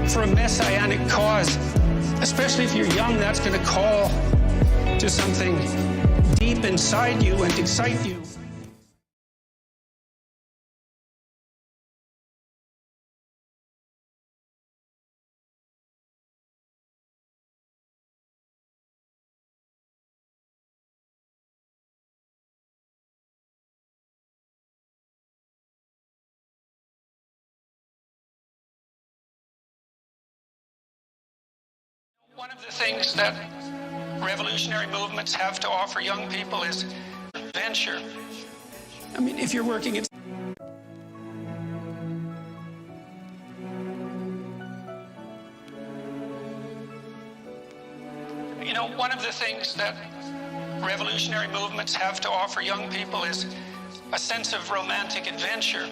for a messianic cause. Especially if you're young, that's going to call to something deep inside you and excite you. One of the things that revolutionary movements have to offer young people is adventure. I mean, if you're working at... You know, one of the things that revolutionary movements have to offer young people is a sense of romantic adventure.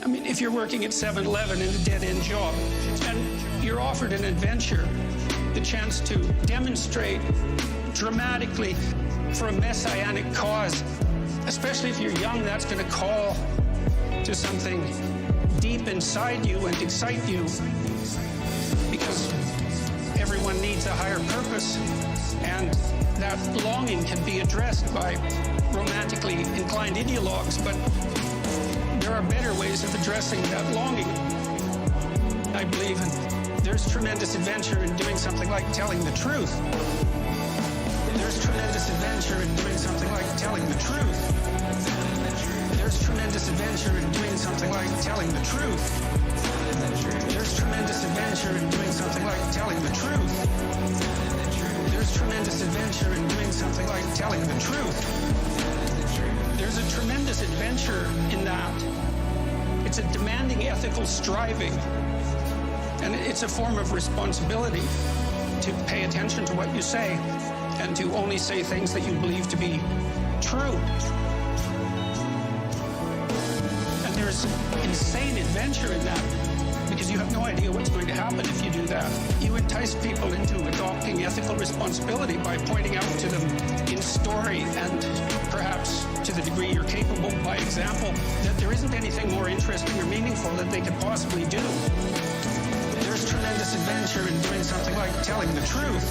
I mean, if you're working at 7-Eleven in a dead-end job and you're offered an adventure, the chance to demonstrate dramatically for a messianic cause, especially if you're young, that's going to call to something deep inside you and excite you, because everyone needs a higher purpose, and that longing can be addressed by romantically inclined ideologues, but there are better ways of addressing that longing. I believe there's tremendous adventure in doing something like telling the truth. There's tremendous adventure in doing something like telling the truth. There's tremendous adventure in doing something like telling the truth. There's tremendous adventure in doing something like telling the truth. There's tremendous adventure in doing something like telling the truth. There's a tremendous adventure in that. It's a demanding ethical striving, and it's a form of responsibility to pay attention to what you say and to only say things that you believe to be true. And there's insane adventure in that, because you have no idea what's going to happen if you do that. You entice people into adopting ethical responsibility by pointing out to them in story and perhaps to the degree you're capable by example that there isn't anything more interesting or meaningful that they could possibly do. There's tremendous adventure in doing something like telling the truth.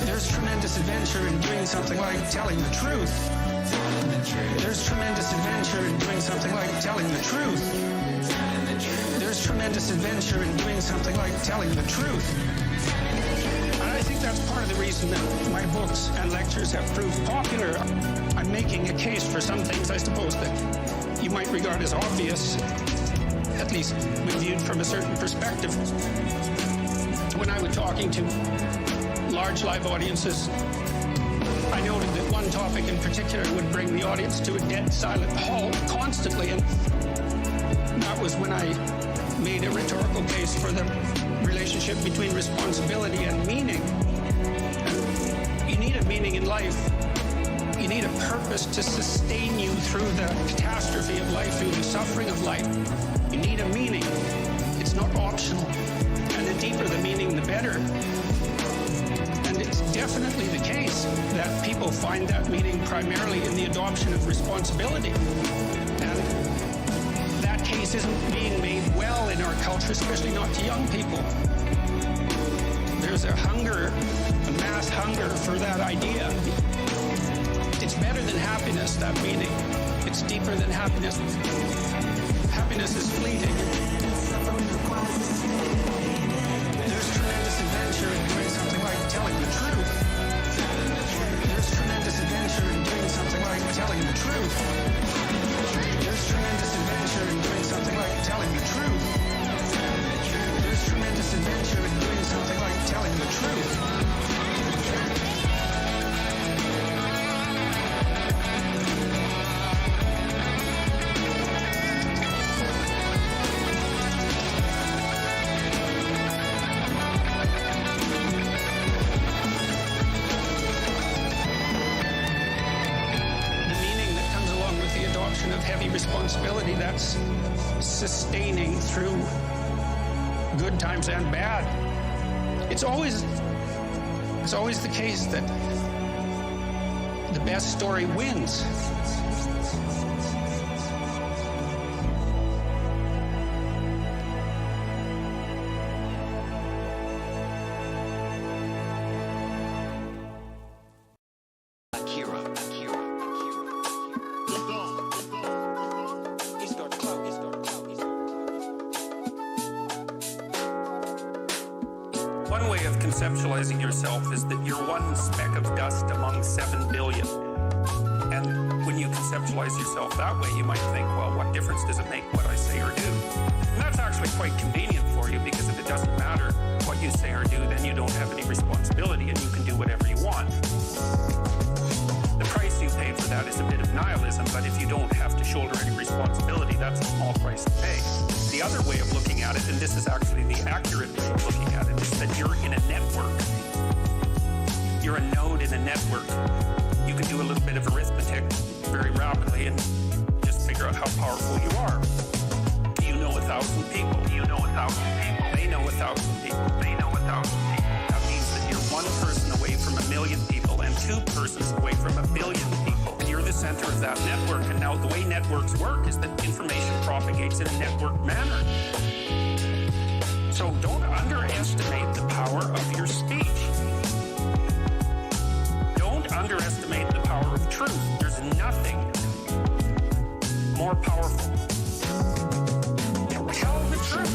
There's tremendous adventure in doing something like telling the truth. There's tremendous adventure in doing something like telling the truth. There's tremendous adventure in doing something like telling the truth. And I think that's part of the reason that my books and lectures have proved popular. I'm making a case for some things, I suppose, that you might regard as obvious, at least when viewed from a certain perspective. When I was talking to large live audiences, I noted that one topic in particular would bring the audience to a dead silent halt constantly, and that was when I made a rhetorical case for the relationship between responsibility and meaning. And you need a meaning in life. You need a purpose to sustain you through the catastrophe of life, through the suffering of life. You need a meaning. It's not optional. And the deeper the meaning, the better. And it's definitely the case that people find that meaning primarily in the adoption of responsibility. And that case isn't being made well in our culture, especially not to young people. There's a hunger, a mass hunger for that idea. It's better than happiness, that meaning. It's deeper than happiness. Happiness is fleeting. There's tremendous adventure in doing something like telling the truth. There's tremendous adventure in doing something like telling the truth. There's tremendous adventure in doing something like telling the truth. There's tremendous adventure in doing something like telling the truth. Of heavy responsibility that's sustaining through good times and bad. It's always the case that the best story wins. One way of conceptualizing yourself is that you're one speck of dust among 7 billion. And when you conceptualize yourself that way, you might think, well, what difference does it make what I say or do? And that's actually quite convenient for you, because if it doesn't matter what you say or do, then you don't have any responsibility and you can do whatever you want. The price you pay for that is a bit of nihilism, but if you don't have to shoulder any responsibility, that's a small price to pay. The other way of looking at it, and this is actually the accurate way of looking at it, is that you're in a network. You're a node in a network. You can do a little bit of arithmetic very rapidly and just figure out how powerful you are. You know 1,000 people. You know 1,000 people. They know 1,000 people. They know 1,000 people. That means that you're one person away from 1 million people and 2 persons away from 1 billion people. And you're the center of that network. And now the way networks work is that information propagates in a network manner. So don't underestimate the power of your speech. Don't underestimate the power of truth. There's nothing more powerful. Tell the truth.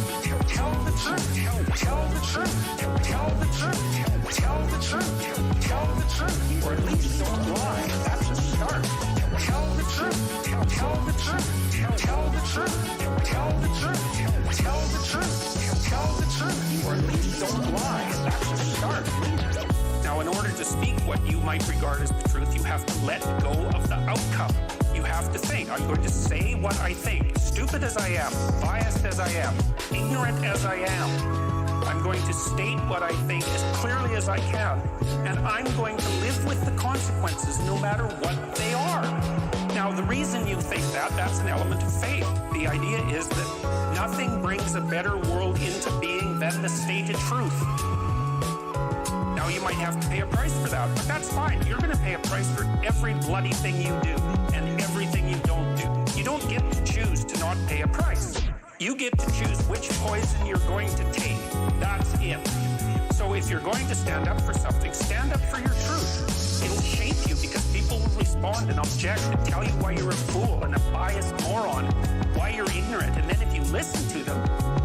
Tell the truth. Tell the truth. Tell the truth. Tell the truth. Tell the truth. Or at least don't lie. That's a start. Tell the truth. Tell the truth. Tell the truth. Tell the truth. Tell the truth. Tell the truth. Or at least don't lie. That's a start. Now, in order to speak what you might regard as the truth, you have to let go of the outcome. You have to think, I'm going to say what I think, stupid as I am, biased as I am, ignorant as I am. I'm going to state what I think as clearly as I can, and I'm going to live with the consequences no matter what they are. Now, the reason you think that, that's an element of faith. The idea is that nothing brings a better world into being than the stated truth. Now, you might have to pay a price for that, but that's fine. You're going to pay a price for every bloody thing you do and everything you don't do. You don't get to choose to not pay a price. You get to choose which poison you're going to take. That's it. So if you're going to stand up for something, stand up for your truth. It'll shape you because people will respond and object and tell you why you're a fool and a biased moron, why you're ignorant. And then if you listen to them,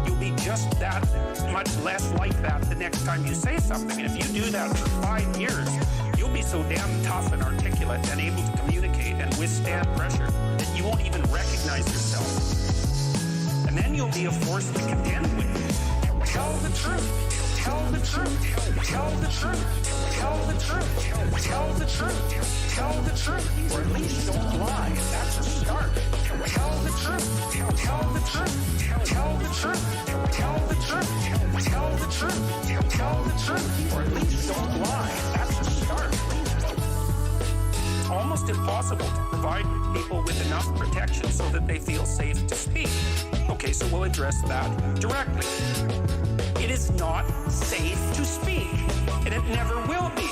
you'll be just that much less like that the next time you say something. And if you do that for 5 years, you'll be so damn tough and articulate and able to communicate and withstand pressure that you won't even recognize yourself. And then you'll be a force to contend with. Tell the truth. Tell the truth. Tell the truth. Tell the truth. Tell the truth. Tell the truth. Or at least don't lie. That's a start. Tell the truth. Tell the truth. Tell the truth. Tell the truth. Tell the truth. Tell the truth. Or at least don't lie. That's a start. It's almost impossible to provide people with enough protection so that they feel safe to speak. Okay, so we'll address that directly. It is not safe to speak, and it never will be.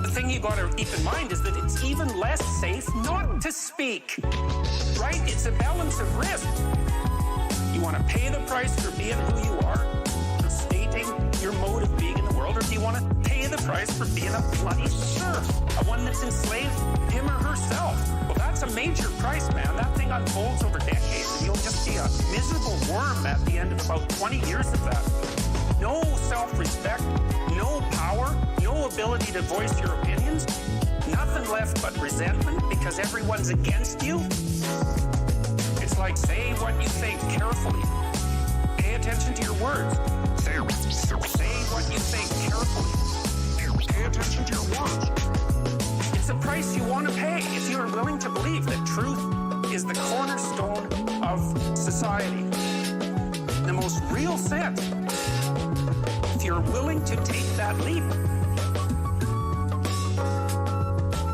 The thing you got to keep in mind is that it's even less safe not to speak, right? It's a balance of risk. You want to pay the price for being who you are, for stating your mode of being in the world, or do you want to pay the price for being a bloody serf, a one that's enslaved him or herself? Well, that's a major price, man. That thing unfolds over decades, and you'll just be a miserable worm at the end of about 20 years of that. No self-respect, no power, no ability to voice your opinions, nothing left but resentment because everyone's against you. It's like, say what you think carefully. Pay attention to your words. Say what you think carefully. Pay attention to your words. It's a price you want to pay if you are willing to believe that truth is the cornerstone of society. In the most real sense. If you're willing to take that leap,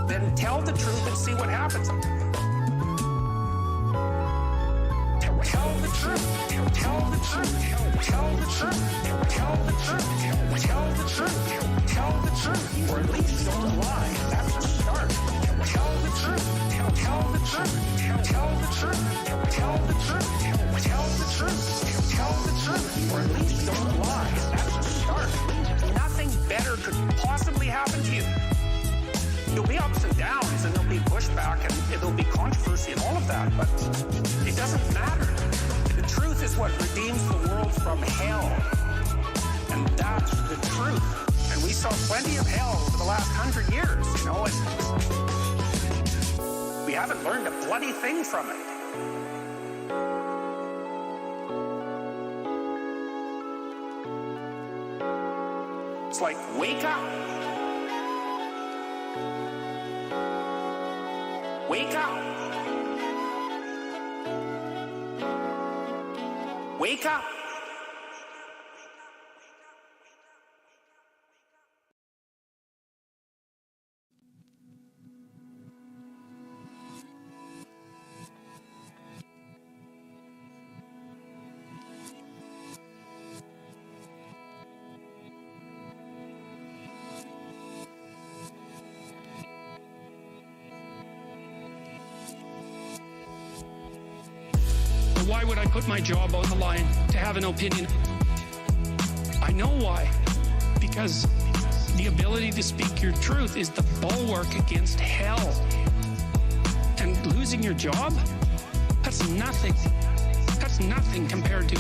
then tell the truth and see what happens. Tell the truth. Tell the truth. Tell the truth. Tell the truth. Tell the truth. Tell the truth. Or at least don't lie. That's a start. Tell the truth. Tell the truth. Tell the truth. Tell the truth. Tell the truth. Tell the truth. Or at least don't lie. That's a start. Nothing better could possibly happen to you. There'll be ups and downs, and there'll be pushback, and there'll be controversy and all of that, but it doesn't matter. The truth is what redeems the world from hell. And And that's the truth. And we saw plenty of hell over the last 100 years, you know, and we haven't learned a bloody thing from it. It's like, wake up. Wake up. Wake up. Why would I put my job on the line to have an opinion? I know why. Because the ability to speak your truth is the bulwark against hell. And losing your job? That's nothing. That's nothing compared to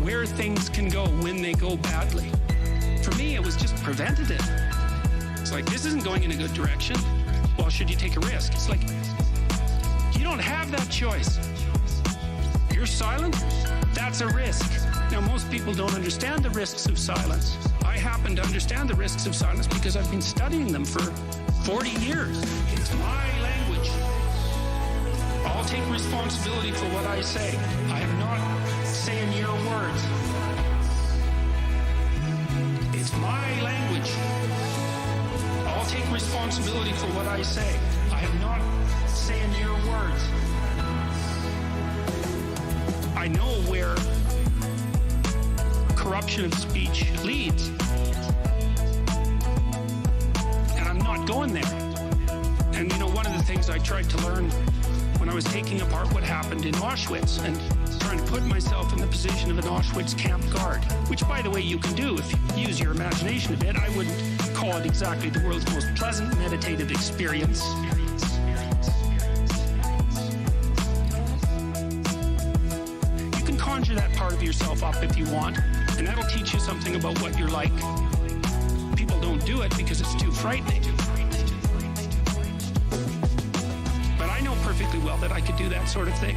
where things can go when they go badly. For me, it was just preventative. It's like, this isn't going in a good direction. Well, should you take a risk? It's like, you don't have that choice. You're silent? That's a risk. Now, most people don't understand the risks of silence. I happen to understand the risks of silence because I've been studying them for 40 years. It's my language. I'll take responsibility for what I say. I am not saying your words. It's my language. I'll take responsibility for what I say. I am not saying your words. I know where corruption of speech leads, and I'm not going there. And you know, one of the things I tried to learn when I was taking apart what happened in Auschwitz and trying to put myself in the position of an Auschwitz camp guard, which, by the way, you can do if you use your imagination a bit. I wouldn't call it exactly the world's most pleasant meditative experience. Conjure that part of yourself up if you want, and that'll teach you something about what you're like. People don't do it because it's too frightening. But I know perfectly well that I could do that sort of thing.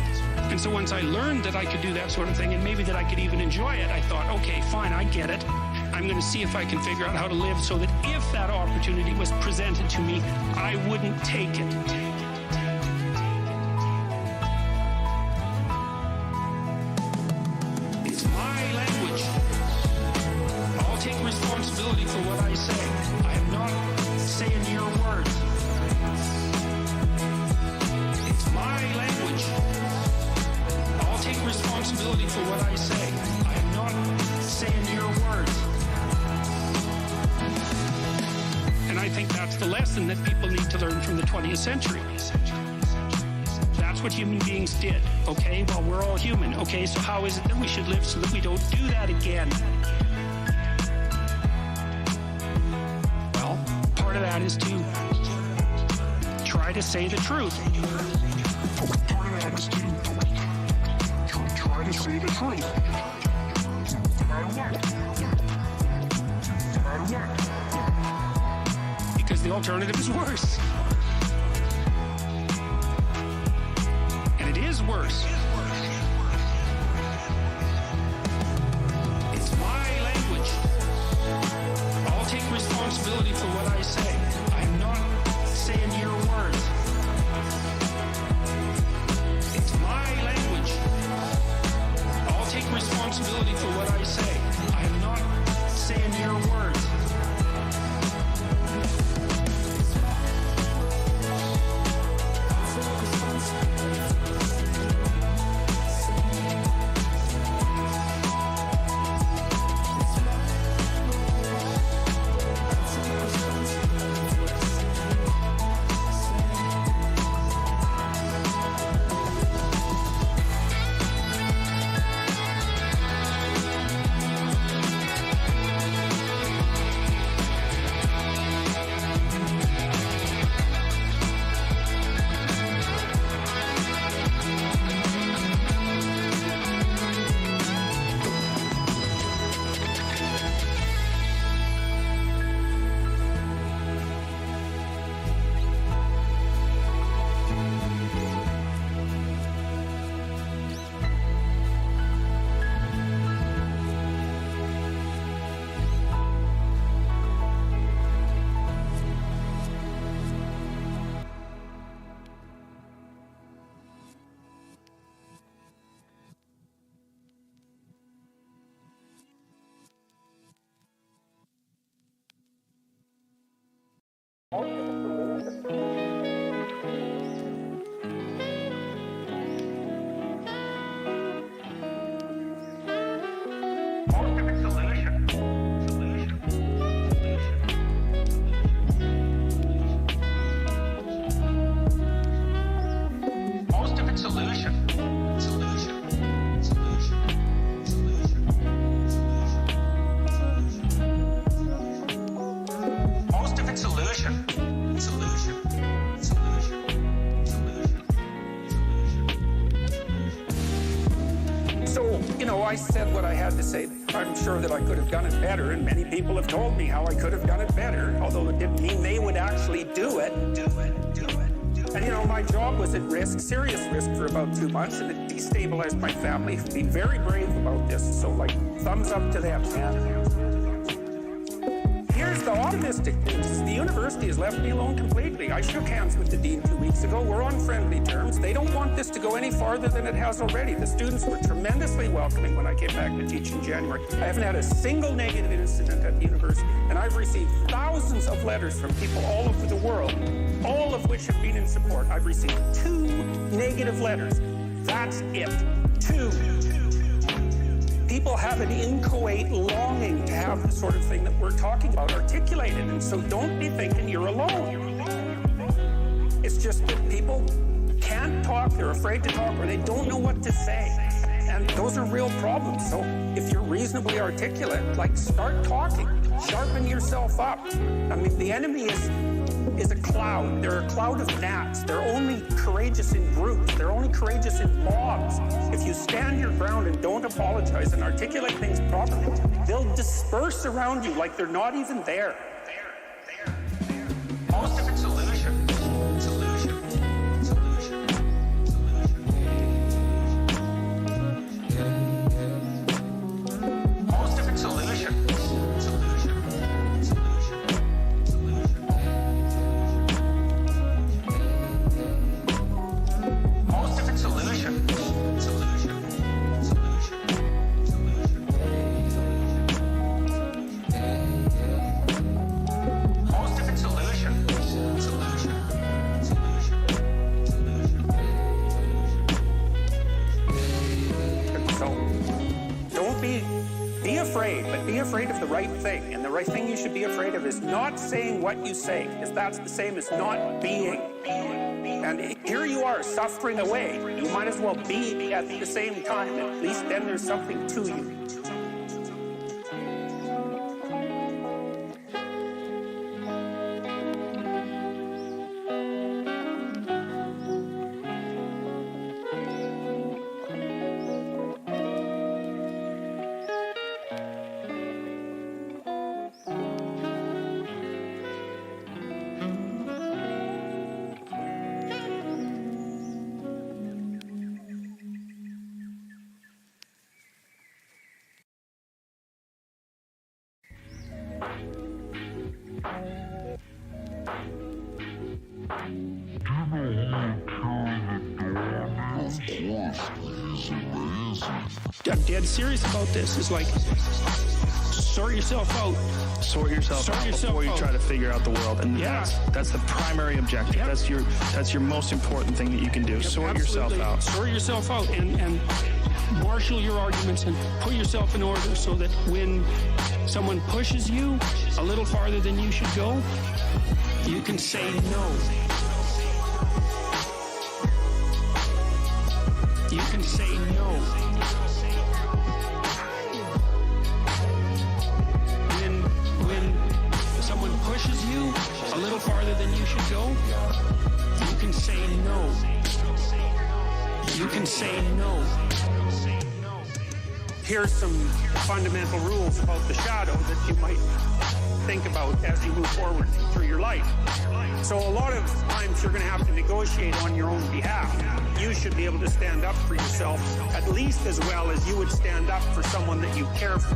And so once I learned that I could do that sort of thing, and maybe that I could even enjoy it, I thought, okay, fine, I get it. I'm going to see if I can figure out how to live so that if that opportunity was presented to me, I wouldn't take it. Responsibility for what I say. I am not saying your words. It's my language. I'll take responsibility for what I say. I am not saying your words. And I think that's the lesson that people need to learn from the 20th century. That's what human beings did. Okay, well, we're all human. Okay, so how is it that we should live so that we don't do that again? Part of that is to try to say the truth. Part of that is to try to say the truth. Because the alternative is worse. And it is worse. It's my language. I'll take responsibility for what I say. I am not saying your words. It's my language. I'll take responsibility for what I say. I am not saying your words. I said what I had to say. I'm sure that I could have done it better, and many people have told me how I could have done it better, although it didn't mean they would actually do it. And my job was at risk, serious risk for about 2 months, and it destabilized my family. Be very brave about this, so thumbs up to them, man. Here's the optimistic news. The university has left me alone completely. I shook hands with the dean 2 weeks ago. We're on friendly terms. They don't want this to go any farther than it has already. The students were tremendously welcoming when I came back to teach in January. I haven't had a single negative incident at the university, and I've received thousands of letters from people all over the world, all of which have been in support. I've received 2 negative letters. That's it. 2. People have an inchoate longing to have the sort of thing that we're talking about articulated, and so don't be thinking you're alone. It's just that people can't talk, they're afraid to talk, or they don't know what to say, and those are real problems. So if you're reasonably articulate, start talking, sharpen yourself up. I mean, the enemy is a cloud. They're a cloud of gnats. They're only courageous in groups. They're only courageous in mobs. If you stand your ground and don't apologize and articulate things properly, they'll disperse around you like they're not even there. Most of it's illusion. Most of it's illusion. Be afraid, but be afraid of the right thing. And the right thing you should be afraid of is not saying what you say, because that's the same as not being. And here you are suffering away. You might as well be at the same time. At least then there's something to you. I'm dead serious about this. It's sort yourself out. Sort yourself out before you try to figure out the world, and that's the primary objective. Yep. That's your most important thing that you can do. Yep, sort yourself out. Sort yourself out, and marshal your arguments and put yourself in order so that when someone pushes you a little farther than you should go, you can say no. You can say no. When someone pushes you a little farther than you should go, you can say no. You can say no. Here's some fundamental rules about the shadow that you might think about as you move forward through your life. So a lot of times you're going to have to negotiate on your own behalf. You should be able to stand up for yourself at least as well as you would stand up for someone that you care for.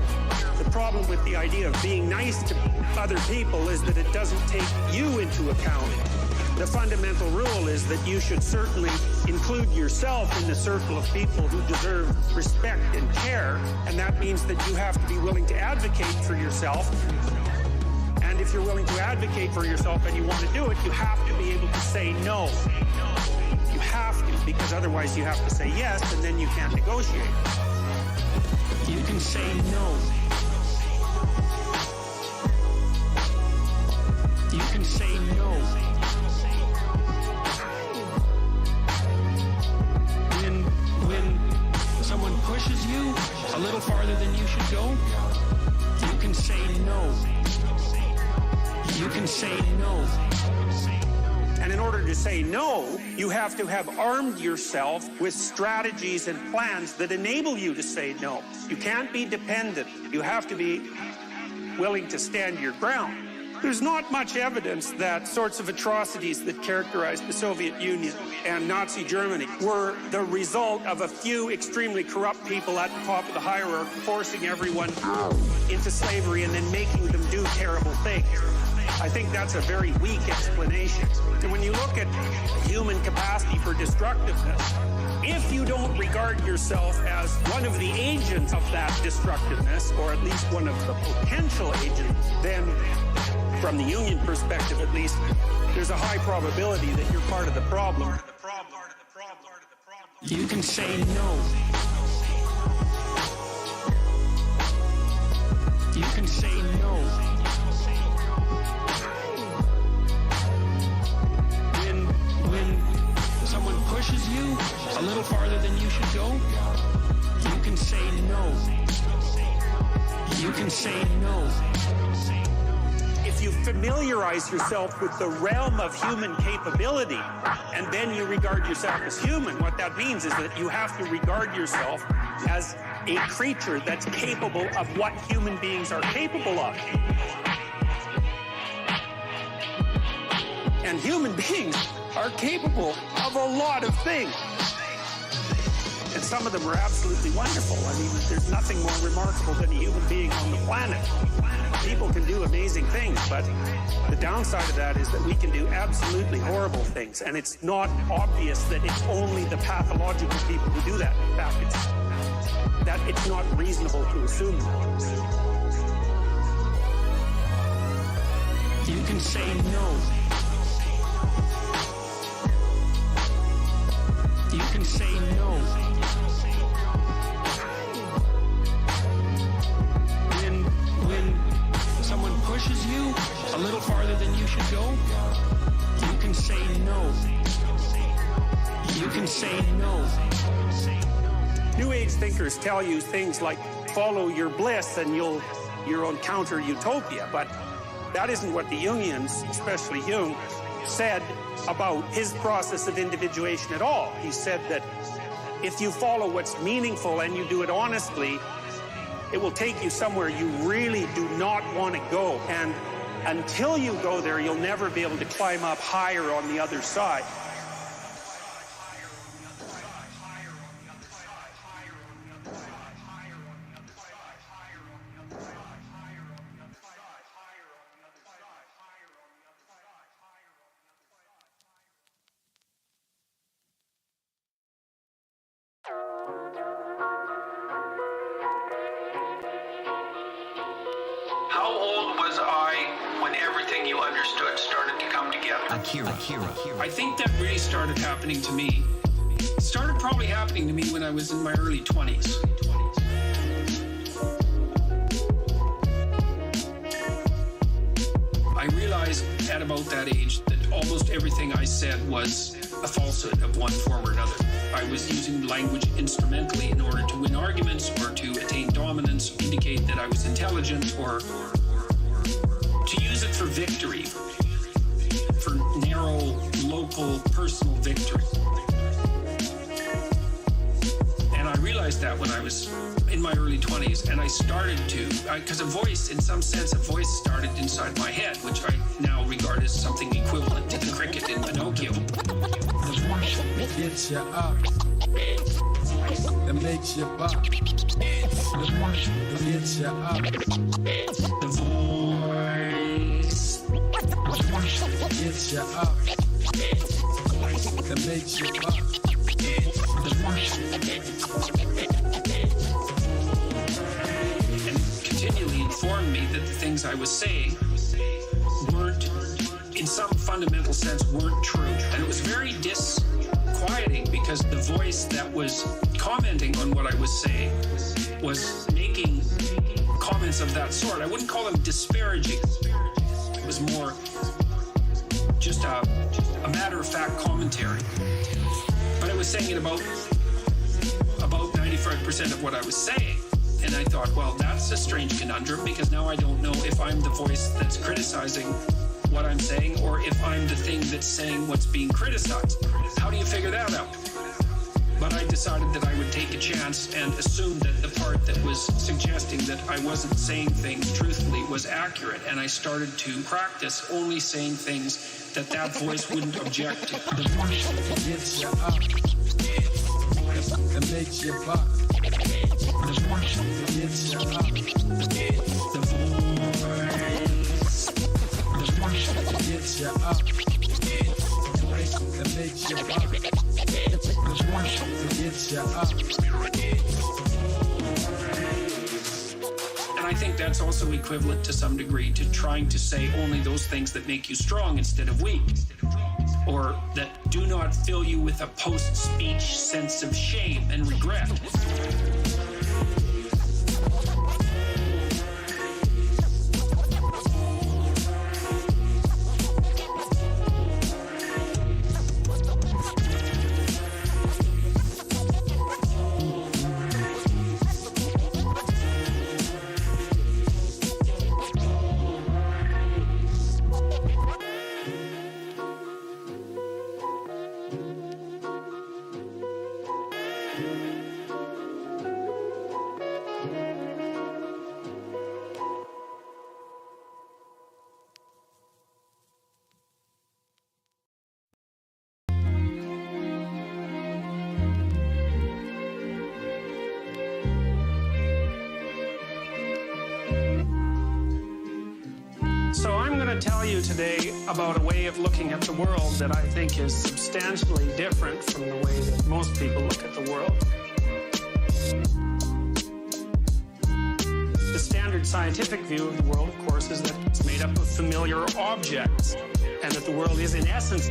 The problem with the idea of being nice to other people is that it doesn't take you into account. The fundamental rule is that you should certainly include yourself in the circle of people who deserve respect and care, and that means that you have to be willing to advocate for yourself and And if you're willing to advocate for yourself and you want to do it, you have to be able to say no. You have to, because otherwise you have to say yes, and then you can't negotiate. You can say no. You can say no. When someone pushes you a little farther than you should go, you can say no. You can say no. And in order to say no, you have to have armed yourself with strategies and plans that enable you to say no. You can't be dependent. You have to be willing to stand your ground. There's not much evidence that sorts of atrocities that characterized the Soviet Union and Nazi Germany were the result of a few extremely corrupt people at the top of the hierarchy forcing everyone into slavery and then making them do terrible things. I think that's a very weak explanation. And when you look at human capacity for destructiveness, if you don't regard yourself as one of the agents of that destructiveness, or at least one of the potential agents, then from the Union perspective at least, there's a high probability that you're part of the problem. You can say no. You can say no. When someone pushes you a little farther than you should go, you can say no. You can say no. If you familiarize yourself with the realm of human capability, and then you regard yourself as human, what that means is that you have to regard yourself as a creature that's capable of what human beings are capable of. And human beings are capable of a lot of things. And some of them are absolutely wonderful. I mean, there's nothing more remarkable than a human being on the planet. People can do amazing things, but the downside of that is that we can do absolutely horrible things. And it's not obvious that it's only the pathological people who do that. In fact, it's not reasonable to assume that. You can say no. You can say no. When someone pushes you a little farther than you should go, you can say no. You can say no. New Age thinkers tell you things like follow your bliss and you'll encounter utopia, but that isn't what the Jungians, especially Jung, said about his process of individuation at all. He said that if you follow what's meaningful and you do it honestly, it will take you somewhere you really do not want to go. And until you go there, you'll never be able to climb up higher on the other side. How old was I when everything you understood started to come together? Akira. I think that really started happening to me. It started probably happening to me when I was in my early 20s. I realized at about that age that almost everything I said was a falsehood of one form or another. I was using language instrumentally in order to win arguments or to attain dominance, indicate that I was intelligent, or to use it for victory, for narrow, local, personal victory. And I realized that when I was in my early 20s, and I started to, because a voice, in some sense, a voice started inside my head, which I now regard as something equivalent to the cricket in Pinocchio. The voice that gets you up, that makes you buck. The voice that gets you up. The voice. The voice that gets you up, that makes you buck. The voice. And continually informed me that the things I was saying some fundamental sense weren't true. And it was very disquieting because the voice that was commenting on what I was saying was making comments of that sort. I wouldn't call them disparaging. It was more just a matter-of-fact commentary. But I was saying it about 95% of what I was saying. And I thought, well, that's a strange conundrum because now I don't know if I'm the voice that's criticizing what I'm saying or if I'm the thing that's saying what's being criticized. How do you figure that out? But I decided that I would take a chance and assume that the part that was suggesting that I wasn't saying things truthfully was accurate. And I started to practice only saying things that voice wouldn't object to. The voice that gets you up and makes you buck. The voice that gets you up. The voice that gets you up and makes you buck. The voice that gets you up. And I think that's also equivalent to some degree to trying to say only those things that make you strong instead of weak, or that do not fill you with a post-speech sense of shame and regret. So I'm going to tell you today about a way of looking at the world that I think is substantially different from the way that most people look at the world. The standard scientific view of the world, of course, is that it's made up of familiar objects, and that the world is, in essence,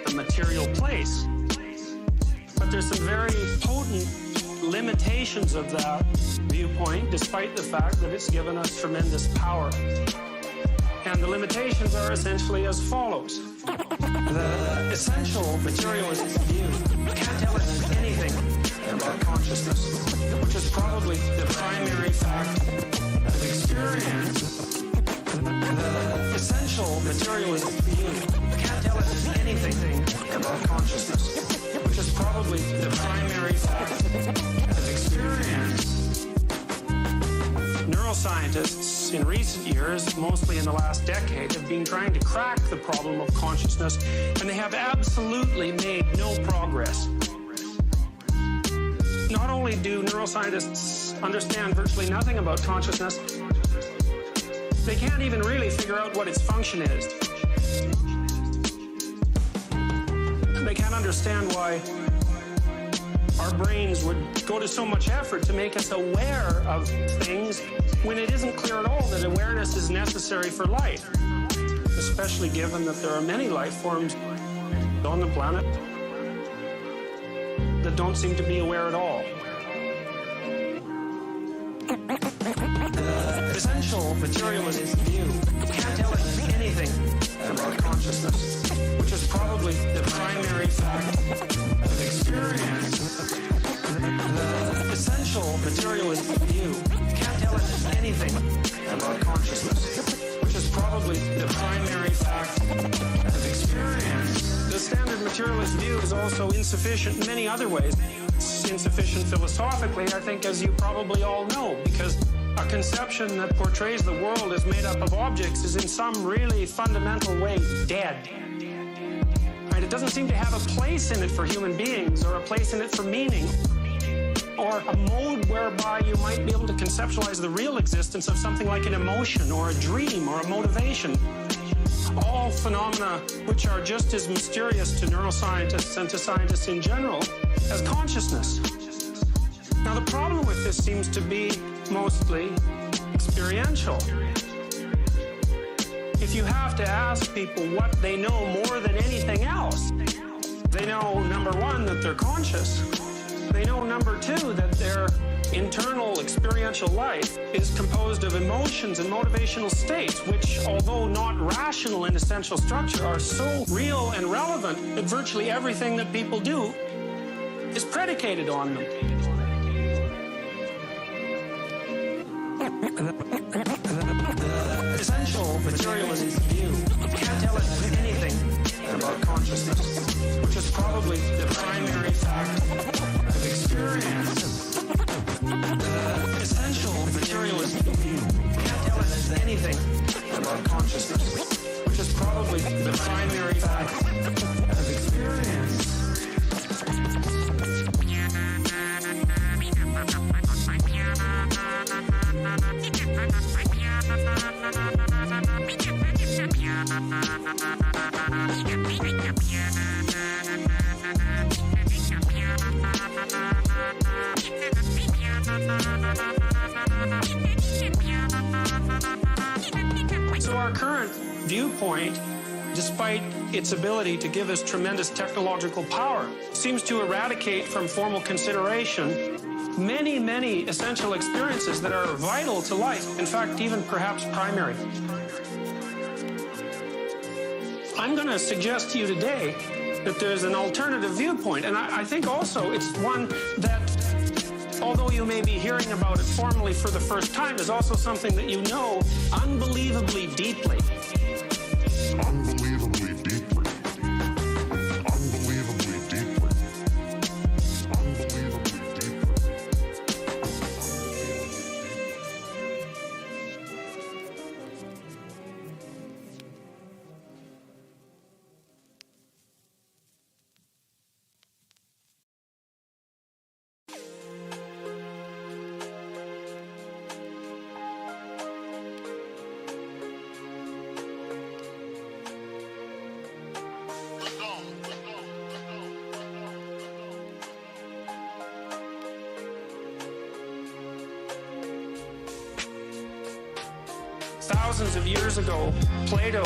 a material place. But there's some very potent limitations of that viewpoint, despite the fact that it's given us tremendous power. And the limitations are essentially as follows. The essential materialist view can't tell us anything about consciousness, which is probably the primary fact of experience. The essential materialist view can't tell us anything about consciousness, which is probably the primary fact of experience. Neuroscientists in recent years, mostly in the last decade, have been trying to crack the problem of consciousness, and they have absolutely made no progress. Not only do neuroscientists understand virtually nothing about consciousness, they can't even really figure out what its function is. They can't understand why our brains would go to so much effort to make us aware of things when it isn't clear at all that awareness is necessary for life, especially given that there are many life forms on the planet that don't seem to be aware at all. The essential materialist view can't tell us anything about consciousness, which is probably the primary fact of experience. The essential materialist view can't tell us anything about consciousness, which is probably the primary fact of experience. The standard materialist view is also insufficient in many other ways. It's insufficient philosophically, I think, as you probably all know, because a conception that portrays the world as made up of objects is in some really fundamental way dead. Right? It doesn't seem to have a place in it for human beings, or a place in it for meaning, or a mode whereby you might be able to conceptualize the real existence of something like an emotion or a dream or a motivation. All phenomena which are just as mysterious to neuroscientists and to scientists in general as consciousness. Now, the problem with this seems to be mostly experiential. If you have to ask people what they know more than anything else, they know, number one, that they're conscious. They know, number two, that their internal experiential life is composed of emotions and motivational states, which, although not rational in essential structure, are so real and relevant that virtually everything that people do is predicated on them. The essential materialist view can't tell us anything about consciousness, which is probably the primary fact of experience. The essential materialist view can't tell us anything about consciousness, which is probably the primary fact of experience. So our current viewpoint, despite its ability to give us tremendous technological power, seems to eradicate from formal consideration many, many essential experiences that are vital to life, in fact, even perhaps primary. I'm going to suggest to you today that there's an alternative viewpoint, and I think also it's one that, although you may be hearing about it formally for the first time, is also something that you know unbelievably deeply. Unbelievably deeply. Unbelievably deeply. Unbelievably deeply. Thousands of years ago, Plato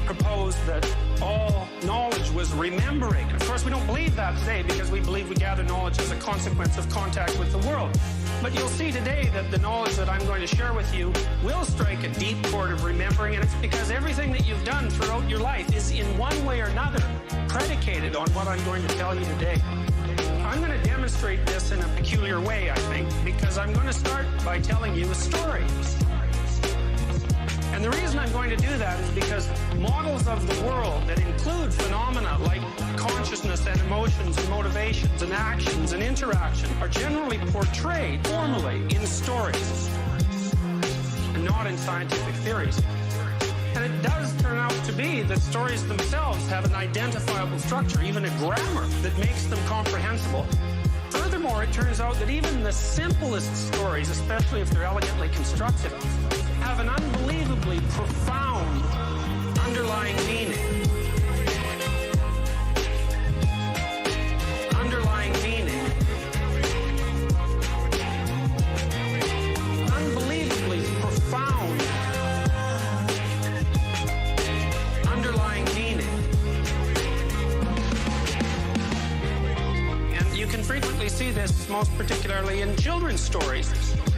proposed that all knowledge was remembering. And of course, we don't believe that today because we believe we gather knowledge as a consequence of contact with the world. But you'll see today that the knowledge that I'm going to share with you will strike a deep chord of remembering, and it's because everything that you've done throughout your life is in one way or another predicated on what I'm going to tell you today. I'm going to demonstrate this in a peculiar way, I think, because I'm going to start by telling you a story. And the reason I'm going to do that is because models of the world that include phenomena like consciousness and emotions and motivations and actions and interaction are generally portrayed formally in stories and not in scientific theories. And it does turn out to be that stories themselves have an identifiable structure, even a grammar that makes them comprehensible. Furthermore, it turns out that even the simplest stories, especially if they're elegantly constructed, have an unbelievably profound underlying meaning. Underlying meaning. Unbelievably profound underlying meaning. And you can frequently see this most particularly in children's stories.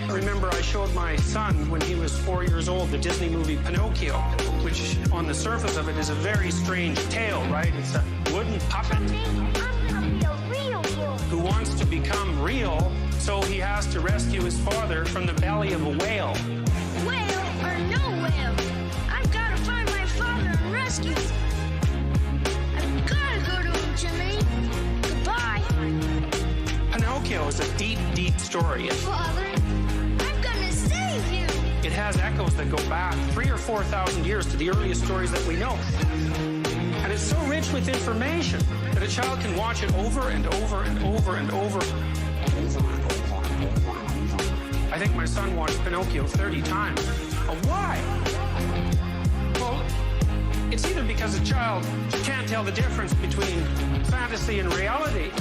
I remember I showed my son when he was 4 years old the Disney movie Pinocchio, which on the surface of it is a very strange tale, right? It's a wooden puppet who wants to become real, so he has to rescue his father from the belly of a whale. Whale or no whale, I've got to find my father and rescue him. I've got to go to him, Jimmy. Goodbye. Pinocchio is a deep, deep story. Father, I'm gonna save you. It has echoes that go back 3,000 or 4,000 years to the earliest stories that we know. And it's so rich with information that a child can watch it over and over and over and over. I think my son watched Pinocchio 30 times. Why? Well, it's either because a child can't tell the difference between fantasy and reality,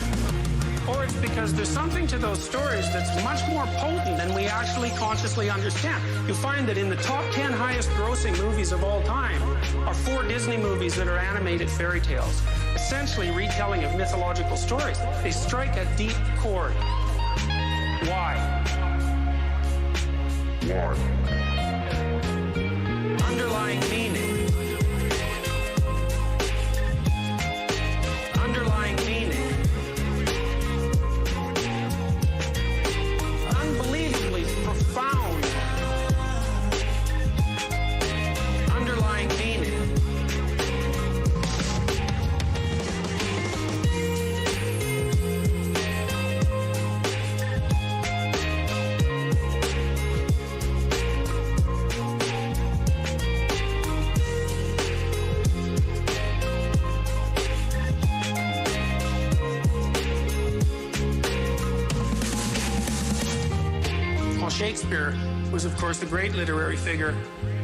or it's because there's something to those stories that's much more potent than we actually consciously understand. You find that in the top 10 highest grossing movies of all time are 4 Disney movies that are animated fairy tales, essentially retelling of mythological stories. They strike a deep chord. Why? Underlying meaning. Underlying meaning. Unbelievably profound. Underlying meaning. Shakespeare was, of course, the great literary figure,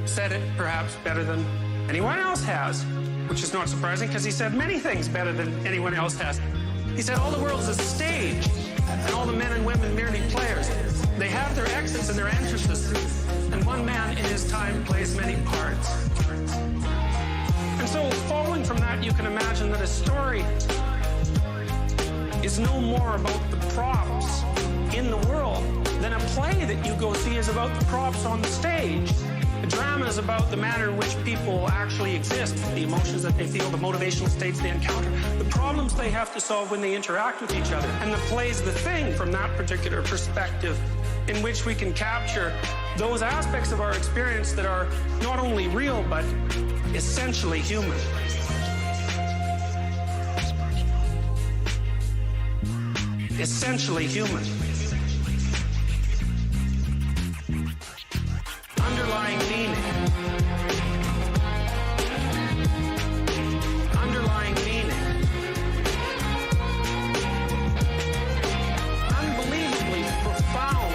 said it perhaps better than anyone else has, which is not surprising because he said many things better than anyone else has. He said all the world's a stage and all the men and women merely players. They have their exits and their entrances, and one man in his time plays many parts. And so following from that, you can imagine that a story is no more about the props in the world than a play that you go see is about the props on the stage. A drama is about the manner in which people actually exist, the emotions that they feel, the motivational states they encounter, the problems they have to solve when they interact with each other. And the play's the thing from that particular perspective in which we can capture those aspects of our experience that are not only real, but essentially human. Essentially human. Underlying meaning. Underlying meaning. Unbelievably profound.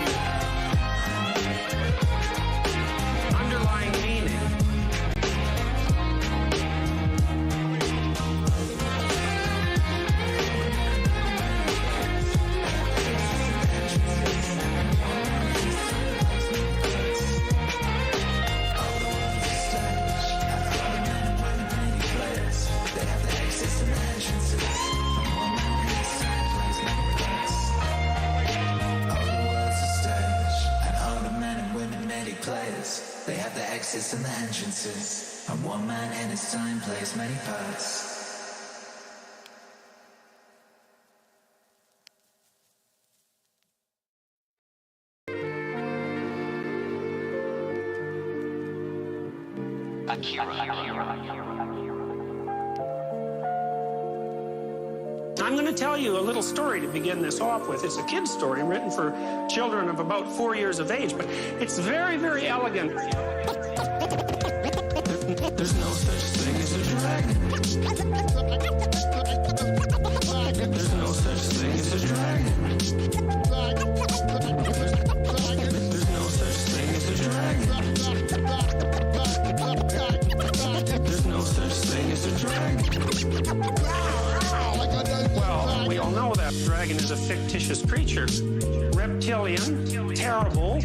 Underlying meaning. They have the exits and the entrances, and one man in his time plays many parts. I'm going to tell you a little story to begin this off with. It's a kid's story written for children of about 4 years of age, but it's very, very elegant. There's no such thing as a dragon. There's no such thing as a dragon. There's no such thing as a dragon. There's no such thing as a dragon. Well, we all know that dragon is a fictitious creature. Reptilian, terrible,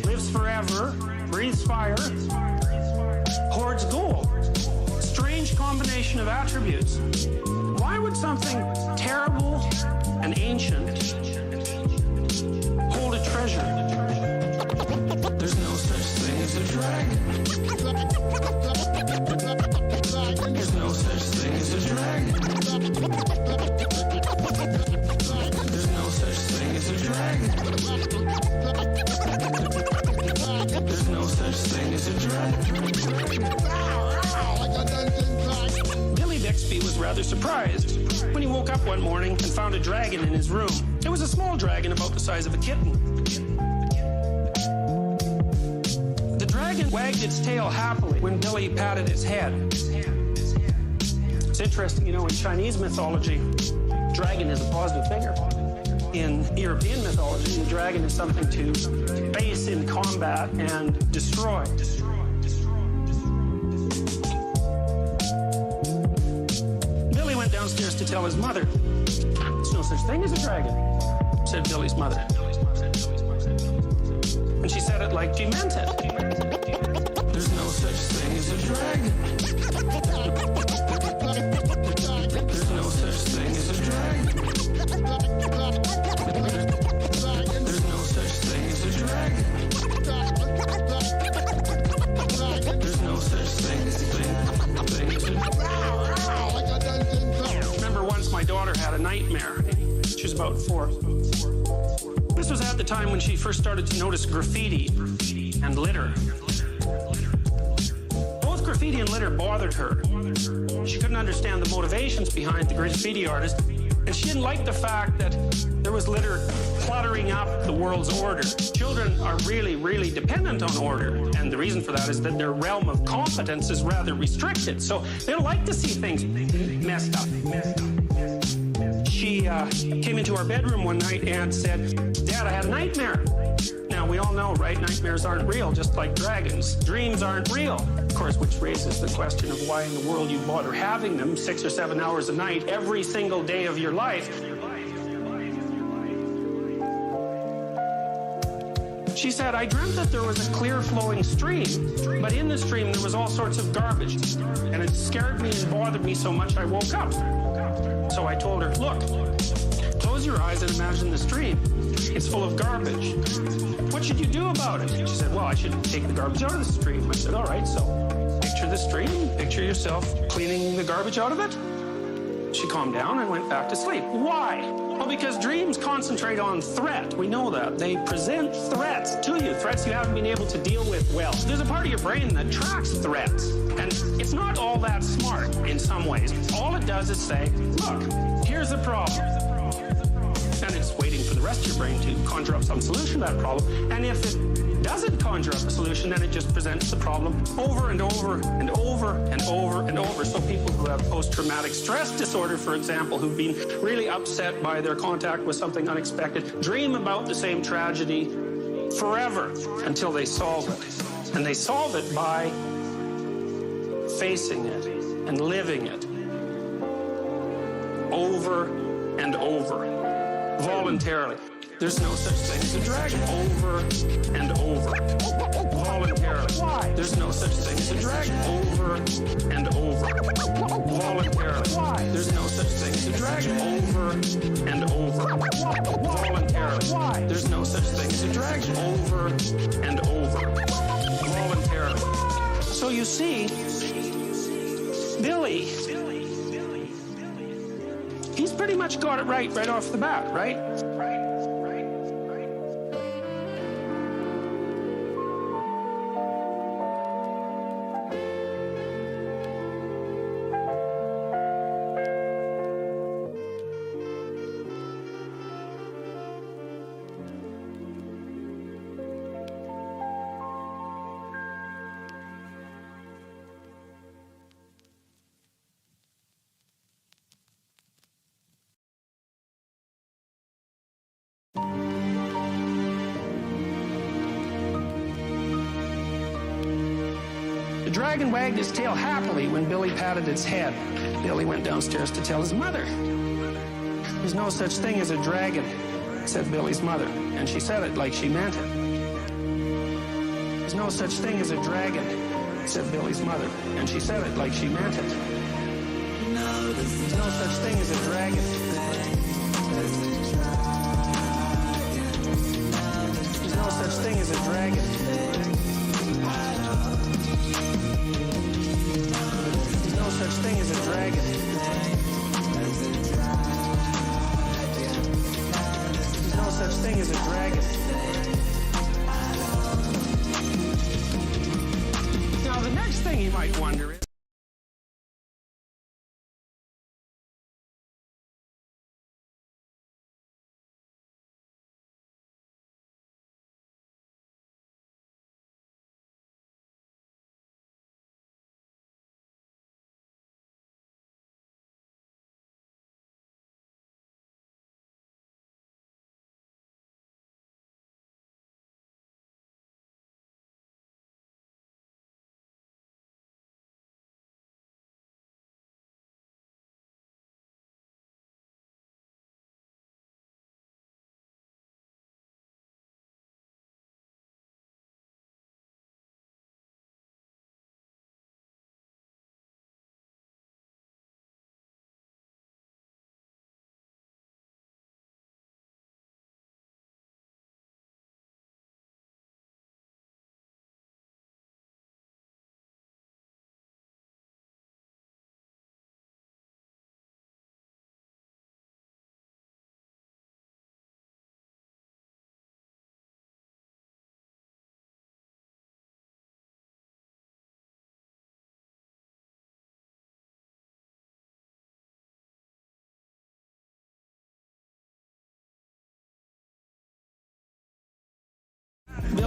lives forever, breathes fire, hoards gold. Strange combination of attributes. Why would something terrible and ancient hold a treasure? There's no such thing as a dragon. There's no such thing as a dragon. There's no such thing as a dragon. There's no such thing as a dragon. Billy Bixby was rather surprised when he woke up one morning and found a dragon in his room. It was a small dragon about the size of a kitten. The dragon wagged its tail happily when Billy patted its head. It's interesting, in Chinese mythology, dragon is a positive figure. In European mythology, the dragon is something to face in combat and destroy. Billy went downstairs to tell his mother. It's no such thing as a dragon, said Billy's mother. And she said it like she meant it. There's no such thing as a dragon. There's no such thing as a dragon. There's no such thing as a dragon. There's no such thing as a Remember once my daughter had a nightmare. She was about 4. This was at the time when she first started to notice graffiti and litter. Both graffiti and litter bothered her. She couldn't understand the motivations behind the graffiti artist, and she didn't like the fact that there was litter cluttering up the world's order. Children are really, really dependent on order, and the reason for that is that their realm of competence is rather restricted, so they don't like to see things messed up. She came into our bedroom one night and said, "Dad, I had a nightmare." Now, we all know, right? Nightmares aren't real, just like dragons. Dreams aren't real. Of course, which raises the question of why in the world you bother having them 6 or 7 hours a night every single day of your life. She said, "I dreamt that there was a clear flowing stream, but in the stream there was all sorts of garbage, and it scared me and bothered me so much I woke up." So I told her, "Look, close your eyes and imagine the stream. It's full of garbage. What should you do about it?" She said, "Well, I should take the garbage out of the stream." I said, "All right, so picture the stream, picture yourself cleaning the garbage out of it." She calmed down and went back to sleep. Why? Well, because dreams concentrate on threat. We know that. They present threats to you, threats you haven't been able to deal with well. There's a part of your brain that tracks threats, and it's not all that smart in some ways. All it does is say, "Look, here's the problem." And it's waiting for the rest of your brain to conjure up some solution to that problem. And if it doesn't conjure up a solution, then it just presents the problem over and over and over and over and over. So people who have post-traumatic stress disorder, for example, who've been really upset by their contact with something unexpected, dream about the same tragedy forever until they solve it. And they solve it by facing it and living it over and over. Voluntarily. There's no such thing as a dragon. Over and over. Voluntarily. Why? There's no such thing as a dragon. Over and over. Voluntarily. Why? There's no such thing as a dragon. Over and over. Voluntarily. Why? There's no such thing as a dragon. Over and over. Voluntarily. So you see, Billy, he's pretty much got it right off the bat, right? The dragon wagged its tail happily when Billy patted its head. Billy went downstairs to tell his mother. "There's no such thing as a dragon," said Billy's mother, and she said it like she meant it. "There's no such thing as a dragon," said Billy's mother, and she said it like she meant it. "There's no such thing as a dragon." There's no such thing as a dragon. There's no such thing as a dragon. There's no such thing as a dragon. Now, the next thing you might wonder is,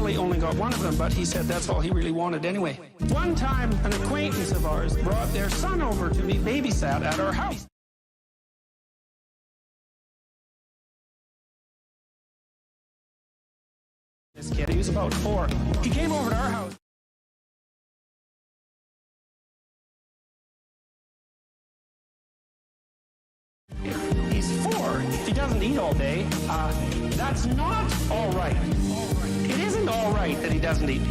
really only got one of them, but he said that's all he really wanted anyway. One time, an acquaintance of ours brought their son over to be babysat at our house. This kid, he was about 4. He came over to our house. He's 4. He doesn't eat all day. That's not all right. It isn't all right that he doesn't eat.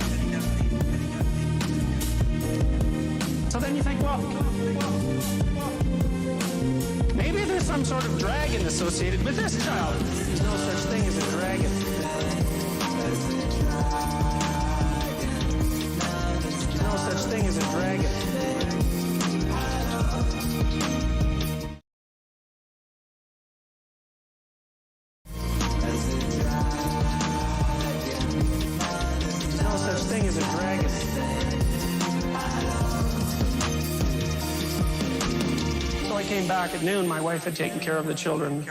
So then you think, well, maybe there's some sort of dragon associated with this child. There's no such thing as a dragon. There's no such thing as a dragon. Thing is a dragon. So I came back at noon. My wife had taken care of the children.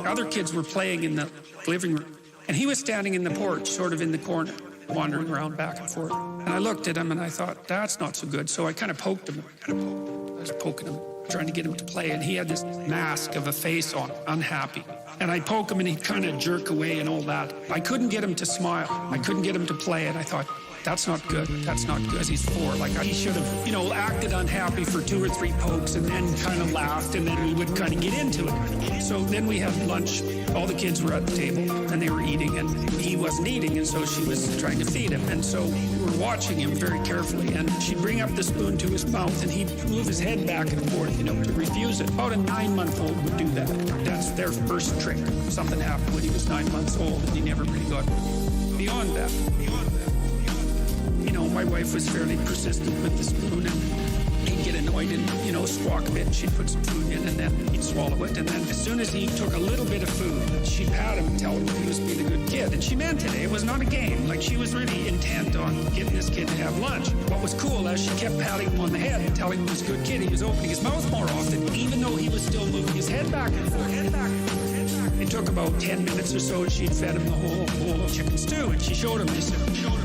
Other kids were playing in the living room, and he was standing in the porch, sort of in the corner, wandering around back and forth. And I looked at him and I thought, that's not so good. So I kind of poked him. I was poking him, trying to get him to play, and he had this mask of a face on, unhappy. And I'd poke him and he'd kind of jerk away and all that. I couldn't get him to smile. I couldn't get him to play, and I thought, that's not good. That's not good. He's 4. Like, he should have, acted unhappy for 2 or 3 pokes and then kind of laughed, and then we would kind of get into it. So then we had lunch. All the kids were at the table and they were eating, and he wasn't eating, and so she was trying to feed him. And so we were watching him very carefully, and she'd bring up the spoon to his mouth and he'd move his head back and forth, to refuse it. About a 9-month-old would do that. That's their first trick. Something happened when he was 9 months old and he never really got beyond that. My wife was fairly persistent with the spoon, and he'd get annoyed and, squawk a bit, and she'd put some food in, and then he'd swallow it. And then as soon as he took a little bit of food, she'd pat him and tell him he was being a good kid. And she meant it. It was not a game. Like, she was really intent on getting this kid to have lunch. What was cool, as she kept patting him on the head and telling him he was a good kid, he was opening his mouth more often, even though he was still moving his head back and forth. It took about 10 minutes or so, and she'd fed him the whole bowl of chicken stew, and she showed him. She said,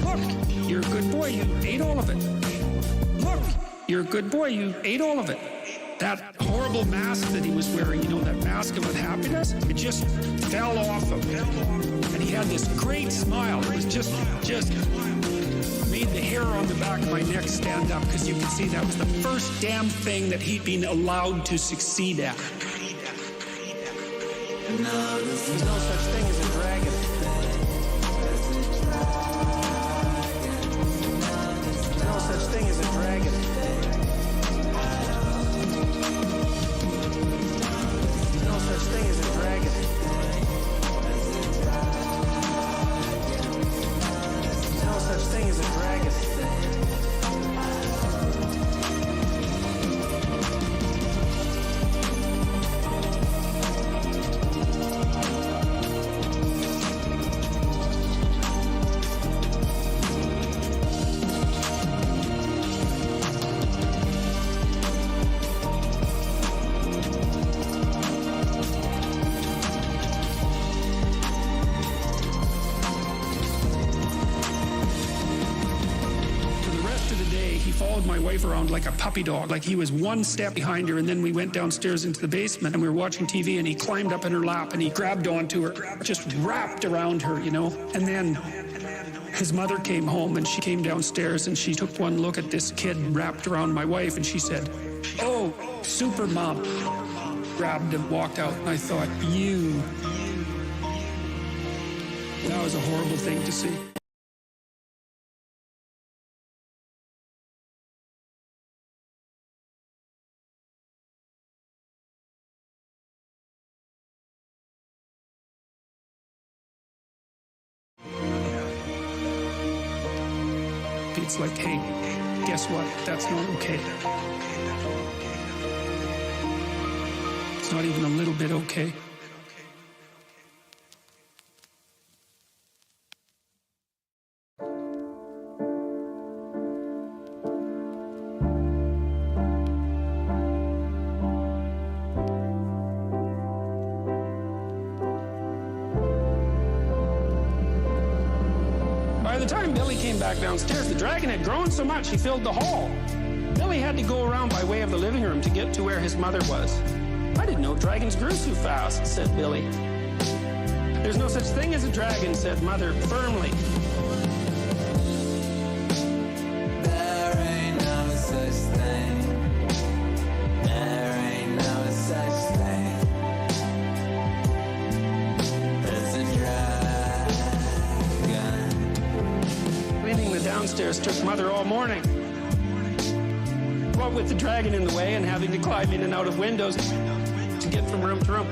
look, you're a good boy, you ate all of it. Look, you're a good boy, you ate all of it. That horrible mask that he was wearing, that mask of unhappiness, it just fell off of him. And he had this great smile. It was just made the hair on the back of my neck stand up, because you could see that was the first damn thing that he'd been allowed to succeed at. There's no such thing as a dragon. There's no such thing as a dragon. There's no such thing as a dragon. There's no such thing as a dragon. My wife around like a puppy dog. Like, he was one step behind her, and then we went downstairs into the basement and we were watching TV, and he climbed up in her lap and he grabbed onto her, just wrapped around her, And then his mother came home, and she came downstairs and she took one look at this kid wrapped around my wife, and she said, "Oh, super mom." Grabbed him, walked out, and I thought, that was a horrible thing to see. It's like, hey, guess what? That's not okay. It's not even a little bit okay. By the time Billy came back downstairs, the dragon had grown so much he filled the hall. Billy had to go around by way of the living room to get to where his mother was. I didn't know dragons grew so fast, said Billy. There's no such thing as a dragon, said Mother firmly. There ain't no such thing. There ain't no such thing as a dragon. Cleaning the downstairs took Mother all morning. What with the dragon in the way and having to climb in and out of windows to get from room to room.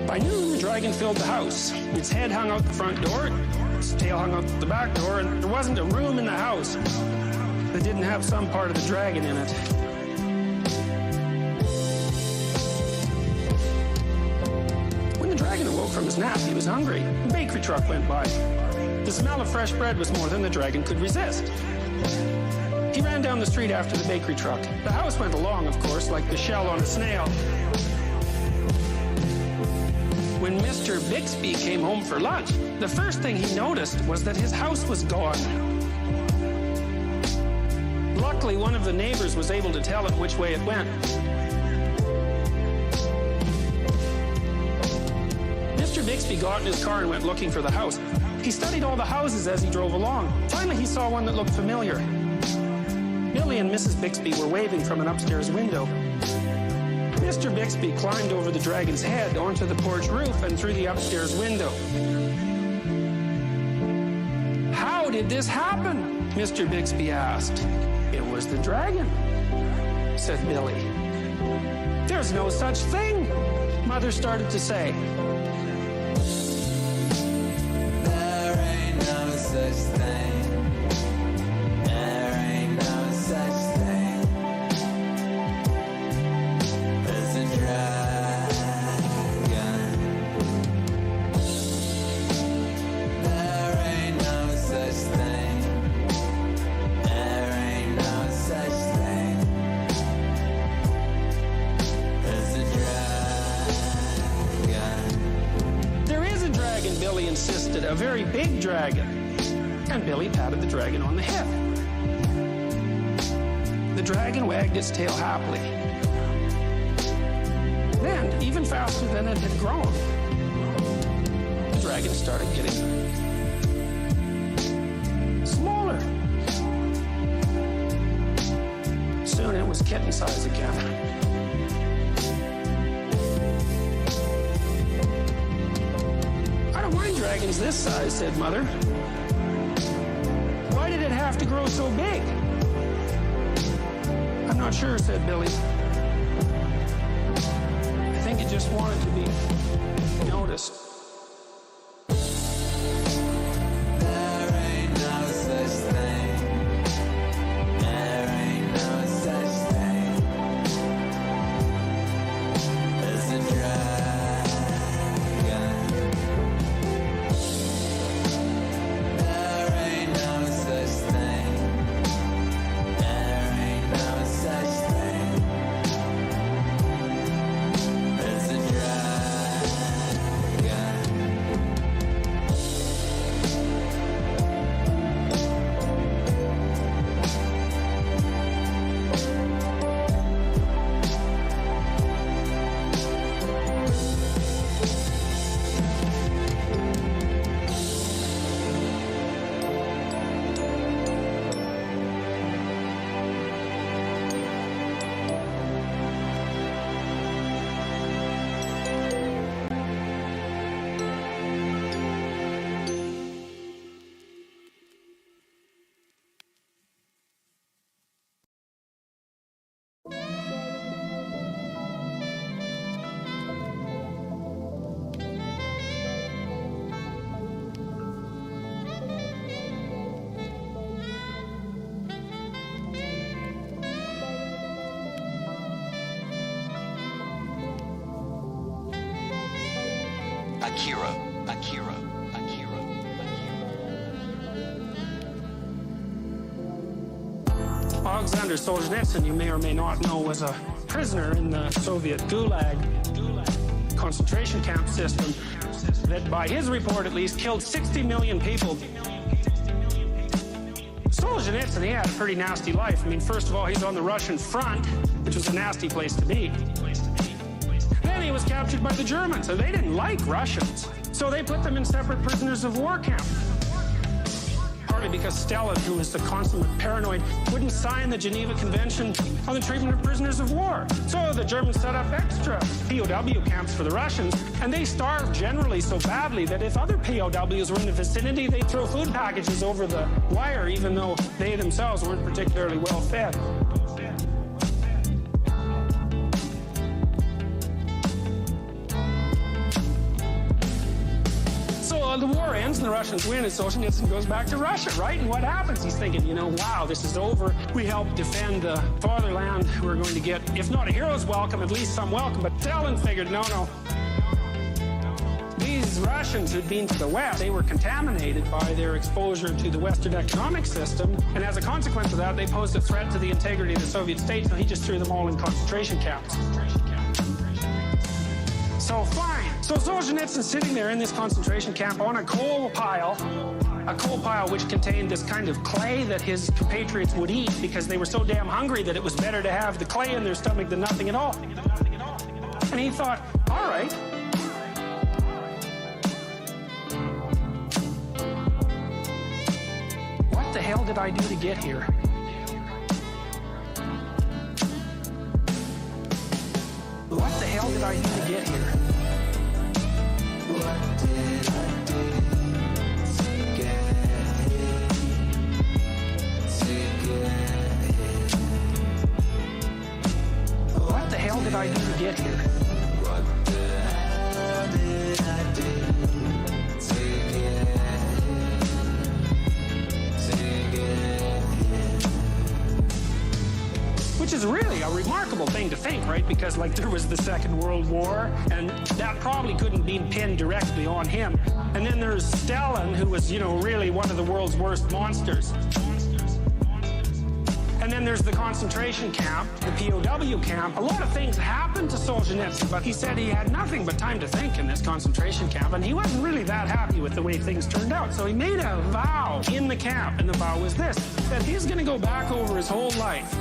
By noon, the dragon filled the house. Its head hung out the front door, its tail hung out the back door, and there wasn't a room in the house that didn't have some part of the dragon in it. When the dragon awoke from his nap, he was hungry. A bakery truck went by. The smell of fresh bread was more than the dragon could resist. He ran down the street after the bakery truck. The house went along, of course, like the shell on a snail. When Mr. Bixby came home for lunch, the first thing he noticed was that his house was gone. Luckily, one of the neighbors was able to tell him which way it went. Mr. Bixby got in his car and went looking for the house. He studied all the houses as he drove along. Finally, he saw one that looked familiar. Billy and Mrs. Bixby were waving from an upstairs window. Mr. Bixby climbed over the dragon's head onto the porch roof and through the upstairs window. How did this happen? Mr. Bixby asked. It was the dragon, said Billy. There's no such thing, Mother started to say. There ain't no such thing. There ain't no such thing as a dragon. There ain't no such thing. There ain't no such thing as a dragon. There is a dragon, Billy insisted, a very big dragon. And Billy patted the dragon on the head. The dragon wagged its tail happily. Then, even faster than it had grown, the dragon started getting smaller. Soon it was kitten size again. I don't mind dragons this size, said Mother. Why did it have to grow so big? I'm not sure, said Billy. I think it just wanted to be noticed. There ain't no such thing. There ain't no such thing as a dragon. There ain't no such thing. There ain't no such thing as a dragon. Akira. Alexander Solzhenitsyn, you may or may not know, was a prisoner in the Soviet Gulag. concentration camp system that, by his report at least, killed 60 million people. Solzhenitsyn, he had a pretty nasty life. I mean, first of all, he's on the Russian front, which was a nasty place to be. Then he was captured by the Germans, and they didn't like Russians. So they put them in separate prisoners of war camps. Partly because Stalin, who was the consummate paranoid, wouldn't sign the Geneva Convention on the treatment of prisoners of war. So the Germans set up extra POW camps for the Russians, and they starved generally so badly that if other POWs were in the vicinity, they'd throw food packages over the wire, even though they themselves weren't particularly well fed. The war ends and the Russians win, and Solzhenitsyn goes back to Russia, right? And what happens? He's thinking, you know, wow, this is over. We helped defend the fatherland. We're going to get, if not a hero's welcome, at least some welcome. But Stalin figured, no. These Russians who'd been to the West, they were contaminated by their exposure to the Western economic system. And as a consequence of that, they posed a threat to the integrity of the Soviet state, so he just threw them all in concentration camps. So fine. So Solzhenitsyn's sitting there in this concentration camp on a coal pile which contained this kind of clay that his compatriots would eat because they were so damn hungry that it was better to have the clay in their stomach than nothing at all. And he thought, all right. What the hell did I do to get here? What the hell did I do to get here? What did I do to get here? What the hell did I do to get here? What the hell did I do to get here? Which is really a remarkable thing to think, right? Because, like, there was the Second World War, and that probably couldn't be pinned directly on him. And then there's Stalin, who was, you know, really one of the world's worst monsters. And then there's the concentration camp, the POW camp. A lot of things happened to Solzhenitsyn, but he said he had nothing but time to think in this concentration camp, and he wasn't really that happy with the way things turned out. So he made a vow in the camp, and the vow was this, that he's going to go back over his whole life,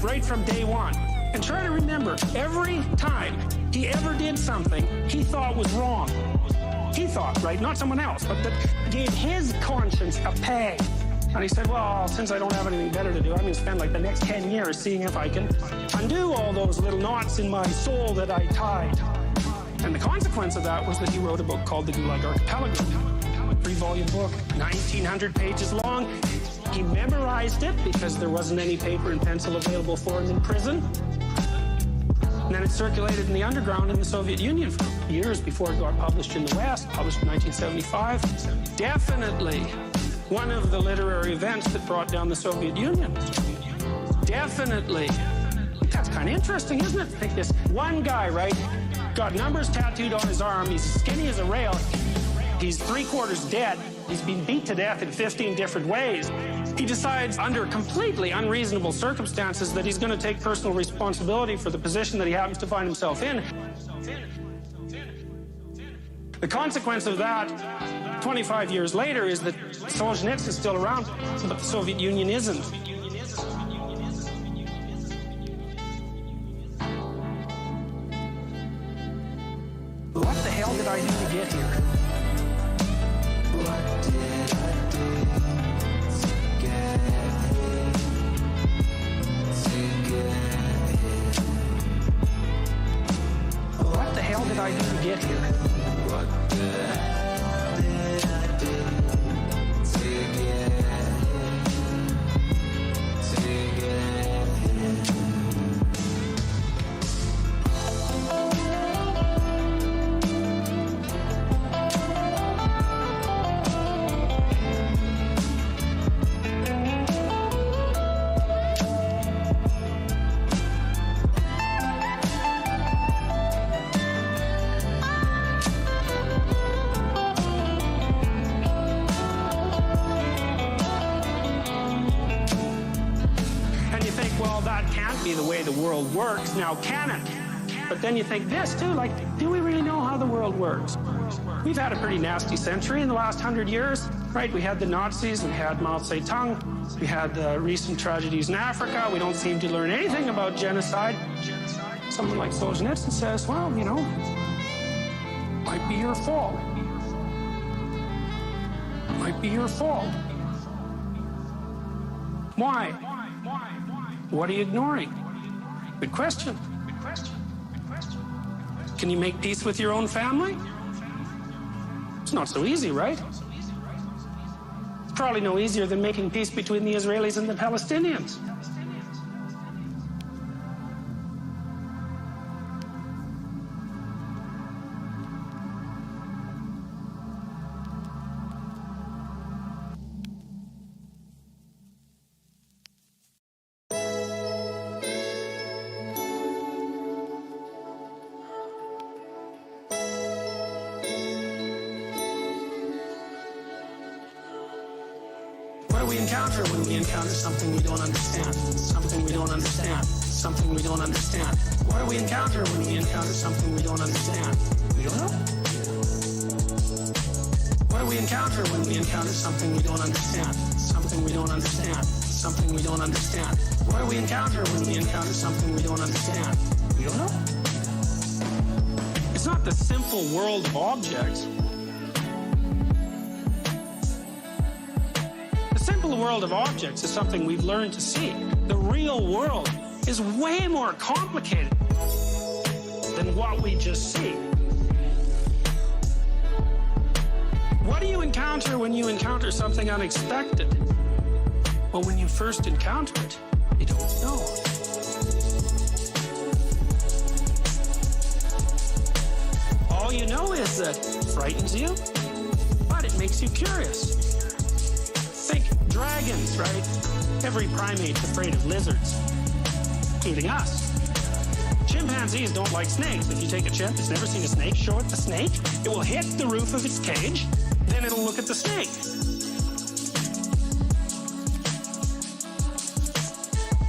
right from day one, and try to remember every time he ever did something he thought was wrong. He thought, right? Not someone else, but that gave his conscience a pang. And he said, well, since I don't have anything better to do, I'm going to spend like the next 10 years seeing if I can undo all those little knots in my soul that I tied. And the consequence of that was that he wrote a book called The Gulag Archipelago. 3-volume book, 1,900 pages long. He memorized it because there wasn't any paper and pencil available for him in prison. And then it circulated in the underground in the Soviet Union for years before it got published in the West, published in 1975. Definitely one of the literary events that brought down the Soviet Union. Definitely. That's kind of interesting, isn't it? Think this one guy, right, got numbers tattooed on his arm. He's skinny as a rail. He's 3/4 dead. He's been beat to death in 15 different ways. He decides under completely unreasonable circumstances that he's going to take personal responsibility for the position that he happens to find himself in. The consequence of that, 25 years later, is that Solzhenitsyn is still around, but the Soviet Union isn't. What the hell did I do to get here? What did I do to get here? What the hell did I do to get here? What the hell did I do to get here? Be the way the world works. Now, can it? But then you think this too, like, do we really know how the world works? We've had a pretty nasty century in the last 100 years, right? We had the Nazis, we had Mao Zedong, we had the recent tragedies in Africa. We don't seem to learn anything about genocide. Someone like Solzhenitsyn says, well, you know, might be your fault. Might be your fault. Why? What are you ignoring? Good question. Can you make peace with your own family? It's not so easy, right? It's probably no easier than making peace between the Israelis and the Palestinians. What do we encounter when we encounter something we don't understand? Something we don't understand. Something we don't understand. What do we encounter when we encounter something we don't understand? We don't know. What do we encounter when we encounter something we don't understand? Something we don't understand. Something we don't understand. What do we encounter when we encounter something we don't understand? We don't know. It's not the simple world of objects. The world of objects is something we've learned to see. The real world is way more complicated than what we just see. What do you encounter when you encounter something unexpected? Well, when you first encounter it, you don't know. All you know is that it frightens you, but it makes you curious. Think dragons, right? Every primate's afraid of lizards, including us. Chimpanzees don't like snakes. If you take a chimp that's never seen a snake, show it the snake, it will hit the roof of its cage, then it'll look at the snake.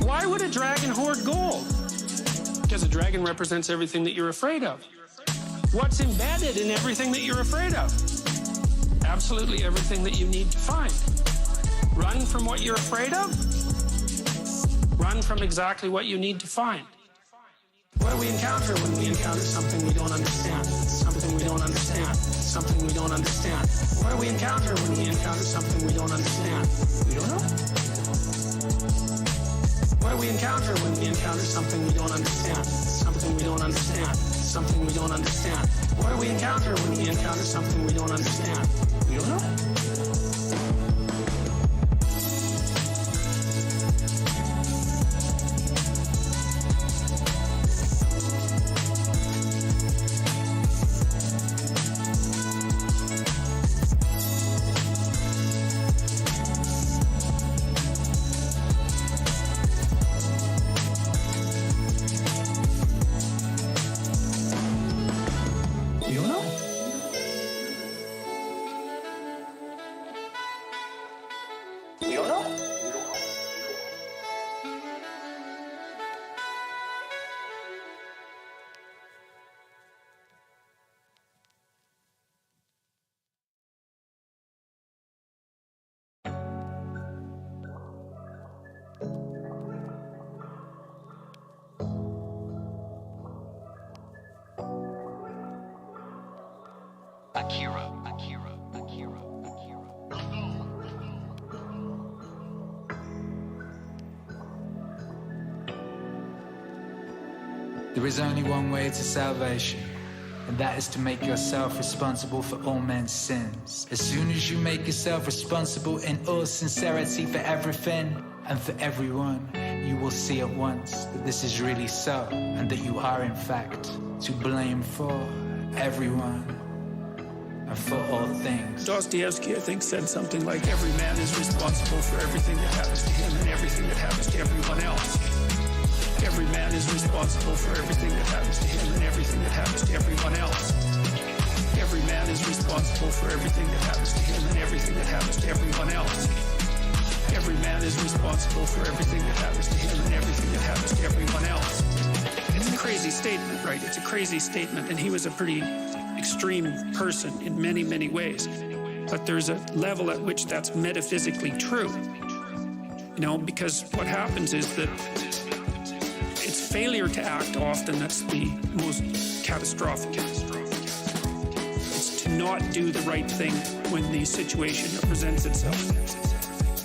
Why would a dragon hoard gold? Because a dragon represents everything that you're afraid of. What's embedded in everything that you're afraid of? Absolutely everything that you need to find. Run from what you're afraid of? Run from exactly what you need to find. What do we encounter when we encounter something we don't understand? Something we don't understand. Something we don't understand. What do we encounter when we encounter something we don't understand? We don't know. What do we encounter when we encounter something we don't understand? Something we don't understand. Something we don't understand. What do we encounter when we encounter something we don't understand? We don't know. Akira. There is only one way to salvation, and that is to make yourself responsible for all men's sins. As soon as you make yourself responsible in all sincerity for everything and for everyone, you will see at once that this is really so, and that you are in fact to blame for everyone and for all things. Dostoevsky, I think, said something like, every man is responsible for everything that happens to him and everything that happens to everyone else. Every man is responsible for everything that happens to him and everything that happens to everyone else. Every man is responsible for everything that happens to him and everything that happens to everyone else. Every man is responsible for everything that happens to him and everything that happens to everyone else. It's a crazy crazy statement, right? It's a crazy statement, and he was a pretty extreme person in many, many ways. But there's a level at which that's metaphysically true. You know, because what happens is that it's failure to act often that's the most catastrophic. It's to not do the right thing when the situation presents itself.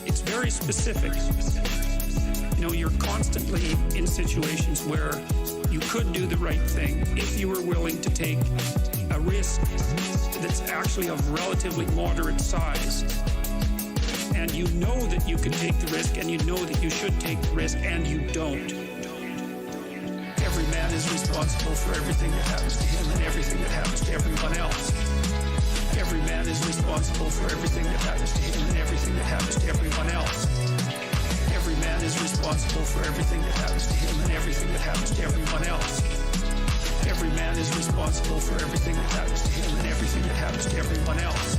It's very specific. You know, you're constantly in situations where you could do the right thing if you were willing to take a risk that's actually of relatively moderate size. And you know that you can take the risk, and you know that you should take the risk, and you don't. Every man is responsible for everything that happens to him and everything that happens to everyone else. Every man is responsible for everything that happens to him and everything that happens to everyone else. Every man is responsible for everything that happens to him and everything that happens to everyone else. Every man is responsible for everything that happens to him and everything that happens to everyone else.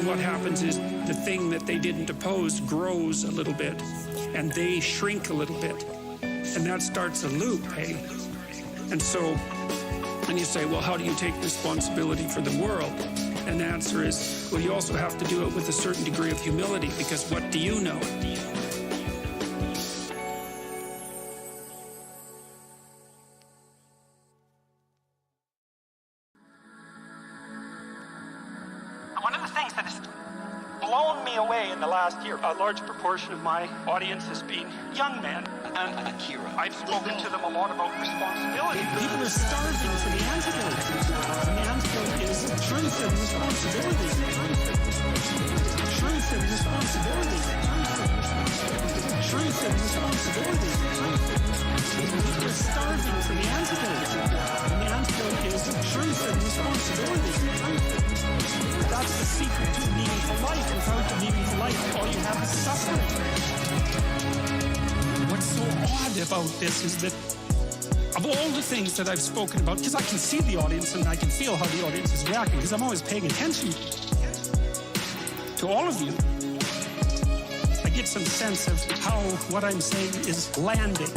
What happens is the thing that they didn't oppose grows a little bit, and they shrink a little bit, and that starts a loop, hey? And so, and you say, well, how do you take responsibility for the world? And the answer is, well, you also have to do it with a certain degree of humility, because what do you know? One of the things that has blown me away in the last year, a large proportion of my audience has been young men. And I've spoken to them a lot about responsibility. People are starving for the antidote. And the antidote is truth and responsibility. Truth and responsibility. Truth and responsibility. People are starving for the antidote. And the antidote is truth and responsibility. That's the secret to meaningful life. Without the meaningful life, all you have is suffering. What's so odd about this is that of all the things that I've spoken about, because I can see the audience and I can feel how the audience is reacting, because I'm always paying attention to all of you, I get some sense of how what I'm saying is landing.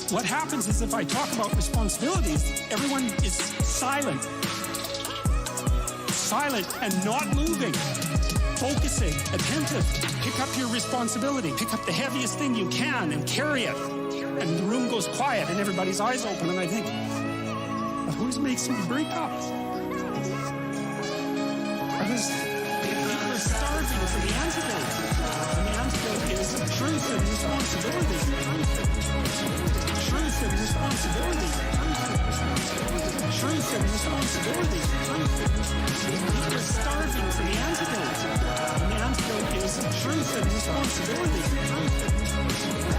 What happens is if I talk about responsibilities, everyone is silent. Silent and not moving, focusing, attentive. Pick up your responsibility. Pick up the heaviest thing you can and carry it. And the room goes quiet and everybody's eyes open. And I think, well, who's making me break up? People are starving for the antidote. And the antidote is truth and responsibility. Truth and responsibility. Truth and responsibility. People are starving for the antidote. And the antidote is truth and responsibility.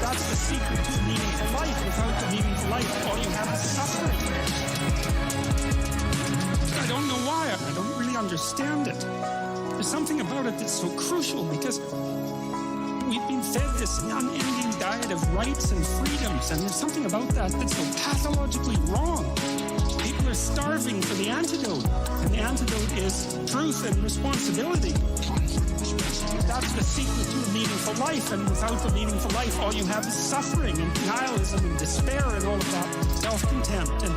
That's the secret to meaningful life. Without the meaningful life, all you have is suffering. I don't know why. I don't really understand it. There's something about it that's so crucial because we've been fed this unending diet of rights and freedoms, and there's something about that that's so pathologically wrong. People are starving for the antidote, and the antidote is truth and responsibility. That's the secret to a meaningful life, and without the meaningful life, all you have is suffering and nihilism and despair and all of that self-contempt, and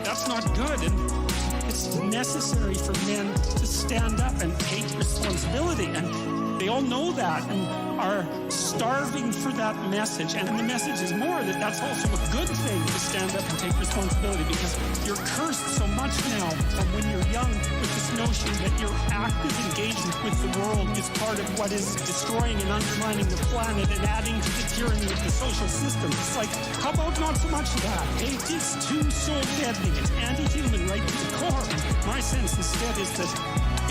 that's not good, and it's necessary for men to stand up and take responsibility, and they all know that and are starving for that message. And the message is more that that's also a good thing to stand up and take responsibility, because you're cursed so much now from when you're young with this notion that your active engagement with the world is part of what is destroying and undermining the planet and adding to the tyranny of the social system. It's like, how about not so much of that? It is too so deadly. It's anti-human right to the core. My sense instead is that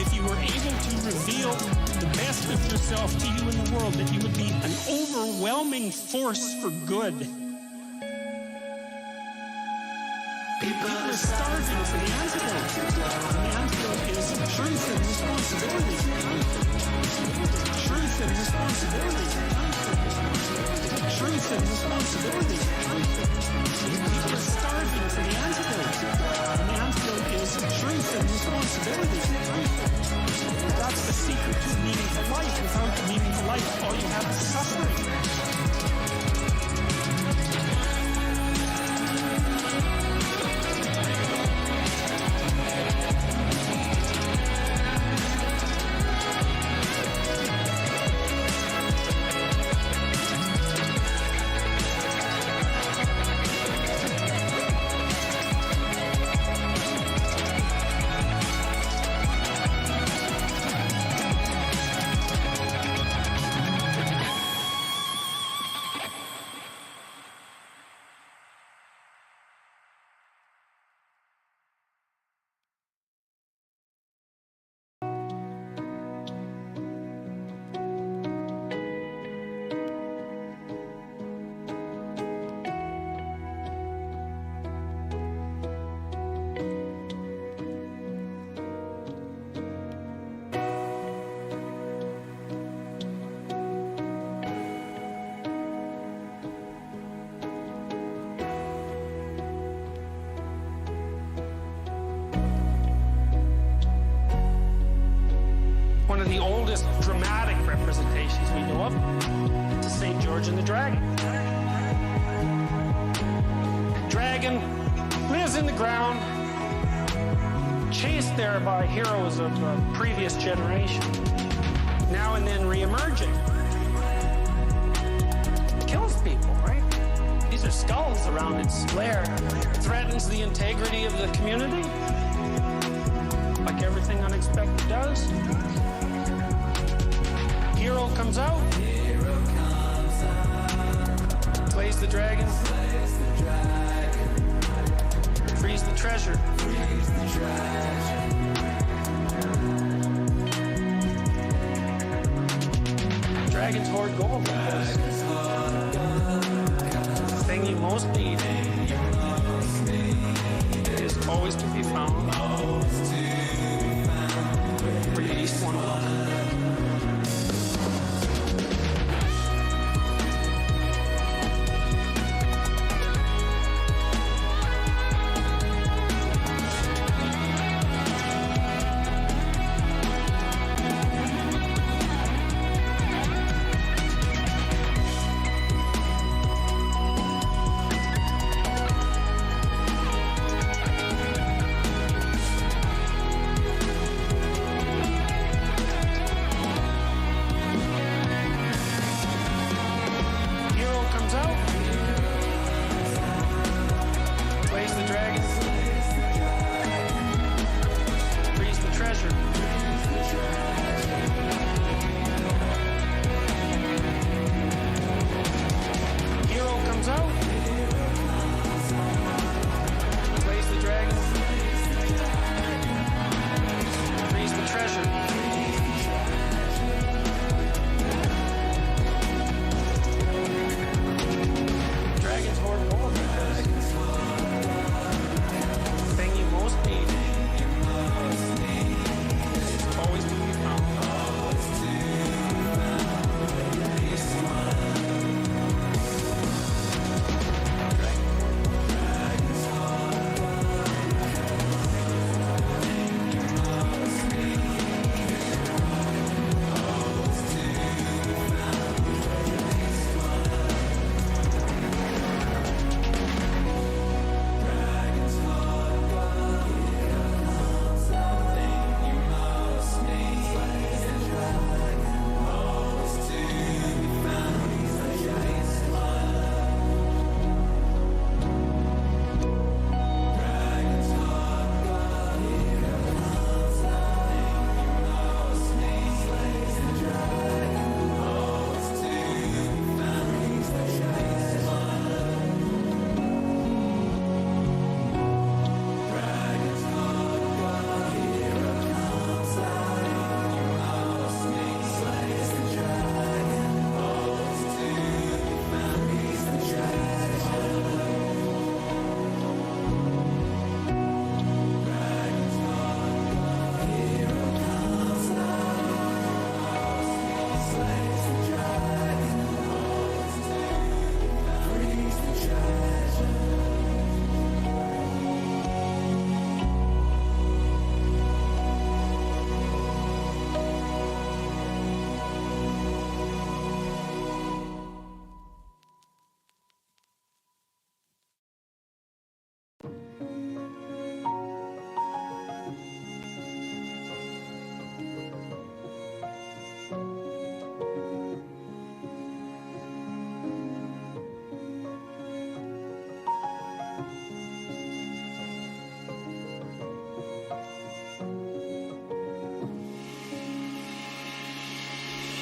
if you were able to reveal the best of yourself to you in the world, that you would be an overwhelming force for good. People are starving for the antidote. And the antidote is Truth and responsibility. Truth and responsibility. Truth and responsibility. People are starving for the antidote. And the antidote is truth and responsibility. That's the secret to meaningful life. Without the meaningful life, all you have is suffering. One of the oldest dramatic representations we know of is St. George and the Dragon. Dragon lives in the ground, chased there by heroes of a previous generation, now and then re-emerging. Kills people, right? These are skulls around its lair. Threatens the integrity of the community, like everything unexpected does. Hero comes out, slays the dragon, frees the treasure. Dragons hoard gold because the thing you most need is always to be found where you least want to look.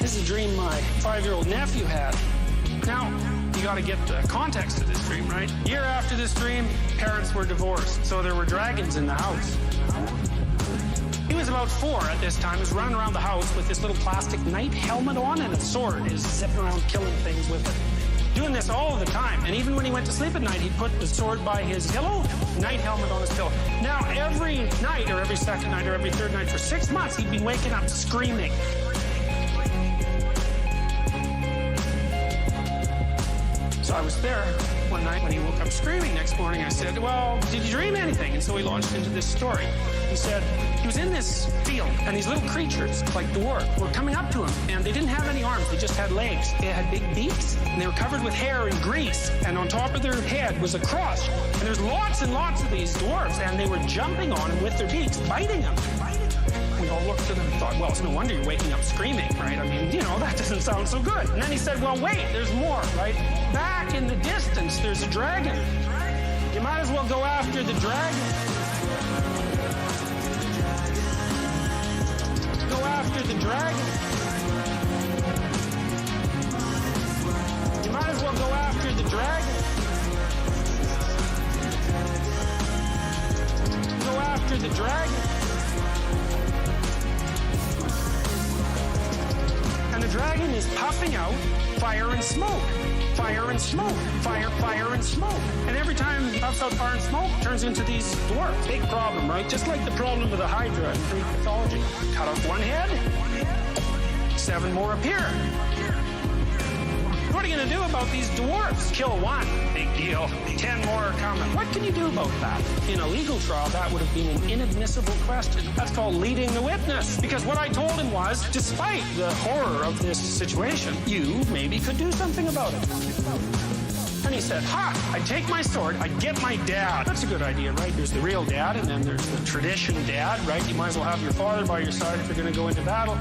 This is a dream my 5-year-old nephew had. Now, you got to get the context of this dream, right? A year after this dream, parents were divorced, so there were dragons in the house. He was about 4 at this time. He was running around the house with this little plastic knight helmet on and a sword. He was zipping around killing things with it. Doing this all the time. And even when he went to sleep at night, he'd put the sword by his pillow, knight helmet on his pillow. Now, every night, or every second night, or every third night, for 6 months, he'd be waking up screaming. So I was there one night when he woke up screaming. Next morning I said, well, did you dream anything? And so he launched into this story. He said he was in this field and these little creatures, like dwarves, were coming up to him and they didn't have any arms, they just had legs. They had big beaks and they were covered with hair and grease, and on top of their head was a cross. And there's lots and lots of these dwarves, and they were jumping on him with their beaks, biting him. We all looked at him and thought, well, it's no wonder you're waking up screaming, right? I mean, you know, that doesn't sound so good. And then he said, well, wait, there's more, right? Back in the distance, there's a dragon. You might as well go after the dragon. Go after the dragon. You might as well go after the dragon. Go after the dragon. And the dragon is puffing out fire and smoke. Fire and smoke. Fire, fire and smoke. And every time he puffs out fire and smoke, it turns into these dwarfs. Big problem, right? Just like the problem with the Hydra in Greek mythology. Cut off one head, 7 more appear. What are you going to do about these dwarfs? Kill one. Big deal. 10 more are coming. What can you do about that? In a legal trial, that would have been an inadmissible question. That's called leading the witness. Because what I told him was, despite the horror of this situation, you maybe could do something about it. And he said, I'd take my sword, I'd get my dad. That's a good idea, right? There's the real dad, and then there's the tradition dad, right? You might as well have your father by your side if you're going to go into battle.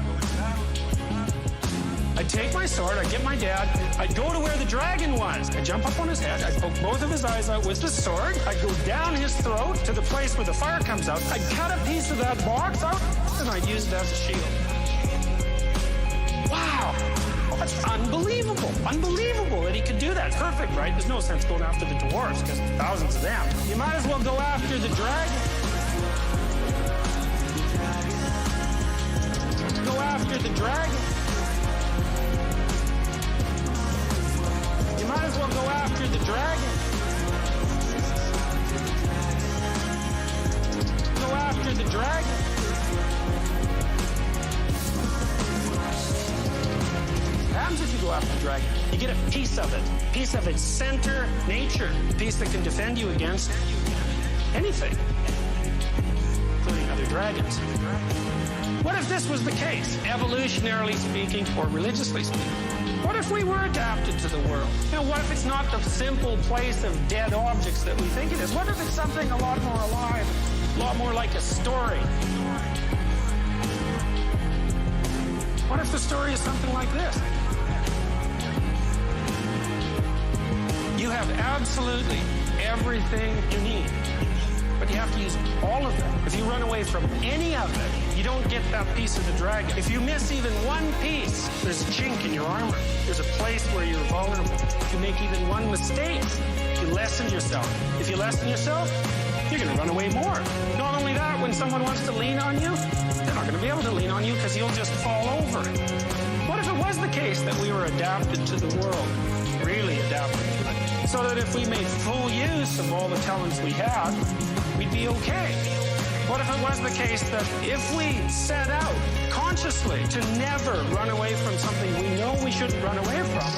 I'd take my sword, I'd get my dad, I'd go to where the dragon was. I'd jump up on his head, I'd poke both of his eyes out with the sword, I'd go down his throat to the place where the fire comes out, I'd cut a piece of that box out, and I'd use it as a shield. Wow! That's unbelievable. Unbelievable that he could do that. Perfect, right? There's no sense going after the dwarves, because thousands of them. You might as well go after the dragon. Go after the dragon. You might as well go after the dragon. Go after the dragon. What happens if you go after the dragon? You get a piece of it. A piece of its center nature. A piece that can defend you against anything, including other dragons. What if this was the case, evolutionarily speaking or religiously speaking? What if we were adapted to the world? You know, what if it's not the simple place of dead objects that we think it is? What if it's something a lot more alive, a lot more like a story? What if the story is something like this? You have absolutely everything you need, but you have to use all of it. If you run away from any of it, you don't get that piece of the dragon. If you miss even one piece, there's a chink in your armor. There's a place where you're vulnerable. If you make even one mistake, you lessen yourself. If you lessen yourself, you're going to run away more. Not only that, when someone wants to lean on you, they're not going to be able to lean on you because you'll just fall over. What if it was the case that we were adapted to the world, really adapted to it, so that if we made full use of all the talents we had, we'd be okay? What if it was the case that if we set out consciously to never run away from something we know we shouldn't run away from,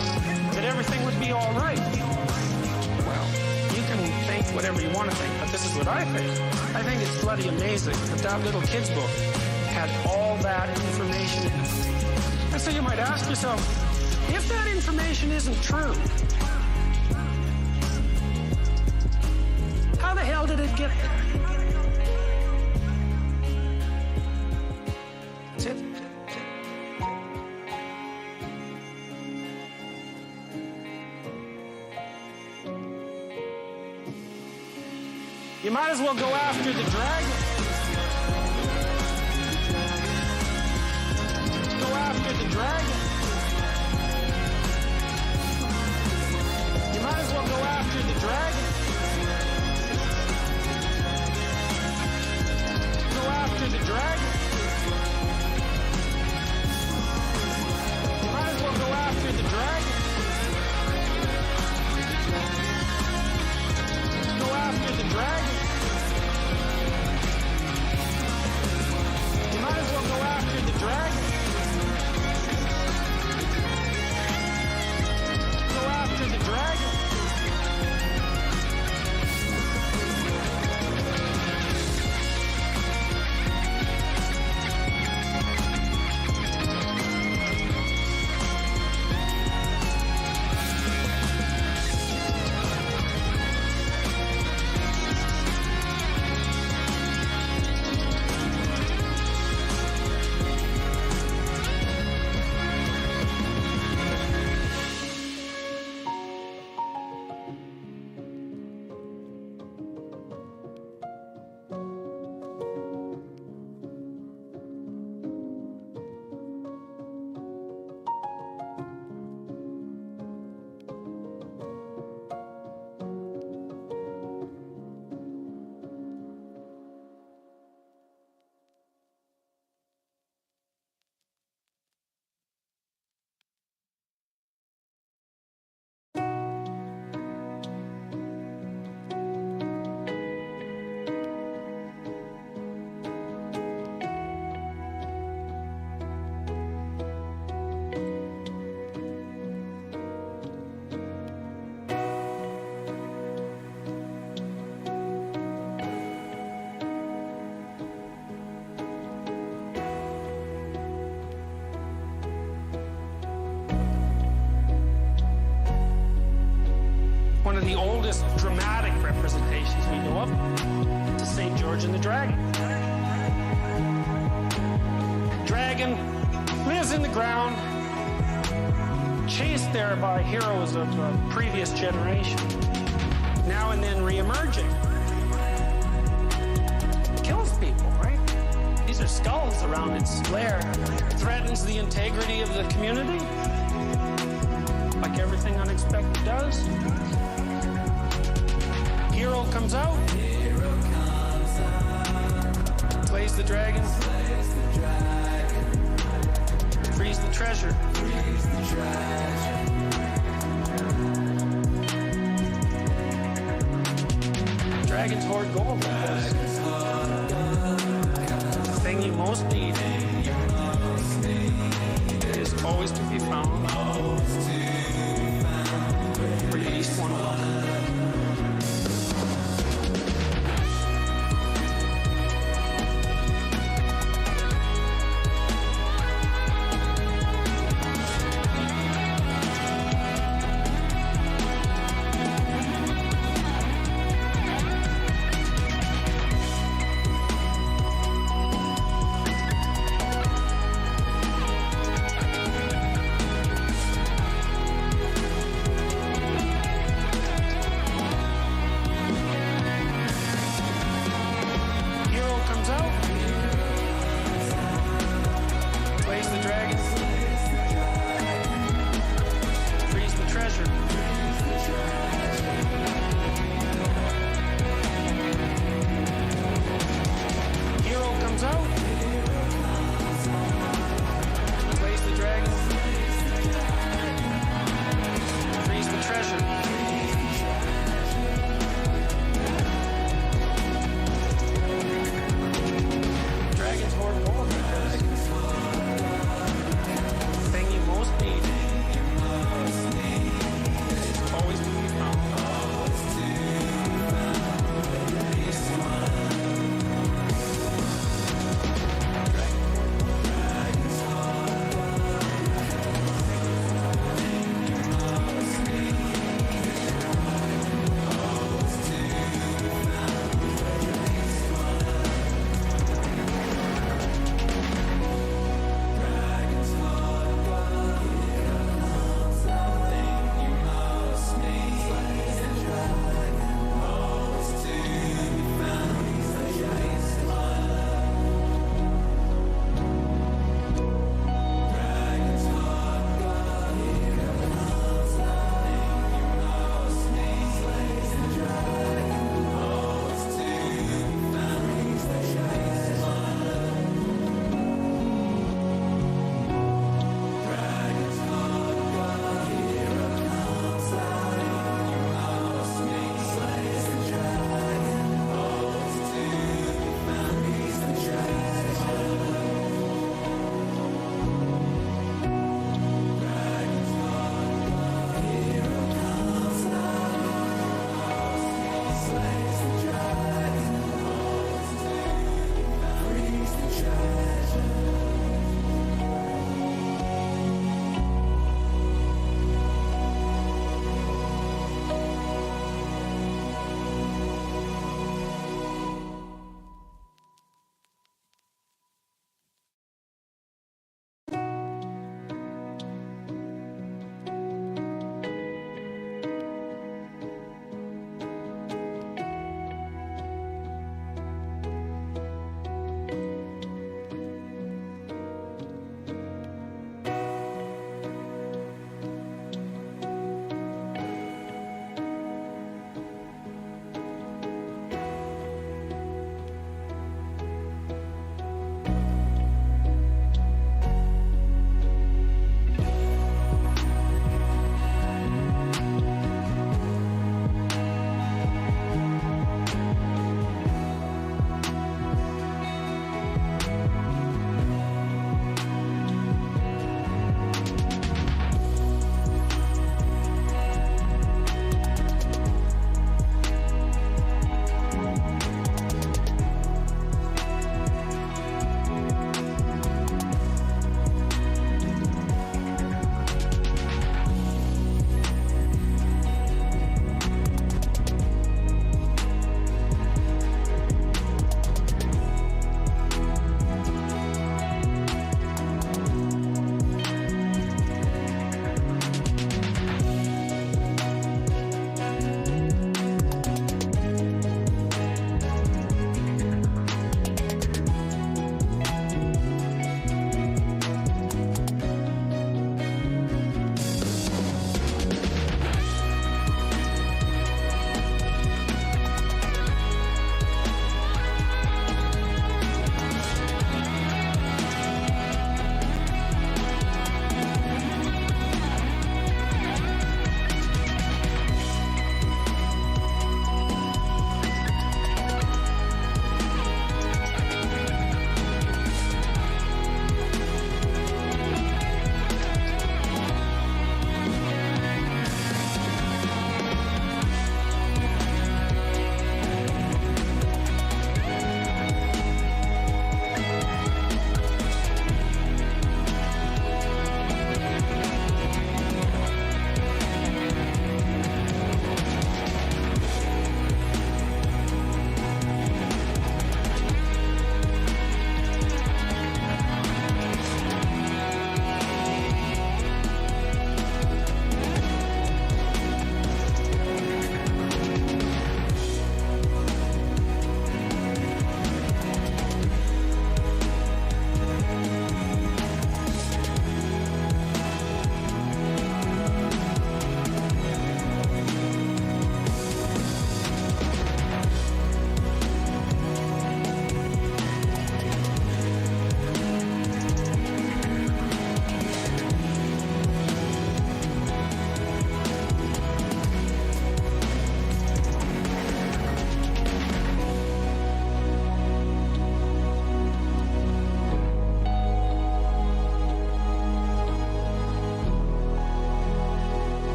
that everything would be all right? Well, you can think whatever you want to think, but this is what I think. I think it's bloody amazing that that little kid's book had all that information in it. And so you might ask yourself, if that information isn't true, how the hell did it get there? That's it. You might as well go after the dragon. Go after the dragon. the oldest dramatic representations we know of, to St. George and the Dragon. Dragon lives in the ground, chased there by heroes of a previous generation, now and then re-emerging. Kills people, right? These are skulls around its lair. Threatens the integrity of the community, like everything unexpected does. Hero comes out, slays the dragon, frees the treasure. Dragons hoard gold because the thing you most need is always to be found where you least want to look.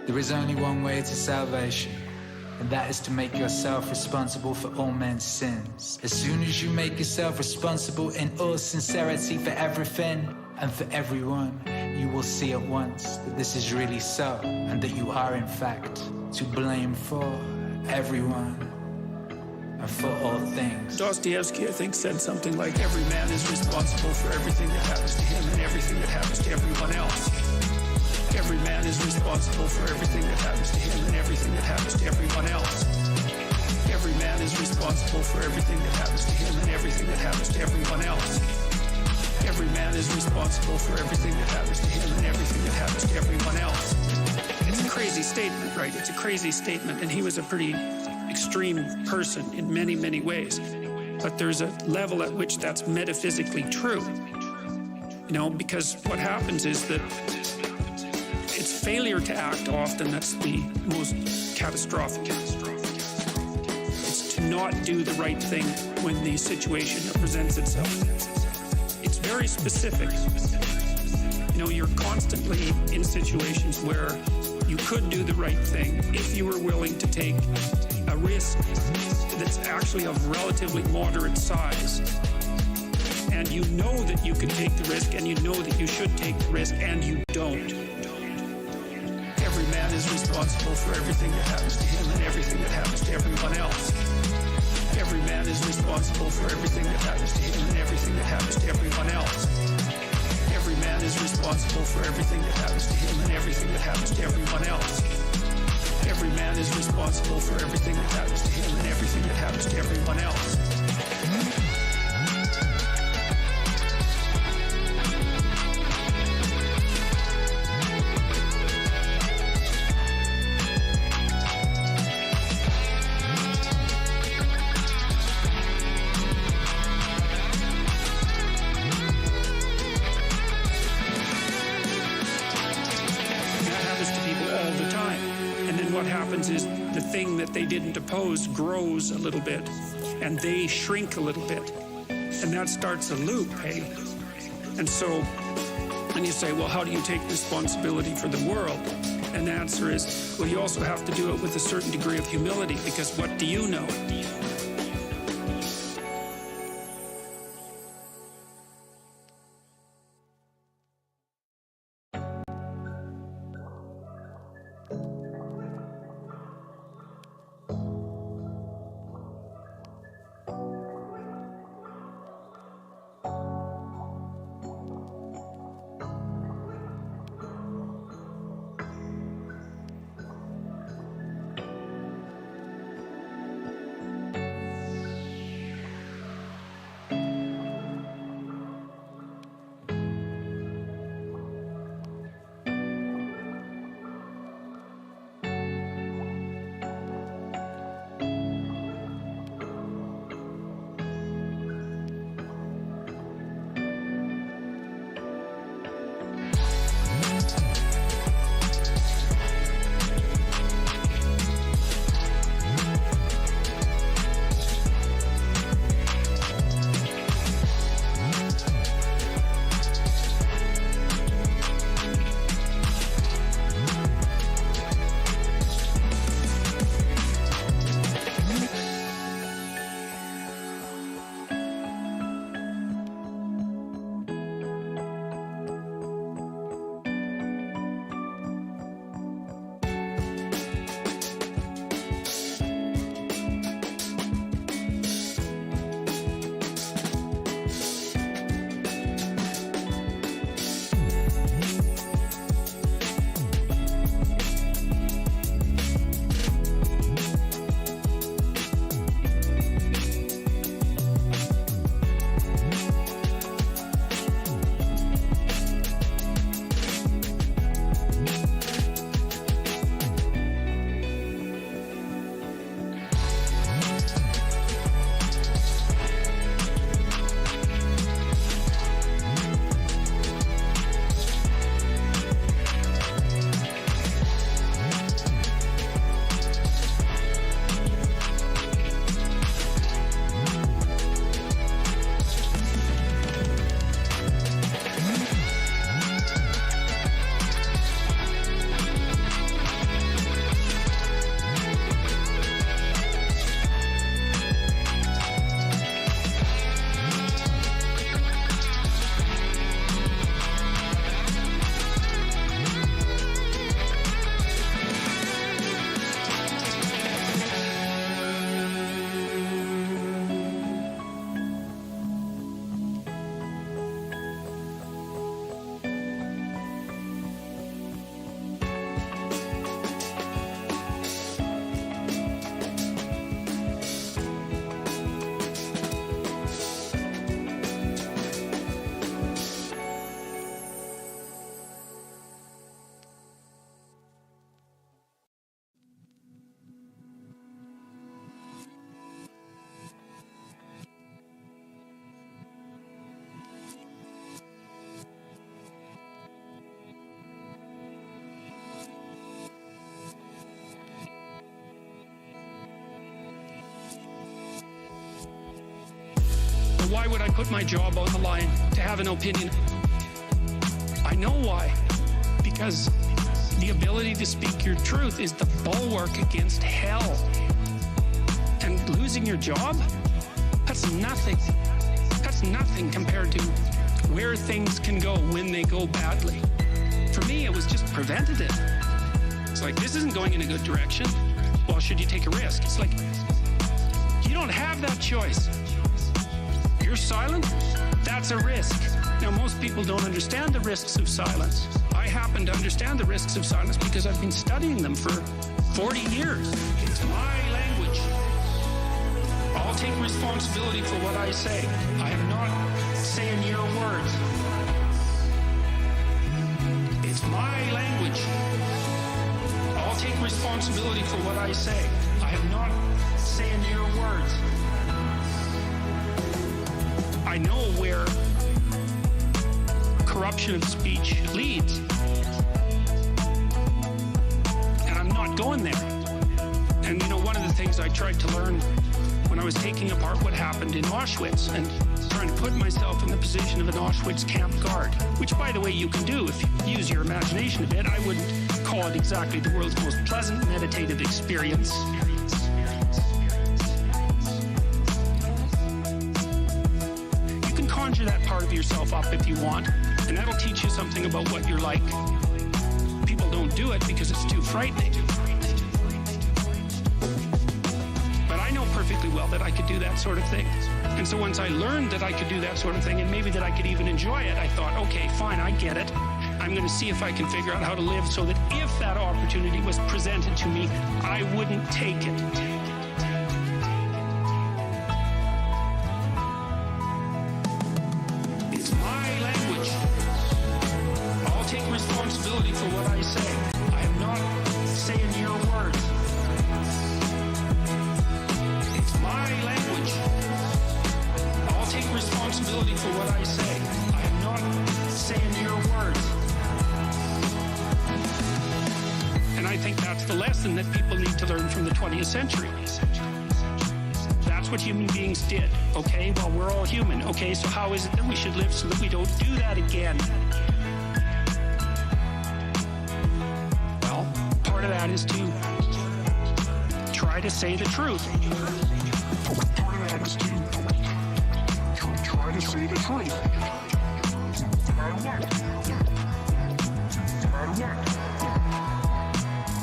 There is only one way to salvation, and that is to make yourself responsible for all men's sins. As soon as you make yourself responsible in all sincerity for everything and for everyone, you will see at once that this is really so, and that you are in fact to blame for everyone and for all things. Dostoevsky, I think, said something like, every man is responsible for everything that happens to him and everything that happens to everyone else. Every man is responsible for everything that happens to him and everything that happens to everyone else. Every man is responsible for everything that happens to him and everything that happens to everyone else. Every man is responsible for everything that happens to him and everything that happens to everyone else. It's a crazy statement, right? It's a crazy statement, and he was a pretty extreme person in many, many ways. But there's a level at which that's metaphysically true. You know, because what happens is that it's failure to act often that's the most catastrophic. It's to not do the right thing when the situation presents itself. It's very specific. You know, you're constantly in situations where you could do the right thing if you were willing to take a risk that's actually of relatively moderate size. And you know that you can take the risk, and you know that you should take the risk, and you don't. Every man is responsible for everything that happens to him and everything that happens to everyone else. Every man is responsible for everything that happens to him and everything that happens to everyone else. Every man is responsible for everything that happens to him and everything that happens to everyone else. Every man is responsible for everything that happens to him and everything that happens to everyone else. Is the thing that they didn't oppose grows a little bit, and they shrink a little bit, and that starts a loop, hey? And so, and you say, well, how do you take responsibility for the world? And the answer is, well, you also have to do it with a certain degree of humility, because what do you know? why would I put my job on the line to have an opinion? I know why. Because the ability to speak your truth is the bulwark against hell. And losing your job? That's nothing. That's nothing compared to where things can go when they go badly. For me, it was just preventative. It's like, this isn't going in a good direction. Well, should you take a risk? It's like, you don't have that choice. You're silent? That's a risk. Now, most people don't understand the risks of silence. I happen to understand the risks of silence because I've been studying them for 40 years. It's my language. I'll take responsibility for what I say. I am not saying your words. It's my language. I'll take responsibility for what I say. I am not saying your words. I know where corruption of speech leads. And I'm not going there. And you know, one of the things I tried to learn when I was taking apart what happened in Auschwitz and trying to put myself in the position of an Auschwitz camp guard, which, by the way, you can do if you use your imagination a bit. I wouldn't call it exactly the world's most pleasant meditative experience. You can conjure that part of yourself up if you want, and that'll teach you something about what you're like. People don't do it because it's too frightening. But I know perfectly well that I could do that sort of thing. And so once I learned that I could do that sort of thing, and maybe that I could even enjoy it, I thought, okay, fine, I get it. I'm going to see if I can figure out how to live so that if that opportunity was presented to me, I wouldn't take it. It's my language. I'll take responsibility for what I say. I am not saying your words. It's my language. I'll take responsibility for what I say. I am not saying your words. And I think that's the lesson that people need to learn from the 20th century. That's what human beings did, okay? Well, we're all human, okay? So how is it that we should live so that we don't do that again? Well, part of that is to try to say the truth. Part of that is to try to say the truth.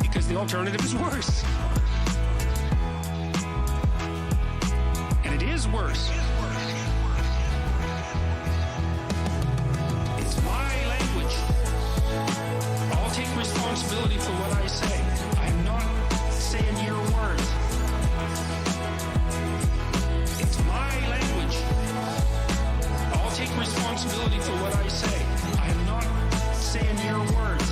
Because the alternative is worse. And it is worse. It's my language. I'll take responsibility for what I say. I am not saying your words. It's my language. I'll take responsibility for what I say. I am not saying your words.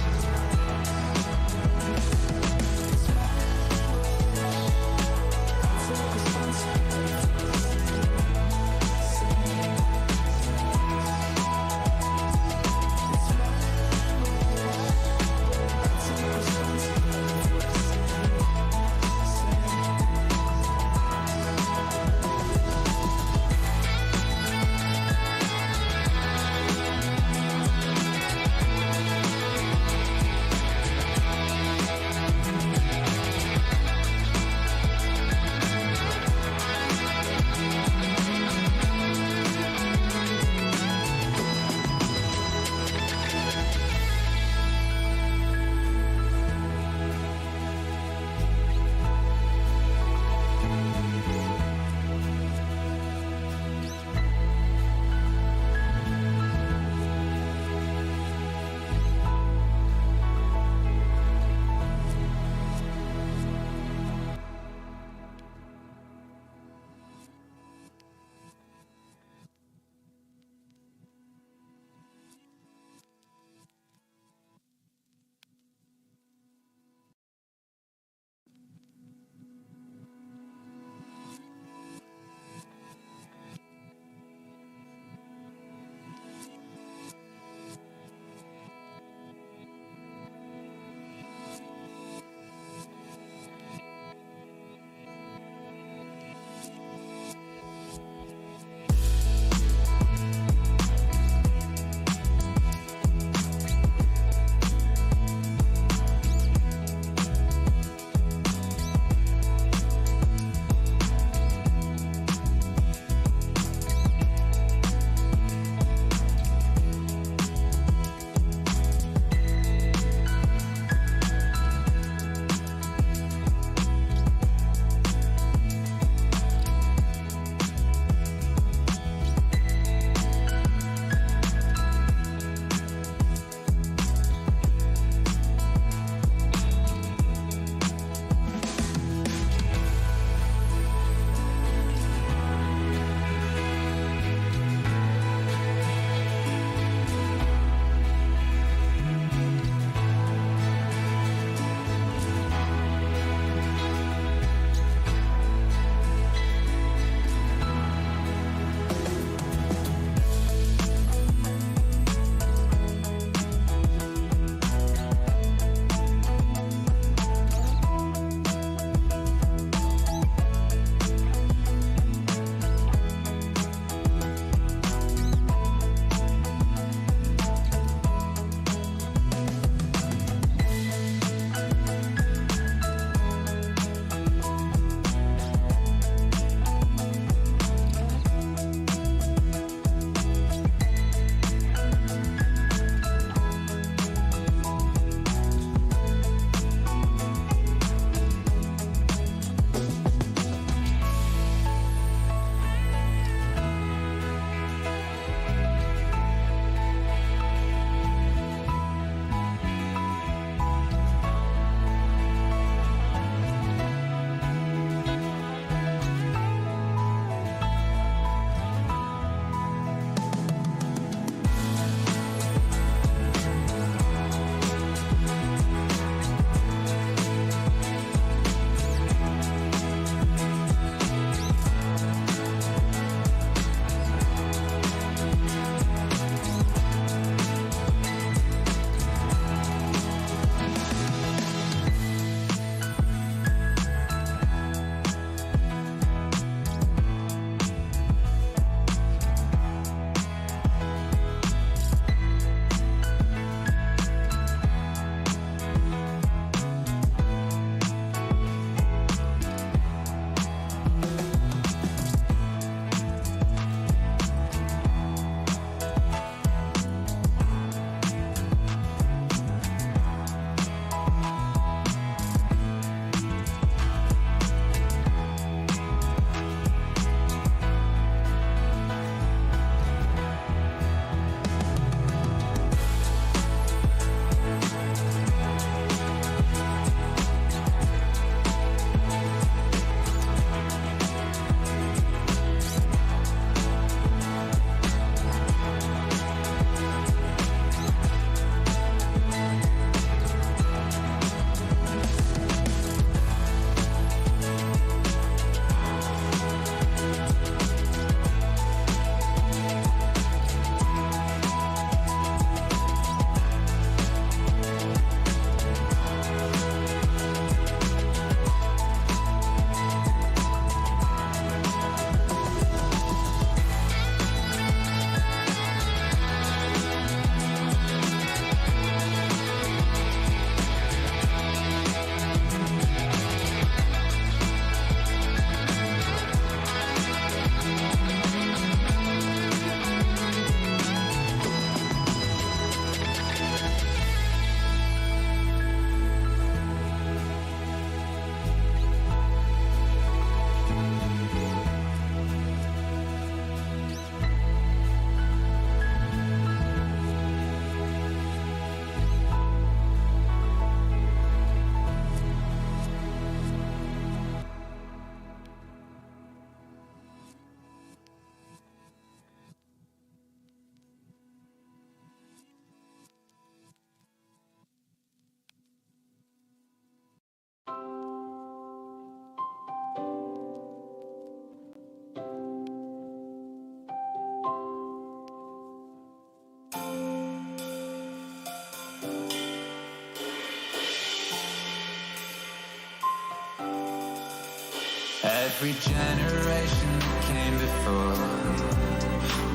Every generation that came before,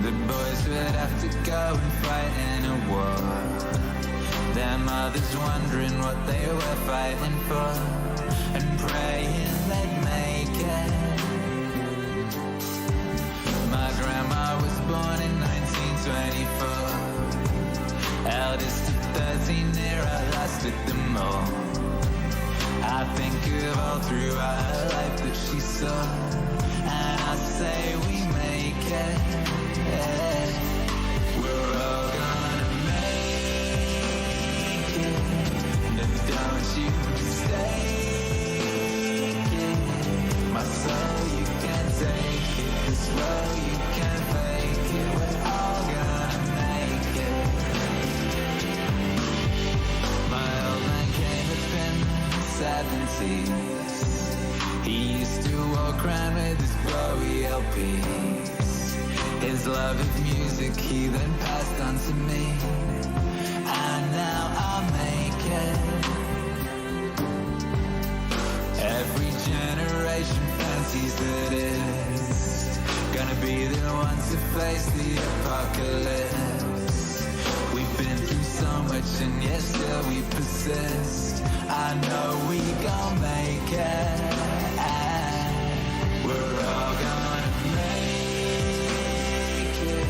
the boys would have to go and fight in a war. Their mothers wondering what they were fighting for, and praying they'd make it. My grandma was born in 1924, eldest of 13, near I lasted them all. I think of all throughout her life that she saw, and I say we make it. We're all gonna make it, and don't you mistake it. My soul, you can't take it, this road you can't fake it. We're all gonna make it. My old man came up in the 70s. He used to walk around with his Bowie LPs. His love of music he then passed on to me, and now I'll make it. Every generation fancies that it's gonna be the one to face the apocalypse. We've been through so much and yet still we persist. I know we gon' make it. We're all gonna make it,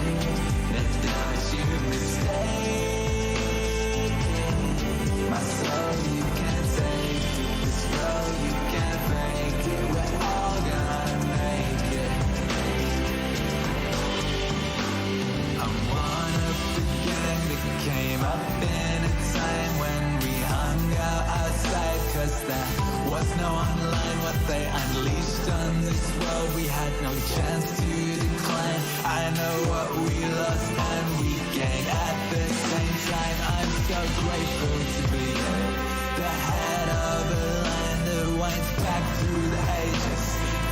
and don't you mistake it. My soul, you can't take it, this road you can't fake it. We're all gonna make it. I'm one of the gang that came up in a time when we hung out outside, 'cause there was no online. What they unleashed on this world, we had no chance to decline. I know what we lost and we gained at the same time. I'm so grateful to be the head of a line that winds back through the ages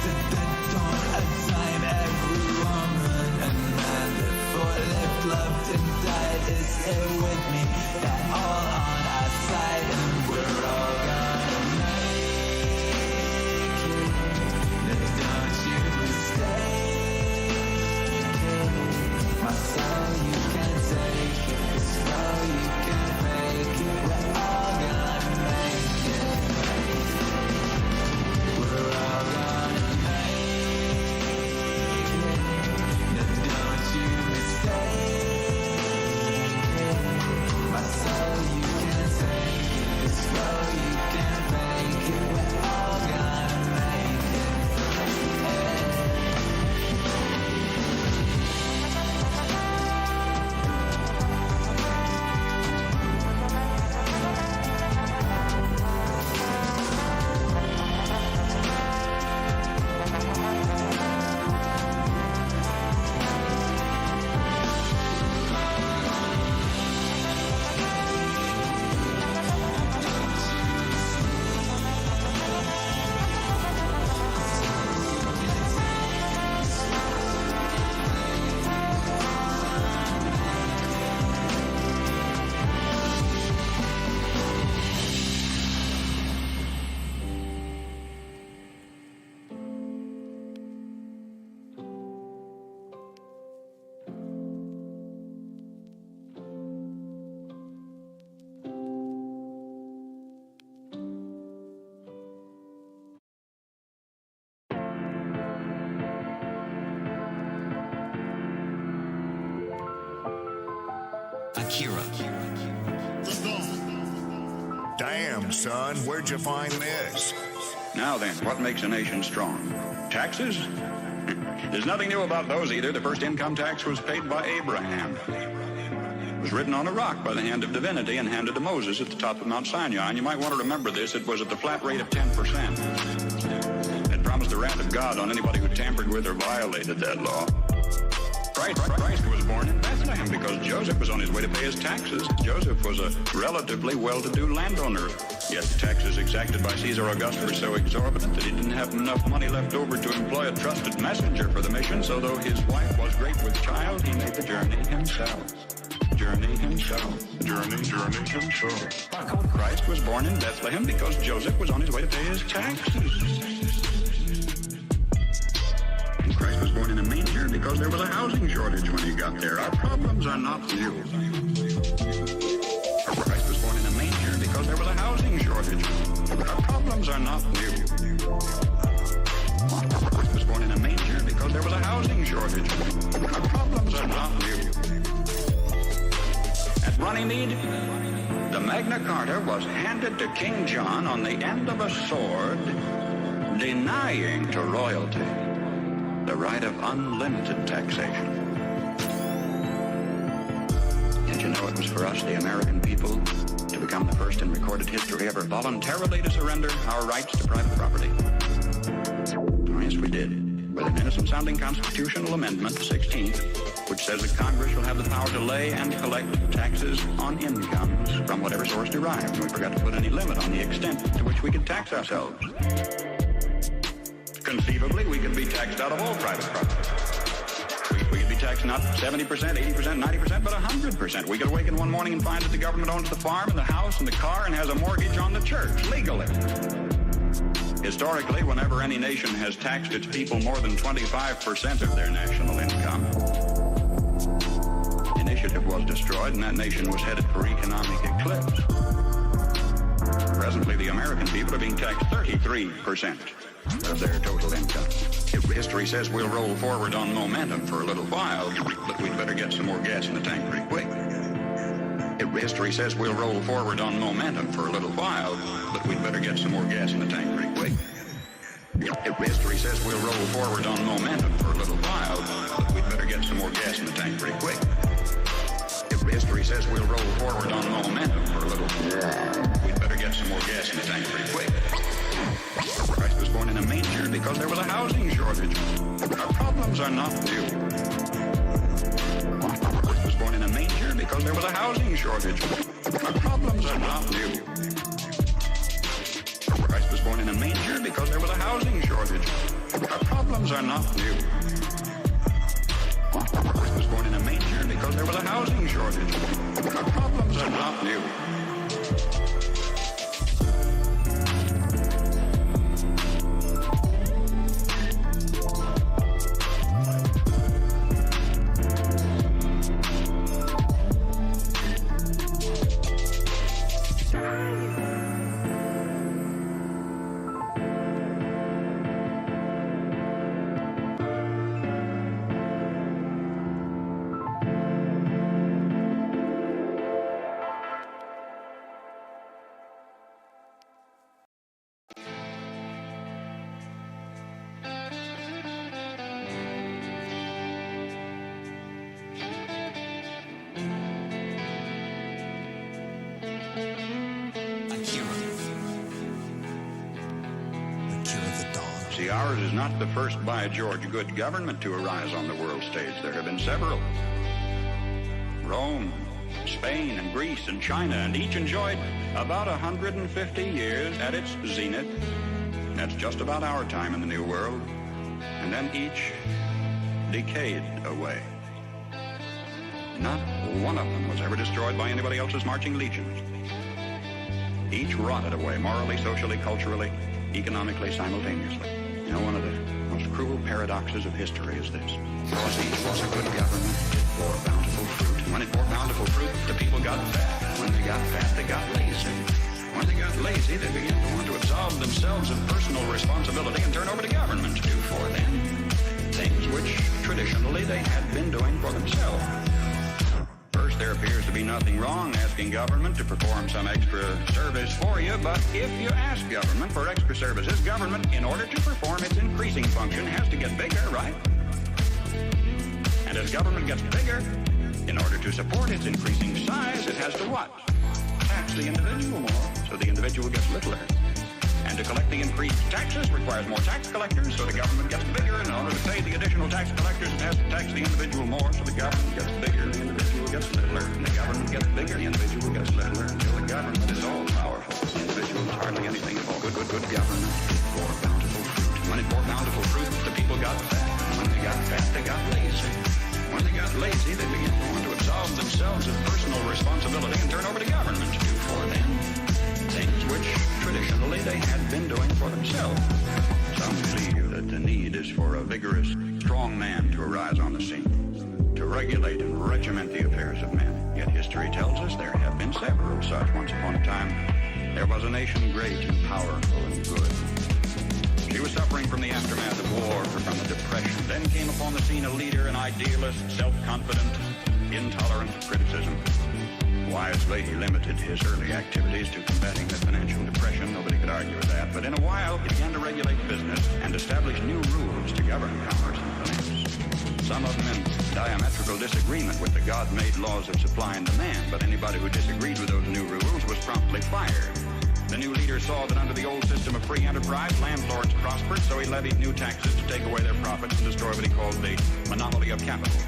to the dawn of time. Every woman and man that fought, lived, loved and died is here with me. They're all on our side, and we're all gonna make it. Don't you mistake it. My soul, you can't take it, this road you can't make it. We're all gonna make it. We're all gonna make it. Don't you mistake it. My soul, you can't take it, this road you can't make it. We're all gonna make it. Damn, son, where'd you find this? Now then, what makes a nation strong? Taxes? There's nothing new about those either. The first income tax was paid by Abraham. It was written on a rock by the hand of divinity and handed to Moses at the top of Mount Sinai. And you might want to remember this. It was at the flat rate of 10%. It promised the wrath of God on anybody who tampered with or violated that law. Christ was born in Bethlehem because Joseph was on his way to pay his taxes. Joseph was a relatively well-to-do landowner, yet the taxes exacted by Caesar Augustus were so exorbitant that he didn't have enough money left over to employ a trusted messenger for the mission, so though his wife was great with child, he made the journey himself. Journey himself. Christ was born in Bethlehem because Joseph was on his way to pay his taxes. was born in a manger because there was a housing shortage when he got there. Our problems are not new. Christ was born in a manger because there was a housing shortage. Our problems are not new. Christ was born in a manger because there was a housing shortage. Our problems are not new. At Runnymede, the Magna Carta was handed to King John on the end of a sword, denying to royalty the right of unlimited taxation. Did you know it was for us, the American people, to become the first in recorded history ever voluntarily to surrender our rights to private property? Oh, yes, we did, with an innocent-sounding constitutional amendment, the 16th, which says that Congress will have the power to lay and collect taxes on incomes from whatever source derived. We forgot to put any limit on the extent to which we could tax ourselves. Conceivably, we could be taxed out of all private property. We could be taxed not 70%, 80%, 90%, but 100%. We could awaken one morning and find that the government owns the farm and the house and the car and has a mortgage on the church, legally. Historically, whenever any nation has taxed its people more than 25% of their national income, initiative was destroyed and that nation was headed for economic eclipse. Presently, the American people are being taxed 33% of their total income. History says we'll roll forward on momentum for a little while, but we'd better get some more gas in the tank pretty quick. History says we'll roll forward on momentum for a little while, but we'd better get some more gas in the tank pretty quick. History says we'll roll forward on momentum for a little while, but we'd better get some more gas in the tank pretty quick. History says we'll roll forward on momentum for a little while. We'd better get some more gas in the tank pretty quick. Christ was born in a manger because there was a housing shortage. Our problems are not new. Christ was born in a manger because there was a housing shortage. Our problems are not new. Christ was born in a manger because there was a housing shortage. Our problems are not new. Christ was born in a manger because there was a housing shortage. Our problems are not new. Ours is not the first by George good government to arise on the world stage. There have been several. Rome, Spain, and Greece, and China, and each enjoyed about 150 years at its zenith. That's just about our time in the New World. And then each decayed away. Not one of them was ever destroyed by anybody else's marching legions. Each rotted away morally, socially, culturally, economically, simultaneously. You know, one of the most cruel paradoxes of history is this. Because each was a good government, it bore bountiful fruit. And when it bore bountiful fruit, the people got fat. When they got fat, they got lazy. When they got lazy, they began to want to absolve themselves of personal responsibility and turn over to government to do for them things which traditionally they had been doing for themselves. First, there appears to be nothing wrong asking government to perform some extra service for you, but if you ask government for extra services, government, in order to perform its increasing function, has to get bigger, right? And as government gets bigger, in order to support its increasing size, it has to what? Tax the individual more, so the individual gets littler. And to collect the increased taxes requires more tax collectors, so the government gets bigger. And in order to pay the additional tax collectors, it has to tax the individual more, so the government gets bigger, the individual gets littler. And the government gets bigger, the individual gets littler, until the government is all powerful. The individual is hardly anything at all. Good government bore bountiful fruit. When it bore bountiful fruit, the people got fat. And when they got fat, they got lazy. When they got lazy, they began to want to absolve themselves of personal responsibility and turn over to government to do for them things which traditionally they had been doing for themselves. Some believe that the need is for a vigorous, strong man to arise on the scene, to regulate and regiment the affairs of men. Yet history tells us there have been several such. Once upon a time, there was a nation great and powerful and good. She was suffering from the aftermath of war, from the Depression. Then came upon the scene a leader, an idealist, self-confident, intolerant of criticism. Wisely, he limited his early activities to combating the financial depression. Nobody could argue with that. But in a while, he began to regulate business and establish new rules to govern commerce and finance. Some of them in diametrical disagreement with the God-made laws of supply and demand. But anybody who disagreed with those new rules was promptly fired. The new leader saw that under the old system of free enterprise, landlords prospered, so he levied new taxes to take away their profits and destroy what he called the monopoly of capital.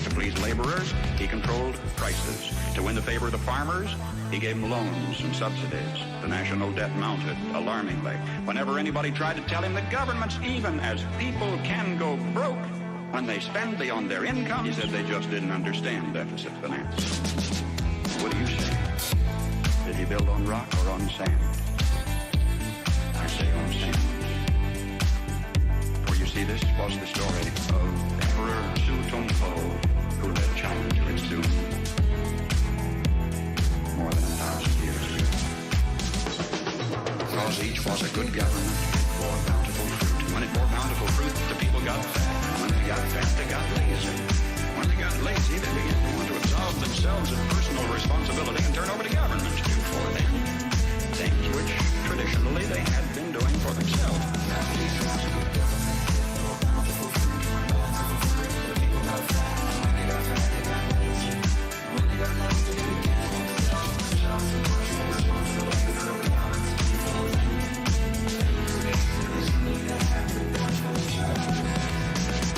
To please laborers, he controlled prices. To win the favor of the farmers, he gave them loans and subsidies. The national debt mounted alarmingly. Whenever anybody tried to tell him that governments, even as people, can go broke when they spend beyond their income, he said they just didn't understand deficit finance. What do you say? Did he build on rock or on sand? I say on sand. For you see, this was the story of Emperor Su Tongpo, who led China to its doom more than 1,000 years ago. Because each was a good government, it bore bountiful fruit. And when it bore bountiful fruit, the people got fat. And when they got fat, they got lazy. When they got lazy, they began to want to absolve themselves of personal responsibility and turn over to government to do for them things which traditionally they had been doing for themselves.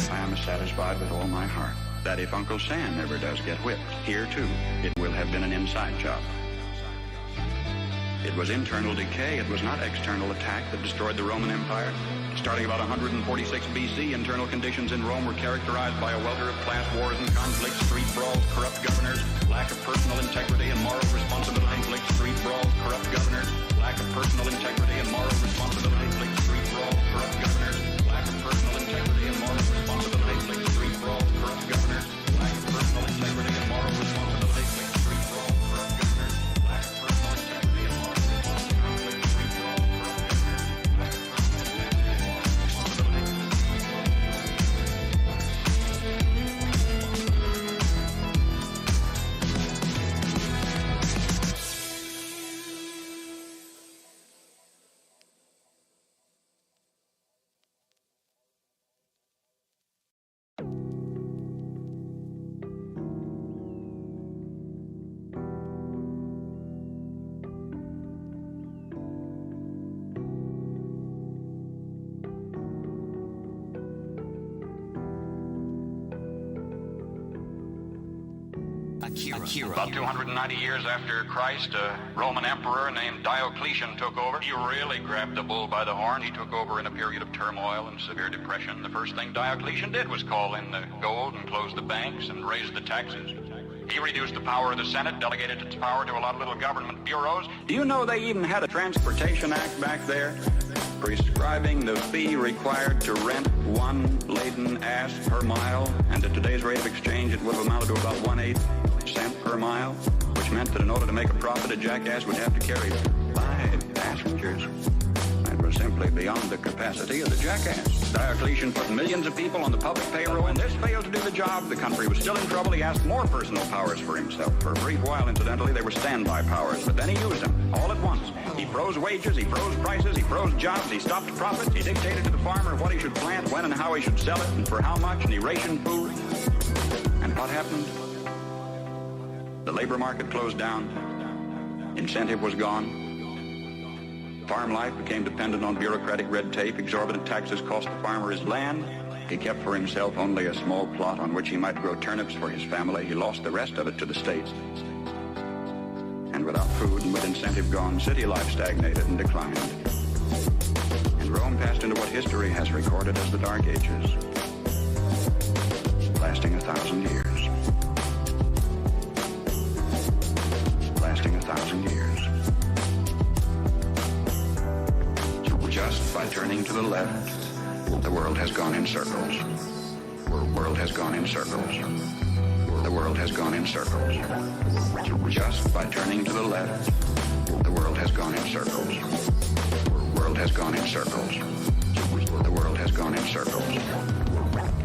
I am satisfied with all my heart that if Uncle Sam ever does get whipped, here too, it will have been an inside job. It was internal decay, it was not external attack that destroyed the Roman Empire. Starting about 146 BC, internal conditions in Rome were characterized by a welter of class wars and conflicts, street brawls, corrupt governors, lack of personal integrity and moral responsibility, conflicts, street brawls, corrupt governors, lack of personal integrity and moral responsibility, conflicts, street brawls, corrupt governors, lack of personal integrity and moral responsibility, conflicts, street brawls, corrupt governors, lack of personal integrity and moral responsibility, conflicts, street brawls, corrupt governors, lack of personal integrity and moral responsibility, conflicts, street brawls, corrupt governors, lack of personal integrity and moral responsibility. About 290 years after Christ, a Roman emperor named Diocletian took over. He really grabbed the bull by the horn. He took over in a period of turmoil and severe depression. The first thing Diocletian did was call in the gold and close the banks and raise the taxes. He reduced the power of the Senate, delegated its power to a lot of little government bureaus. Do you know they even had a Transportation Act back there prescribing the fee required to rent one laden ass per mile? And at today's rate of exchange, it would have amounted to about 1/8 cent per mile, which meant that in order to make a profit, a jackass would have to carry 5 passengers. That was simply beyond the capacity of the jackass. Diocletian put millions of people on the public payroll, and this failed to do the job. The country was still in trouble. He asked more personal powers for himself. For a brief while, incidentally, they were standby powers, but then he used them all at once. He froze wages, he froze prices, he froze jobs, he stopped profits, he dictated to the farmer what he should plant, when and how he should sell it, and for how much, and he rationed food. And what happened? The labor market closed down. Incentive was gone. Farm life became dependent on bureaucratic red tape. Exorbitant taxes cost the farmer his land. He kept for himself only a small plot on which he might grow turnips for his family. He lost the rest of it to the states. And without food and with incentive gone, city life stagnated and declined. And Rome passed into what history has recorded as the Dark Ages, lasting 1,000 years. Lasting 1,000 years. So just by turning to the left The world has gone in circles. The world has gone in circles. The world has gone in circles. Just by turning to the left, the world has gone in circles. The world has gone in circles. The world has gone in circles.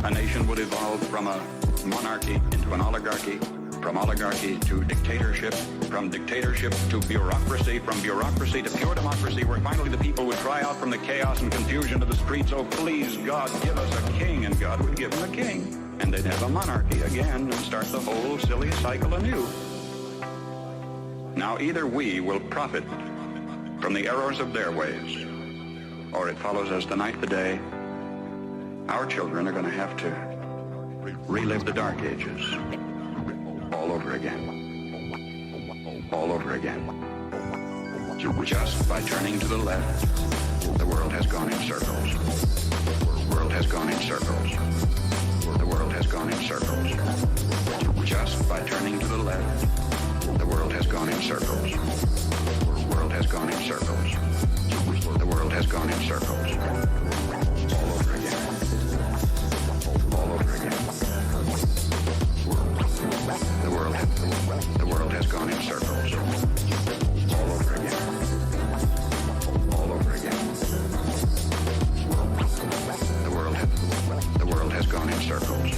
A nation would evolve from a monarchy into an oligarchy, from oligarchy to dictatorship, from dictatorship to bureaucracy, from bureaucracy to pure democracy, where finally the people would cry out from the chaos and confusion of the streets, "Oh, please, God, give us a king," and God would give them a king. And they'd have a monarchy again and start the whole silly cycle anew. Now either we will profit from the errors of their ways, or it follows as the night the day, our children are going to have to relive the Dark Ages all over again. All over again. Just by turning to the left, the world has gone in circles. The world has gone in circles. The world has gone in circles. Just by turning to the left, the world has gone in circles. The world has gone in circles. The world has gone in circles. All over again. All over again. The world has gone in circles. All over again. All over again. The world has gone in circles.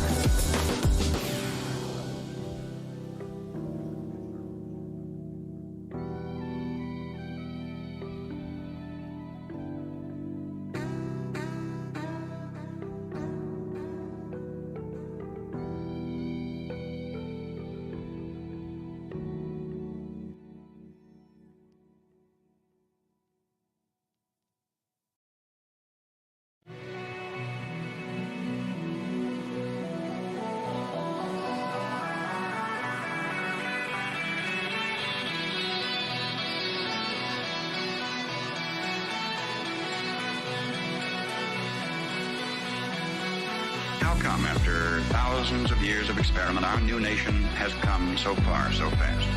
Come after thousands of years of experiment, our new nation has come so far, so fast.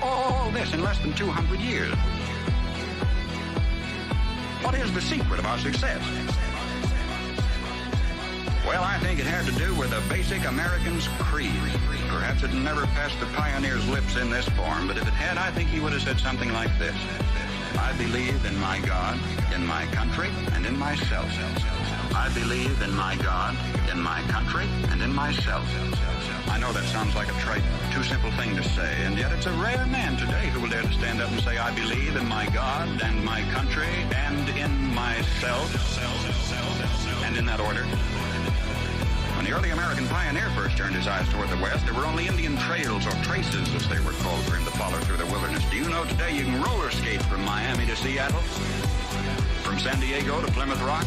All this in less than 200 years. What is the secret of our success? Well, I think it had to do with a basic American's creed. Perhaps it never passed the pioneer's lips in this form, but if it had, I think he would have said something like this: I believe in my God, in my country, and in myself. I believe in my God, in my country, and in myself. I know that sounds like a trite, too simple thing to say, and yet it's a rare man today who will dare to stand up and say, I believe in my God, and my country, and in myself, and in that order. When the early American pioneer first turned his eyes toward the west, there were only Indian trails, or traces as they were called, for him to follow through the wilderness. Do you know today you can roller skate from Miami to Seattle? From San Diego to Plymouth Rock?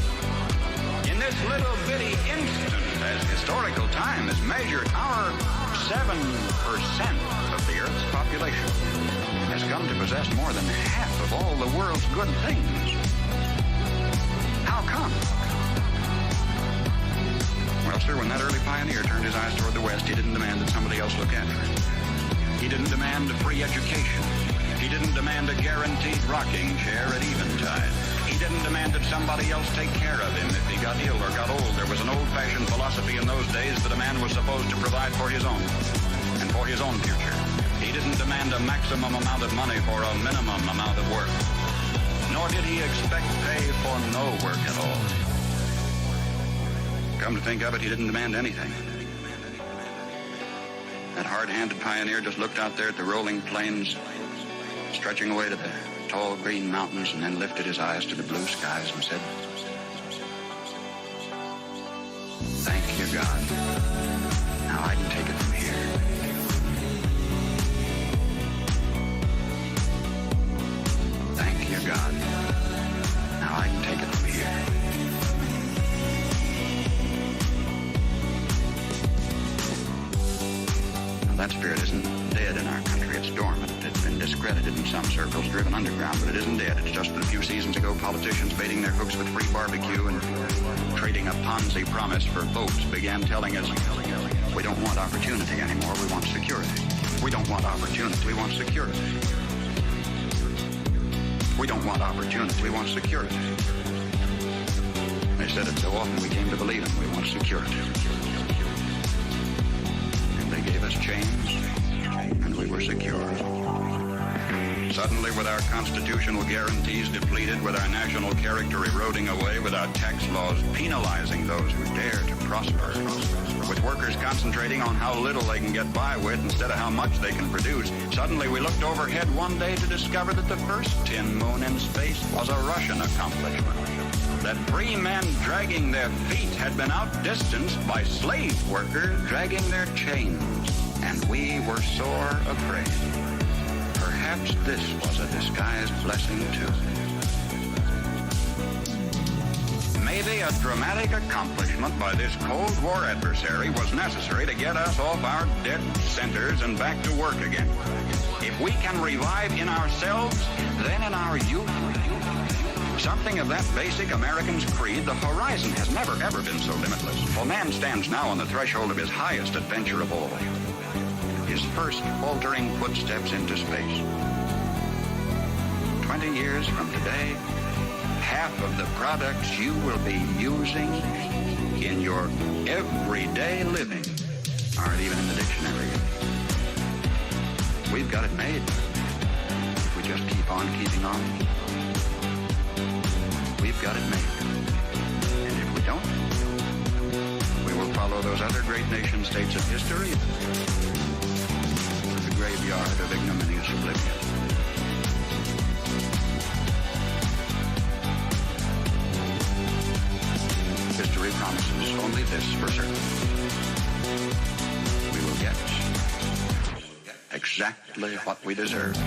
In this little bitty instant, as historical time is measured, our 7% of the Earth's population has come to possess more than half of all the world's good things. How come? Well, sir, when that early pioneer turned his eyes toward the west, he didn't demand that somebody else look after it. He didn't demand a free education. He didn't demand a guaranteed rocking chair at eventide. He didn't demand that somebody else take care of him if he got ill or got old. There was an old-fashioned philosophy in those days that a man was supposed to provide for his own and for his own future. He didn't demand a maximum amount of money for a minimum amount of work. Nor did he expect pay for no work at all. Come to think of it, he didn't demand anything. That hard-handed pioneer just looked out there at the rolling plains, stretching away to the tall green mountains, and then lifted his eyes to the blue skies and said, Thank you, God. Now I can take it from here. Thank you, God. Now I can take it from here. That spirit isn't dead in our country. It's dormant. It's been discredited in some circles, driven underground, but it isn't dead. It's just that a few seasons ago, politicians baiting their hooks with free barbecue and trading a Ponzi promise for votes began telling us, we don't want opportunity anymore, we want security. We don't want opportunity, we want security. We don't want opportunity, we want security. They said it so often we came to believe them. We want security. And they gave us chains, and we were secure. Suddenly, with our constitutional guarantees depleted, with our national character eroding away, with our tax laws penalizing those who dare to prosper, with workers concentrating on how little they can get by with instead of how much they can produce, suddenly we looked overhead one day to discover that the first tin moon in space was a Russian accomplishment. That free men dragging their feet had been outdistanced by slave workers dragging their chains, and we were sore afraid. Perhaps this was a disguised blessing, too. Maybe a dramatic accomplishment by this Cold War adversary was necessary to get us off our dead centers and back to work again. If we can revive in ourselves, then in our youth, something of that basic American's creed, the horizon has never, ever been so limitless. For man stands now on the threshold of his highest adventure of all. His first faltering footsteps into space. 20 years from today, half of the products you will be using in your everyday living aren't even in the dictionary. We've got it made. We just keep on keeping on. We've got it made. And if we don't, we will follow those other great nation states of history, the graveyard of ignominious oblivion. History promises only this for certain. We will get exactly what we deserve.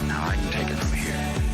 Now I can take it from here.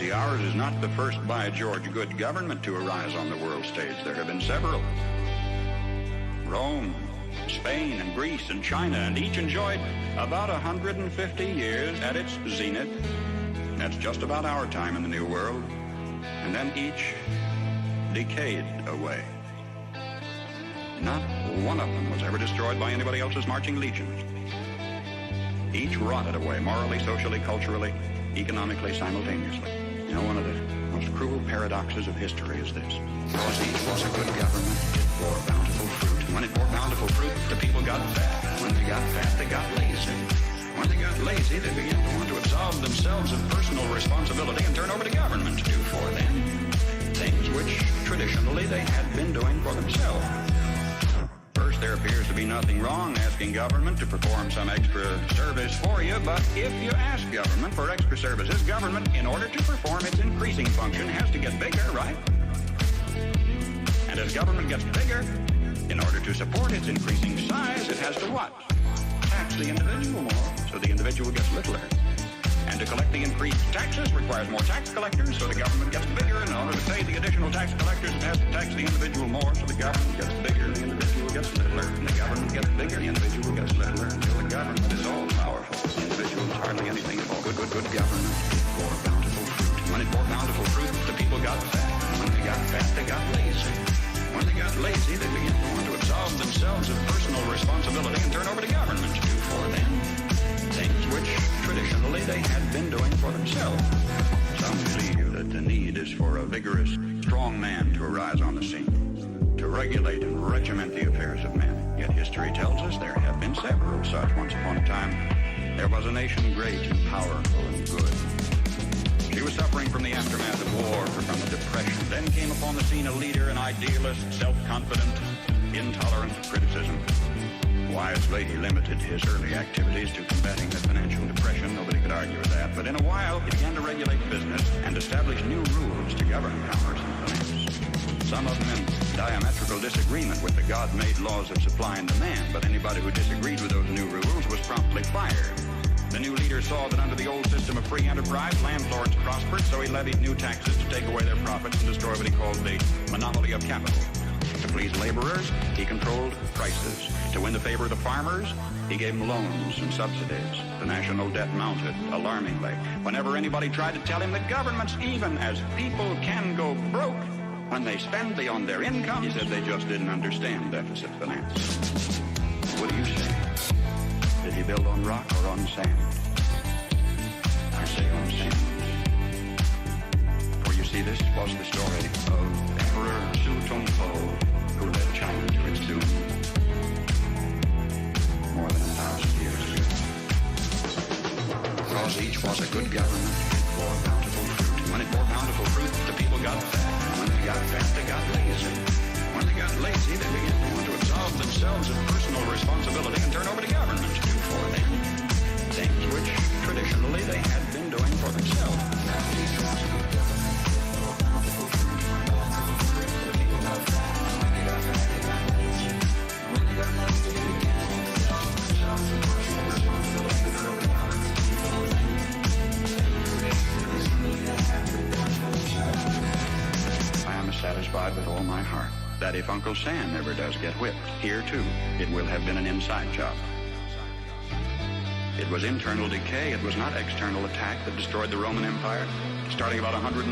See, ours is not the first by George good government to arise on the world stage. There have been several. Rome, Spain, and Greece, and China, and each enjoyed about 150 years at its zenith. That's just about our time in the New World. And then each decayed away. Not one of them was ever destroyed by anybody else's marching legions. Each rotted away morally, socially, culturally, economically, simultaneously. You know, one of the most cruel paradoxes of history is this. Because each was a good government, it bore bountiful fruit. And when it bore bountiful fruit, the people got fat. When they got fat, they got lazy. When they got lazy, they began to want to absolve themselves of personal responsibility and turn over to government to do for them things which traditionally they had been doing for themselves. First, there appears to be nothing wrong asking government to perform some extra service for you, but if you ask government for extra services, government, in order to perform its increasing function, has to get bigger, right? And as government gets bigger, in order to support its increasing size, it has to what? Tax the individual more, so the individual gets littler. And to collect the increased taxes requires more tax collectors, so the government gets bigger. And in order to pay the additional tax collectors, it has to tax the individual more, so the government gets bigger, and the individual gets littler. And the government gets bigger, the individual gets littler, until the government is all powerful. The individual is hardly anything at all. Good government bore bountiful fruit. When it bore bountiful fruit, the people got fat. When they got fat, they got lazy. When they got lazy, they began to want to absolve themselves of personal responsibility and turn over to government to do for them things which traditionally they had been doing for themselves. Some believe that the need is for a vigorous, strong man to arise on the scene, to regulate and regiment the affairs of men. Yet history tells us there have been several such. Once upon a time, there was a nation great and powerful and good. She was suffering from the aftermath of war, from the depression. Then came upon the scene a leader, an idealist, self-confident, intolerant of criticism. Wisely, he limited his early activities to combating the financial depression. Nobody could argue with that. But in a while, he began to regulate business and establish new rules to govern commerce and finance. Some of them in diametrical disagreement with the God-made laws of supply and demand. But anybody who disagreed with those new rules was promptly fired. The new leader saw that under the old system of free enterprise, landlords prospered, so he levied new taxes to take away their profits and destroy what he called the monopoly of capital. To please laborers, he controlled prices. To win the favor of the farmers, he gave them loans and subsidies. The national debt mounted alarmingly. Whenever anybody tried to tell him that governments, even as people, can go broke when they spend beyond their income, he said they just didn't understand deficit finance. What do you say? Did he build on rock or on sand? I say on sand. For you see, this was the story of Emperor Su Tongpo, who led China to its doom more than 1,000 years ago. Because each was a good government, it bore bountiful fruit. And when it bore bountiful fruit, the people got fat. And when they got fat, they got lazy. When they got lazy, they began to want to absolve themselves of personal responsibility and turn over to government to do for them things which traditionally they had been doing for themselves. I am satisfied with all my heart that if Uncle Sam ever does get whipped, here too, it will have been an inside job. It was internal decay, it was not external attack that destroyed the Roman Empire. Starting about 146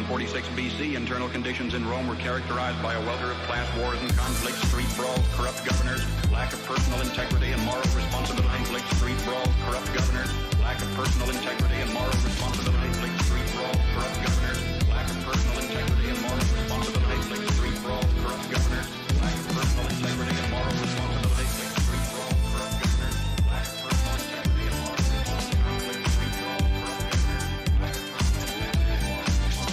BC, internal conditions in Rome were characterized by a welter of class wars and conflicts, street brawls, corrupt governors, lack of personal integrity and moral responsibility, street brawls, corrupt governors, lack of personal integrity and moral responsibility, street brawls, corrupt governors, lack of personal integrity and moral responsibility, street brawls, corrupt governors, lack of personal integrity and moral responsibility, street brawls, corrupt governors, lack of personal integrity and moral responsibility, street brawls, corrupt governors, lack of personal integrity and moral responsibility.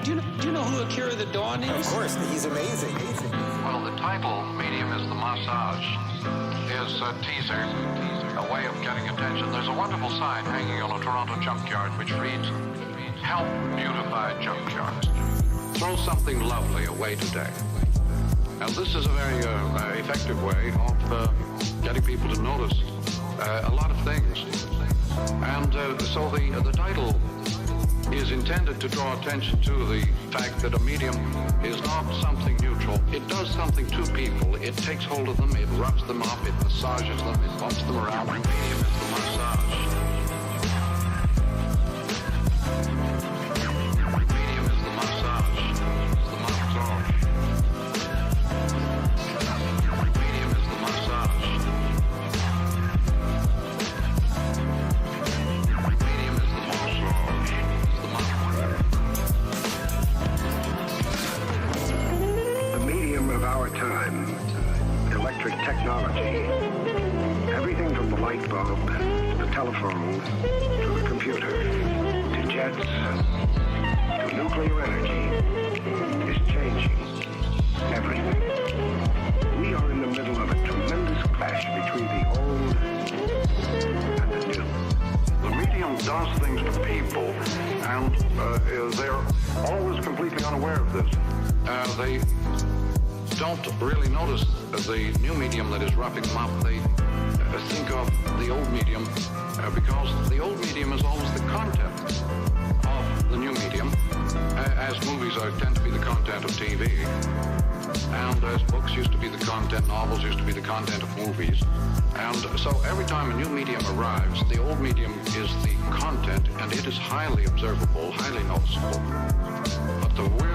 Do you know who Akira the Dawn is? Of course, he's amazing. Well, the title medium is the massage. Is a teaser, a way of getting attention. There's a wonderful sign hanging on a Toronto junkyard which reads, "Help beautify junkyards. Throw something lovely away today." And this is a very effective way of getting people to notice a lot of things. And so the title is intended to draw attention to the fact that a medium is not something neutral. It does something to people. It takes hold of them, it rubs them up, it massages them, it bumps them around. The medium is the massage. The medium is the massage. It's the massage. The medium is the massage. Of our time, electric technology, everything from the light bulb to the telephone to the computer to jets to nuclear energy is changing everything. We are in the middle of a tremendous clash between the old and the new. The medium does things to people, and they're always completely unaware of this. They don't really notice the new medium that is roughing them up. They think of the old medium because the old medium is always the content of the new medium, as movies tend to be the content of TV, and as books used to be the content, novels used to be the content of movies. And so every time a new medium arrives, the old medium is the content, and it is highly observable, highly noticeable. But the real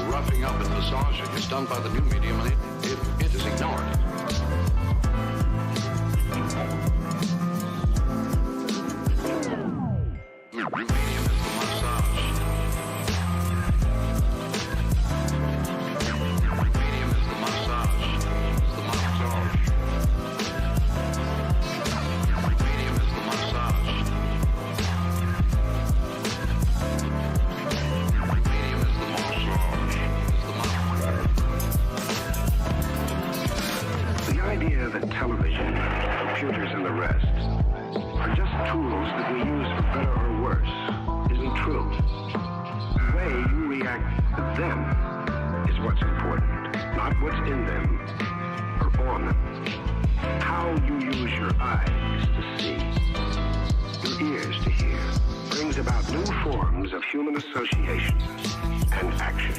roughing up and massaging is done by the new medium, and it is ignored. Medium is the massage. Medium is the massage. It's the massage. Medium is the massage. Medium is the massage. It's the massage. The idea that television, computers, and the rest are just tools that we use for better or worse isn't true. The way you react to them is what's important, not what's in them or on them. How you use your eyes to see. ears to hear, brings about new forms of human association and action.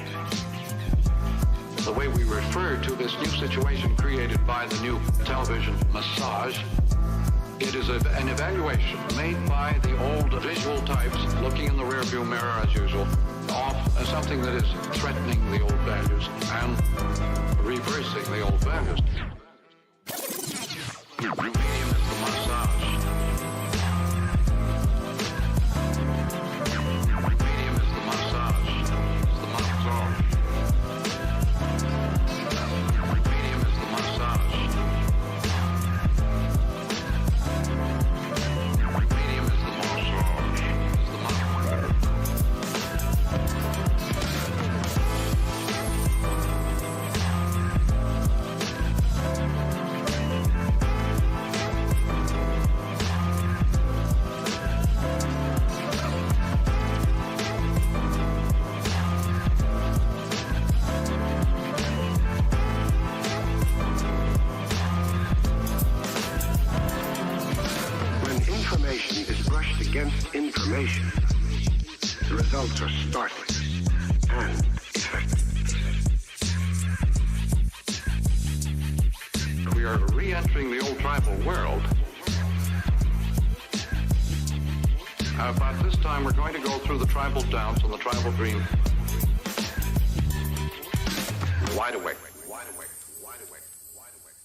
The way we refer to this new situation created by the new television massage, it is an evaluation made by the old visual types looking in the rearview mirror as usual, of something that is threatening the old values and reversing the old values. The medium is the massage. The medium is the massage. It's the massage. The medium is the massage. The medium is the massage. It's the massage. Against information, the results are startling and effective. We are re-entering the old tribal world, but this time we're going to go through the tribal dance and the tribal dream. Wide awake. Wide awake. Wide awake. Wide awake.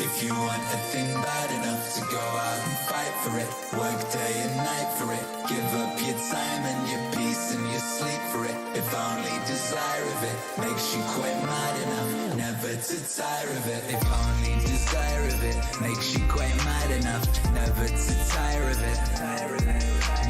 If you want a thing bad enough to go out and fight for it, work day and night for it, give up your time and your peace and your sleep for it. If only desire of it makes you quite mad enough never to tire of it. If only desire of it makes you quite mad enough never to tire of it.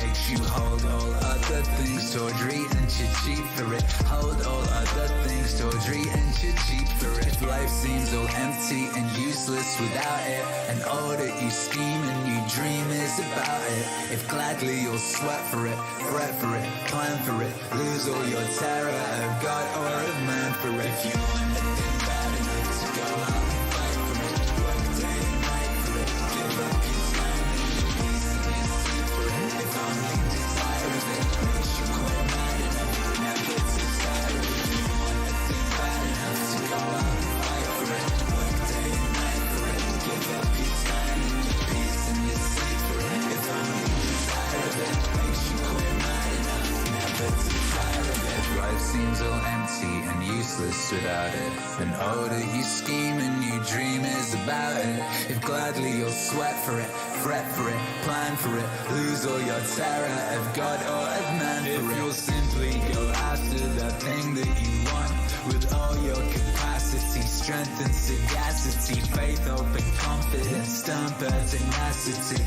Makes you hold all other things tawdry and cheap for it. Hold all other things tawdry and cheap for it. If life seems all empty and useless without it, and all that you scheme and you dream is about it. If gladly you'll sweat for it, fret for it, plan for it, lose all your terror of God or of man for it. If you want a thing bad enough to go out and fight for it, work day and night for it, give up your time and your peace and your sleep for it. If only desire of it makes you quite mad enough never to tire of it. If you want a thing bad enough to go out and fight for it, work day and night for it, give up your time and your peace and your sleep for it. If only desire of it makes you quite mad enough never to tire of it. Life seems all empty and useless without it, and all that you scheme and you dream is about it. If gladly you'll sweat for it, fret for it, plan for it, lose all your terror of God or of man for it. If you'll simply go after that thing that you want with all your capacity, strength and sagacity, faith, hope and confidence, stern pertinacity.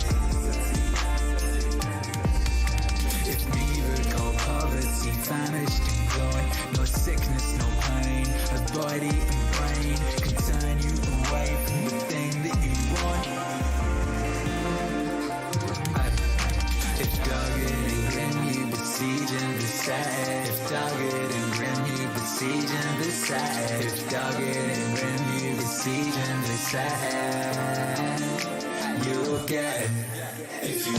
If neither cold poverty, famished and growing, nor sickness, no pain of body and brain can turn you away from the thing that you want. If dogged and grim you besiege and beset, if dogged and grim you besiege and beset, if dogged and grim you besiege and beset, you'll get it. If you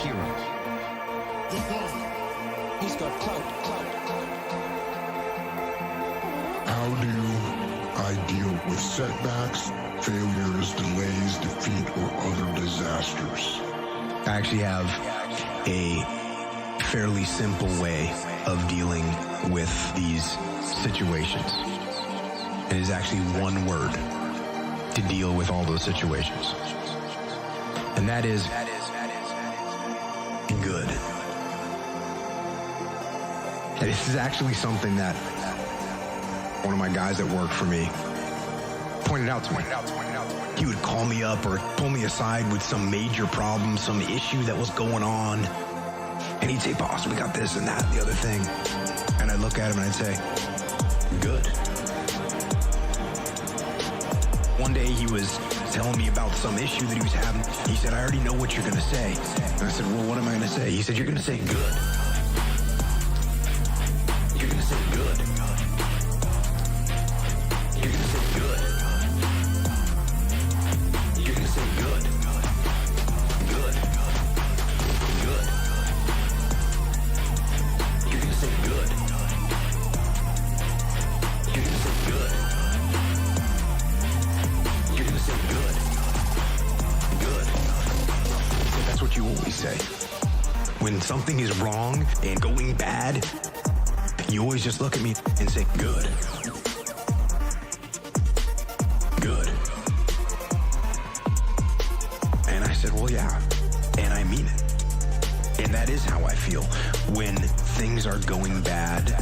hero. He's got clout. How do I deal with with setbacks, failures, delays, defeat, or other disasters. I actually have a fairly simple way of dealing with these situations. It is actually one word to deal with all those situations. And that is good. And this is actually something that one of my guys that worked for me pointed out to me. He would call me up or pull me aside with some major problem, some issue that was going on. And he'd say, boss, we got this and that and the other thing. And I'd look at him and I'd say, good. One day he was telling me about some issue that he was having. He said, I already know what you're going to say. And I said, well, what am I going to say? He said, you're going to say good. You're going to say good. You're going to say good. You're going to say good. Good. Good. You're going to say good. You're going to say good. You're going to say good. Good. That's what you always say. When something is wrong and going bad, you always just look at me and say, good. Good. And I said, well, yeah. And I mean it. And that is how I feel. When things are going bad,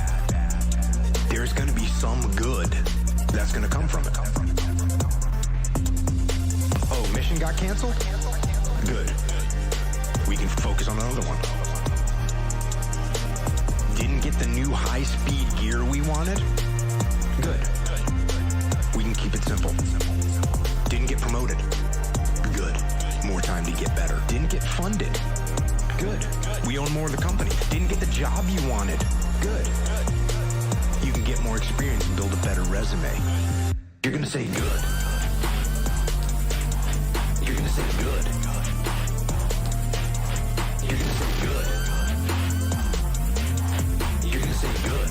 there's going to be some good that's going to come from it. Oh, mission got canceled? Good. We can focus on another one. Didn't get the new high-speed gear we wanted? Good. We can keep it simple. Didn't get promoted? Good. More time to get better. Didn't get funded? Good. We own more of the company. Didn't get the job you wanted? Good. You can get more experience and build a better resume. You're going to say good. You're going to say good. You're going to say good. You're going to say good.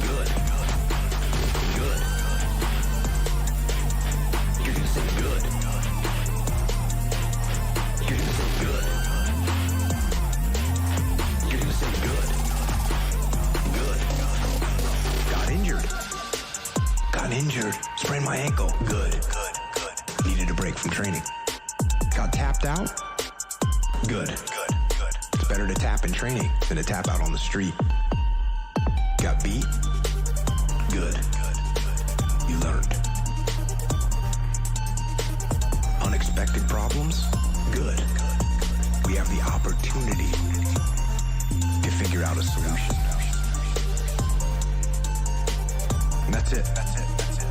Good. Good. You're going to say good. You're going to say good. You're going to say good. Good. Got injured. Got injured. Sprained my ankle. Good. Good. Good. Needed a break from training. Got tapped out. Good. Good. Good. It's better to tap in training than to tap out on the street. Got beat. Good. Good. You learned. Unexpected problems. Good. We have the opportunity to figure out a solution. And that's it. That's it. That's it.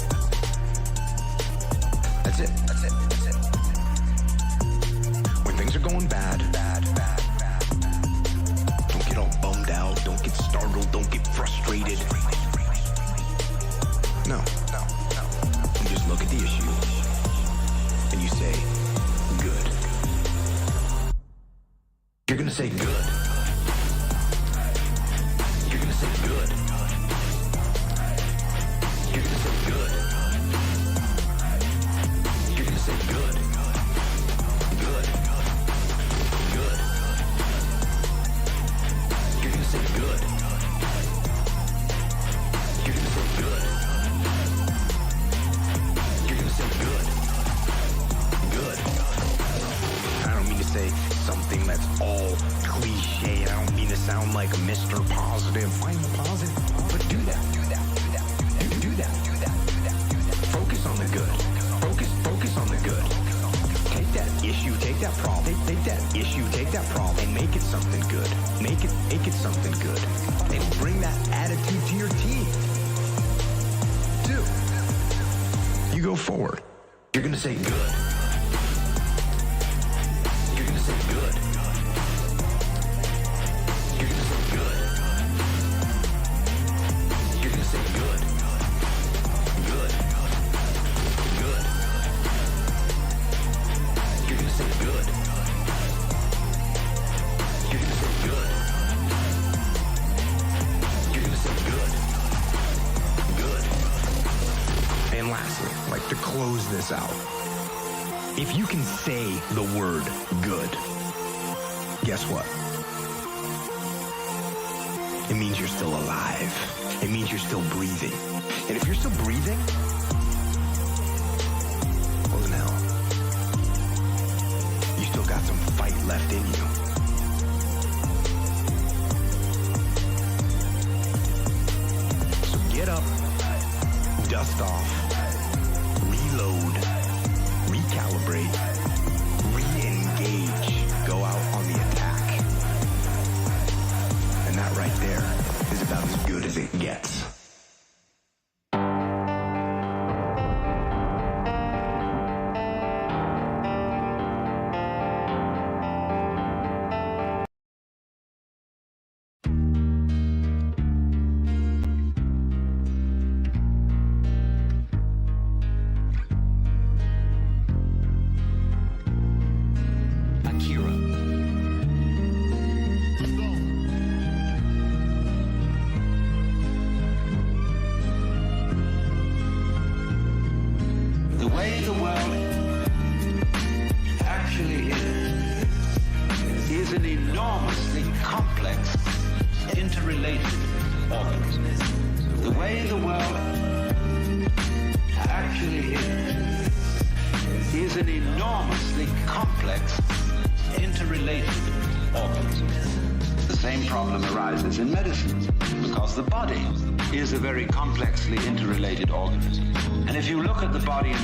That's it. That's it. That's it. When things are going bad, don't get all bummed out. Don't get startled. Don't get frustrated. No. You just look at the issue and you say, good. You're going to say good. You're going to say good. You're going to say good. You're going to say good. Good. Good. You're going to say good. You're going to say good. You're going to say good. Good. I don't mean to say something that's all cliche. I don't mean to sound like Mr. Positive. Find the positive, but do that. Do that. Do that. Do that. Do that. Do that. Focus on the good. Focus on the good. Take that issue, take that problem, take that issue, take that problem, and make it something good. Make it something good. And bring that attitude to your team. Do. You go forward. You're gonna say good. You're gonna say good. You're gonna say good. You're gonna say good. Good. Good. You're gonna say good. You're gonna say good. You're gonna say good. Good. And lastly, like to close this out, if you can say the word good, guess what? It means you're still alive. It means you're still breathing. And if you're still breathing, well then hell, you still got some fight left in you. So get up, dust off, reload, recalibrate, re-engage, go out on the attack. And that right there is about as good as it gets.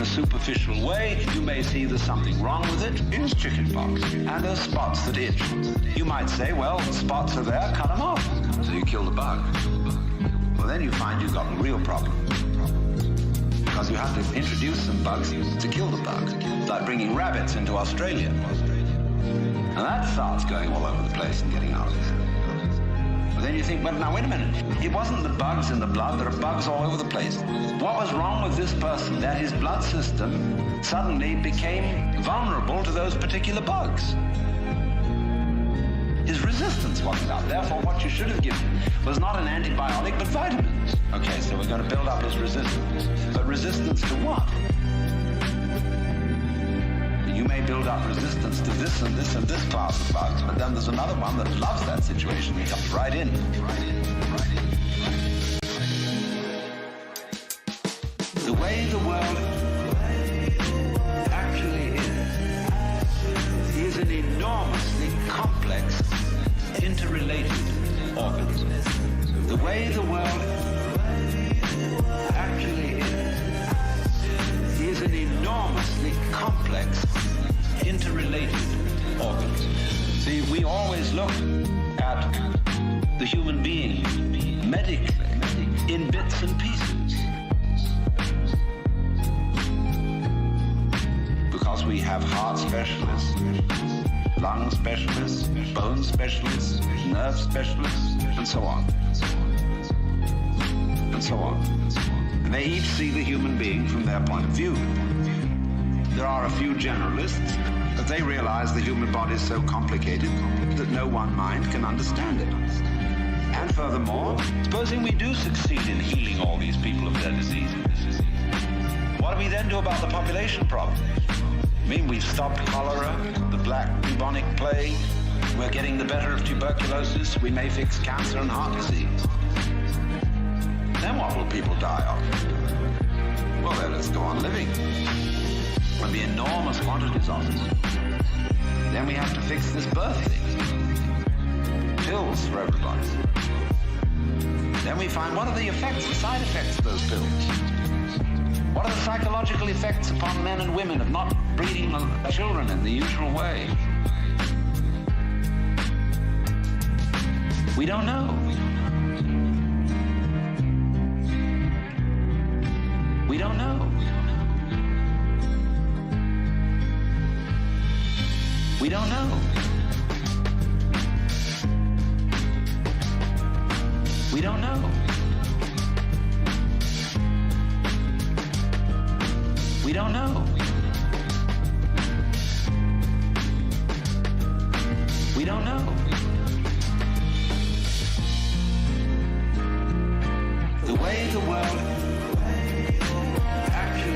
Superficial way, you may see there's something wrong with it. Here's chickenpox, and there's spots that itch. You might say, well, the spots are there, cut them off. So you kill the bug. Well, then you find you've got a real problem. Because you have to introduce some bugs to kill the bug. It's like bringing rabbits into Australia. And that starts going all over the place and getting out of there. But then you think, well, now wait a minute. It wasn't the bugs in the blood. There are bugs all over the place. What was wrong with this person? That his blood system suddenly became vulnerable to those particular bugs. His resistance wasn't up. Therefore, what you should have given was not an antibiotic, but vitamins. Okay, so we're going to build up his resistance. But resistance to what? You may build up resistance to this and this and this class of bugs, but then there's another one that loves that situation. He comes right in. The way the world actually is an enormously complex, interrelated organism. The way the world actually is an enormously complex, interrelated organism. See, we always look at the human being medically in bits and pieces. Because we have heart specialists, lung specialists, bone specialists, nerve specialists, and so on. And so on. And they each see the human being from their point of view. There are a few generalists, but they realize the human body is so complicated that no one mind can understand it. And furthermore, supposing we do succeed in healing all these people of their diseases, what do we then do about the population problem? I mean, we've stopped cholera, the black bubonic plague, we're getting the better of tuberculosis, we may fix cancer and heart disease. Then what will people die of? Well, let us go on living. There'll be enormous quantities of it. Then we have to fix this birth thing. Pills for everybody. Then we find what are the effects, the side effects of those pills? What are the psychological effects upon men and women of not breeding children in the usual way? We don't know. We don't know. We don't know. We don't know. We don't know. We don't know. The way the world actually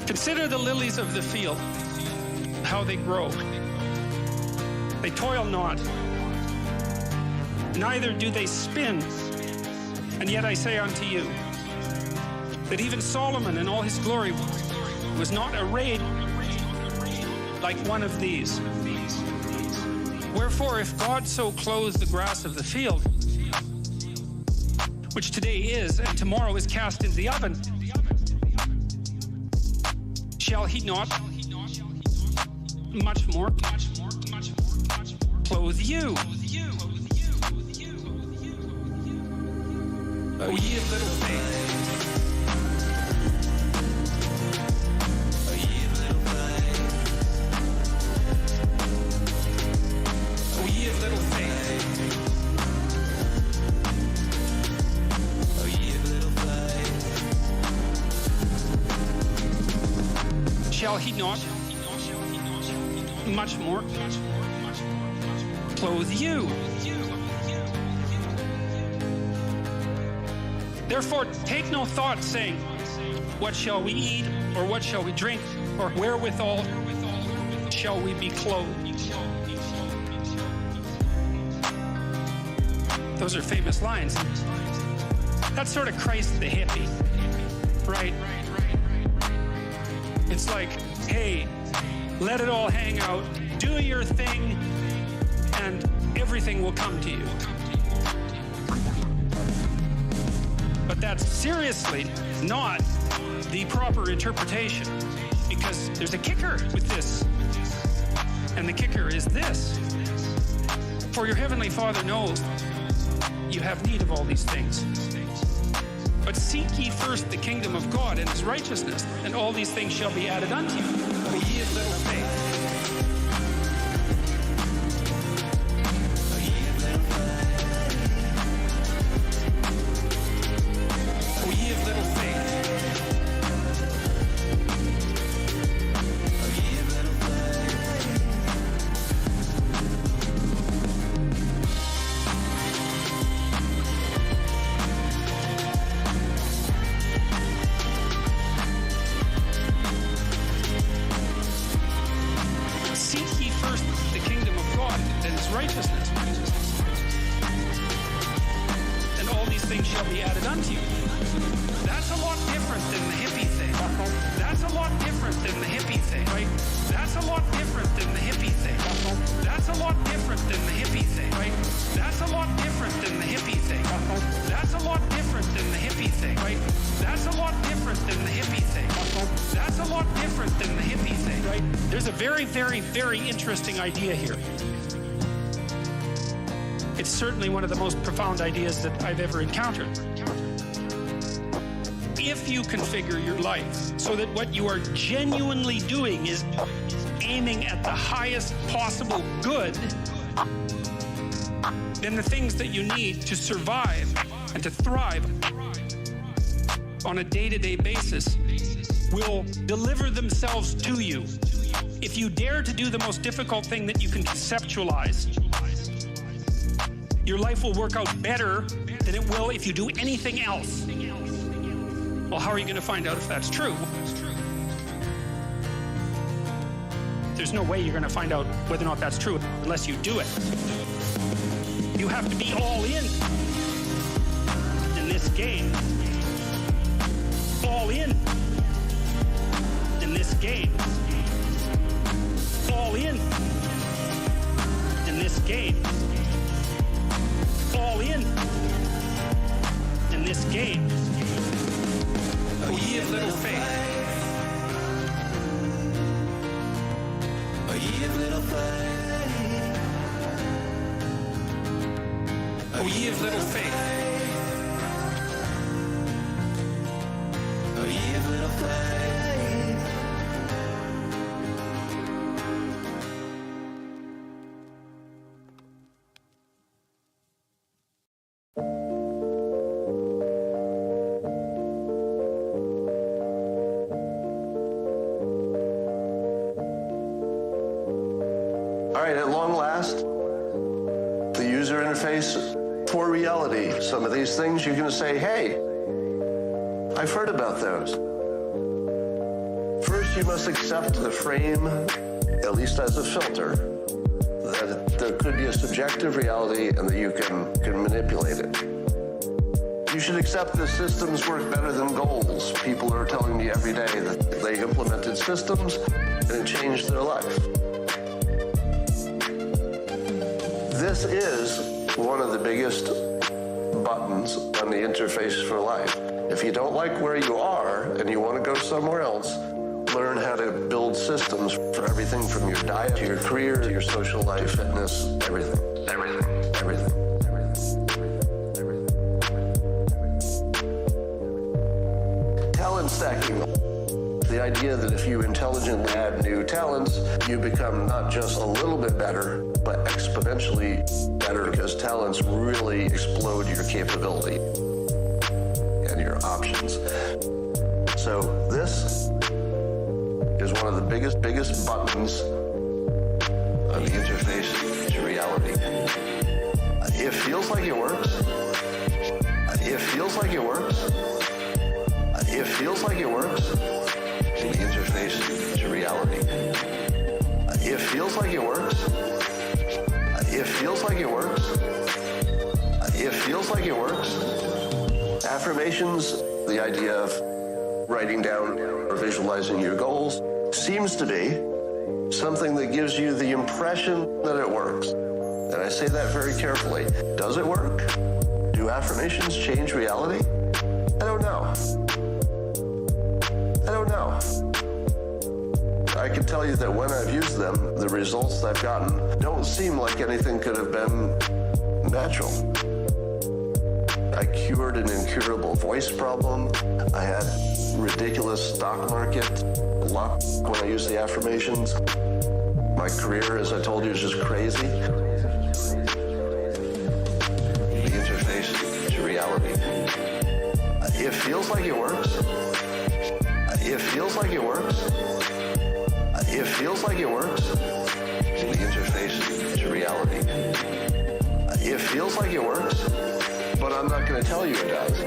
Consider the lilies of the field, how they grow. They toil not, neither do they spin. And yet I say unto you, that even Solomon in all his glory was not arrayed like one of these. Wherefore, if God so clothes the grass of the field, which today is and tomorrow is cast into the oven, shall he not much more clothe you? O ye of little faith. Shall he not much more clothe you? Therefore, take no thought, saying, what shall we eat, or what shall we drink, or wherewithal shall we be clothed? Those are famous lines. That's sort of Christ the hippie, right? It's like, hey, let it all hang out, do your thing, and everything will come to you. But that's seriously not the proper interpretation, because there's a kicker with this. And the kicker is this. For your heavenly Father knows you have need of all these things. But seek ye first the kingdom of God and his righteousness, and all these things shall be added unto you. O ye of little faith. O ye of little faith. Righteousness, and all these things shall be added unto you. That's a lot different than the hippie thing. That's a lot different than the hippie thing, right? That's a lot different than the hippie thing. That's a lot different than the hippie thing, right? That's a lot different than the hippie thing. That's a lot different than the hippie thing, right? That's a lot different than the hippie thing. That's a lot different than the hippie thing, right? There's a very, very, very interesting idea here. It's certainly one of the most profound ideas that I've ever encountered. If you configure your life so that what you are genuinely doing is aiming at the highest possible good, then the things that you need to survive and to thrive on a day-to-day basis will deliver themselves to you. If you dare to do the most difficult thing that you can conceptualize, your life will work out better than it will if you do anything else. Well, how are you going to find out if that's true? There's no way you're going to find out whether or not that's true unless you do it. You have to be all in this game. All in this game. All in this game. All in this game. O ye of little faith. O ye of little faith. O ye of little faith. O ye of little faith. All right, at long last, the user interface for reality. Some of these things you're going to say, hey, I've heard about those. For First, you must accept the frame, at least as a filter, that there could be a subjective reality and that you can manipulate it. You should accept that systems work better than goals. People are telling me every day that they implemented systems and it changed their life. This is one of the biggest buttons on the interface for life. If you don't like where you are and you want to go somewhere else, learn how to build systems for everything from your diet to your career to your social life, fitness, everything. Talent stacking. The idea that if you intelligently add new talents, you become not just a little bit better, but exponentially better, because talents really explode your capability and your options. So this is one of the biggest buttons on the interface to reality. It feels like it works. It feels like it works. It feels like it works. The interface to reality. It feels like it works. It feels like it works. It feels like it works. Affirmations, the idea of writing down or visualizing your goals, seems to be something that gives you the impression that it works. And I say that very carefully. Does it work? Do affirmations change reality? I don't know. I can tell you that when I've used them, the results I've gotten don't seem like anything could have been natural. I cured an incurable voice problem. I had ridiculous stock market luck when I used the affirmations. My career, as I told you, is just crazy. The interface to reality. It feels like it works. It feels like it works. It feels like it works. The interface to reality. It feels like it works, but I'm not going to tell you it does.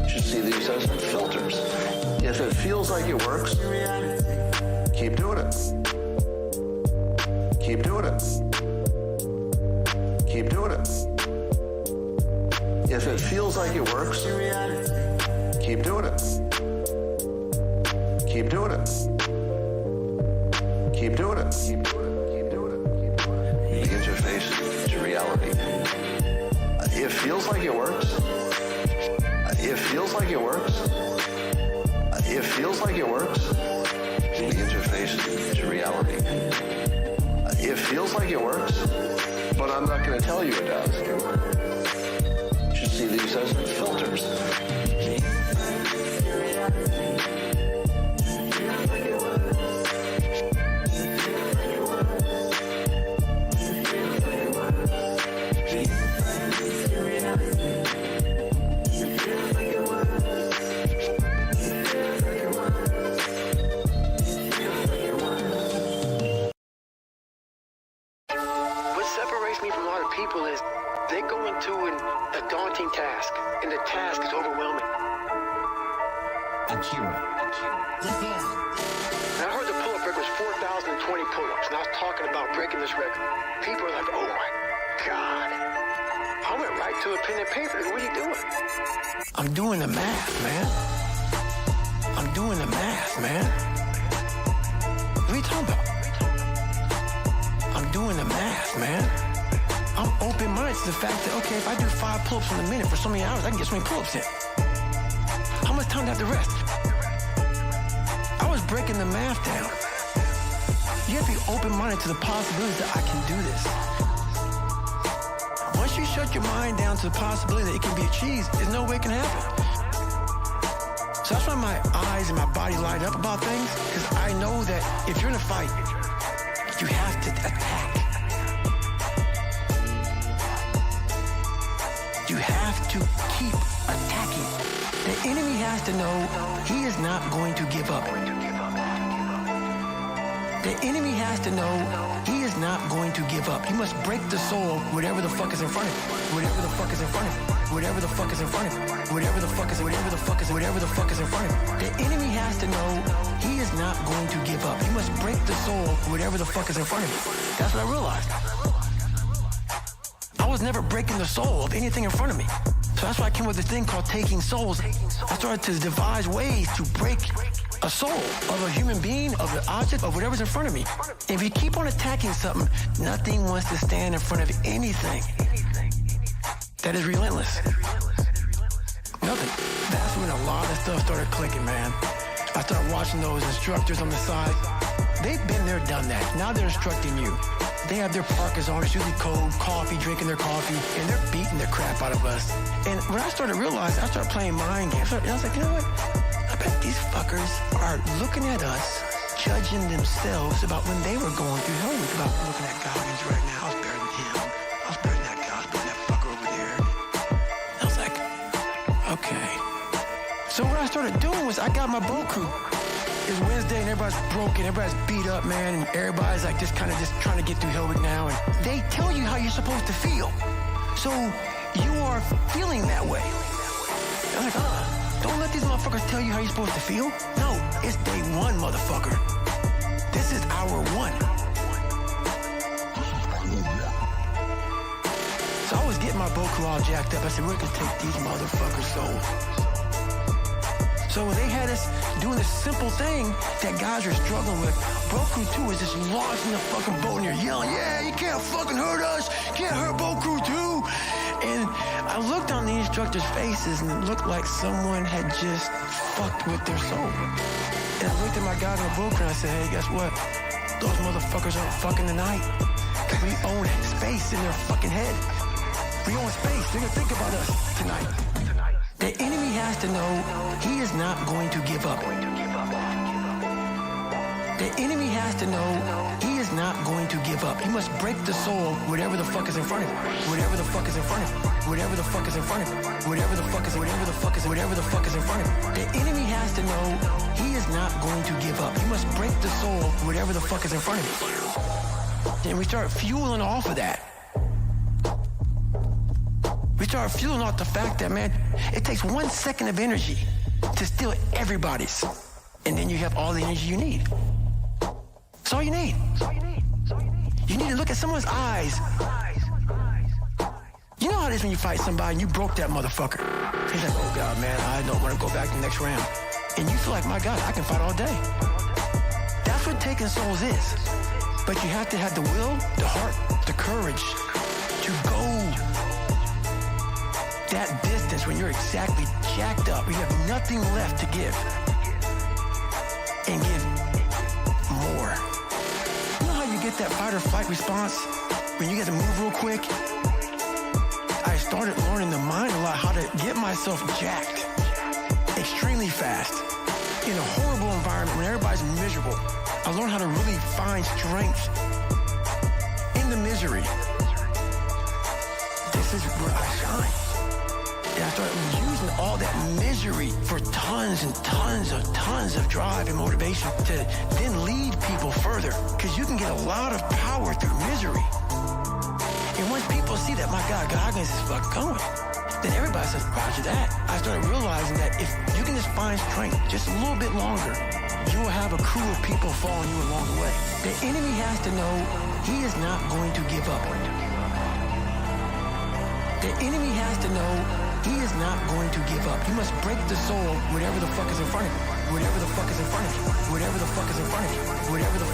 You should see these as filters. If it feels like it works, keep doing it. Keep doing it. Keep doing it. If it feels like it works, keep doing it. Keep doing it. Keep doing it. Keep doing it. Keep doing it. The interface to reality. It feels like it works. It feels like it works. It feels like it works. The interface to reality. It feels like it works, but I'm not going to tell you it does. You should see these as filters. People is they go into a daunting task, and the task is overwhelming. Akira. And I heard the pull-up record was 4,020 pull-ups, and I was talking about breaking this record. People are like, oh my God. I went right to a pen and paper. What are you doing? I'm doing the math, man. I'm doing the math, man. What are you talking about? I'm doing the math, man. I'm open-minded to the fact that, okay, if I do 5 pull-ups in a minute for so many hours, I can get so many pull-ups in. How much time do I have to rest? I was breaking the math down. You have to be open-minded to the possibilities that I can do this. Once you shut your mind down to the possibility that it can be achieved, there's no way it can happen. So that's why my eyes and my body light up about things, because I know that if you're in a fight, you have to attack. You have to keep attacking. The enemy has to know he is not going to give up. The enemy has to know he is not going to give up. He must break the soul, whatever the fuck is in front of him. Whatever the fuck is in front of him. whatever the fuck is in front of you. Whatever the fuck is in front of you. The enemy has to know he is not going to give up. He must break the soul, whatever the fuck is in front of you. That's what I realized. I was never breaking the soul of anything in front of me. So that's why I came with this thing called taking souls. I started to devise ways to break a soul of a human being, of an object, of whatever's in front of me. And if you keep on attacking something, nothing wants to stand in front of anything that is relentless. Nothing. That's when a lot of stuff started clicking, man. I started watching those instructors on the side. They've been there, done that. Now they're instructing you. They have their parkas on, it's usually cold, coffee, drinking their coffee, and they're beating the crap out of us. And when I started realizing, I started playing mind games. And I was like, you know what? I bet these fuckers are looking at us, judging themselves about when they were going through hell. About looking at Goggins right now. I was better than him. I was better than that guy. I was better than that fucker over there. I was like, okay. So what I started doing was I got my boat crew. It's Wednesday and everybody's broken, everybody's beat up, man, and everybody's like just trying to get through Hell Week now, and they tell you how you're supposed to feel. So you are feeling that way. I was like, don't let these motherfuckers tell you how you're supposed to feel. No, it's day one, motherfucker. This is hour one. So I was getting my boat crew all jacked up. I said, we're gonna take these motherfuckers' souls. So they had us doing this simple thing that guys are struggling with. Boat Crew 2 is just launching the fucking boat and you're yelling, yeah, you can't fucking hurt us. You can't hurt Boat Crew 2. And I looked on the instructors' faces and it looked like someone had just fucked with their soul. And I looked at my guys on the boat crew and I said, hey, guess what? Those motherfuckers aren't fucking tonight. Because we own space in their fucking head. We own space. They're gonna think about us tonight. The enemy has to know he is not going to give up. The enemy has to know he is not going to give up. He must break the soul, whatever the fuck is in front of him. Whatever the fuck is in front of him. Whatever the fuck is in front of him. Whatever the fuck is in front of him. The enemy has to know he is not going to give up. He must break the soul, whatever the fuck is in front of him. And we start fueling off of that. We start fueling off the fact that, man, it takes 1 second of energy to steal everybody's. And then you have all the energy you need. That's all you need. You need to look at someone's eyes. You know how it is when you fight somebody and you broke that motherfucker. He's like, oh God, man, I don't want to go back to the next round. And you feel like, my God, I can fight all day. That's what taking souls is. But you have to have the will, the heart, the courage to go that distance when you're exactly jacked up, you have nothing left to give, and give more. You know how you get that fight or flight response when you get to move real quick? I started learning the mind a lot, how to get myself jacked extremely fast in a horrible environment when everybody's miserable. I learned how to really find strength in the misery. This is where I shine. And I started using all that misery for tons of drive and motivation to then lead people further. Because you can get a lot of power through misery. And once people see that, my God, Goggins is fucking going, then everybody says, roger that. I started realizing that if you can just find strength just a little bit longer, you will have a crew of people following you along the way. The enemy has to know he is not going to give up. The enemy has to know he is not going to give up. He must break the soul, whatever the fuck is in front of him. Whatever the fuck is in front of him. Whatever the fuck is in front of him. Whatever the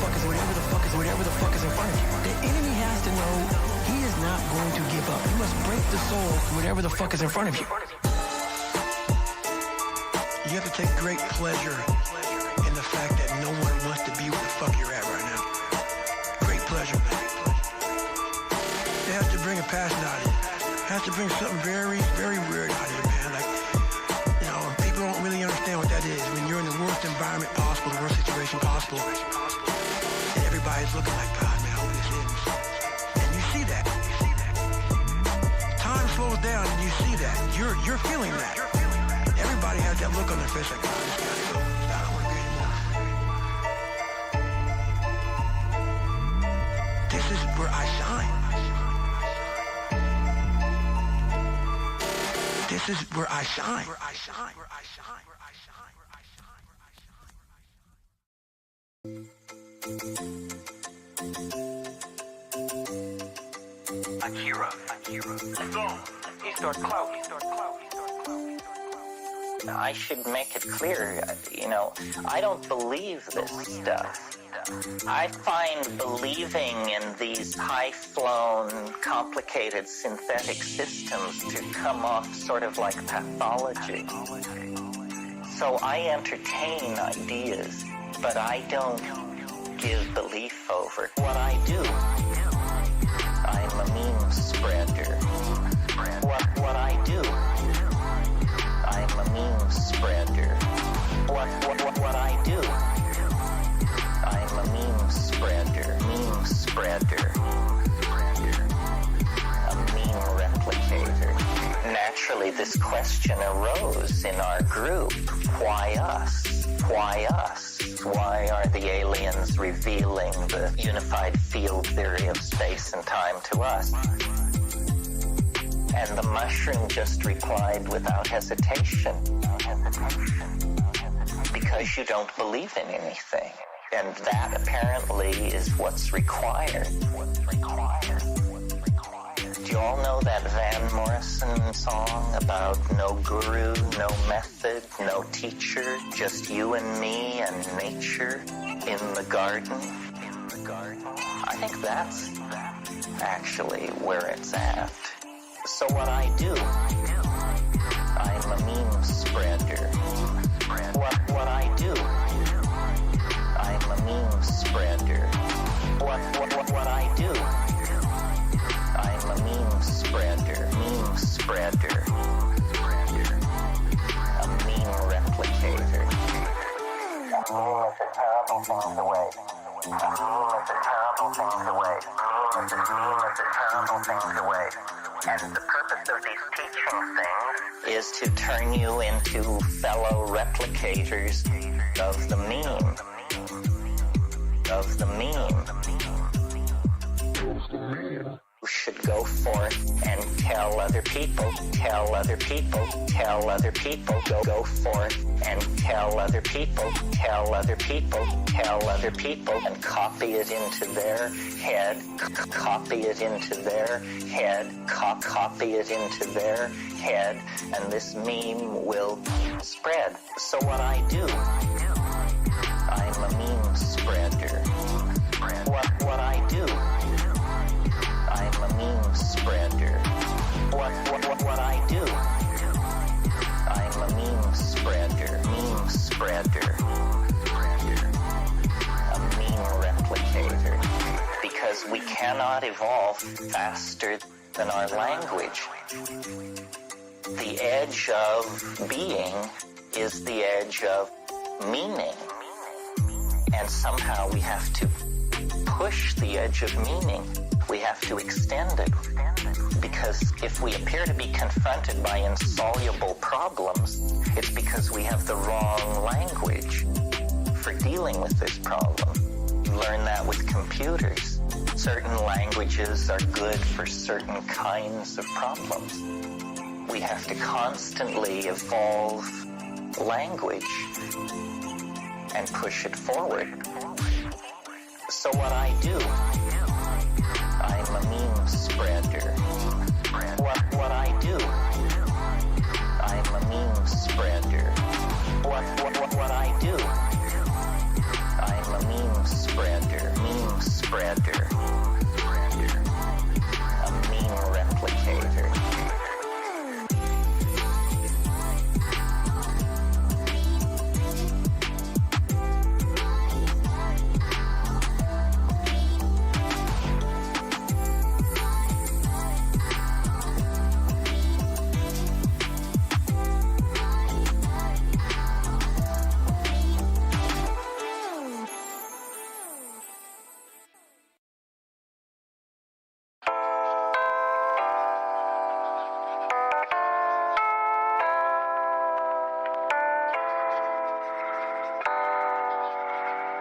fuck is in front of him. The enemy has to know he is not going to give up. He must break the soul, whatever the fuck is in front of you. You have to take great pleasure in the fact that no one wants to be where the fuck you're at right now. Great pleasure, man. They have to bring a passion out of you. Has to bring something very, very weird out of you, man. Like, you know, people don't really understand what that is. When you're in the worst environment possible, the worst situation possible, and everybody's looking like, God, man, I hope this ends. And you see that. Time slows down and you see that. You're feeling that. Everybody has that look on their face like, God, this gotta go. I don't want to be anymore. This is where I shine. This is where I shine. Akira. I should make it clear, I don't believe this stuff. I find believing in these high-flown, complicated synthetic systems to come off sort of like pathology. So I entertain ideas, but I don't give belief over what I do. I'm a meme spreader. What I do, I'm a meme spreader. What I do, I'm a meme spreader. A meme replicator. Naturally, this question arose in our group. Why us? Why us? Why are the aliens revealing the unified field theory of space and time to us? And the mushroom just replied without hesitation. Because you don't believe in anything. And that apparently is what's required. Do you all know that Van Morrison song about no guru, no method, no teacher, just you and me and nature in the garden? I think that's actually where it's at. So what I do, I'm a meme spreader. What I do, I'm a meme spreader. What I do, I'm a meme spreader. A meme replicator. A meme is a terrible thing to waste. A meme is a terrible thing to waste. And the purpose of these teaching things is to turn you into fellow replicators of the meme. You should go forth and tell other people, go forth and tell other people, and copy it into their head, copy it into their head, and this meme will spread. So what I do, I'm a meme spreader. What I do, I'm a meme spreader. What I do, I'm a meme spreader. A meme replicator. Because we cannot evolve faster than our language. The edge of being is the edge of meaning. And somehow we have to push the edge of meaning. We have to extend it. Because if we appear to be confronted by insoluble problems, it's because we have the wrong language for dealing with this problem. You learn that with computers. Certain languages are good for certain kinds of problems. We have to constantly evolve language and push it forward. So what I do, I'm a meme spreader. What I do, I'm a meme spreader. What I do, I'm a meme spreader. A meme replicator.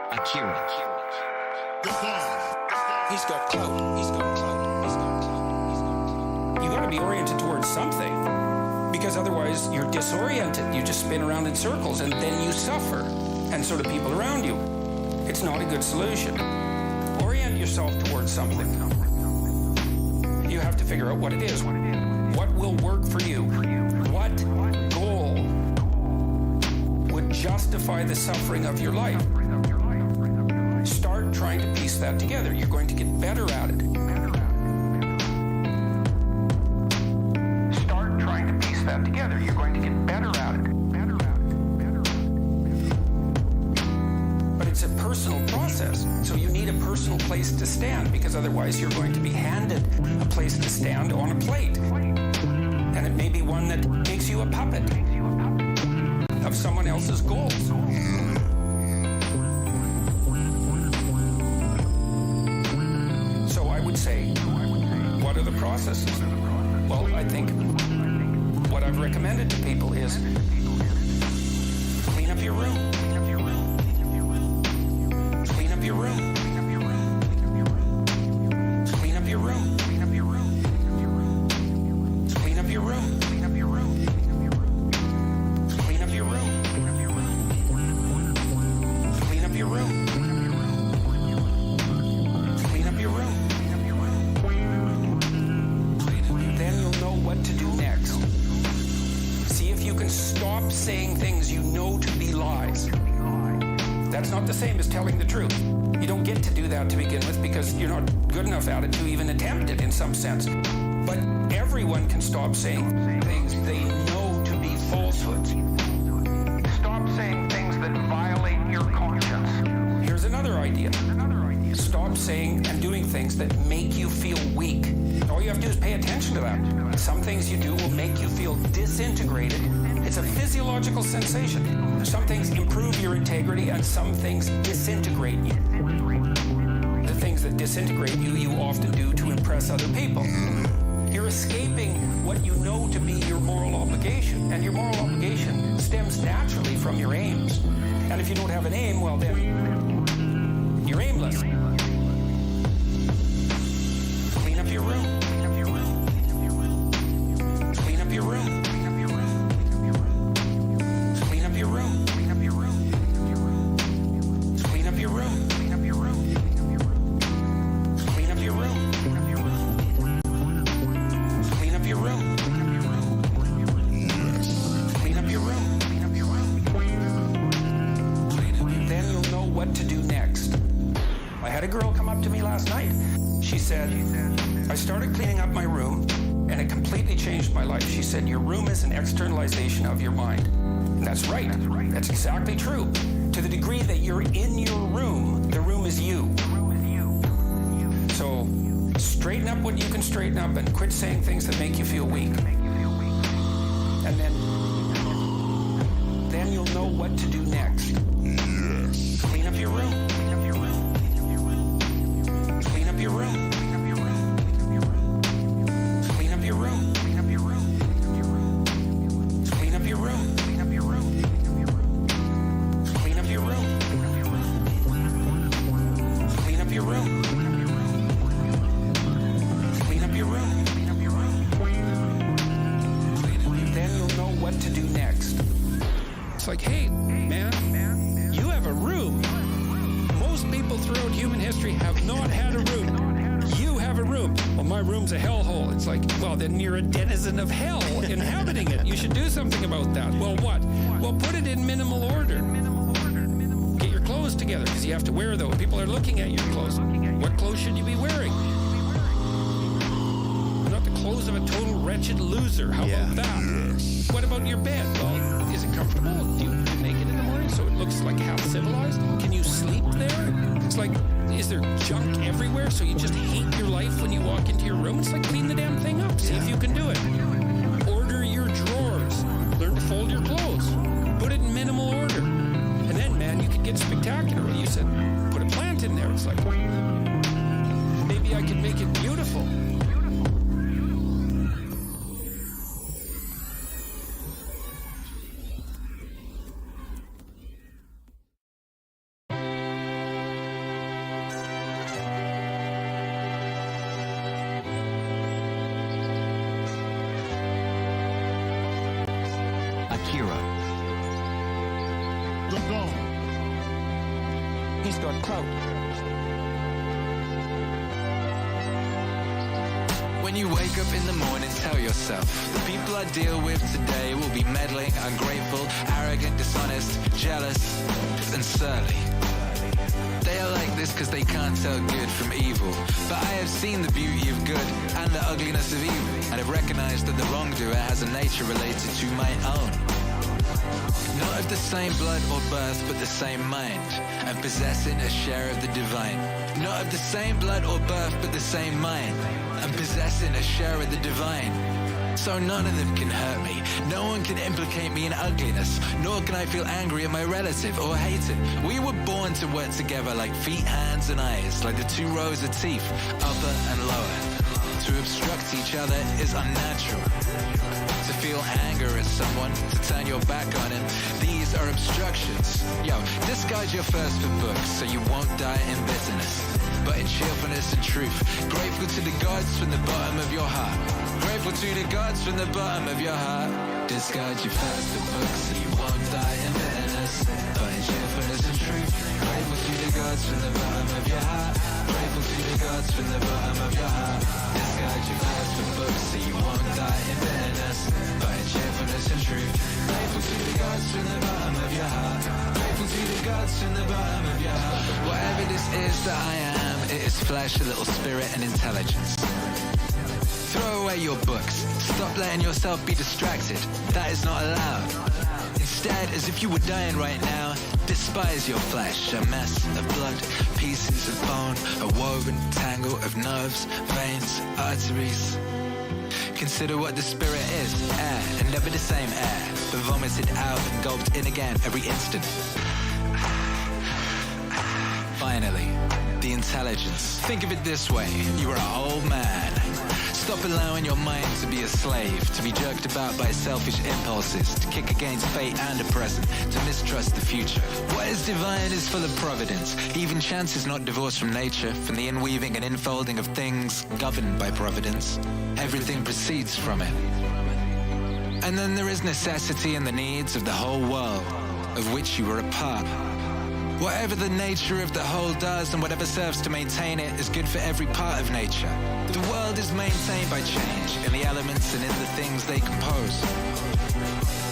Akira. He's got clout. You got to be oriented towards something. Because Because otherwise you're disoriented. You just spin around in circles and then you suffer. And so do people around you. It's not a good solution. Orient yourself towards something. You have to figure out what it is. What will work for you? What goal would justify the suffering of your life? Start trying to piece that together. You're going to get better at it. Start trying to piece that together. You're going to get better at it. But it's a personal process, so you need a personal place to stand, because otherwise you're going to be handed a place to stand on a plate. And it may be one that makes you a puppet of someone else's goals. So I would say, what are the processes? Well, I think what I've recommended to people is clean up your room. Clean up your room. Clean up your room. Clean up your room. Clean up your room. Clean up your room. Clean up your room. Clean up your room. Clean up your room. Then you'll know what to do next. See if you can stop saying things you know to be lies. That's not the same as telling the truth. You don't get to do that to begin with because you're not good enough at it to even attempt it in some sense. But everyone can stop saying things they know to be falsehoods. Stop saying things that violate your conscience. Here's another idea. Stop saying and doing things that make you feel weak. All you have to do is pay attention to that. Some things you do will make you feel disintegrated. It's a physiological sensation. Some things improve your integrity and some things disintegrate you. The things that disintegrate you, you often do to impress other people. You're escaping what you know to be your moral obligation, and your moral obligation stems naturally from your aims. And if you don't have an aim, well then, you're aimless. Clean up your room. Clean up your room. Clean up your room. Clean up your room. Clean up your room. Clean up your room. Clean up your room. Clean up your room. Clean up your room. Clean up your room. Clean up your room. Then you'll know what to do next. I had a girl come up to me last night. She said, I started cleaning up my room and it completely changed my life. She said, your room is an externalization of your mind. And that's right. That's exactly true. To the degree that you're in your room, the room is you. So straighten up what you can straighten up and quit saying things that make you feel weak. And then you'll know what to do next. Clean up your room. Clean up your room. Clean up your room. Clean up your room. Clean up your room. Clean up your room. Clean up your room. Clean up your room. Clean up your room. Clean up your room. Clean up your room. Then you'll know what to do next. It's like, hey, man, you have a room. Most people throughout human history have not had a room. You have a room. Well, my room's a hellhole. It's like, well, then you're a denizen of hell inhabiting it. You should do something about that. Well, what? Well, put it in minimal order. Get your clothes together, because you have to wear those. People are looking at your clothes. What clothes should you be wearing? Not the clothes of a total wretched loser. How about that? What about your bed? Well, is it comfortable? Do you make it in the morning so it looks like half civilized? Can you sleep there? It's like, is there junk everywhere so you just hate your life when you walk into your room? It's like, clean the damn thing up. See if you can do it. Order your drawers. Learn to fold your clothes. Put it in minimal order. And then, man, you could get spectacular. You said, put a plant in there. It's like, maybe I could make it beautiful. Akira. Good dog. He's got clout. When you wake up in the morning, tell yourself, the people I deal with today will be meddling, ungrateful, arrogant, dishonest, jealous, and surly. They are like this because they can't tell good from evil. But I have seen the beauty of good and the ugliness of evil, and have recognized that the wrongdoer has a nature related to my own. Not of the same blood or birth, but the same mind, and possessing a share of the divine. Not of the same blood or birth, but the same mind, and possessing a share of the divine. So none of them can hurt me. No one can implicate me in ugliness, nor can I feel angry at my relative or hate it. We were born to work together like feet, hands, and eyes, like the two rows of teeth, upper and lower. To obstruct each other is unnatural. To feel anger at someone, to turn your back on him, these are obstructions. Yo, discard your thirst for books so you won't die in bitterness, but in cheerfulness and truth. Grateful to the gods from the bottom of your heart. Grateful to the gods from the bottom of your heart. Discard your thirst for books so you won't die in bitterness, but in cheerfulness and truth. Grateful to the gods from the bottom of your heart. Grateful to the gods from the bottom of your heart. Discard your thirst for books so you won't die in bitterness, but in cheerfulness and truth. Grateful to the gods from the bottom of your heart. Grateful to the gods from the bottom of your heart. Whatever this is that I am, it is flesh, a little spirit, and intelligence. Throw away your books. Stop letting yourself be distracted. That is not allowed. Instead, as if you were dying right now, despise your flesh, a mess of blood, pieces of bone, a woven tangle of nerves, veins, arteries. Consider what the spirit is, air, and never the same air, but vomited out and gulped in again every instant. Finally, the intelligence. Think of it this way, you are an old man. Stop allowing your mind to be a slave, to be jerked about by selfish impulses, to kick against fate and the present, to mistrust the future. What is divine is full of providence. Even chance is not divorced from nature, from the inweaving and infolding of things governed by providence. Everything proceeds from it. And then there is necessity and the needs of the whole world, of which you are a part. Whatever the nature of the whole does and whatever serves to maintain it is good for every part of nature. The world is maintained by change in the elements and in the things they compose.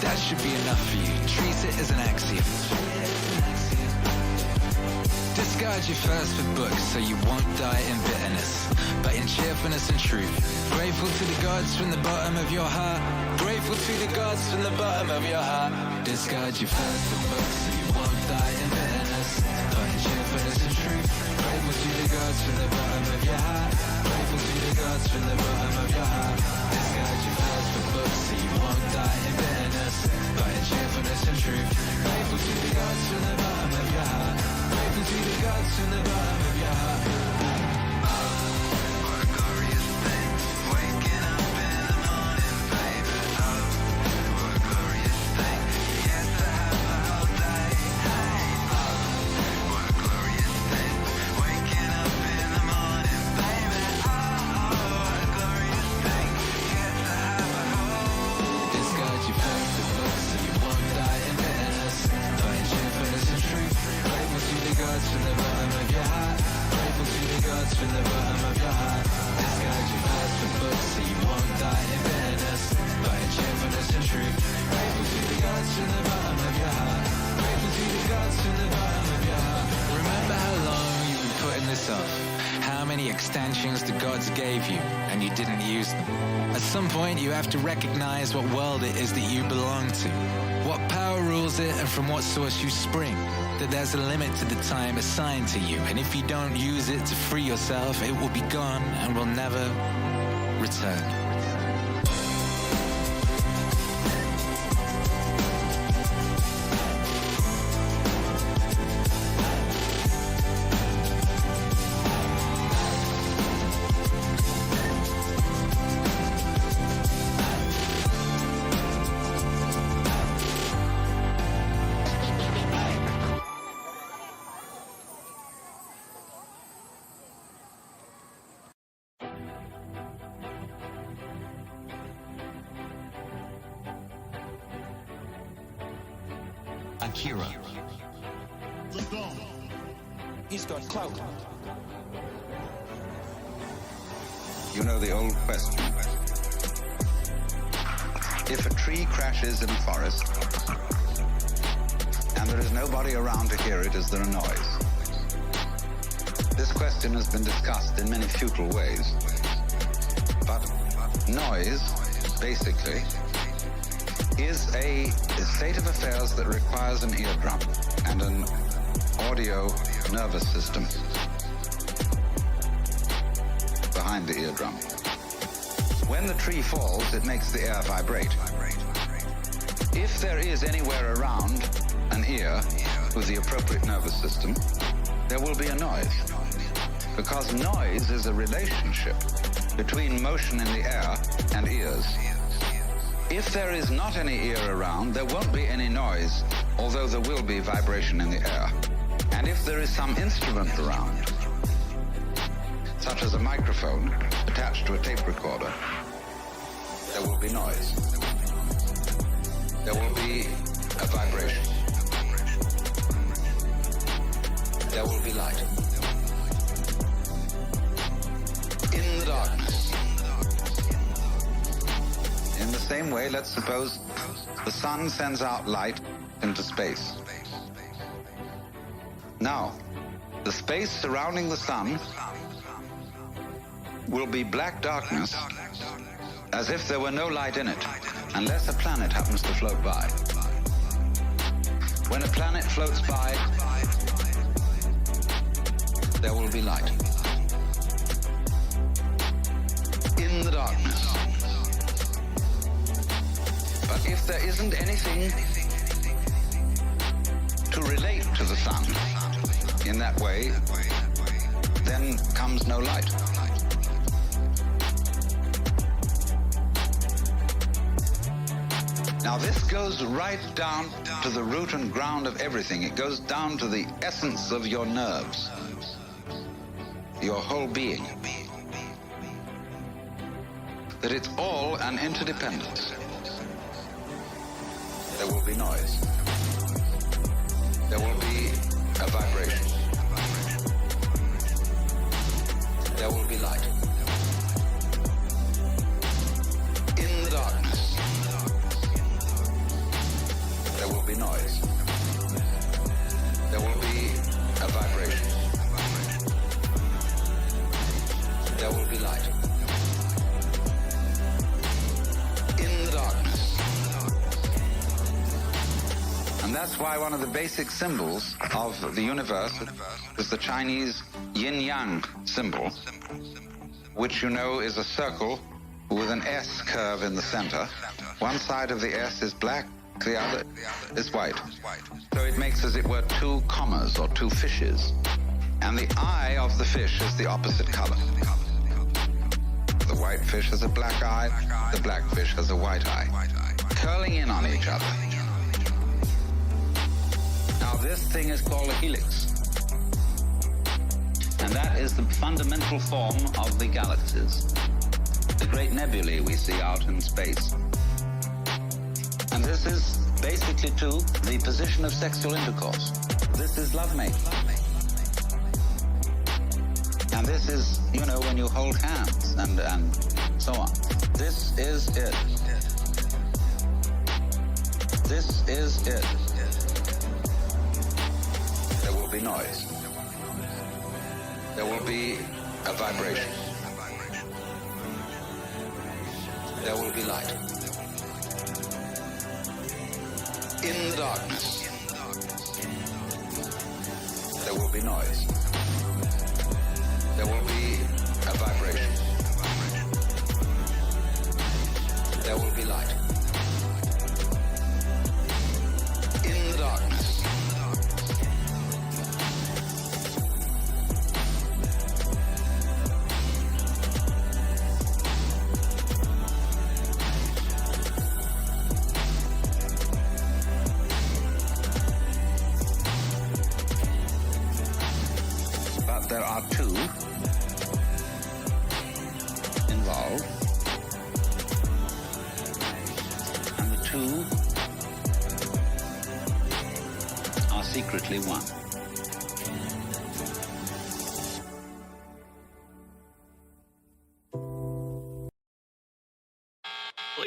That should be enough for you. Treat it as an axiom. Discard your thirst for books so you won't die in bitterness, but in cheerfulness and truth. Grateful to the gods from the bottom of your heart. Grateful to the gods from the bottom of your heart. Discard your thirst for books so you won't die in bitterness, but in cheerfulness and truth. Grateful to the gods from the bottom of your heart. Grateful to the gods from the bottom of your heart. Discard your thirst for books so you won't die in bitterness, but in cheerfulness and truth. Grateful to the gods from the bottom of your heart. Grateful to the gods from the bottom of your heart. What a glorious thing, waking up in the morning, baby. Oh, what a glorious thing, yes, to have the whole day. Hey, oh, what a glorious thing, waking up in the morning, baby. Oh, what a glorious thing, yes, to have a whole. Discard your thirst for books so you won't die in bitterness, but in cheerfulness and truth. Grateful to the gods from the bottom of your heart. Grateful to the gods from the bottom of your heart. Discard your thirst for books so you won't die in bitterness, but in cheerfulness and truth. Grateful to the gods from the bottom of your heart. Grateful to the gods from the bottom of your heart. Remember how long you've been putting this off? How many extensions the gods gave you and you didn't use them? At some point you have to recognize what world it is that you belong to, what power rules it and from what source you spring. That there's a limit to the time assigned to you, and if you don't use it to free yourself, it will be gone and will never return. Akira. He's got clout. You know the old question. If a tree crashes in a forest and there is nobody around to hear it, is there a noise? This question has been discussed in many futile ways. But noise, basically, is a state of affairs that requires an eardrum and an audio nervous system behind the eardrum. When the tree falls, it makes the air vibrate. If there is anywhere around an ear with the appropriate nervous system, there will be a noise. Because noise is a relationship between motion in the air and ears. If there is not any ear around, there won't be any noise, although there will be vibration in the air. And if there is some instrument around, such as a microphone attached to a tape recorder, there will be noise. There will be a vibration. There will be light. In the darkness. In the same way, let's suppose the sun sends out light into space. Now, the space surrounding the sun will be black darkness, as if there were no light in it, unless a planet happens to float by. When a planet floats by, there will be light. In the darkness. But if there isn't anything to relate to the sun in that way, then comes no light. Now this goes right down to the root and ground of everything. It goes down to the essence of your nerves, your whole being. That it's all an interdependence. There will be noise. There will be a vibration. There will be light. In the darkness, there will be noise. There will be a vibration. There will be light. In the darkness. And that's why one of the basic symbols of the universe is the Chinese yin-yang symbol, which you know is a circle with an S curve in the center. One side of the S is black, the other is white. So it makes, as it were, two commas or two fishes. And the eye of the fish is the opposite color. The white fish has a black eye, the black fish has a white eye, curling in on each other. Now this thing is called a helix. And that is the fundamental form of the galaxies, the great nebulae we see out in space. And this is basically, too, the position of sexual intercourse. This is lovemaking. And this is, you know, when you hold hands and so on. This is it. This is it. There will be noise. There will be a vibration. There will be light. In the darkness, there will be noise. There will be a vibration. There will be light. In the darkness. But there are two involved, and the two secretly won.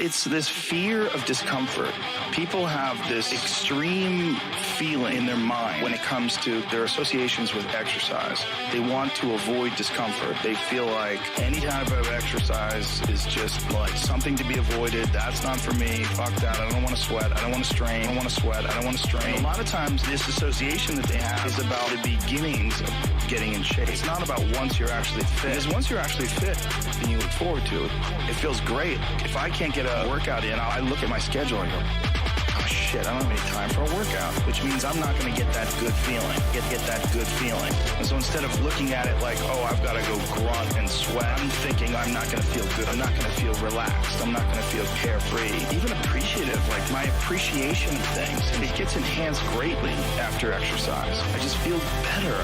It's this fear of discomfort. People have this extreme feeling in their mind when it comes to their associations with exercise. They want to avoid discomfort. They feel like any type of exercise is just like something to be avoided. That's not for me. Fuck that. I don't want to sweat. I don't want to strain. I don't want to sweat. I don't want to strain. And a lot of times this association that they have is about the beginnings of getting in shape. It's not about once you're actually fit. Because once you're actually fit and you look forward to it, it feels great. If I can't get a workout in, I look at my schedule and go, oh shit, I don't have any time for a workout, which means I'm not going to get that good feeling, get that good feeling. And so instead of looking at it like, oh, I've got to go grunt and sweat, I'm thinking I'm not going to feel good, I'm not going to feel relaxed, I'm not going to feel carefree, even appreciative, like my appreciation of things, it gets enhanced greatly after exercise. I just feel better.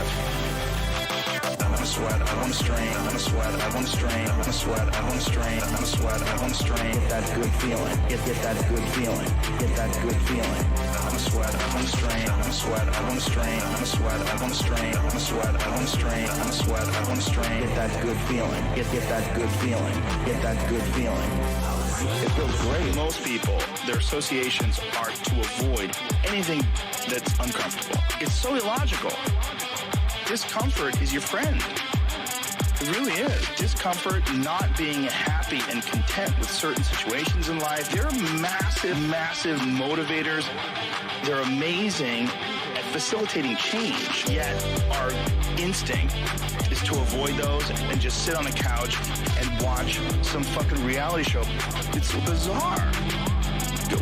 I want to sweat, I want to strain, I want to sweat, I want to strain, I want to sweat, I want to strain, I want to sweat, I want to strain. Get that good feeling, get that good feeling, get that good feeling. I want to sweat, I want to strain, I want to sweat, I want to strain, I want to sweat, I want to strain, I want to sweat, I want to strain, I want to sweat, I want to strain. Get that good feeling, get that good feeling, get that good feeling. It feels great. Most people, their associations are to avoid anything that's uncomfortable. It's so illogical. Discomfort is your friend. It really is. Discomfort, not being happy and content with certain situations in life. They're massive, massive motivators. They're amazing at facilitating change. Yet our instinct is to avoid those and just sit on the couch and watch some fucking reality show. It's bizarre.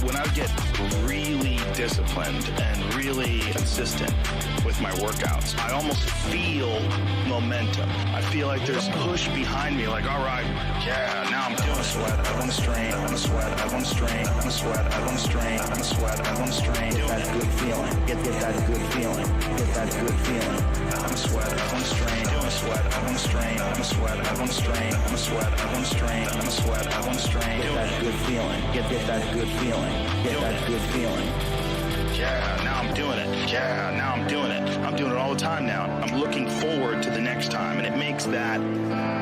When I get really disciplined and really consistent with my workouts, I almost feel momentum. I feel like there's push behind me, like, all right, yeah, now I'm doing sweat. I want to strain. I want to sweat. I want to strain. I want to sweat. I want to strain. I want to sweat. I want to strain. Get that good feeling. Get that good feeling. Get that good feeling. I want to sweat. I want to strain. I want to sweat. I want to strain. I want to sweat. I want to strain. I want to sweat. I want to strain. I want to sweat. I want to strain. Get that good feeling. Get that good feeling. Get that good feeling. Yeah, now I'm doing it. Yeah, now I'm doing it. I'm doing it all the time now. I'm looking forward to the next time, and it makes that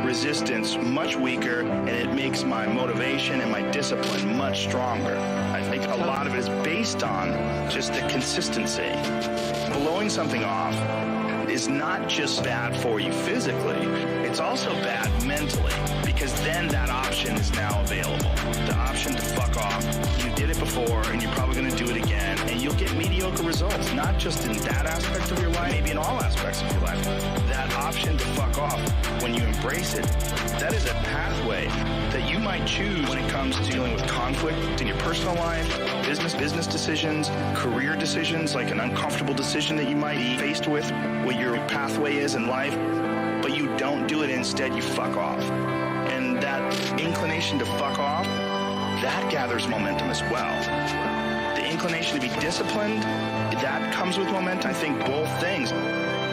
resistance much weaker, and it makes my motivation and my discipline much stronger. I think a lot of it is based on just the consistency. Blowing something off is not just bad for you physically, it's also bad mentally, because then that option is now available. The option to fuck off. You did it before, and you're probably going to do it again, and you'll get mediocre results, not just in that aspect of your life, maybe in all aspects of your life. That option to fuck off, when you embrace it, that is a pathway that you might choose when it comes to dealing with conflict in your personal life, business decisions, career decisions, like an uncomfortable decision that you might be faced with, what your pathway is in life, but you don't do it. Instead, you fuck off. And that inclination to fuck off, that gathers momentum as well. The inclination to be disciplined, that comes with momentum. I think both things.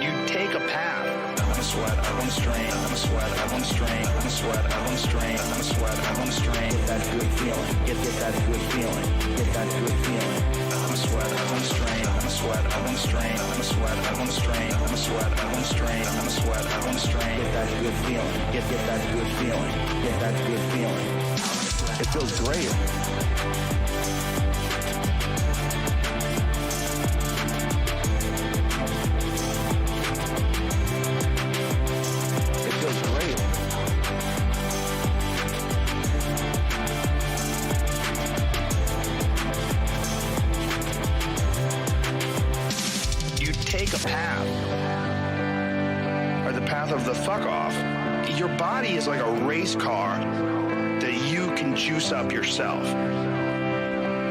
You take a path. I want to sweat, I want to strain, I want to sweat, I want to strain, I want to sweat, I want to strain, I want to sweat, I want to strain. Get that good feeling, get that good feeling, get that good feeling. I want to sweat, I want to strain, I want to sweat, I want to strain, I want to sweat, I want to strain, I want to sweat, I want to strain, I want to sweat, I want to strain. Get that good feeling, get that good feeling, get that good feeling. It feels great. Take a path, or the path of the fuck off. Your body is like a race car that you can juice up yourself.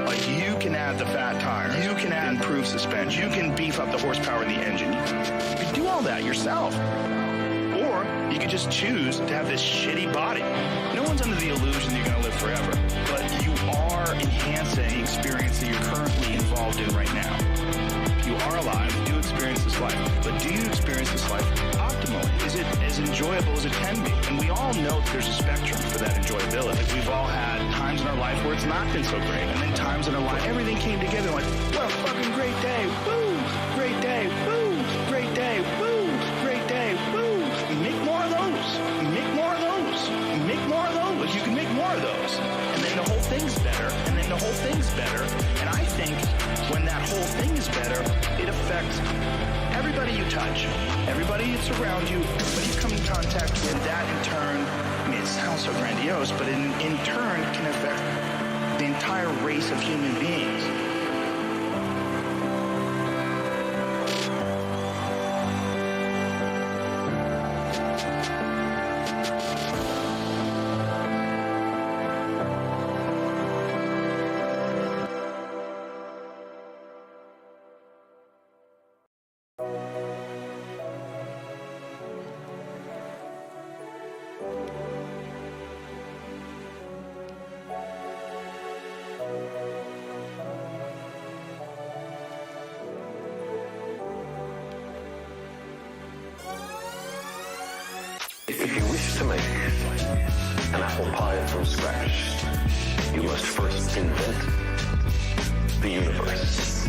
Like you can add the fat tires, you can add improved suspension, you can beef up the horsepower in the engine. You can do all that yourself. Or you could just choose to have this shitty body. No one's under the illusion that you're going to live forever, but you are enhancing the experience that you're currently involved in right now. you are alive, do experience this life. But do you experience this life optimally? Is it as enjoyable as it can be? And we all know that there's a spectrum for that enjoyability. Like we've all had times in our life where it's not been so great, and then times in our life everything came together like, what a fucking great day, woo! Great day, woo! Great day, woo! Great day, woo! Make more of those. Make more of those. Make more of those. You can make more of those. And then the whole thing's better. And then the whole thing's better. And I think when that whole thing is better, it affects everybody you touch, everybody that's around you, everybody you come in contact with. And that in turn, I mean, it sounds so grandiose, but in turn can affect the entire race of human beings. If you wish to make an apple pie from scratch, you must first invent the universe.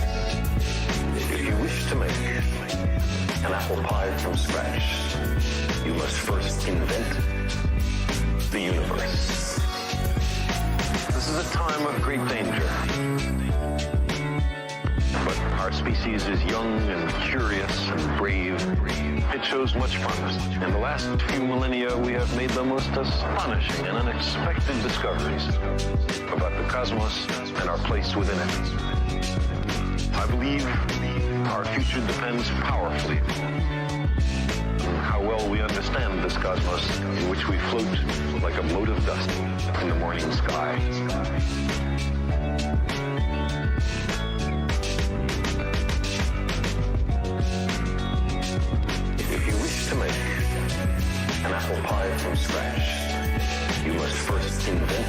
If you wish to make an apple pie from scratch, you must first invent the universe. This is a time of great danger. But our species is young and curious and brave. It shows much promise. In the last few millennia, we have made the most astonishing and unexpected discoveries about the cosmos and our place within it. I believe our future depends powerfully on how well we understand this cosmos in which we float like a mote of dust in the morning sky. To make an apple pie from scratch, you must first invent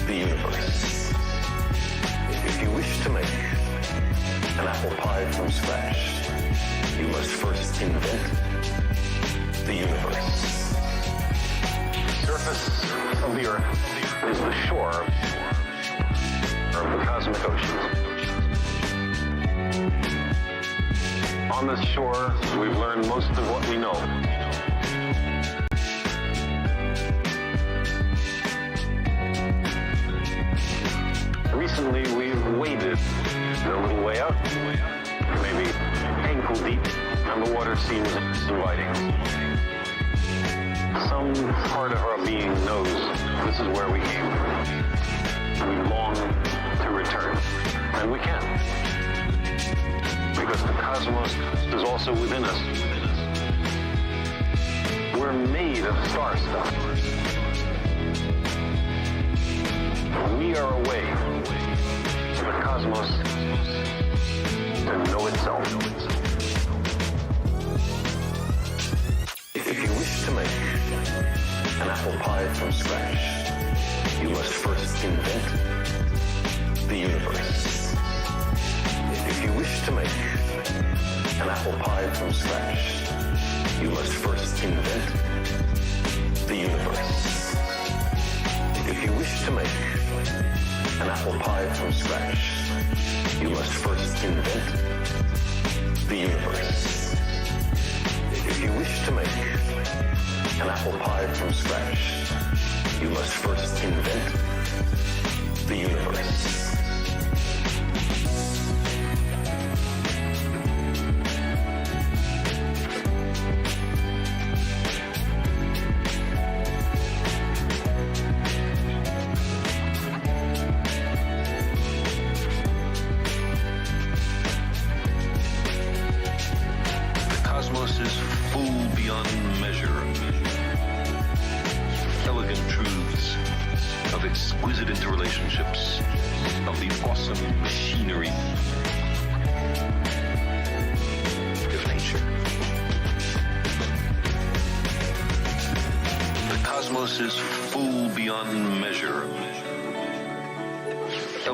the universe. If you wish to make an apple pie from scratch, you must first invent the universe. The surface of the earth is the shore of the cosmic ocean. On this shore, we've learned most of what we know. Recently, we've waded a little way out, maybe ankle deep, and the water seems inviting. Some part of our being knows this is where we came. We long to return, and we can. Because the cosmos is also within us. We're made of star stuff. We are a way for the cosmos to know itself. If you wish to make an apple pie from scratch, you must first invent the universe. If you wish to make an apple pie from scratch, you must first invent the universe. If you wish to make an apple pie from scratch, you must first invent the universe. If you wish to make an apple pie from scratch, you must first invent the universe.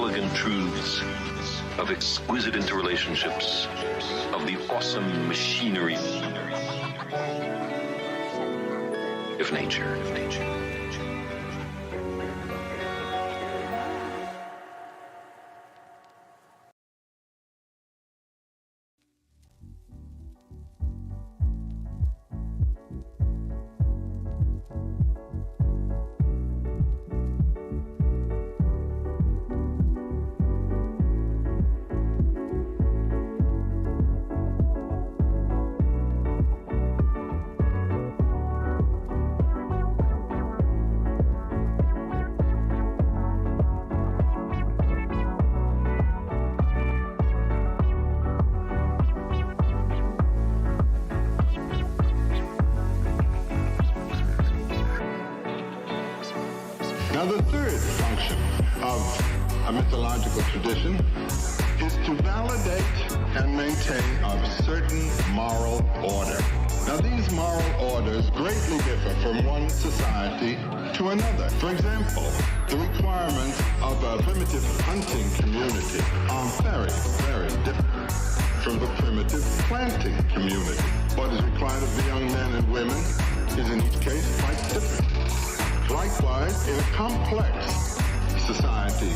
elegant truths, of exquisite interrelationships, of the awesome machinery of nature. Now, the third function of a mythological tradition is to validate and maintain a certain moral order. Now, these moral orders greatly differ from one society to another. For example, the requirements of a primitive hunting community are very, very different from the primitive planting community. What is required of the young men and women is in each case quite different. Likewise, in a complex society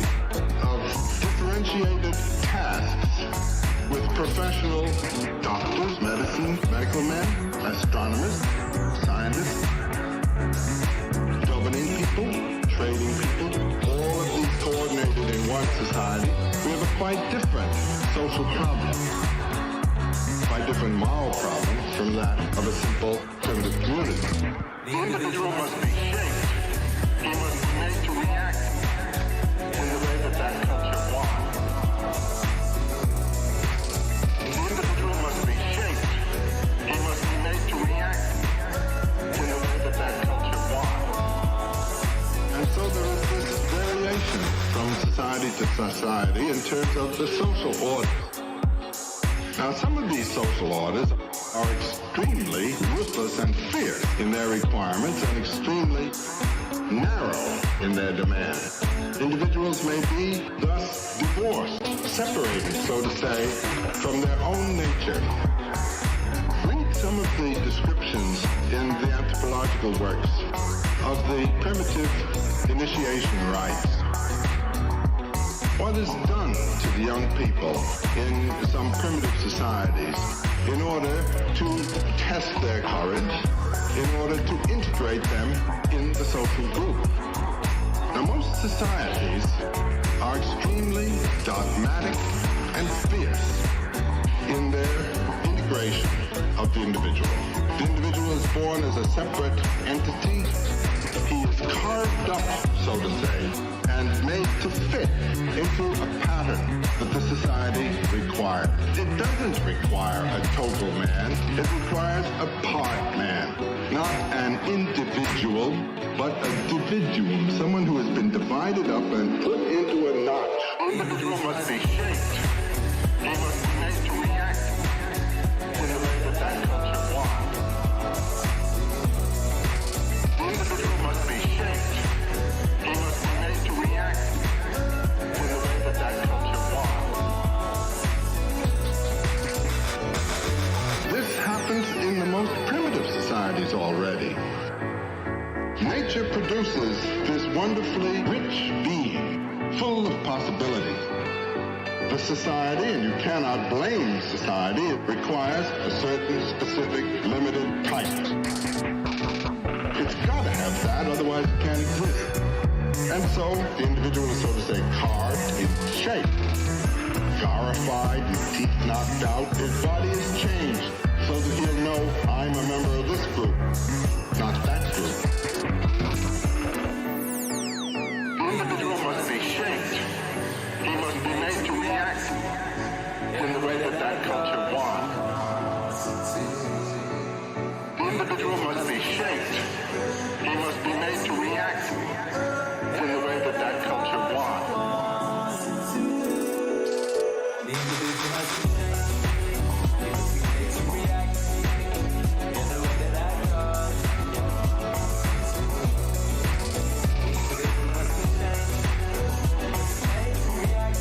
of differentiated tasks with professional doctors, medical men, astronomers, scientists, governing people, trading people, all of these coordinated in one society, we have a quite different social problem, quite different moral problem from that of a simple primitive community. The individual must be shaped. He must be made to react in the way that culture wants. The individual must be shaped. He must be made to react in the way that culture wants. And so there is this variation from society to society in terms of the social orders. Now, some of these social orders are extremely ruthless and fierce in their requirements and extremely narrow in their demands. Individuals may be thus divorced, separated, so to say, from their own nature. Read some of the descriptions in the anthropological works of the primitive initiation rites. What is done to the young people in some primitive societies in order to test their courage, in order to integrate them in the social group. Now, most societies are extremely dogmatic and fierce in their integration of the individual. The individual is born as a separate entity. He is carved up, so to say, and made to fit into a pattern that the society requires. It doesn't require a total man. It requires a part man. Not an individual, but a dividuum. Someone who has been divided up and put into a notch. The individual must be shaped. He must be made to react in the way that culture wants. The individual must be shaped. He must be made to react in the way that culture wants. This happens in the most primitive societies already. Nature produces this wonderfully rich being, full of possibilities. The society, and you cannot blame society, it requires a certain specific limited type. It's got to have that, otherwise it can't exist. And so the individual is, so to say, carved, is shaped, scarified, his teeth knocked out, his body is changed, so that he'll know, I'm a member of this group, not that group. The individual must be shaped. He must be made to react in the way that culture wants. The individual must be shaped. He must be made to react in the way that culture wants. The individual must be react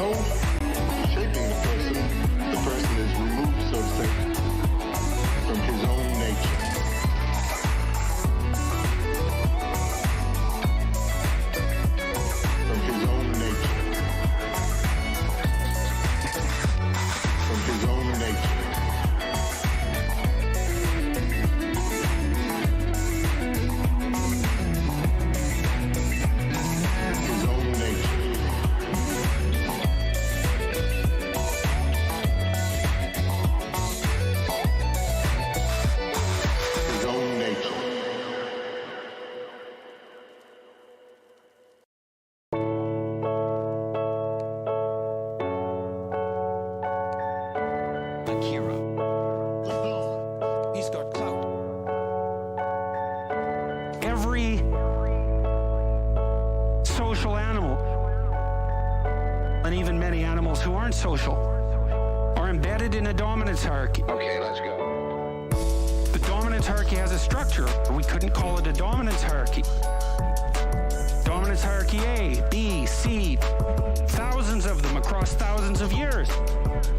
so shaping the person is removed, so to say, from his own nature. From his own nature. From his own nature. His own nature. His own nature. Akira. He's got clout. Every social animal, and even many animals who aren't social, are embedded in a dominance hierarchy. Okay, let's go. The dominance hierarchy has a structure. We couldn't call it a dominance hierarchy. Dominance hierarchy A, B, C, thousands of them across thousands of years.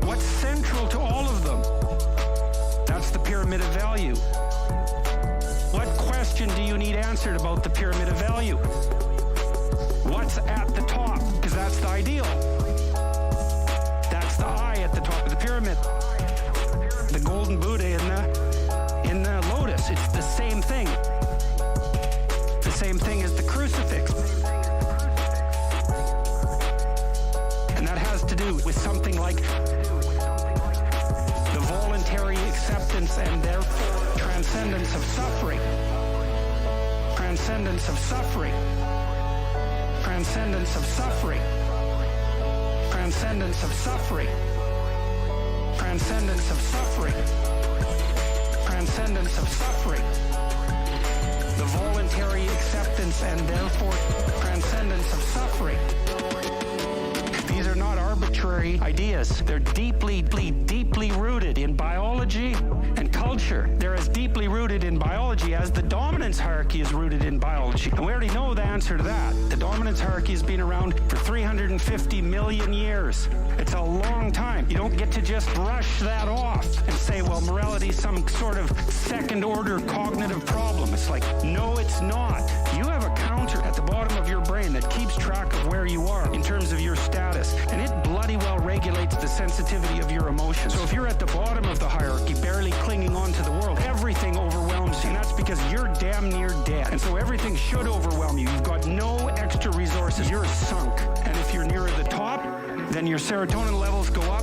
What's central to all of them? That's the pyramid of value. What question do you need answered about the pyramid of value? What's at the top? Because that's the ideal. That's the eye at the top of the pyramid. The golden Buddha in the lotus. It's the same thing. The same thing as the crucifix. And that has to do with something like the voluntary acceptance and therefore transcendence of suffering. Transcendence of suffering. Transcendence of suffering. Transcendence of suffering. Transcendence of suffering. Transcendence of suffering. The voluntary acceptance and therefore transcendence of suffering. These are not arbitrary ideas. They're deeply rooted in biology and culture. They're as deeply rooted in biology as the dominance hierarchy is rooted in biology. And we already know the answer to that. The dominance hierarchy has been around for 350 million years. It's a long time. You don't get to just brush that off and say, well, morality is some sort of second-order cognitive problem. It's like, no, it's not. You have a counter at the bottom of your brain that keeps track of where you are in terms of your status, and it bloody well regulates the sensitivity of your emotions. So if you're at the bottom of the hierarchy, barely clinging on to the world, everything overwhelms you, and that's because you're damn near dead. And so everything should overwhelm you. You've got no extra resources. You're sunk. And if you're nearer the top, then your serotonin levels go up.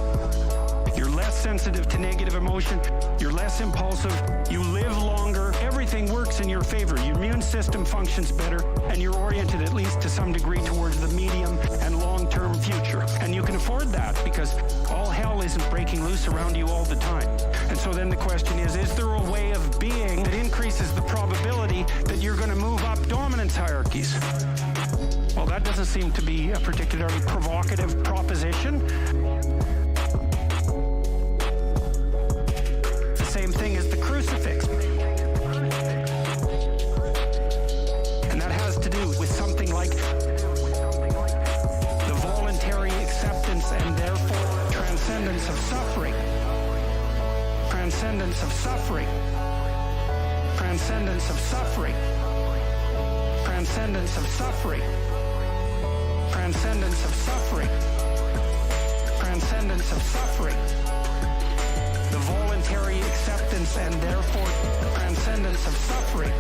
You're less sensitive to negative emotion. You're less impulsive. You live longer. Everything works in your favor. Your immune system functions better, and you're oriented at least to some degree towards the medium and long-term future. And you can afford that because all hell isn't breaking loose around you all the time. And so then the question is there a way of being that increases the probability that you're going to move up dominance hierarchies? Well, that doesn't seem to be a particularly provocative proposition. The same thing as the crucifix. And that has to do with something like the voluntary acceptance and therefore transcendence of suffering. Transcendence of suffering. Transcendence of suffering. Transcendence of suffering. Transcendence of suffering. Transcendence of suffering. The voluntary acceptance and therefore transcendence of suffering.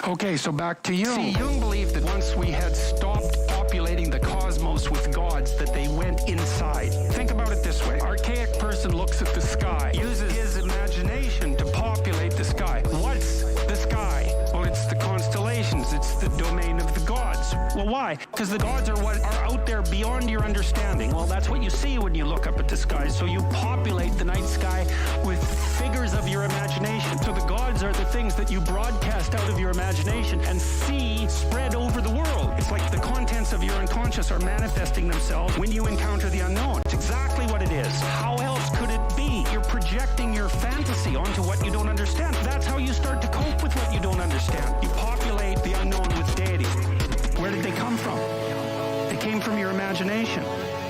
Okay, so back to Jung. See, Jung believed that once we had stopped populating the cosmos with gods, that they went inside. Think about it this way. Archaic person looks at the sky, uses his imagination to populate the sky. What's the sky? Well, it's the constellations. It's the domain of the gods. Well, why? Because the gods are what are out there beyond your understanding. Well, that's what you see when you look up at the sky. So you populate the night sky with figures of your imagination. So the gods are the things that you broadcast out of your imagination and see spread over the world. It's like the contents of your unconscious are manifesting themselves when you encounter the unknown. It's exactly what it is. How else could it be? You're projecting your fantasy onto what you don't understand. That's how you start to cope with what you don't understand. You populate the unknown with deity. Where did they come from? from your imagination.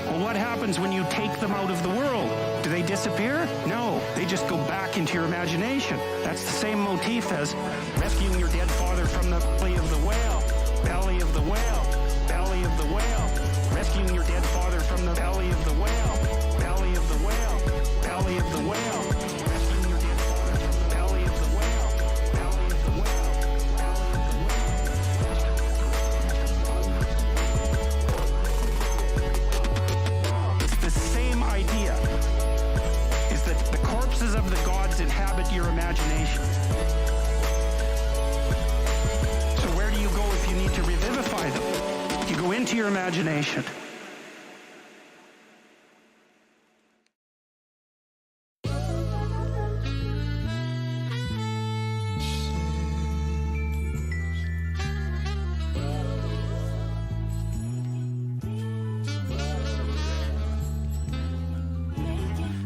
Well, what happens when you take them out of the world? Do they disappear? No, they just go back into your imagination. That's the same motif as rescuing your dead father from the belly of the whale. Belly of the whale. Belly of the whale. Rescuing your dead father from the belly of the whale. Belly of the whale. Belly of the whale. Rescuing your dead father from the belly of the whale. Belly of the whale. It's the same idea. Is that the corpses of the gods inhabit your imagination. So where do you go if you need to revivify them? You go into your imagination.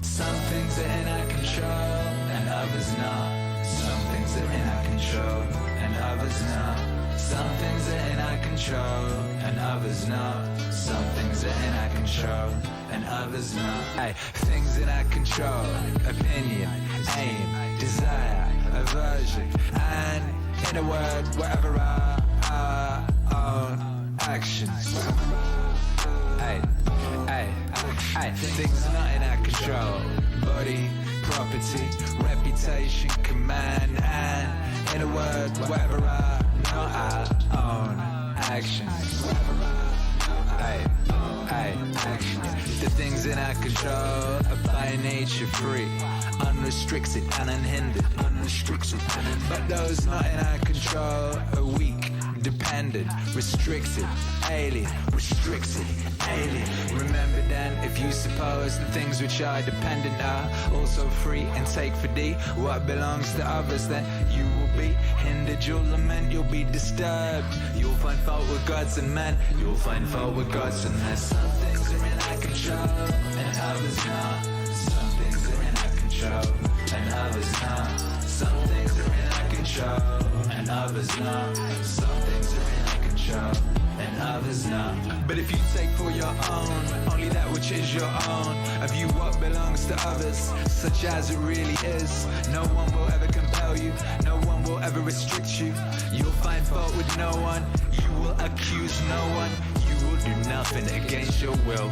Some things are in our control and others not. Some things are in our control and others not. Some things are in our control and others not. Some things are in our control and others not. Hey, things in our control: opinion, aim, desire, aversion, and in a word, whatever our own actions. Hey, hey, hey, things are not in our control. Body, property, reputation, command, and in a word, whatever our not our own actions. Hey, hey, actions. The things in our control are by nature free, unrestricted and unhindered. But those not in our control are weak, dependent, restricted, alien, Remember then, if you suppose the things which are dependent are also free and take for thee what belongs to others, then you will be hindered, you'll lament, you'll be disturbed. You'll find fault with gods and men, you'll find fault with gods and men. Some things are in our control and others not. Some things are in our control and others not. Some things are in our control and others not. Some things are in our control and others not. But if you take for your own only that which is your own, a view what belongs to others, such as it really is, no one will ever compel you, no one will ever restrict you. You'll find fault with no one, you will accuse no one, you will do nothing against your will.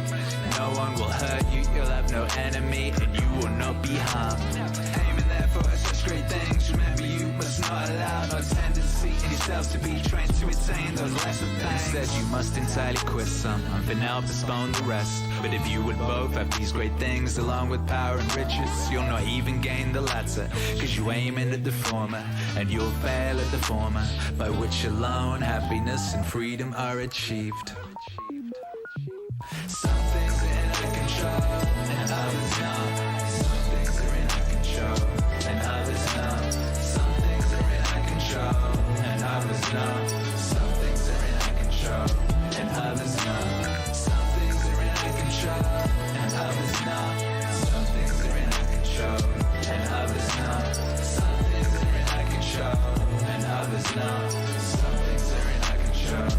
No one will hurt you, you'll have no enemy, and you will not be harmed. Aiming there for such great things, remember you must not allow no tendency in yourself to be trained to attain those lesser things. Instead you must entirely quit some, and for now postpone the rest. But if you would both have these great things along with power and riches, you'll not even gain the latter, cause you aim at the former, and you'll fail at the former, by which alone happiness and freedom are achieved. Some things are in our control and others not. Some things are in our control and others not. Some things are in our control and others not. Some things are in our control and others not. Some things are in our control and others not. Some things are in our control and others not. Some things are in our control and others not. Some things are in our control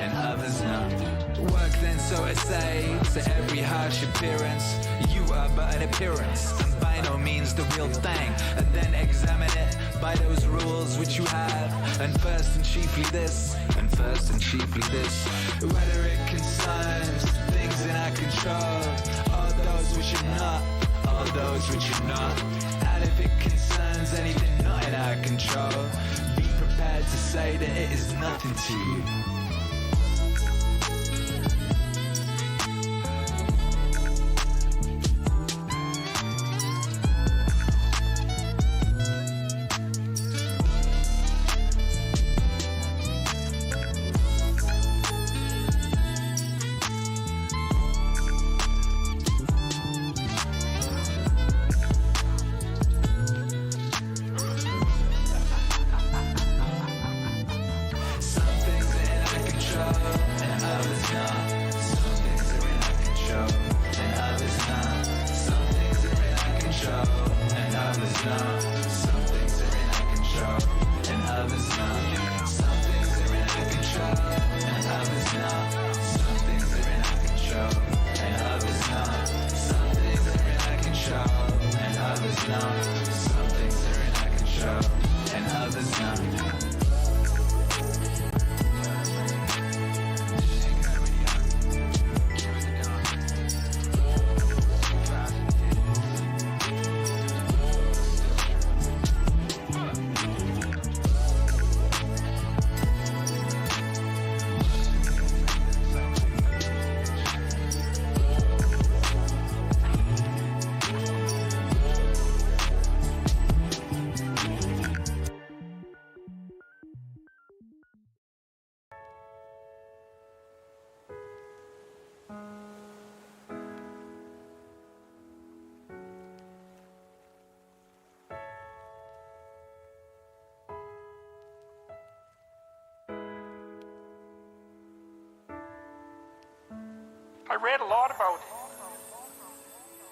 and others not. Work then, so to say, to every harsh appearance, you are but an appearance, and by no means the real thing. And then examine it by those rules which you have, and first and chiefly this, and first and chiefly this, whether it concerns things in our control, or those which are not, or those which are not. And if it concerns anything not in our control, be prepared to say that it is nothing to you. I read a lot about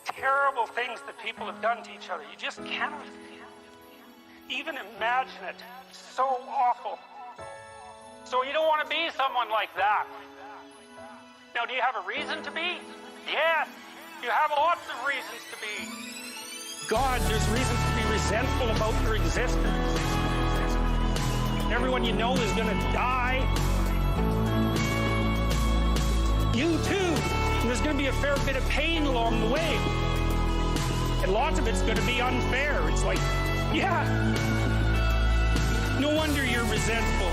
terrible things that people have done to each other. You just cannot even imagine it. It's so awful. So you don't want to be someone like that. Now, do you have a reason to be? Yes, you have lots of reasons to be. God, there's reasons to be resentful about your existence. Everyone you know is going to die. You too. And there's going to be a fair bit of pain along the way. And lots of it's going to be unfair. It's like, yeah. No wonder you're resentful.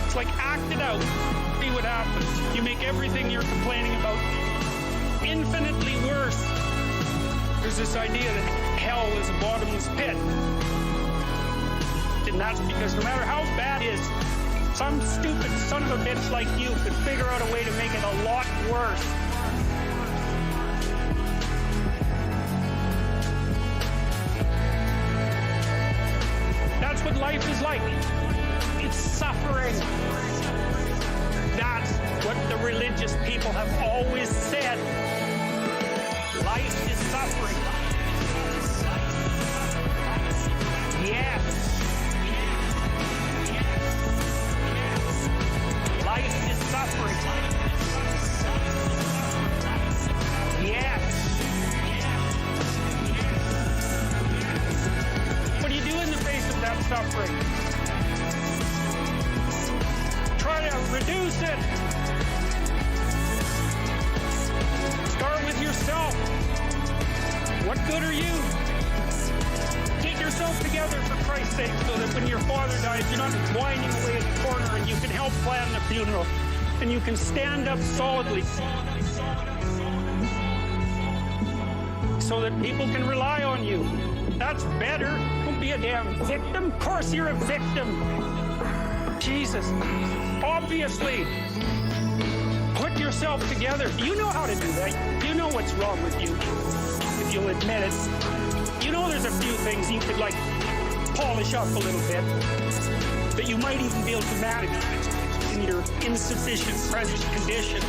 It's like, act it out. See what happens. You make everything you're complaining about infinitely worse. There's this idea that hell is a bottomless pit. And that's because no matter how bad it is, some stupid son of a bitch like you could figure out a way to make it a lot worse. That's what life is like. It's suffering. That's what the religious people have always said. Life is suffering. Yes. Life is suffering. Yes. What do you do in the face of that suffering? Try to reduce it. Start with yourself. What good are you? Get yourself together for Christ's sake so that when your father dies, you're not whining away in the corner and you can help plan the funeral and you can stand up solidly so that people can rely on you. That's better. Don't be a damn victim. Of course you're a victim. Jesus. Obviously. Put yourself together. You know how to do that. You know what's wrong with you, if you'll admit it. You know there's a few things you could, like, polish up a little bit that you might even be able to manage in your insufficient present condition.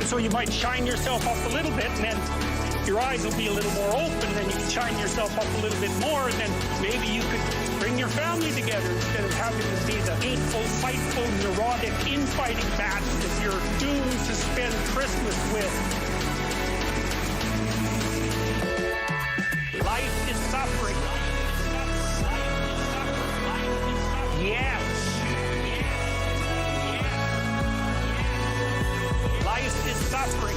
So you might shine yourself up a little bit, and then your eyes will be a little more open, then you can shine yourself up a little bit more, and then maybe you could bring your family together instead of having to be the hateful, fightful, neurotic, infighting batch that you're doomed to spend Christmas with. Life is suffering. Yes. Life is suffering.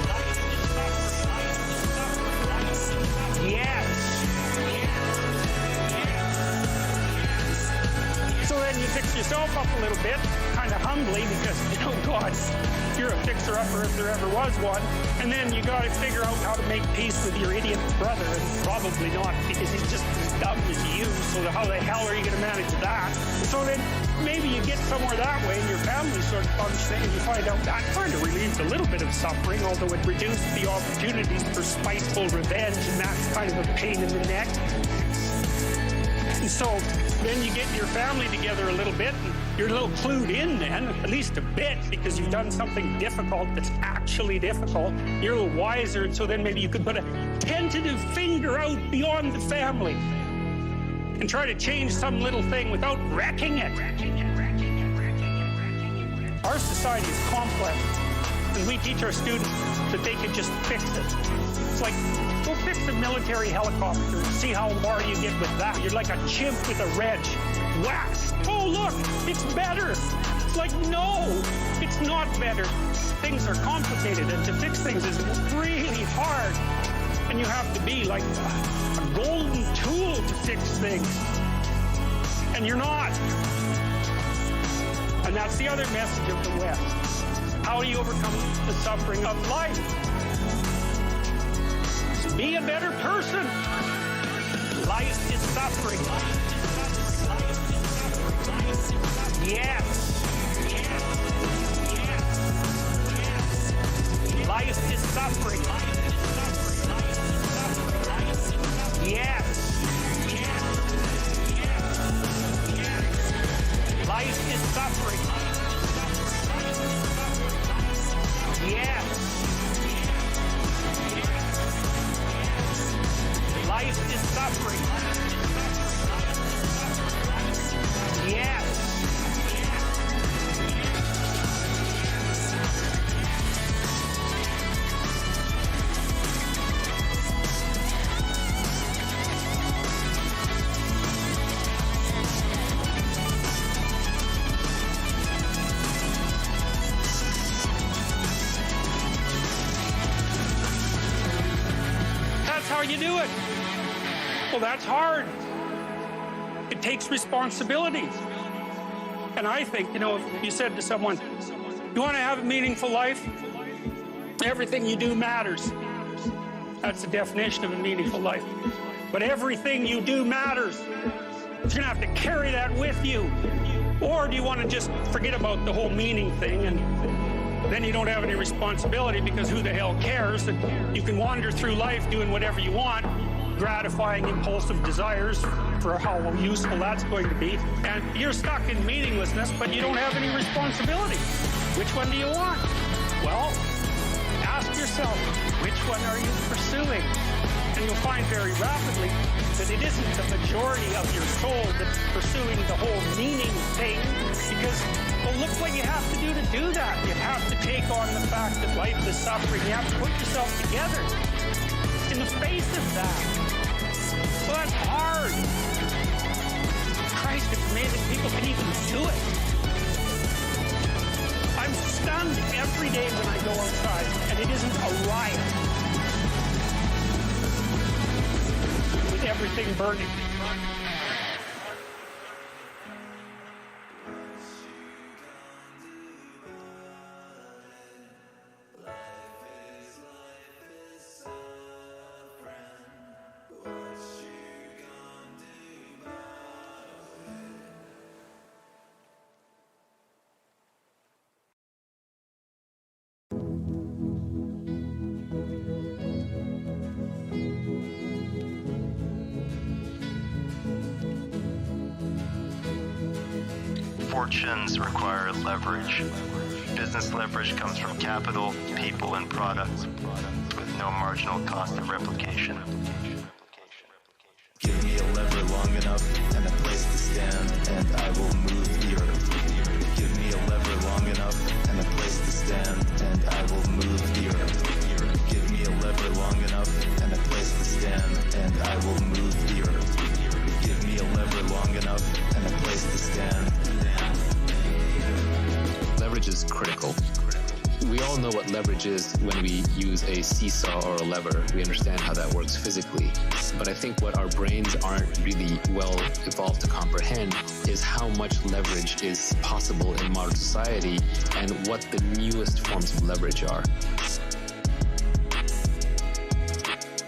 Yes. So then you fix yourself up a little bit, kind of humbly, because, oh God, you're a fixer-upper if there ever was one. And then you got to figure out how to make peace with your idiot brother, and probably not, because he's just as dumb as you. So how the hell are you going to manage that? So then maybe you get somewhere that way, and your family sort of functions, and you find out that kind of relieves a little bit of suffering, although it reduced the opportunities for spiteful revenge, and that's kind of a pain in the neck. And so then you get your family together a little bit, and you're a little clued in then, at least a bit, because you've done something difficult that's actually difficult. You're a little wiser, and so then maybe you could put a tentative finger out beyond the family and try to change some little thing without wrecking it. Our society is complex, and we teach our students that they can just fix it. It's like, go fix a military helicopter and see how far you get with that. You're like a chimp with a wrench. Whack! Oh, look, it's better. It's like, no, it's not better. Things are complicated, and to fix things is really hard. And you have to be like a golden tool to fix things. And you're not. And that's the other message of the West. How do you overcome the suffering of life? Be a better person. Life is suffering. Yes. Life is suffering. Yes. Life is suffering. how you do it. Well, that's hard. It takes responsibility. And I think, if you said to someone, you want to have a meaningful life? Everything you do matters. That's the definition of a meaningful life. But everything you do matters. You're going to have to carry that with you. Or do you want to just forget about the whole meaning thing, and then you don't have any responsibility, because who the hell cares? And you can wander through life doing whatever you want, gratifying impulsive desires for how useful that's going to be. And you're stuck in meaninglessness, but you don't have any responsibility. Which one do you want? Well, ask yourself, which one are you pursuing? And you'll find very rapidly that it isn't the majority of your soul that's pursuing the whole meaning thing, because, well, look what you have to do that. You have to take on the fact that life is suffering. You have to put yourself together in the face of that. Well, that's hard. Christ, it's amazing people can even do it. I'm stunned every day when I go outside, and it isn't a riot with everything burning. Fortunes require leverage. Business leverage comes from capital, people, and products, with no marginal cost of replication. Give me a lever long enough and a place to stand, and I will move the earth. Give me a lever long enough and a place to stand, and I will move the earth. Give me a lever long enough and a place to stand, and I will move the earth. Give me a lever long enough and a place to stand. Leverage is critical. We all know what leverage is when we use a seesaw or a lever. We understand how that works physically. But I think what our brains aren't really well evolved to comprehend is how much leverage is possible in modern society and what the newest forms of leverage are.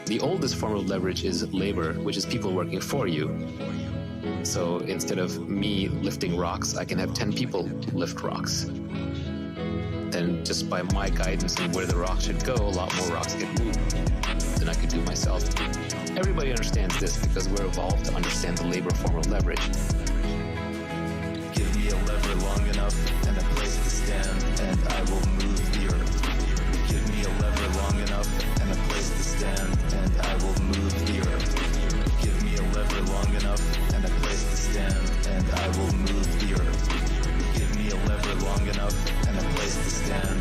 The oldest form of leverage is labor, which is people working for you. So instead of me lifting rocks, I can have 10 people lift rocks. Then just by my guidance and where the rocks should go, a lot more rocks get moved than I could do myself. Everybody understands this because we're evolved to understand the labor form of leverage. Give me a lever long enough and a place to stand, and I will move the earth. Give me a lever long enough and a place to stand, and I will move the earth. Give me a lever long enough and a place to stand, and I will move the earth. Give me a lever long enough and a place to stand.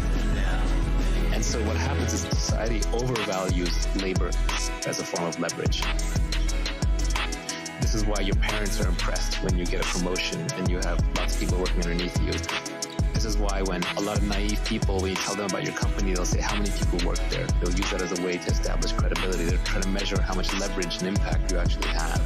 And so what happens is society overvalues labor as a form of leverage. This is why your parents are impressed when you get a promotion and you have lots of people working underneath you. This is why when a lot of naive people, when you tell them about your company, they'll say how many people work there. They'll use that as a way to establish credibility. They're trying to measure how much leverage and impact you actually have.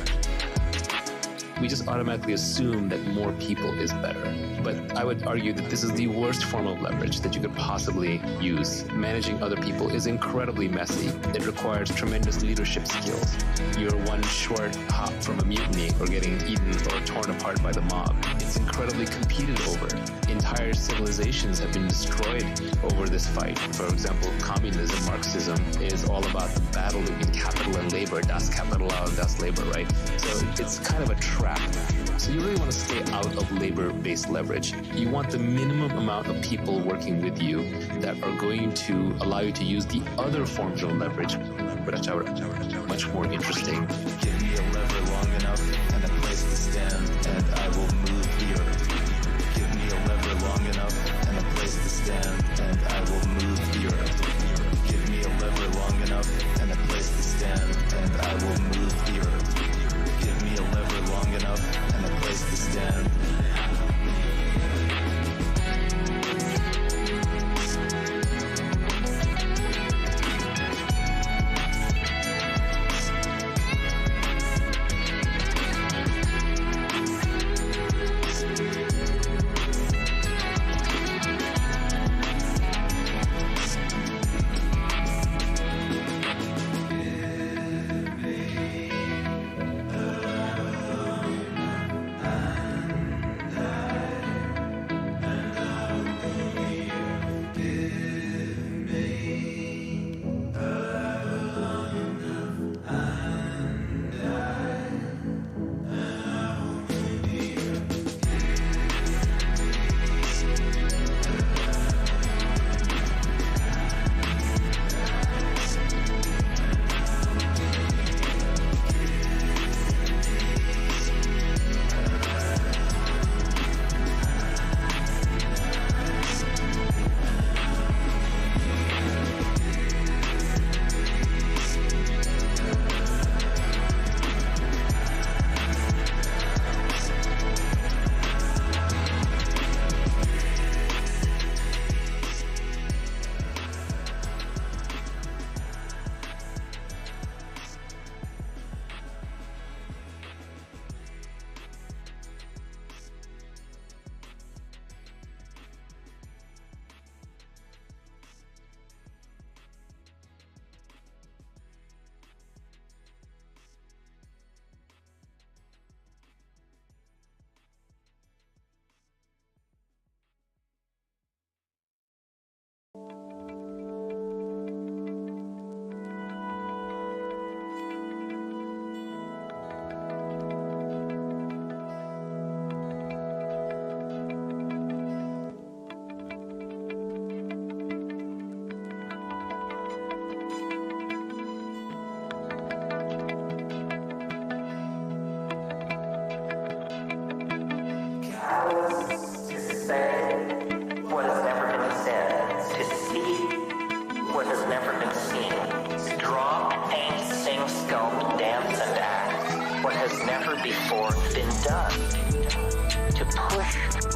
We just automatically assume that more people is better. But I would argue that this is the worst form of leverage that you could possibly use. Managing other people is incredibly messy. It requires tremendous leadership skills. You're one short hop from a mutiny or getting eaten or torn apart by the mob. It's incredibly competed over. Entire civilizations have been destroyed over this fight. For example, communism, Marxism is all about the battle between capital and labor. Das Kapital und das Labor, right? So it's kind of a trap. So you really want to stay out of labor-based leverage. You want the minimum amount of people working with you that are going to allow you to use the other forms of leverage, which are much more interesting. Give me a lever long enough and a place to stand, and I will move the earth. Give me a lever long enough and a place to stand, and I will move the earth. Give me a lever long enough and a place to stand, and I will move the earth. Give me a lever long enough and a place to stand.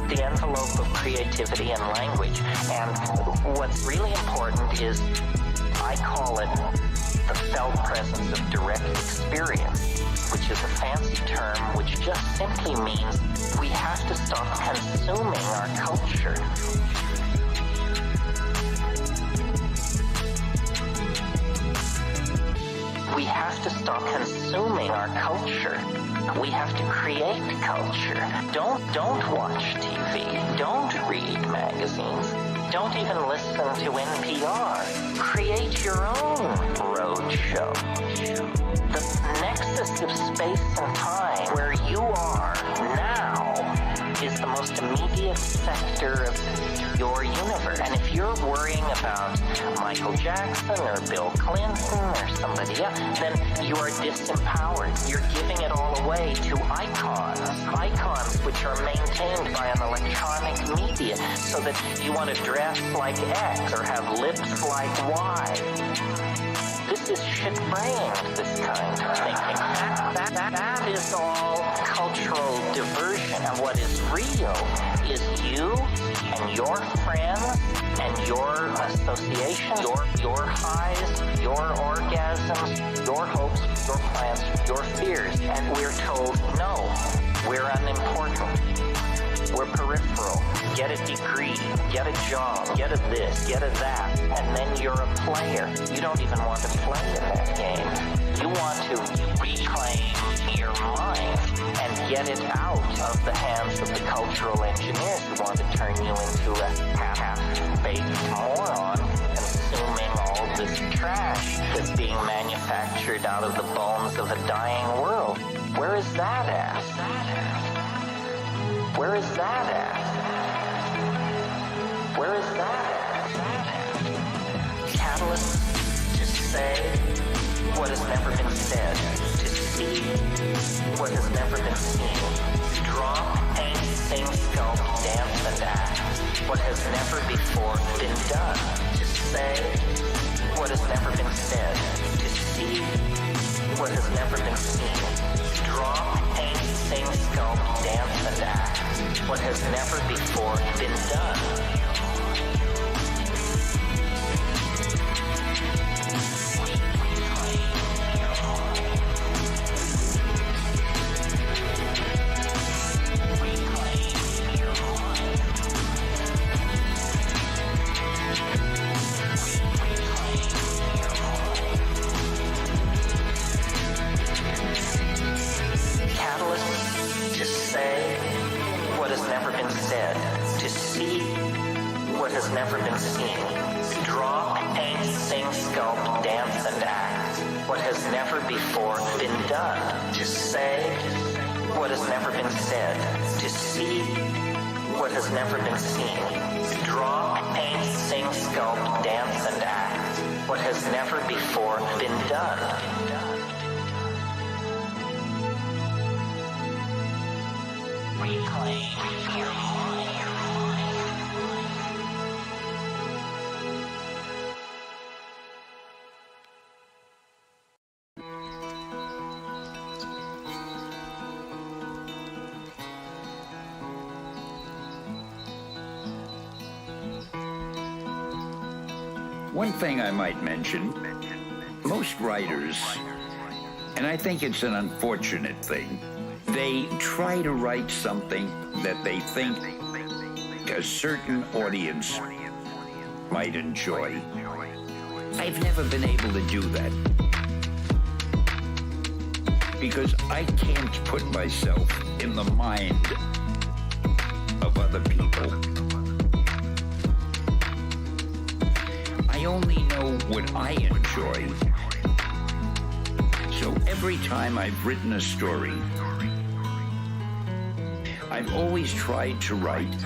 the envelope of creativity and language. And what's really important is, I call it the felt presence of direct experience, which is a fancy term which just simply means we have to stop consuming our culture. We have to stop consuming our culture. We have to create culture. Don't watch TV. Don't read magazines. Don't even listen to NPR. Create your own road show. The nexus of space and time, where you are now, is the most immediate sector of your universe. And if you're worrying about Michael Jackson or Bill Clinton or somebody else, then you are disempowered. You're giving it all away to icons which are maintained by an electronic media, so that you want to dress like X or have lips like Y. This is shit-brained, this kind of thinking. That is all cultural diversion. And what is real is you and your friends and your association, your highs, your orgasms, your hopes, your plans, your fears. And we're told, no, we're unimportant. We're peripheral. Get a degree, get a job, get a this, get a that, and then you're a player. You don't even want to play in that game. You want to reclaim your mind and get it out of the hands of the cultural engineers who want to turn you into a half-baked moron, consuming all this trash that's being manufactured out of the bones of a dying world. Where is that at? Where is that at? Where is that at? Catalyst to say what has never been said, to see what has never been seen. Draw, paint, sing, sculpt, dance, and act what has never before been done. To say what has never been said, to see what has never been seen. Draw, paint, sing, sculpt, dance, and act what has never before been done. Never been seen. Draw, paint, sing, sculpt, dance, and act what has never before been done. To say what has never been said. To see what has never been seen. Draw, paint, sing, sculpt, dance, and act what has never before been done. Reclaim your mind. One thing I might mention, most writers, and I think it's an unfortunate thing, they try to write something that they think a certain audience might enjoy. I've never been able to do that, because I can't put myself in the mind of other people. I only know what I enjoy. So every time I've written a story, I've always tried to write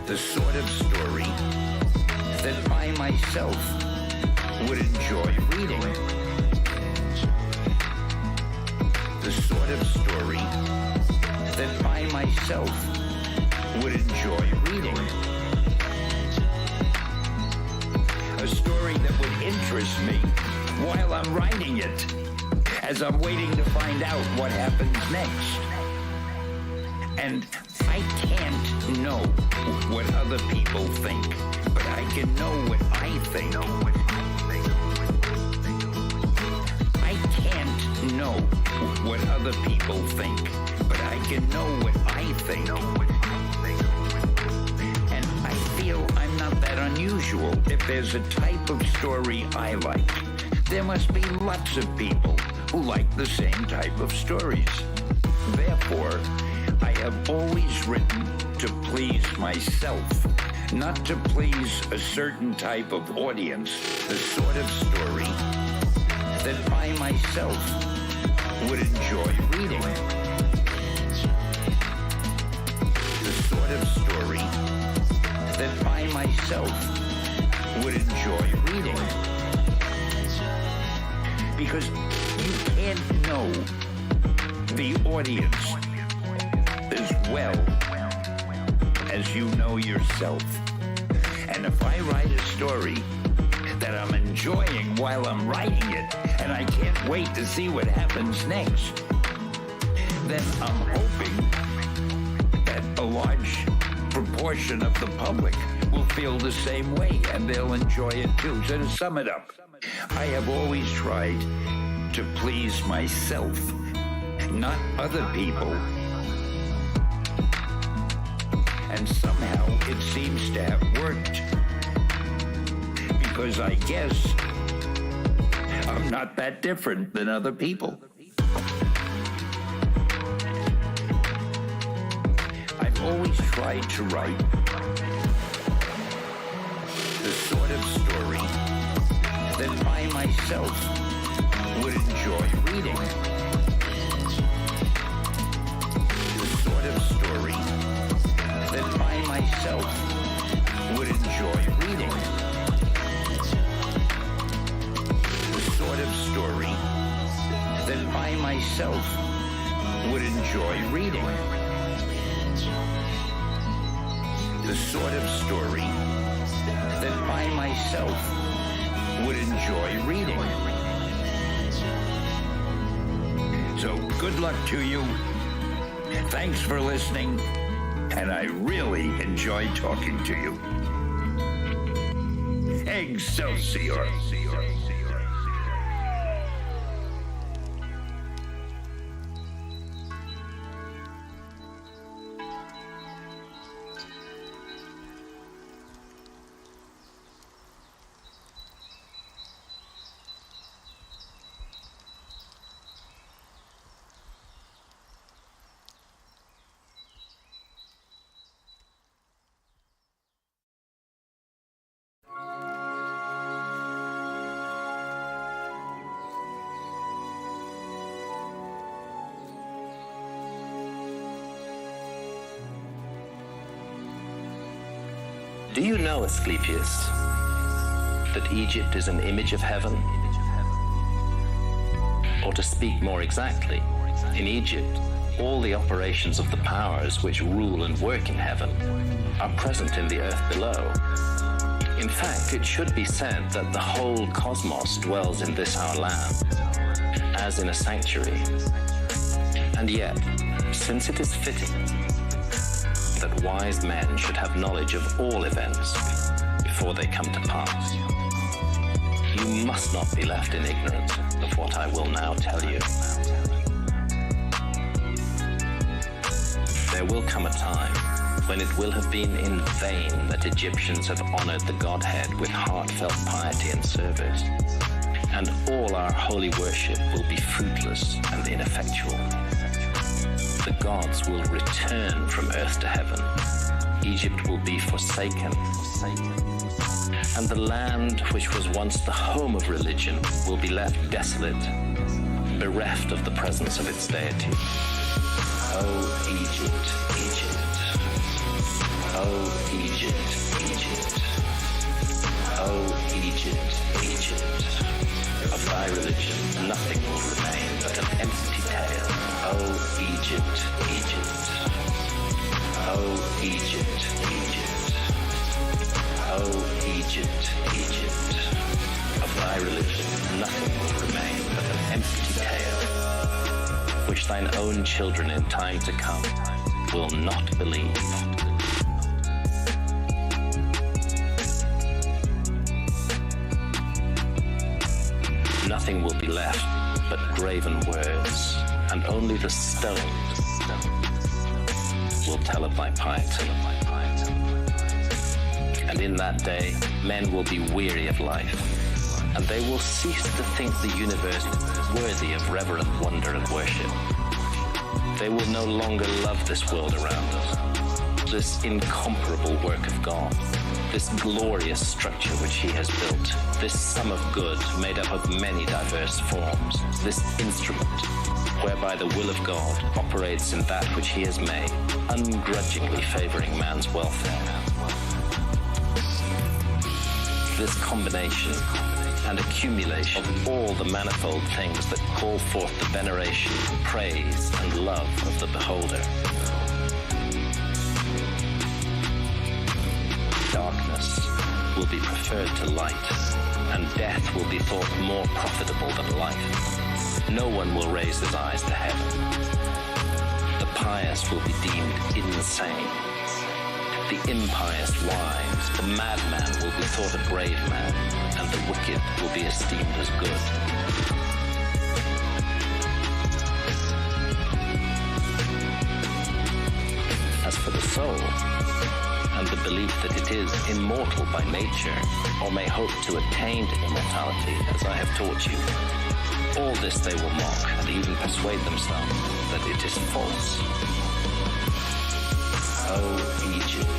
the sort of story that I myself would enjoy reading. The sort of story that I myself would enjoy reading. A story that would interest me while I'm writing it, as I'm waiting to find out what happens next. And I can't know what other people think, but I can know what I think. I can't know what other people think, but I can know what I think. And I feel I'm not that unusual. If there's a type of story I like, there must be lots of people who like the same type of stories. Therefore, I have always written to please myself, not to please a certain type of audience, the sort of story that I myself would enjoy reading. The sort of story that I myself would enjoy reading. Because you can't know the audience as well as you know yourself. And if I write a story that I'm enjoying while I'm writing it, and I can't wait to see what happens next, then I'm hoping that a large proportion of the public will feel the same way, and they'll enjoy it too. So to sum it up, I have always tried to please myself, not other people. And somehow it seems to have worked, because I guess I'm not that different than other people. I've always tried to write the sort of story that I myself would enjoy reading. The sort of story that I myself would enjoy reading. The sort of story that I myself would enjoy reading. The sort of story that I myself would enjoy reading. So good luck to you. Thanks for listening. And I really enjoyed talking to you. Excelsior. Do you know, Asclepius, that Egypt is an image of heaven? Or to speak more exactly, in Egypt, all the operations of the powers which rule and work in heaven are present in the earth below. In fact, it should be said that the whole cosmos dwells in this our land, as in a sanctuary. And yet, since it is fitting that wise men should have knowledge of all events before they come to pass, you must not be left in ignorance of what I will now tell you. There will come a time when it will have been in vain that Egyptians have honored the Godhead with heartfelt piety and service, and all our holy worship will be fruitless and ineffectual. The gods will return from earth to heaven. Egypt will be forsaken. And the land which was once the home of religion will be left desolate, bereft of the presence of its deity. Oh, Egypt, Egypt. Oh, Egypt, Egypt. Oh, Egypt, Egypt. Of thy religion, nothing will remain but an empty tale. Oh, Egypt, Egypt. Oh, Egypt, Egypt. Oh, Egypt, Egypt. Of thy religion, nothing will remain but an empty tale, which thine own children in time to come will not believe. Nothing will be left but graven words, and only the stone will tell of my piety. And in that day, men will be weary of life, and they will cease to think the universe worthy of reverent wonder and worship. They will no longer love this world around us, this incomparable work of God, this glorious structure which he has built, this sum of good made up of many diverse forms, this instrument whereby the will of God operates in that which he has made, ungrudgingly favoring man's welfare. This combination and accumulation of all the manifold things that call forth the veneration, praise, and love of the beholder. Darkness will be preferred to light, and death will be thought more profitable than life. No one will raise his eyes to heaven. The pious will be deemed insane. The impious wise, the madman will be thought a brave man, and the wicked will be esteemed as good. As for the soul, and the belief that it is immortal by nature, or may hope to attain to immortality, as I have taught you, all this they will mock, and even persuade themselves that it is false. Oh, Egypt,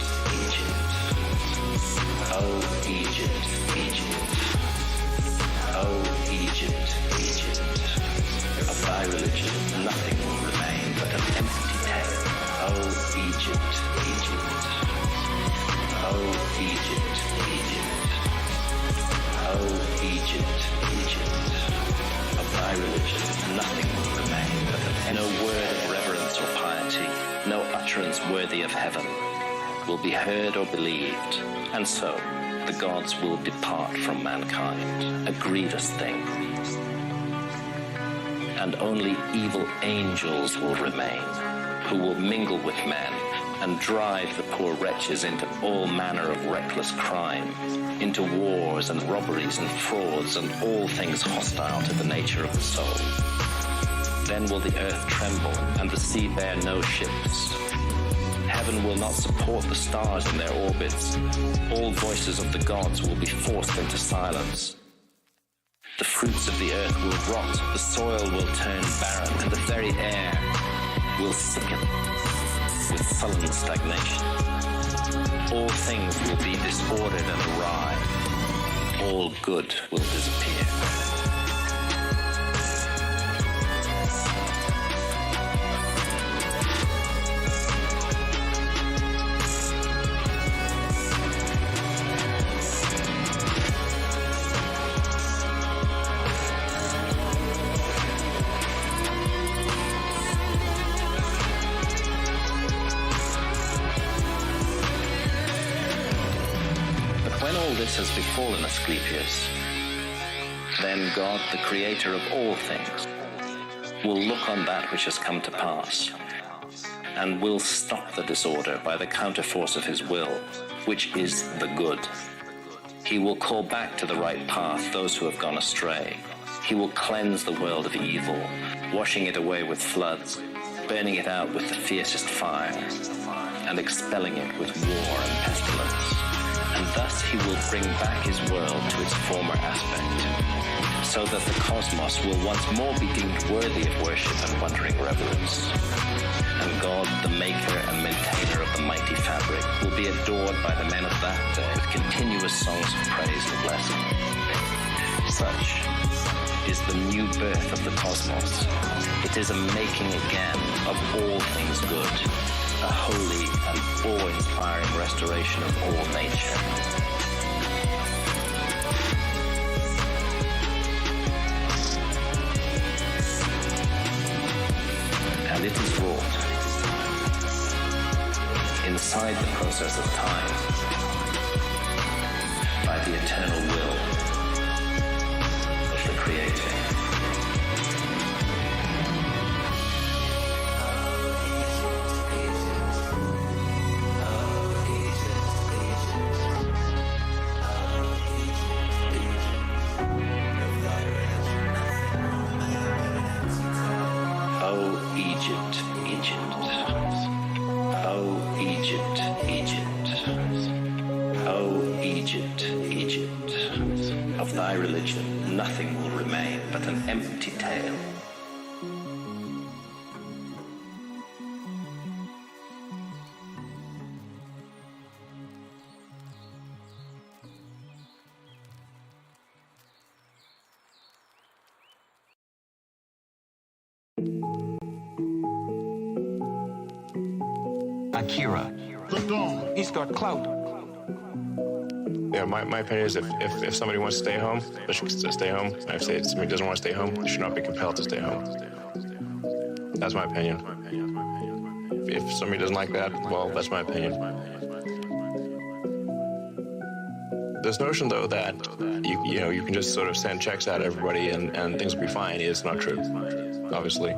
Egypt. Oh, Egypt, Egypt. Oh, Egypt, Egypt. Of thy religion nothing will remain but an empty tale. Oh, Egypt, Egypt. Oh, Egypt, Egypt. Oh, Egypt, Egypt. Of thy religion nothing will remain but no word of reverence or piety, no utterance worthy of heaven will be heard or believed, and so the gods will depart from mankind, a grievous thing. And only evil angels will remain, who will mingle with men and drive the poor wretches into all manner of reckless crime, into wars and robberies and frauds and all things hostile to the nature of the soul. Then will the earth tremble and the sea bear no ships. Heaven will not support the stars in their orbits. All voices of the gods will be forced into silence. The fruits of the earth will rot, the soil will turn barren, and the very air will sicken with sullen stagnation. All things will be disordered and awry. All good will disappear. Has befallen Asclepius, then God, the creator of all things, will look on that which has come to pass, and will stop the disorder by the counterforce of his will, which is the good. He will call back to the right path those who have gone astray. He will cleanse the world of evil, washing it away with floods, burning it out with the fiercest fire, and expelling it with war and pestilence. And thus he will bring back his world to its former aspect, so that the cosmos will once more be deemed worthy of worship and wondering reverence. And God, the maker and maintainer of the mighty fabric, will be adored by the men of that day with continuous songs of praise and blessing. Such is the new birth of the cosmos. It is a making again of all things good, a holy and awe-inspiring restoration of all nature. And it is wrought inside the process of time by the eternal will of the Creator. thy religion, nothing will remain but an empty tale. Akira. He's got clout. Yeah, my opinion is if somebody wants to stay home, they should stay home. And if somebody doesn't want to stay home, they should not be compelled to stay home. That's my opinion. If somebody doesn't like that, well, that's my opinion. This notion, though, that you can just sort of send checks out to everybody and things will be fine is not true, obviously.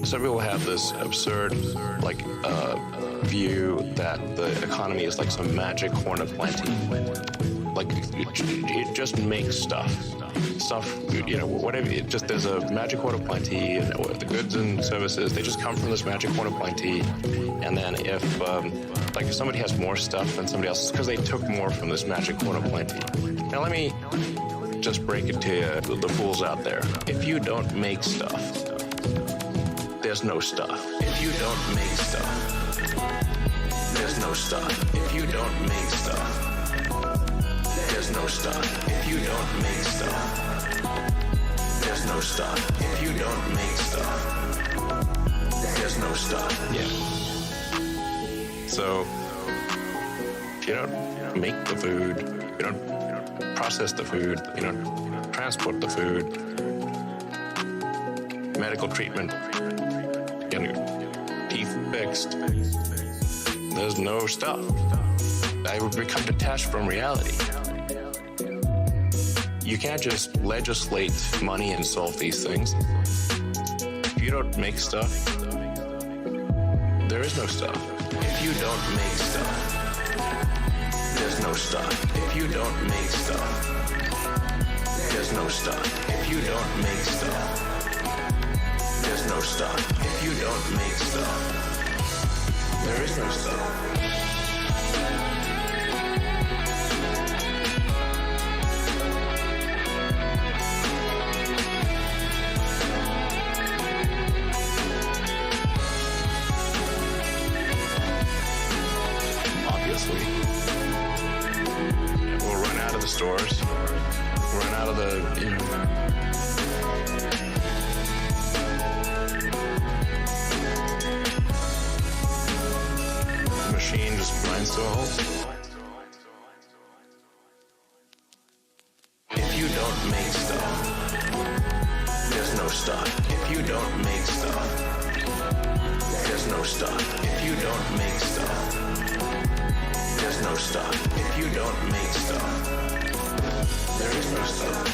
Some people have this absurd, view that the economy is like some magic horn of plenty. Like, it just makes stuff, whatever. There's a magic horn of plenty, and the goods and services, they just come from this magic horn of plenty. And then if somebody has more stuff than somebody else, it's because they took more from this magic horn of plenty. Now, let me just break it to you, the fools out there. If you don't make stuff, there's no stuff. If you don't make stuff, there's no stuff. If you don't make stuff, there's no stuff. If you don't make stuff, there's no stuff. If you don't make stuff, there's no stuff. Yeah. So, if you don't make the food, you don't process the food, you don't transport the food, medical treatment, getting your teeth fixed, there's no stuff. I would become detached from reality. You can't just legislate money and solve these things. If you don't make stuff, there is no stuff. If you don't make stuff, there's no stuff. If you don't make stuff, there's no stuff. If you don't make stuff, there's no stuff. If you don't make stuff, there is no stuff. Obviously, we'll run out of the stores, run out of the, machine just grinds to a halt. If you don't make stuff, there's no stuff. If you don't make stuff, there's no stuff. If you don't make stuff, there's no stuff. If you don't make stuff, there is no stuff.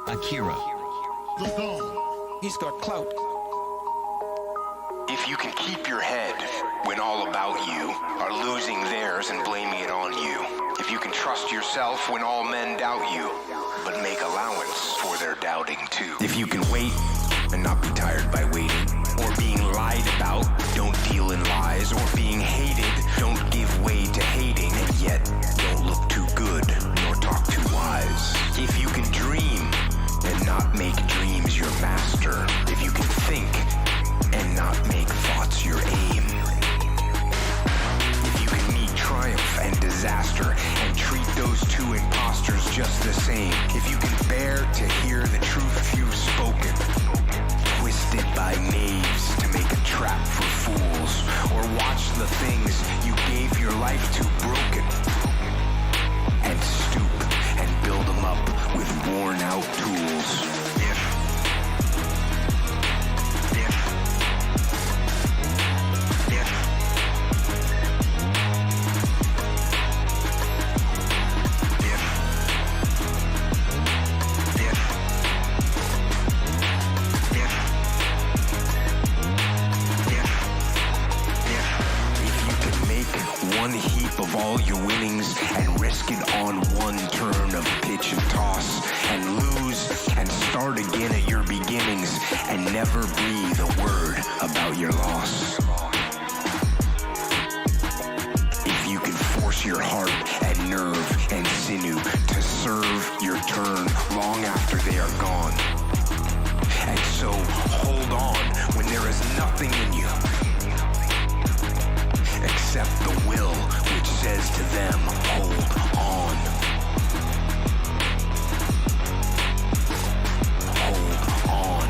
Akira. He's got clout. If you can keep your head when all about you are losing theirs and blaming it on you. If you can trust yourself when all men doubt you, but make allowance for their doubting too. If you can wait and not be tired by waiting, or being lied about, don't deal in lies, or being hated, don't give way to hating, and yet don't look too good nor talk too wise. If you can dream and not make dreams your master, if you can think and not make thoughts your aim, if you can meet triumph and disaster and treat those two imposters just the same, if you can bear to hear the truth you've spoken, twisted by knaves to make a trap for fools, or watch the things you gave your life to broken, and stoop and build them up with worn out tools. your winnings and risk it on one turn of pitch and toss, and lose and start again at your beginnings, and never breathe a word about your loss. If you can force your heart and nerve and sinew to serve your turn long after they are gone, and so hold on when there is nothing in you except the will which says to them, hold on. Hold on.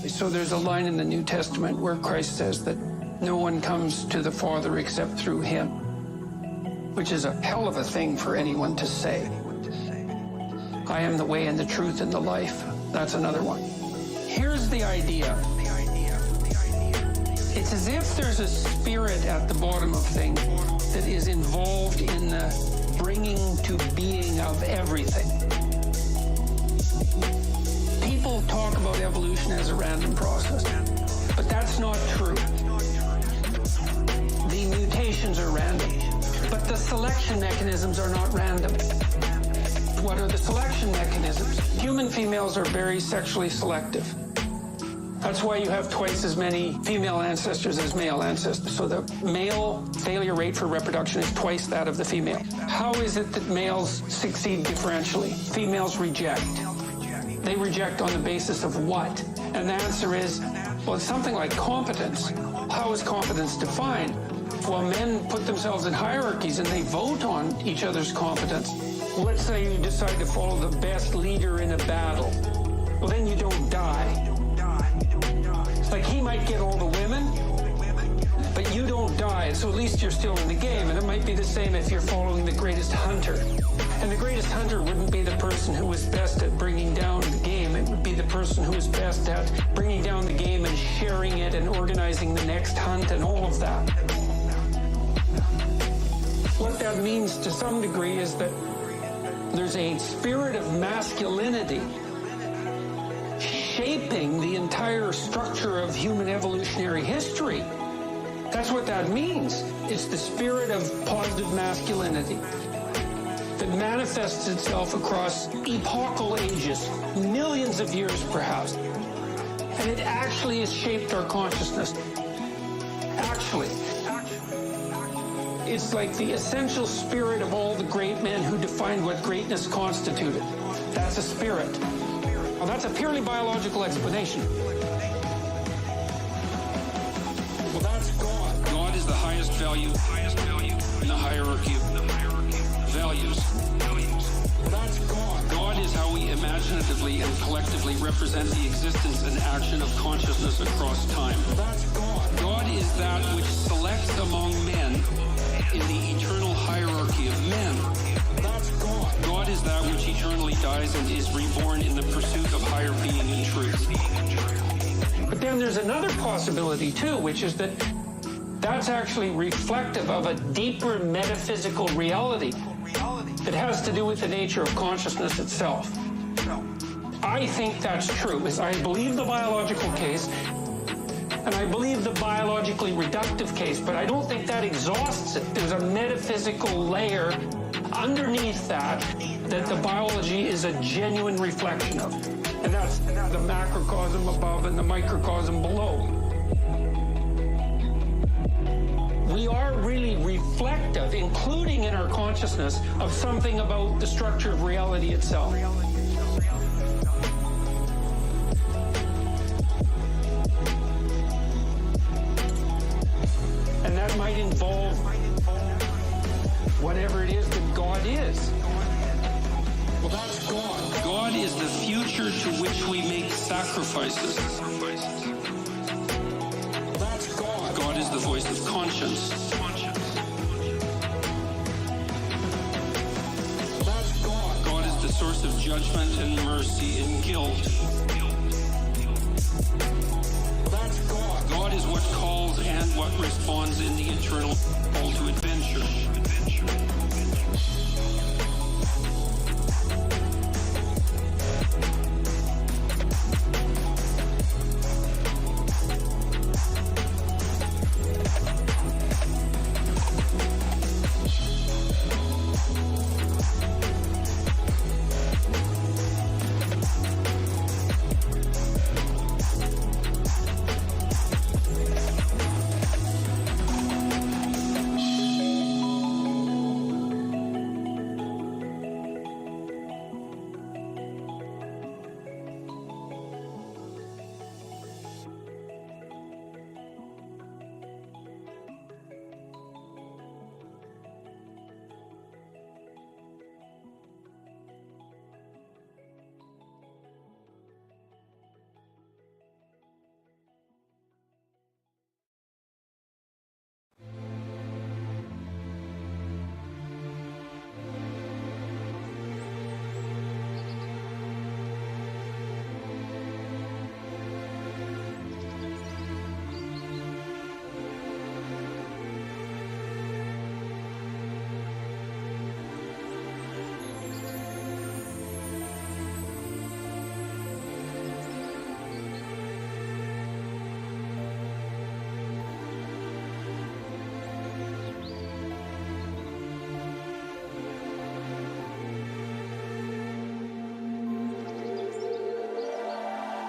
So there's a line in the New Testament where Christ says that no one comes to the Father except through him, which is a hell of a thing for anyone to say. I am the way and the truth and the life. That's another one. Here's the idea. It's as if there's a spirit at the bottom of things that is involved in the bringing to being of everything. People talk about evolution as a random process, but that's not true. The mutations are random, but the selection mechanisms are not random. What are the selection mechanisms? Human females are very sexually selective. That's why you have twice as many female ancestors as male ancestors. So the male failure rate for reproduction is twice that of the female. How is it that males succeed differentially? Females reject. They reject on the basis of what? And the answer is, well, it's something like competence. How is competence defined? Well, men put themselves in hierarchies and they vote on each other's competence. Let's say you decide to follow the best leader in a battle. Well, then you don't die. Like, he might get all the women, but you don't die, so at least you're still in the game. And it might be the same if you're following the greatest hunter. And the greatest hunter wouldn't be the person who was best at bringing down the game. It would be the person who was best at bringing down the game and sharing it and organizing the next hunt and all of that. What that means to some degree is that there's a spirit of masculinity shaping the entire structure of human evolutionary history. That's what that means. It's the spirit of positive masculinity that manifests itself across epochal ages, millions of years perhaps. And it actually has shaped our consciousness. Actually. It's like the essential spirit of all the great men who defined what greatness constituted. That's a spirit. Well, that's a purely biological explanation. Well, that's God. God is the highest value in the hierarchy of values. That's God. God is how we imaginatively and collectively represent the existence and action of consciousness across time. That's God. God is that which selects among men in the eternal hierarchy of men. That's God. God is that which eternally dies and is reborn in the pursuit of higher being and truth. But then there's another possibility too, which is that that's actually reflective of a deeper metaphysical reality that has to do with the nature of consciousness itself. I think that's true, is I believe the biological case, and I believe the biologically reductive case, but I don't think that exhausts it. There's a metaphysical layer underneath that the biology is a genuine reflection of. And that's the macrocosm above and the microcosm below. We are really reflective, including in our consciousness, of something about the structure of reality itself. And that might involve whatever it is that God is. Well, that's God. God is the future to which we make sacrifices. That's God. God is the voice of conscience. That's God. God is the source of judgment and mercy and guilt. That's God. God is what calls and what responds in the eternal call to adventure.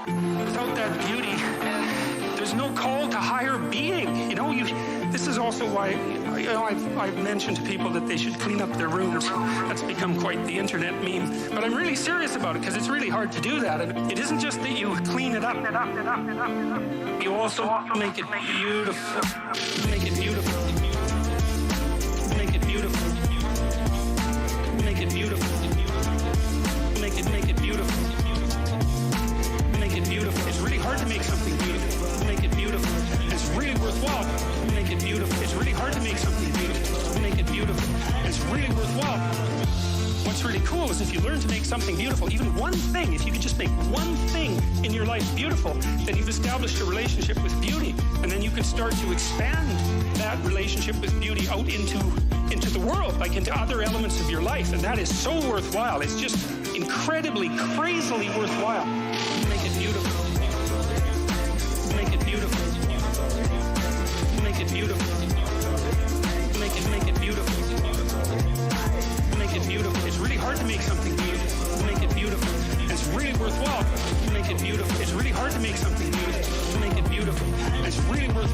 Without that beauty, there's no call to higher being. This is also why I've mentioned to people that they should clean up their rooms. That's become quite the internet meme. But I'm really serious about it because it's really hard to do that. And it isn't just that you clean it up. You also make it beautiful. Make it beautiful. Make it beautiful. Make it beautiful. Make it beautiful. Make it beautiful. It's really hard to make something beautiful. Make it beautiful. It's really worthwhile. Make it beautiful. It's really hard to make something beautiful. Make it beautiful. It's really worthwhile. What's really cool is if you learn to make something beautiful, even one thing, if you could just make one thing in your life beautiful, then you've established a relationship with beauty. And then you can start to expand that relationship with beauty out into the world, like into other elements of your life. And that is so worthwhile. It's just incredibly, crazily worthwhile. Make it beautiful.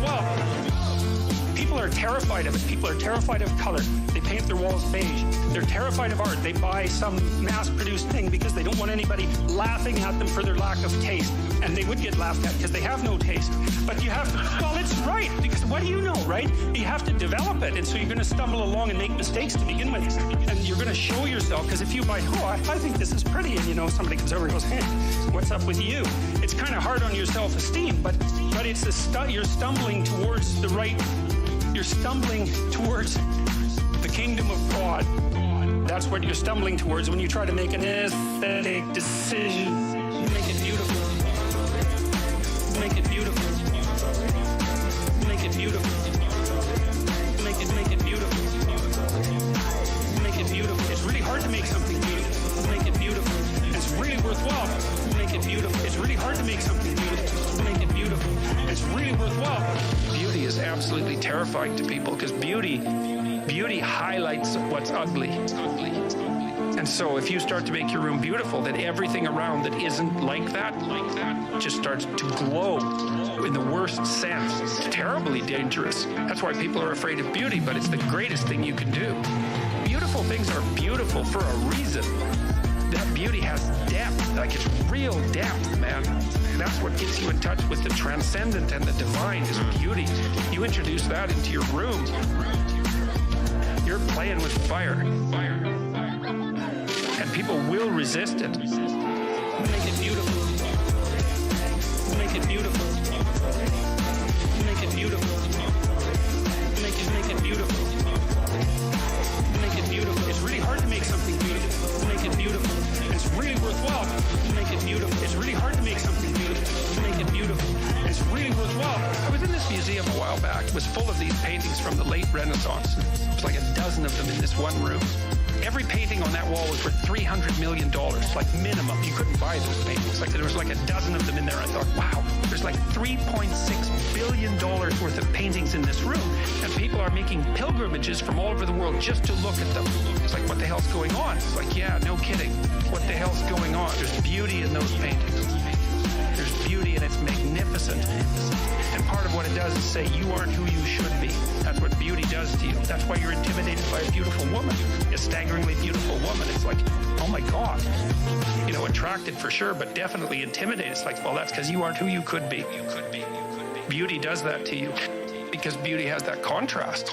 worthwhile. People are terrified of it. People are terrified of color. They paint their walls beige. They're terrified of art. They buy some mass-produced thing because they don't want anybody laughing at them for their lack of taste. And they would get laughed at because they have no taste. But you have to, well, it's right, because what do you know, right? You have to develop it. And so you're going to stumble along and make mistakes to begin with. And you're going to show yourself, because if you buy, I think this is pretty, and somebody comes over and goes, hey, what's up with you? It's kind of hard on your self-esteem, but it's you're stumbling towards the right. You're stumbling towards the kingdom of God. That's what you're stumbling towards when you try to make an aesthetic decision. Make it beautiful. Make it beautiful. Make it beautiful. Make it beautiful. Make it beautiful. It's really hard to make something beautiful. Make it beautiful. It's really worthwhile. Make it beautiful. It's really hard to make something beautiful. Make it beautiful. It's really worthwhile. Beauty is absolutely terrifying to people because beauty highlights what's ugly. And so if you start to make your room beautiful, then everything around that isn't like that just starts to glow in the worst sense. It's terribly dangerous. That's why people are afraid of beauty, but it's the greatest thing you can do. Beautiful things are beautiful for a reason. That beauty has depth, like it's real depth, man. That's what gets you in touch with the transcendent and the divine is beauty. You introduce that into your room, you're playing with fire. And people will resist it. Make it beautiful. Make it beautiful. Make it beautiful. Make it beautiful. Make it beautiful. It's really hard to make something beautiful. Make it beautiful. It's really worthwhile. Make it beautiful. It's really hard to make something beautiful. Make it beautiful. It's really worthwhile. I was in this museum a while back. It was full of these paintings from the late Renaissance. It was like a dozen of them in this one room. Every painting on that wall was worth $300 million, like minimum. You couldn't buy those paintings. Like there was like a dozen of them in there. I thought, wow, there's like $3.6 billion worth of paintings in this room. And people are making pilgrimages from all over the world just to look at them. It's like, what the hell's going on? It's like, yeah, no kidding. What the hell's going on? There's beauty in those paintings. There's beauty and it's magnificent. And part of what it does is say you aren't who you should be. That's what beauty does to you. That's why you're intimidated by a beautiful woman, a staggeringly beautiful woman. It's like, oh my God. Attracted for sure, but definitely intimidated. It's like, well, that's because you aren't who you could be. Beauty does that to you because beauty has that contrast.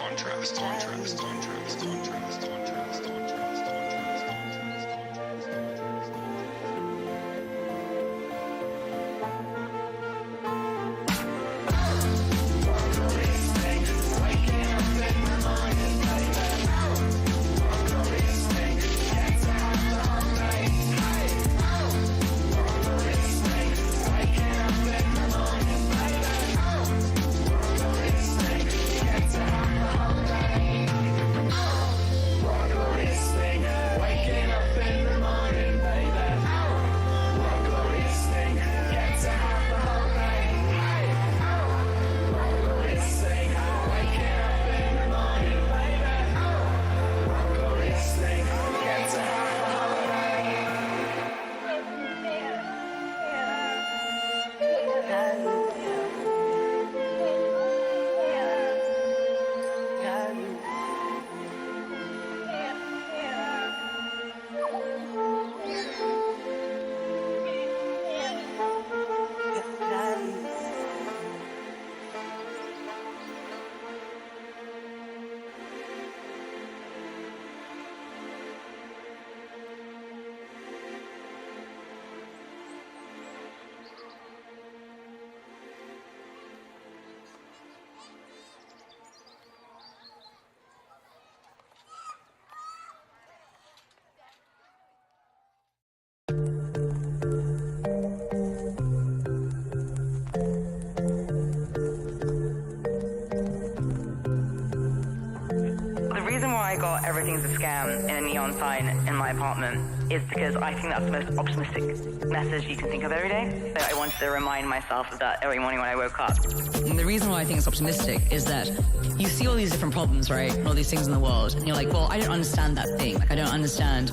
Everything's a scam in a neon sign in my apartment is because I think that's the most optimistic message you can think of every day. So I wanted to remind myself of that every morning when I woke up. And the reason why I think it's optimistic is that you see all these different problems, right? All these things in the world. And you're like, well, I don't understand that thing. Like, I don't understand.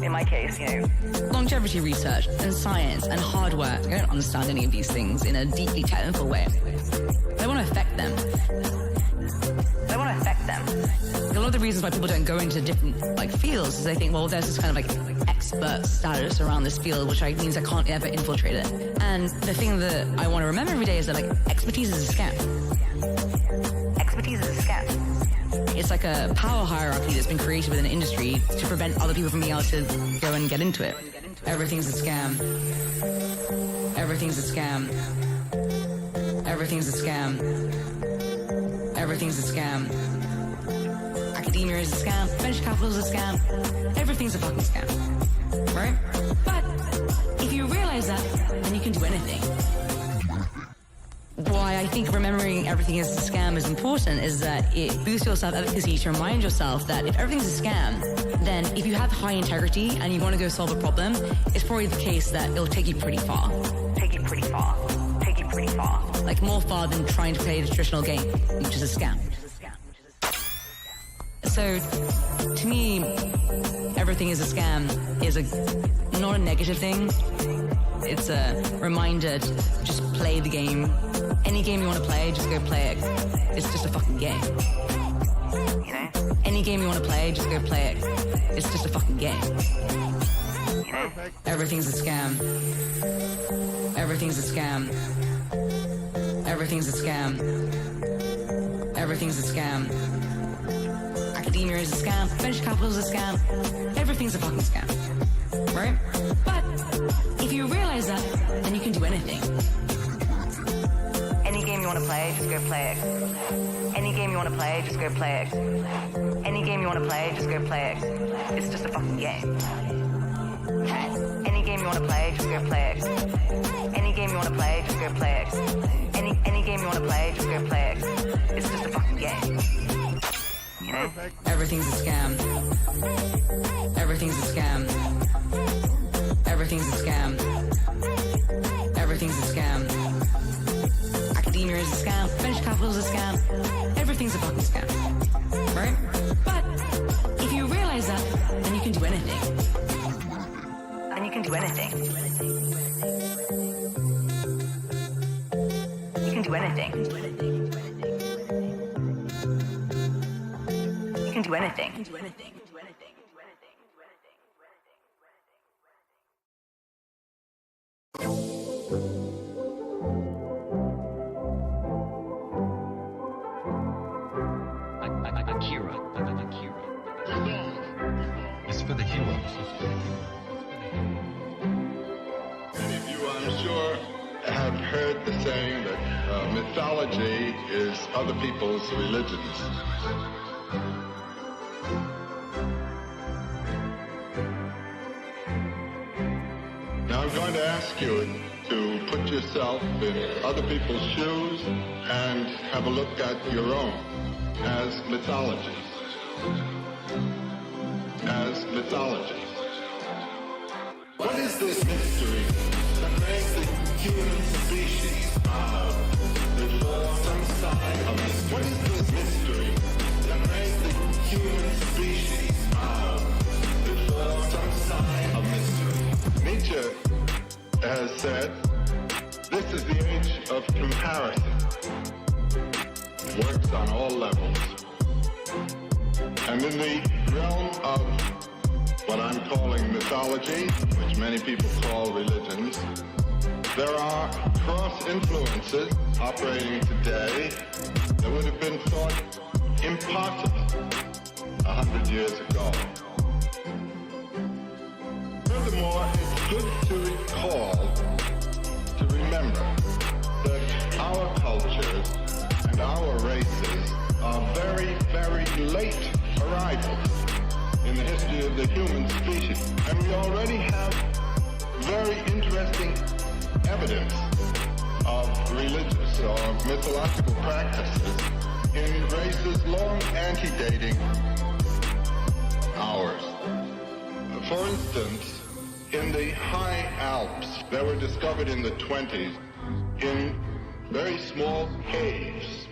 In my case, longevity research and science and hard work. I don't understand any of these things in a deeply technical way. I want to affect them. I want to affect them. A lot of the reasons why people don't go into different fields is they think, well, there's this kind of expert status around this field, which means I can't ever infiltrate it. And the thing that I want to remember every day is that expertise is a scam. Expertise is a scam. It's like a power hierarchy that's been created within an industry to prevent other people from being able to go and get into it. Everything's a scam. Everything's a scam. Everything's a scam. Everything's a scam. Academia is a scam. Venture capital is a scam. Everything's a fucking scam. Right? But if you realize that, then you can do anything. Why I think remembering everything is a scam is important is that it boosts your self-efficacy to remind yourself that if everything's a scam, then if you have high integrity and you want to go solve a problem, it's probably the case that it'll take you pretty far. Take you pretty far. Take you pretty far. More far than trying to play the traditional game, which is a scam. So, to me, everything is a scam is not a negative thing. It's a reminder to just play the game. Any game you want to play, just go play it. It's just a fucking game. You know? Any game you want to play, just go play it. It's just a fucking game. You know? Everything's a scam. Everything's a scam. Everything's a scam. Everything's a scam. Academia is a scam. Venture capital is a scam. Everything's a fucking scam. Right? But if you realize that, then you can do anything. Any game you want to play, just go play it. Any game you want to play, just go play it. Any game you want to play, just go play it. It's just a fucking game. Okay? Any game you want to play, just go play it. Any game you want to play, just go play it. Any game you want to play, just go play it. It's just a fucking game. You know? Everything's a scam. Everything's a scam. Everything's a scam. Everything's a scam. Academia is a scam. Venture capital is a scam. Everything's a fucking scam. Right? But if you realize that, then you can do anything. And you can do anything. You can do anything. You can do anything. Akira. It's for the heroes. Many of you, I'm sure, have heard the saying that mythology is other people's religions. Now I'm going to ask you to put yourself in other people's shoes and have a look at your own as mythology. As mythology. What is this mystery that makes the human species some sign of mystery? What is this mystery that makes the human species some sign of mystery? Nietzsche has said, this is the age of comparison. It works on all levels. And in the realm of what I'm calling mythology, which many people call religions, there are cross-influences operating today that would have been thought impossible 100 years ago. Furthermore, it's good to recall, to remember, that our cultures and our races are very, very late arrivals in the history of the human species. And we already have very interesting evidence of religious or mythological practices in races long antedating ours. For instance, in the high Alps that were discovered in the 20s in very small caves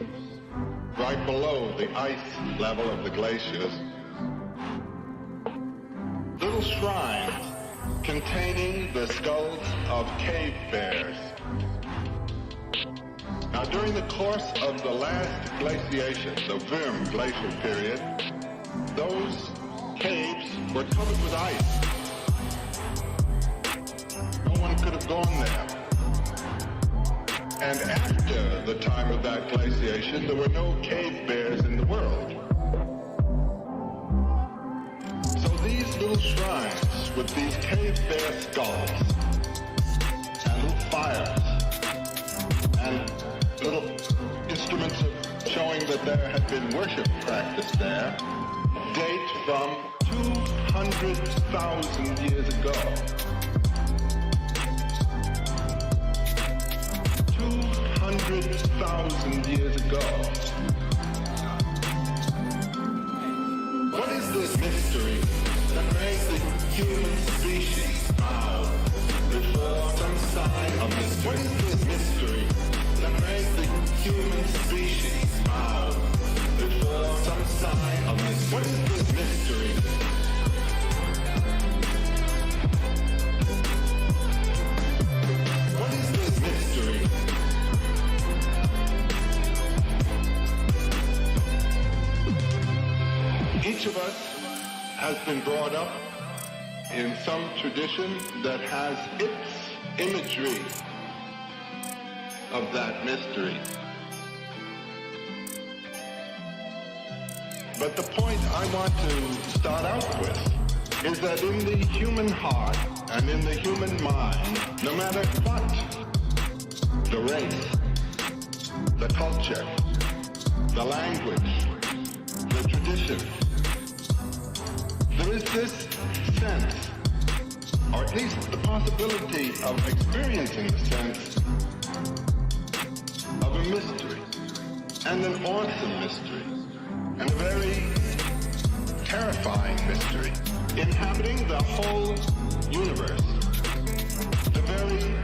right below the ice level of the glaciers, little shrines containing the skulls of cave bears. Now, during the course of the last glaciation, the Würm glacial period, those caves were covered with ice. No one could have gone there. And after the time of that glaciation, there were no cave bears in the world. So these little shrines with these cave bear skulls and little fires and little instruments of showing that there had been worship practiced there date from 200,000 years ago. 200,000 years ago. What is this mystery that makes the human species bow before some sign of mystery? What is this mystery that makes the human species bow before some sign of mystery? What is this mystery? What is this mystery? Each of us has been brought up in some tradition that has its imagery of that mystery. But the point I want to start out with is that in the human heart and in the human mind, no matter what the race, the culture, the language, the tradition, there is this sense, or at least the possibility of experiencing the sense of a mystery, and an awesome mystery, and a very terrifying mystery, inhabiting the whole universe. The very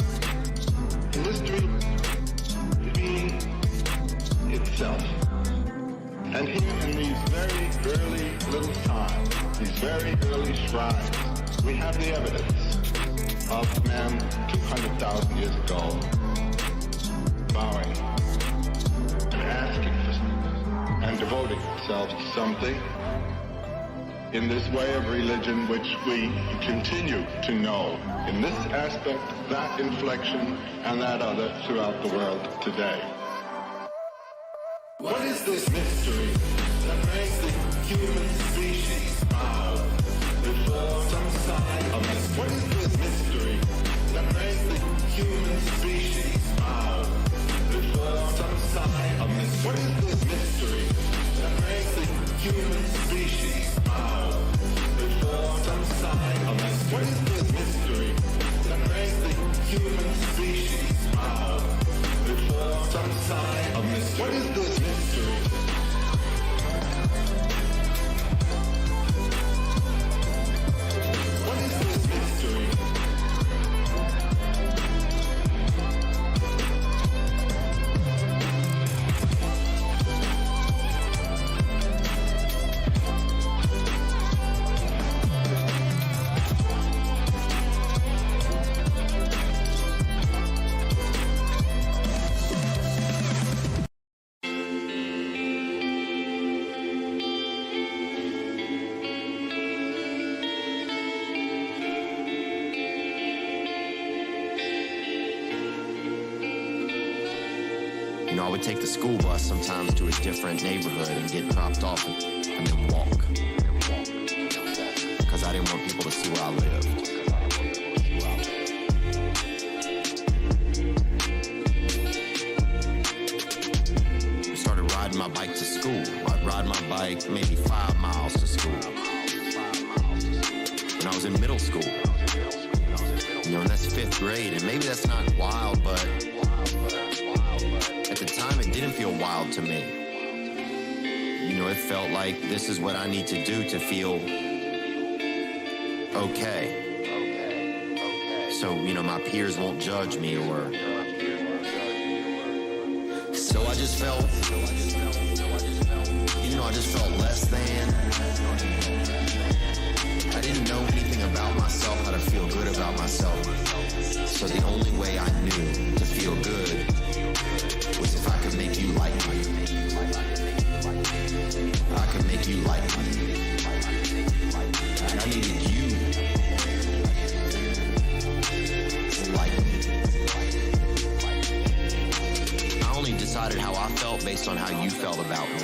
mystery being itself. And here in these very early little times, these very early shrines, we have the evidence of men 200,000 years ago bowing and asking for and devoting themselves to something in this way of religion which we continue to know in this aspect, that inflection, and that other throughout the world today. What is this mystery that makes the human species bow before some sign of mystery? What is this mystery that makes the human species bow before some sign of mystery? What is this mystery that makes the human species bow before some sign of mystery? What is this mystery that makes the human species bow before some sign of mystery? What is this mystery? What is this mystery? You know, I would take the school bus sometimes to a different neighborhood and get dropped off and then walk. Because I didn't want people to see where I lived. I started riding my bike to school. I'd ride my bike maybe 5 miles to school. When I was in middle school. You know, and that's 5th grade, and maybe that's not wild, but at the time, it didn't feel wild to me. You know, it felt like this is what I need to do to feel okay. So, you know, my peers won't judge me or... So I just felt, you know, I just felt less than. I didn't know anything about myself, how to feel good about myself. So the only way I knew to feel good was to if I could make you like me. I could make you like me. And I needed you to like me. I only decided how I felt based on how you felt about me.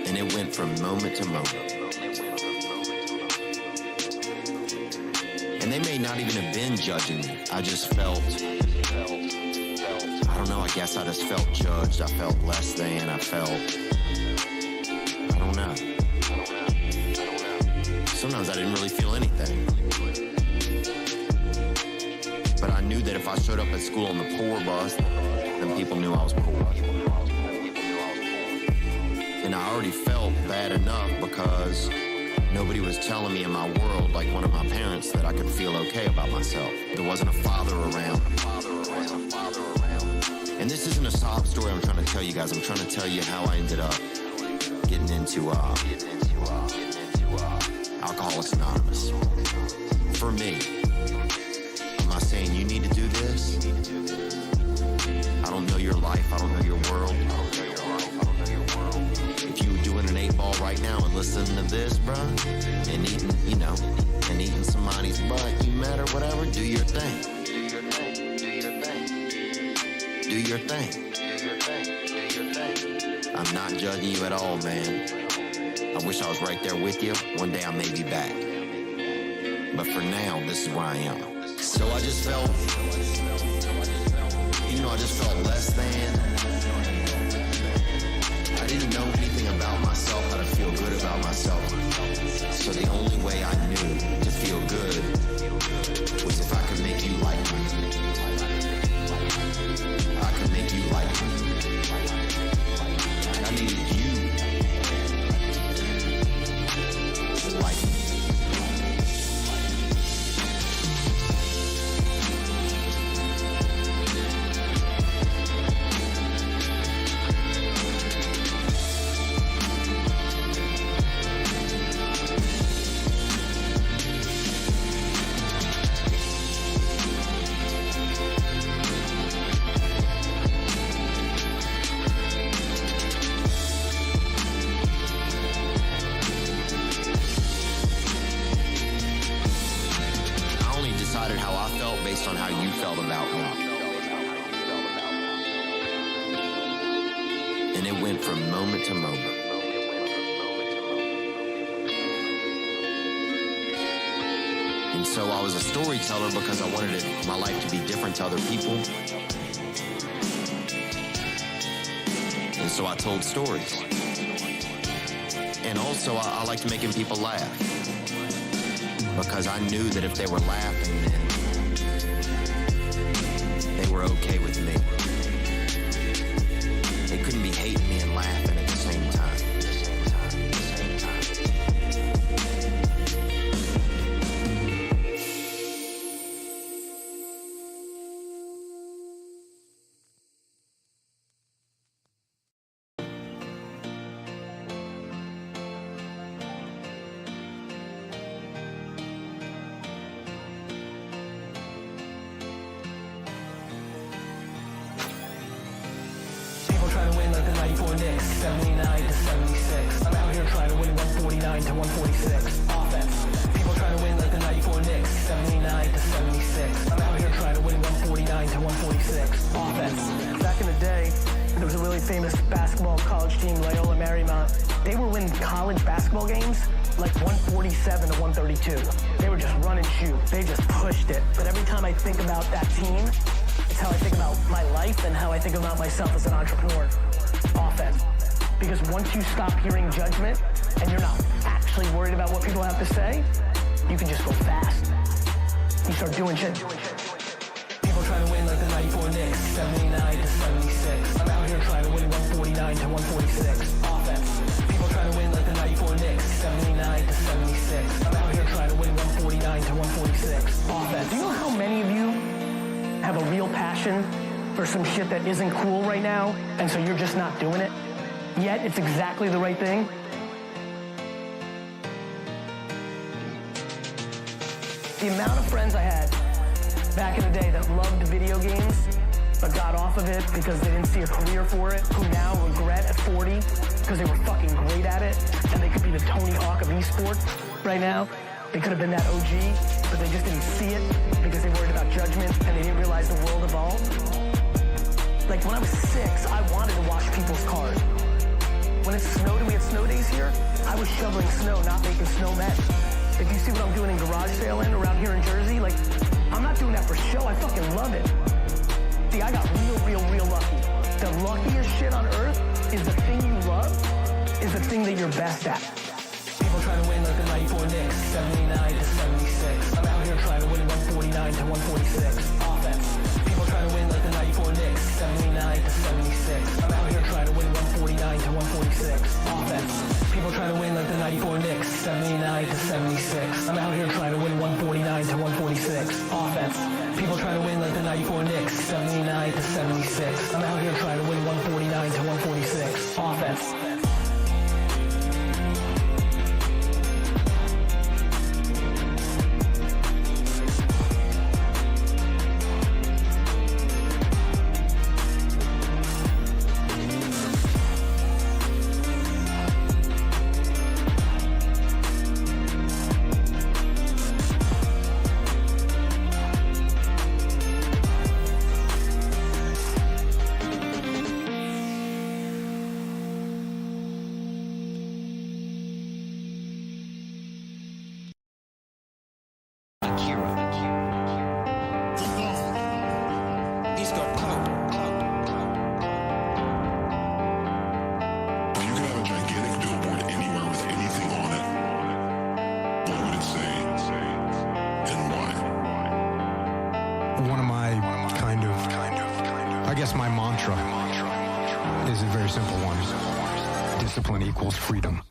And it went from moment to moment. And they may not even have been judging me. I just felt, I don't know, I guess I just felt judged. I felt less than, I don't know. Sometimes I didn't really feel anything. But I knew that if I showed up at school on the poor bus, then people knew I was poor. And I already felt bad enough because nobody was telling me in my world, like one of my parents, that I could feel okay about myself. There wasn't a father around. And this isn't a sob story I'm trying to tell you guys. I'm trying to tell you how I ended up getting into Alcoholics Anonymous. For me, I'm not saying you need to do this. I don't know your life. I don't know your world. If you were doing an 8-ball right now and listening to this, bro, and eating, and eating somebody's butt, you matter, whatever, do your thing. Do your thing. I'm not judging you at all, man. I wish I was right there with you. One day I may be back. But for now, this is where I am. So I just felt, I just felt less than. I didn't know anything about myself, how to feel good about myself. So the only way I knew to feel good was if I could make you like me. I could make you like me. And I needed you to like me. Based on how you felt about me. And it went from moment to moment. And so I was a storyteller because I wanted my life to be different to other people. And so I told stories. And also I liked making people laugh. Because I knew that if they were laughing, then they were okay with me. They couldn't be hating me and laughing at the same time. Knicks, 79 to 76. I'm out here trying to win 149 to 146. Offense. People trying to win like the 94 Knicks, 79 to 76. I'm out here trying to win 149 to 146. Offense. Back in the day, there was a really famous basketball college team, Loyola Marymount. They were winning college basketball games like 147 to 132. They were just run and shoot. They just pushed it. But every time I think about that team, it's how I think about my life and how I think about myself as an entrepreneur. Offense. Because once you stop hearing judgment and you're not actually worried about what people have to say, you can just go fast. You start doing shit. People trying to win like the 94 Knicks, 79 to 76. I'm out here trying to win 149 to 146. Offense. People trying to win like the 94 Knicks, 79 to 76. I'm out here trying to win 149 to 146. Offense. Do you know how many of you have a real passion for some shit that isn't cool right now, and so you're just not doing it? Yet it's exactly the right thing. The amount of friends I had back in the day that loved video games but got off of it because they didn't see a career for it, who now regret at 40 because they were fucking great at it, and they could be the Tony Hawk of esports right now. They could have been that OG, but they just didn't see it because they worried about judgment and they didn't realize the world evolved. Like when I was 6, I wanted to wash people's cars. When it snowed and we had snow days here, I was shoveling snow, not making snowmen. If you see what I'm doing in garage sailing around here in Jersey, like, I'm not doing that for show, I fucking love it. See, I got real lucky. The luckiest shit on earth is the thing you love, is the thing that you're best at. People trying to win like the 94 Knicks, 79 to 76. I'm out here trying to win 149 to 146. Offense. People trying to win like the 94 Knicks, 79 to 76. I'm out here trying to win 149 to 146. Offense. People trying to win like the 94 Knicks, 79 to 76. I'm out here trying to win 149 to 146. Offense. People trying to win like the 94 Knicks, 79 to 76. I'm out here trying to win 149 to 146. Offense. My mantra is a very simple one. Discipline equals freedom.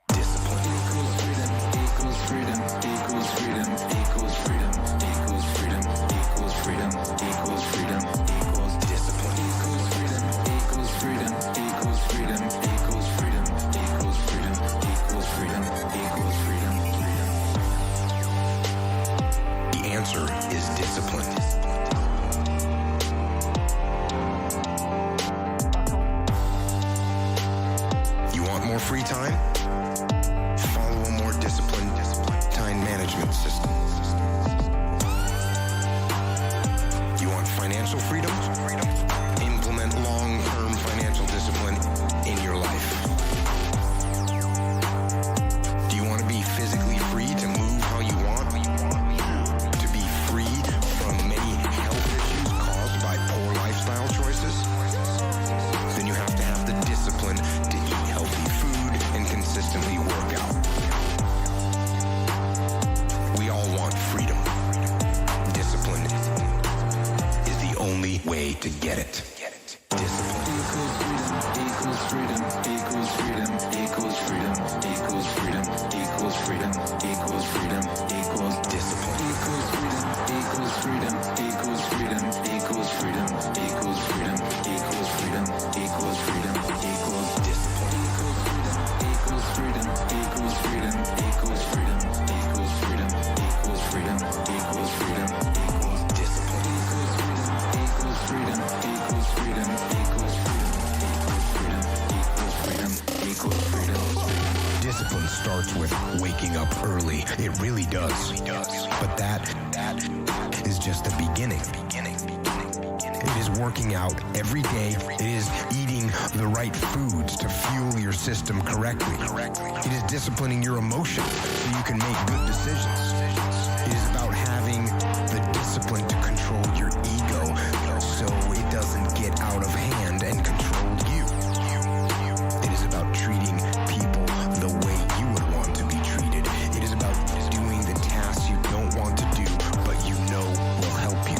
Discipline equals freedom, equals freedom, equals freedom, equals freedom, equals freedom, equals freedom, equals freedom, equals discipline equals freedom, equals freedom, equals freedom, equals freedom, equals freedom, equals freedom, equals freedom, freedom. The answer is discipline. More free time? Follow a more disciplined time management system. You want financial freedom? Implement long-term financial discipline in your life. Do you want to be physically free to move how you want? To be freed from many health issues caused by poor lifestyle choices? Then you have to have the discipline to eat healthy food and consistently work out. We all want freedom. Discipline is the only way to get it. Discipline equals freedom, equals freedom, equals freedom, equals freedom, equals freedom, equals freedom, equals discipline. Equals freedom, equals freedom, equals freedom, equals freedom, equals freedom, equals freedom, equals freedom, equals discipline. Equals freedom, equals freedom, equals freedom, equals freedom, equals freedom, equals freedom, equals discipline. Equals freedom, equals freedom, equals freedom, equals freedom, equals freedom, equals freedom. Discipline starts with waking up early. It really does. But that is just the beginning. It is working out every day. It is eating the right foods to fuel your system correctly. It is disciplining your emotions so you can make good decisions. It is about having the discipline to control your ego so it doesn't get out of hand and control you. It is about treating people the way you would want to be treated. It is about doing the tasks you don't want to do, but you know will help you.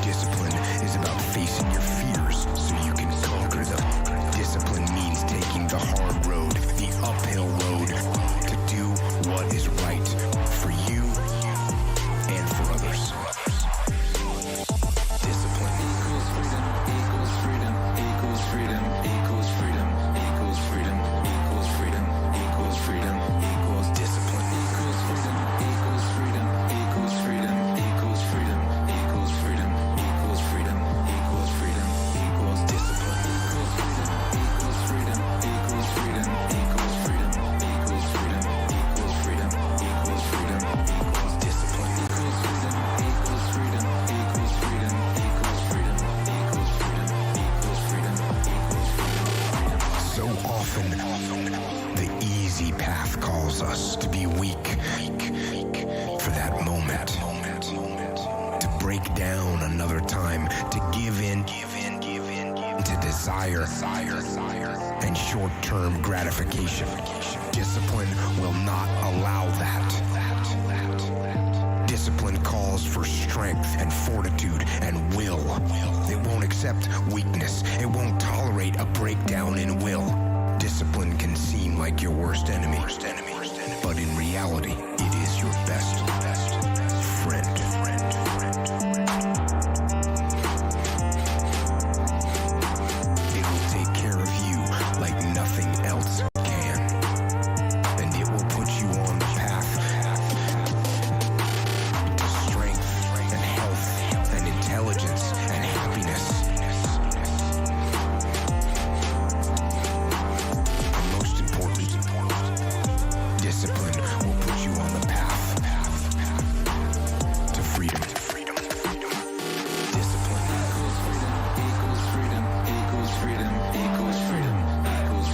Discipline is about facing your fears so you can conquer them. Discipline means taking the hard road, the uphill road, to do what is right for you and for others. desire and short-term gratification. Discipline will not allow that. Discipline calls for strength and fortitude and will. It won't accept weakness. It won't tolerate a breakdown in will. Discipline can seem like your worst enemy, but in reality, it is your best friend. It will take care of you like nothing else can, and it will put you on the path to strength and health and intelligence and happiness. And most important, discipline will put you on the path to freedom. Discipline equals freedom, equals freedom, equals freedom, equals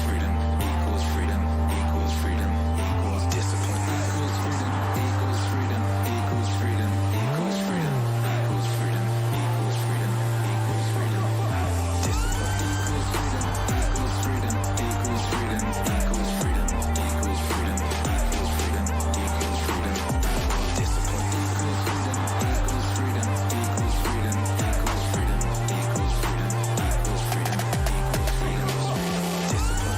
freedom, equals freedom, equals freedom, equals discipline, equals freedom, equals freedom, equals freedom, equals freedom, equals freedom, equals freedom, equals freedom, discipline equals freedom, equals freedom, equals freedom, equals freedom, equals freedom, equals freedom, equals freedom, discipline equals freedom, equals freedom, equals freedom, equals freedom, equals freedom, equals freedom, equals freedom, discipline.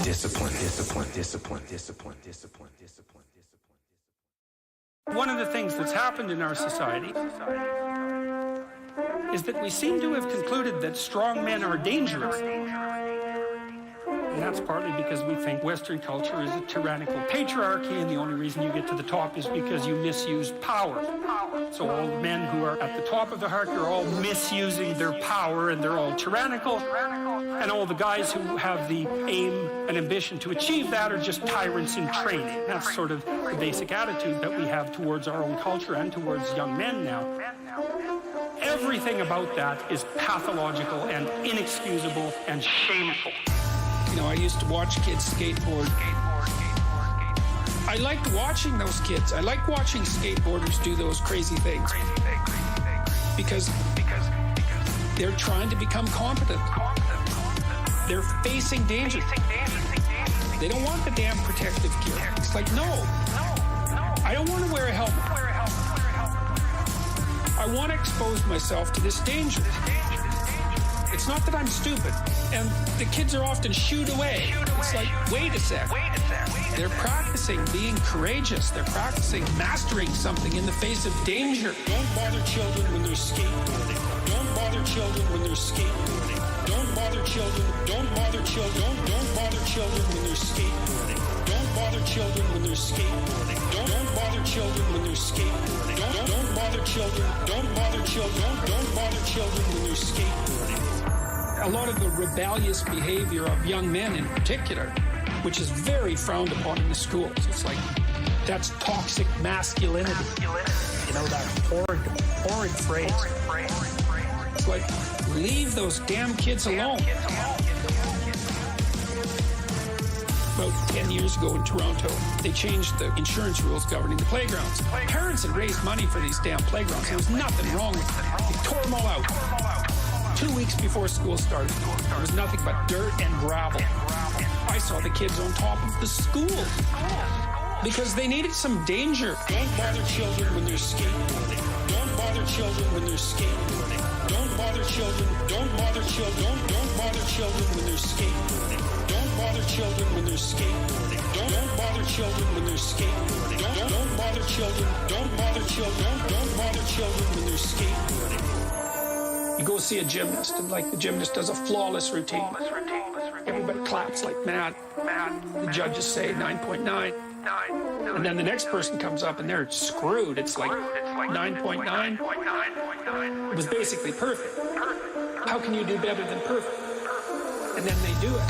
Discipline, discipline, discipline, discipline, discipline, discipline, discipline. One of the things that's happened in our society is that we seem to have concluded that strong men are dangerous. And that's partly because we think Western culture is a tyrannical patriarchy, and the only reason you get to the top is because you misuse power. So all the men who are at the top of the hierarchy are all misusing their power, and they're all tyrannical. And all the guys who have the aim and ambition to achieve that are just tyrants in training. That's sort of the basic attitude that we have towards our own culture and towards young men now. Everything about that is pathological and inexcusable and shameful. You know, I used to watch kids skateboard. I liked watching those kids. I liked watching skateboarders do those crazy things. Because they're trying to become competent. They're facing danger. They don't want the damn protective gear. It's like, no. I don't want to wear a helmet. I want to expose myself to this danger. It's not that I'm stupid. And the kids are often shooed away. It's like, wait a sec. They're practicing being courageous. They're practicing mastering something in the face of danger. Don't bother children when they're skateboarding. Don't bother children when they're skateboarding. Don't bother children. Don't bother children. Don't bother children when they're skateboarding. Don't bother children when they're skateboarding. Don't bother children when they're skateboarding. Don't bother children. Don't bother children. Don't bother children when they're skateboarding. A lot of the rebellious behavior of young men in particular, which is very frowned upon in the schools. It's like, that's toxic masculinity. You know, that horrid phrase. It's like, leave those damn kids alone. About 10 years ago in Toronto, they changed the insurance rules governing the playgrounds. Parents had raised money for these damn playgrounds. There was nothing wrong with them. They tore them all out. 2 weeks before school started, there was nothing but dirt and gravel. I saw the kids on top of the school because they needed some danger. Don't bother children when they're skateboarding. Don't bother children when they're skateboarding. Don't bother children. Don't bother children. Don't bother children when they're skateboarding. Don't bother children when they're skateboarding. Don't bother children when they're skateboarding. Don't bother children. Don't bother children. Don't bother children when they're skateboarding. You go see a gymnast, and like the gymnast does a flawless routine. Everybody claps like mad. The judges say 9.9. And then the next person comes up and they're screwed. It's like 9.9. It was basically perfect. How can you do better than perfect? And then they do it.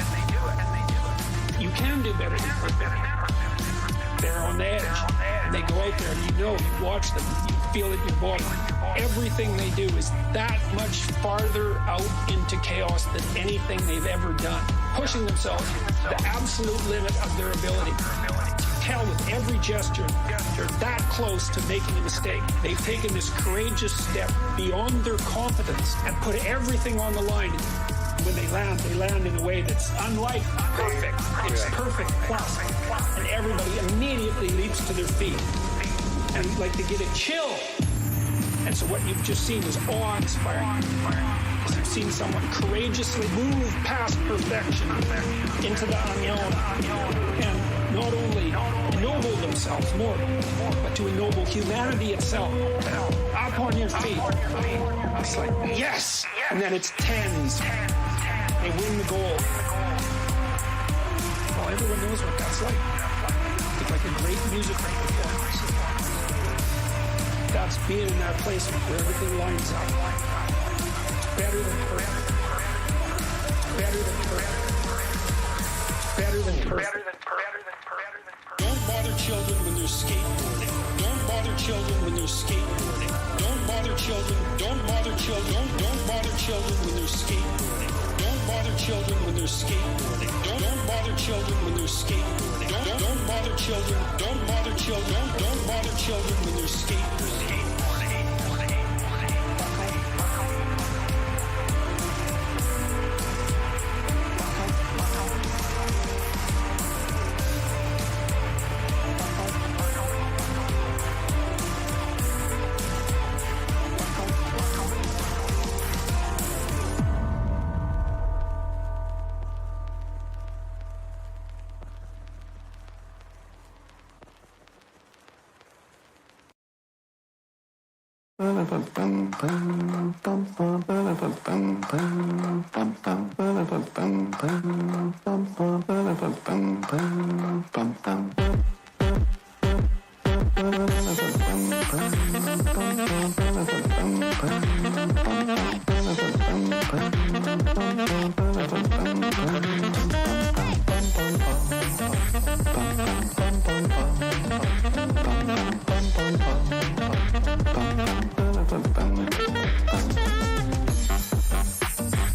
You can do better than perfect. They're on the edge. And they go out there and you know, you watch them, you feel it in your body. Everything they do is that much farther out into chaos than anything they've ever done, pushing themselves to the absolute limit of their ability. Tell with every gesture, they're that close to making a mistake. They've taken this courageous step beyond their competence and put everything on the line. When they land in a way that's unlike perfect. It's perfect plus. And everybody immediately leaps to their feet. And like they get a chill. And so what you've just seen is awe-inspiring. Because you've seen someone courageously move past perfection into the unknown. And not only ennoble themselves more, but to ennoble humanity itself. Up on your feet. It's like, yes! And then it's tens. They win the goal. Well, everyone knows what that's like. It's like a great musical performance. That's being in that place where everything lines up. It's better than perfect. Better than perfect. Better than perfect. Don't bother children when they're skateboarding. Don't bother children when they're skateboarding. Don't bother children. Don't bother children. Don't bother children when they're skateboarding. Don't bother children when they're skateboarding. Don't bother children when they're skateboarding. Don't bother children. Don't bother children. Don't bother children when they're skateboarding.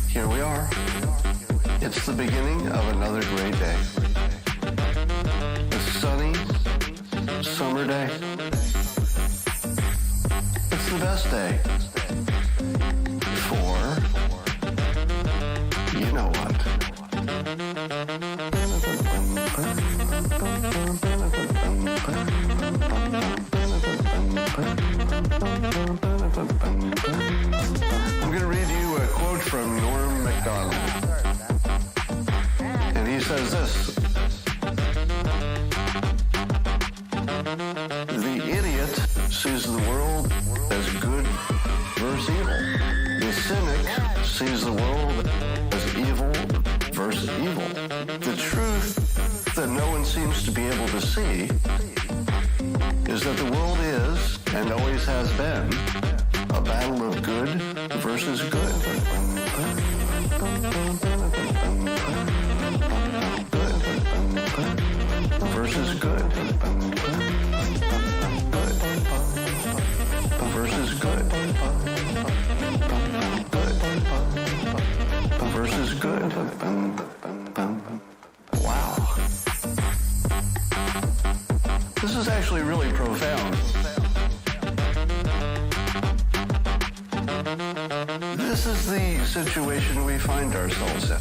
Here we are. It's the beginning of another great day. A sunny, summer day. It's the best day. For, you know what. I'm going to read you a quote from Norm Macdonald. And he says this: the idiot sees the world as good versus evil. The cynic sees the world as evil versus evil. The truth that no one seems to be able to see is that the world is, and always has been, a battle of good versus good. Versus good. Good versus good. Good versus good. Wow. This is actually really profound. This is the situation we find ourselves in.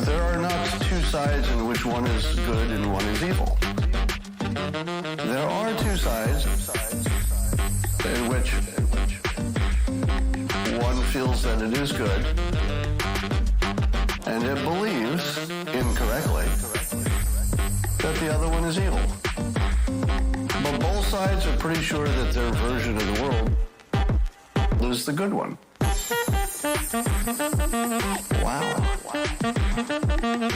There are not two sides in which one is good and one is evil. There are two sides in which one feels that it is good and it believes, incorrectly, that the other one is evil. But both sides are pretty sure that their version of the world is the good one. Wow.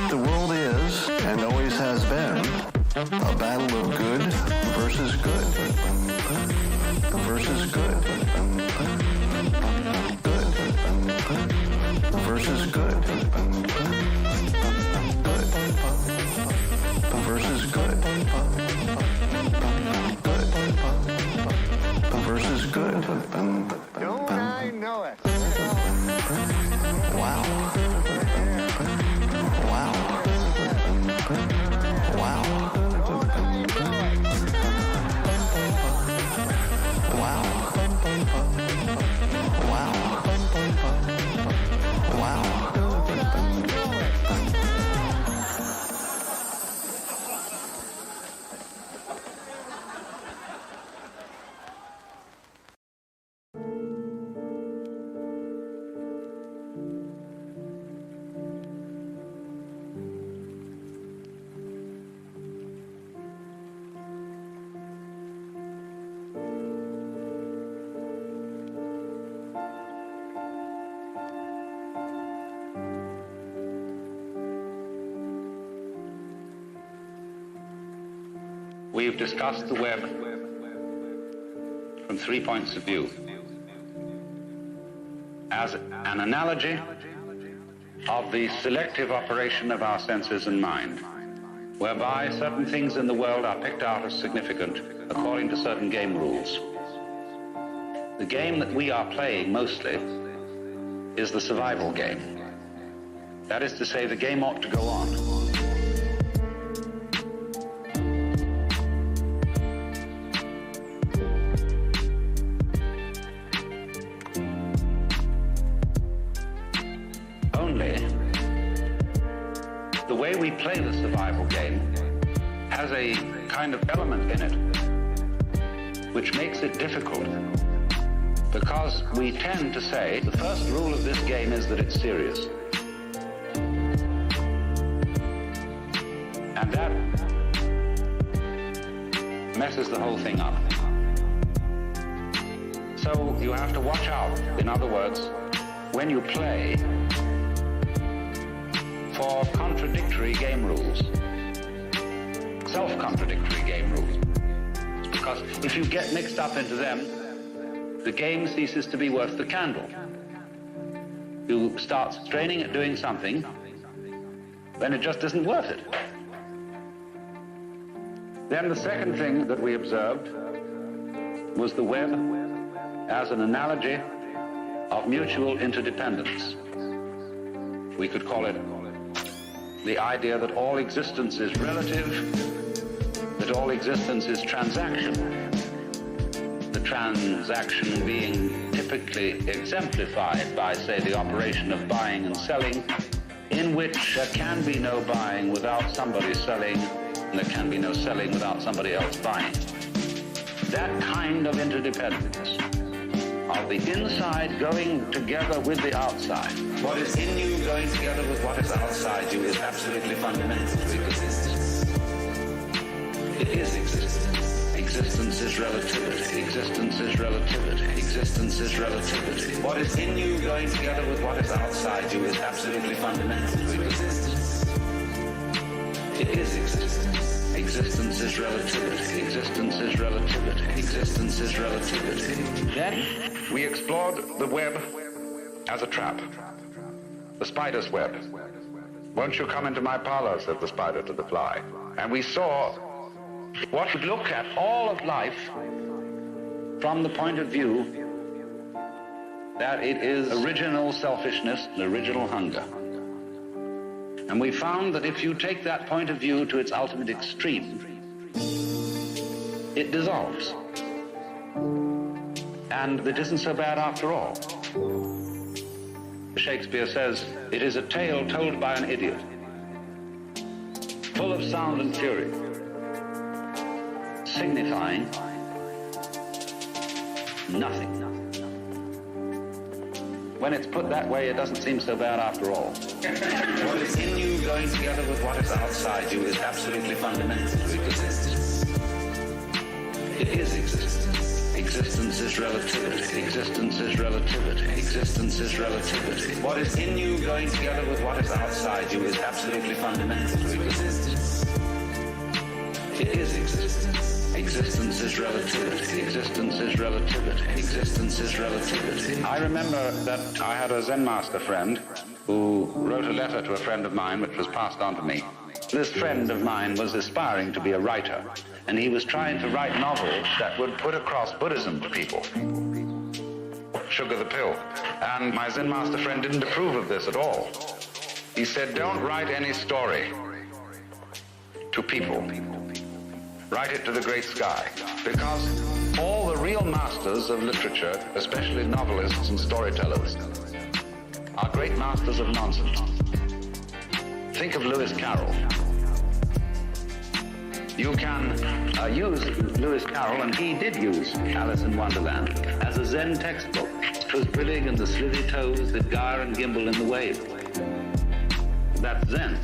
The world is, and always has been, a battle of good versus good. Versus good. Good versus good. Good versus good. Good versus good. know it. Wow. Wow. Wow. Wow. Wow. We've discussed the web from 3 points of view. As an analogy of the selective operation of our senses and mind, whereby certain things in the world are picked out as significant according to certain game rules. The game that we are playing mostly is the survival game. That is to say, the game ought to go on. The way we play the survival game has a kind of element in it which makes it difficult, because we tend to say the first rule of this game is that it's serious. And that messes the whole thing up. So you have to watch out, in other words, when you play, for contradictory game rules, self-contradictory game rules. Because if you get mixed up into them, the game ceases to be worth the candle. You start straining at doing something, then it just isn't worth it. Then the second thing that we observed was the web as an analogy of mutual interdependence. We could call it the idea that all existence is relative, that all existence is transaction. The transaction being typically exemplified by, say, the operation of buying and selling, in which there can be no buying without somebody selling, and there can be no selling without somebody else buying. That kind of interdependence, of the inside going together with the outside. What is in you going together with what is outside you is absolutely fundamental to existence. It is existence. Existence is relativity. Existence is relativity. Existence is relativity. What is in you going together with what is outside you is absolutely fundamental to existence. It is existence. Existence is relativity. Existence is relativity. Existence is relativity. Then we explored the web as a trap. The spider's web. Won't you come into my parlor, said the spider to the fly. And we saw what would look at all of life from the point of view that it is original selfishness and original hunger. And we found that if you take that point of view to its ultimate extreme, it dissolves. And it isn't so bad after all. Shakespeare says, it is a tale told by an idiot, full of sound and fury, signifying nothing. When it's put that way, it doesn't seem so bad after all. What is in you going together with what is outside you is absolutely fundamental to existence. It is existence. Existence is relativity. Existence is relativity. Existence is relativity. What is in you going together with what is outside you is absolutely fundamental to existence. It is existence. Existence is relativity. Existence is relativity. Existence is relativity. I remember that I had a Zen master friend who wrote a letter to a friend of mine which was passed on to me. This friend of mine was aspiring to be a writer, and he was trying to write novels that would put across Buddhism to people. sugar the pill. And my Zen master friend didn't approve of this at all. He said, don't write any story to people. Write it to the great sky. Because all the real masters of literature, especially novelists and storytellers, are great masters of nonsense. Think of Lewis Carroll. You can use Lewis Carroll, and he did use Alice in Wonderland, as a Zen textbook. 'Twas brillig and the slithy toes that gyre and gimble in the wave. That's Zen.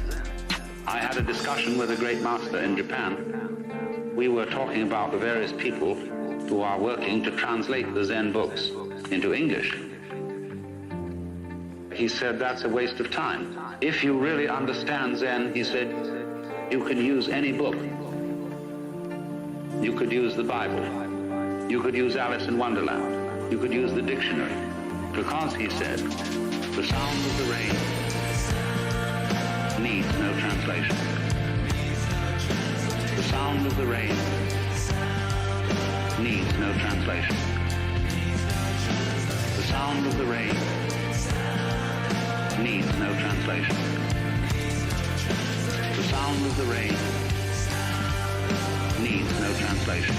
I had a discussion with a great master in Japan. We were talking about the various people who are working to translate the Zen books into English. He said, that's a waste of time. If you really understand Zen, he said, you can use any book. You could use the Bible. You could use Alice in Wonderland. You could use the dictionary. Because, he said, the sound of the rain needs no translation. The sound of the rain needs no translation. The sound of the rain needs no translation. The sound of the rain needs no translation.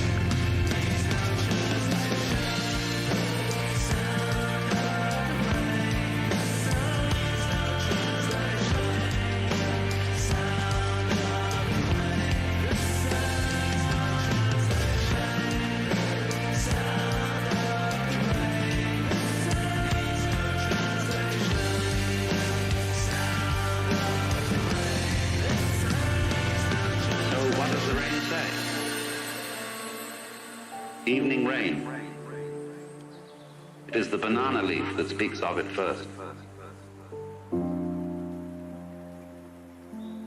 Evening rain. It is the banana leaf that speaks of it first.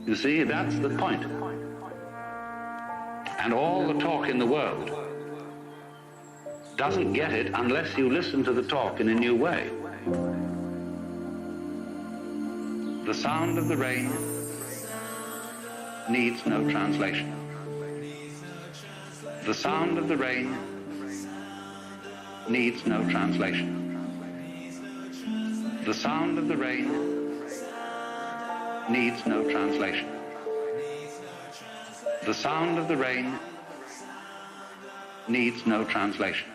You see, that's the point. And all the talk in the world doesn't get it unless you listen to the talk in a new way. The sound of the rain needs no translation. The sound of the rain needs no translation. The sound of the rain needs no translation. The sound of the rain needs no translation.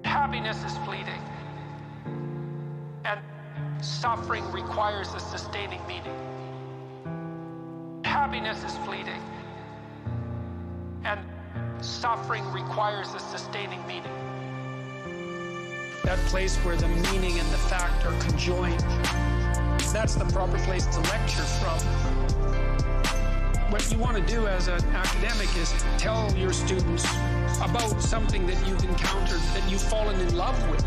Happiness is fleeting, and suffering requires a sustaining meaning. Happiness is fleeting, and suffering requires a sustaining meaning. That place where the meaning and the fact are conjoined, that's the proper place to lecture from. What you want to do as an academic is tell your students about something that you've encountered, that you've fallen in love with,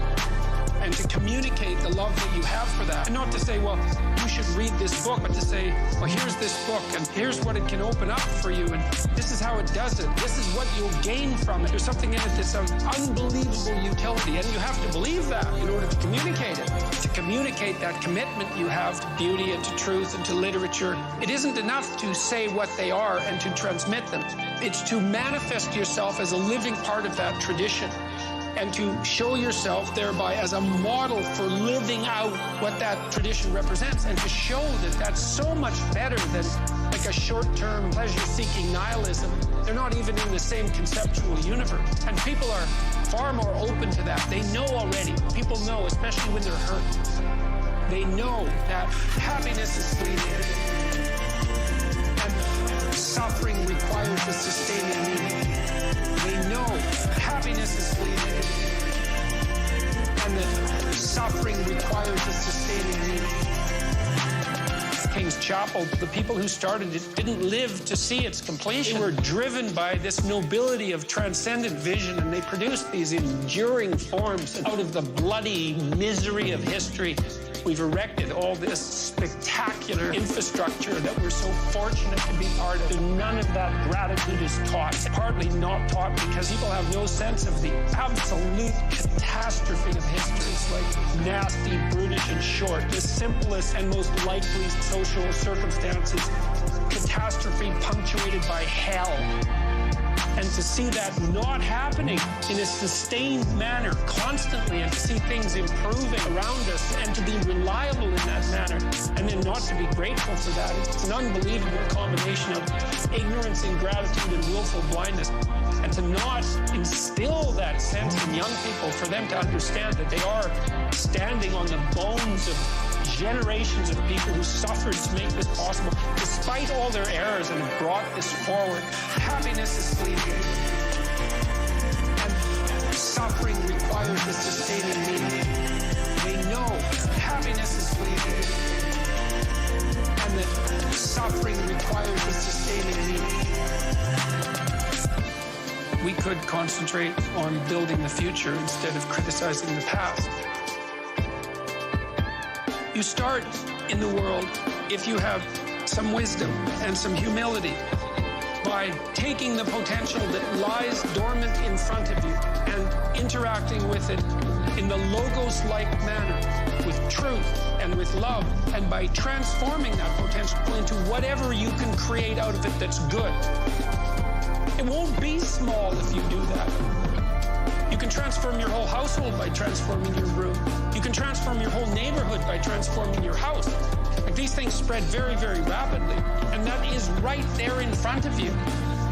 and to communicate the love that you have for that. And not to say, well, you should read this book, but to say, well, here's this book, and here's what it can open up for you, and this is how it does it. This is what you'll gain from it. There's something in it that's of unbelievable utility, and you have to believe that in order to communicate it. To communicate that commitment you have to beauty and to truth and to literature, it isn't enough to say what they are and to transmit them. It's to manifest yourself as a living part of that tradition, and to show yourself thereby as a model for living out what that tradition represents, and to show that that's so much better than like a short-term pleasure-seeking nihilism. They're not even in the same conceptual universe. And people are far more open to that. They know already. People know, especially when they're hurt. They know that happiness is fleeting, and suffering requires a sustaining meaning. They know happiness is fleeting, and that suffering requires a sustaining meaning. King's Chapel, the people who started it didn't live to see its completion. They were driven by this nobility of transcendent vision, and they produced these enduring forms out of the bloody misery of history. We've erected all this spectacular infrastructure that we're so fortunate to be part of. And none of that gratitude is taught, partly not taught because people have no sense of the absolute catastrophe of history. It's like nasty, brutish, and short. The simplest and most likely social circumstances. Catastrophe punctuated by hell. And to see that not happening in a sustained manner constantly, and to see things improving around us and to be reliable in that manner, and then not to be grateful for that, it's an unbelievable combination of ignorance, ingratitude, and willful blindness. And to not instill that sense in young people, for them to understand that they are standing on the bones of generations of people who suffered to make this possible, despite all their errors, and have brought this forward. Happiness is fleeting, and suffering requires a sustaining meaning. They know happiness is fleeting, and that suffering requires a sustaining meaning. We could concentrate on building the future instead of criticizing the past. You start in the world, if you have some wisdom and some humility, by taking the potential that lies dormant in front of you and interacting with it in the logos-like manner, with truth and with love, and by transforming that potential into whatever you can create out of it that's good. It won't be small if you do that. You can transform your whole household by transforming your room. You can transform your whole neighborhood by transforming your house. Like, these things spread very, very rapidly, and that is right there in front of you.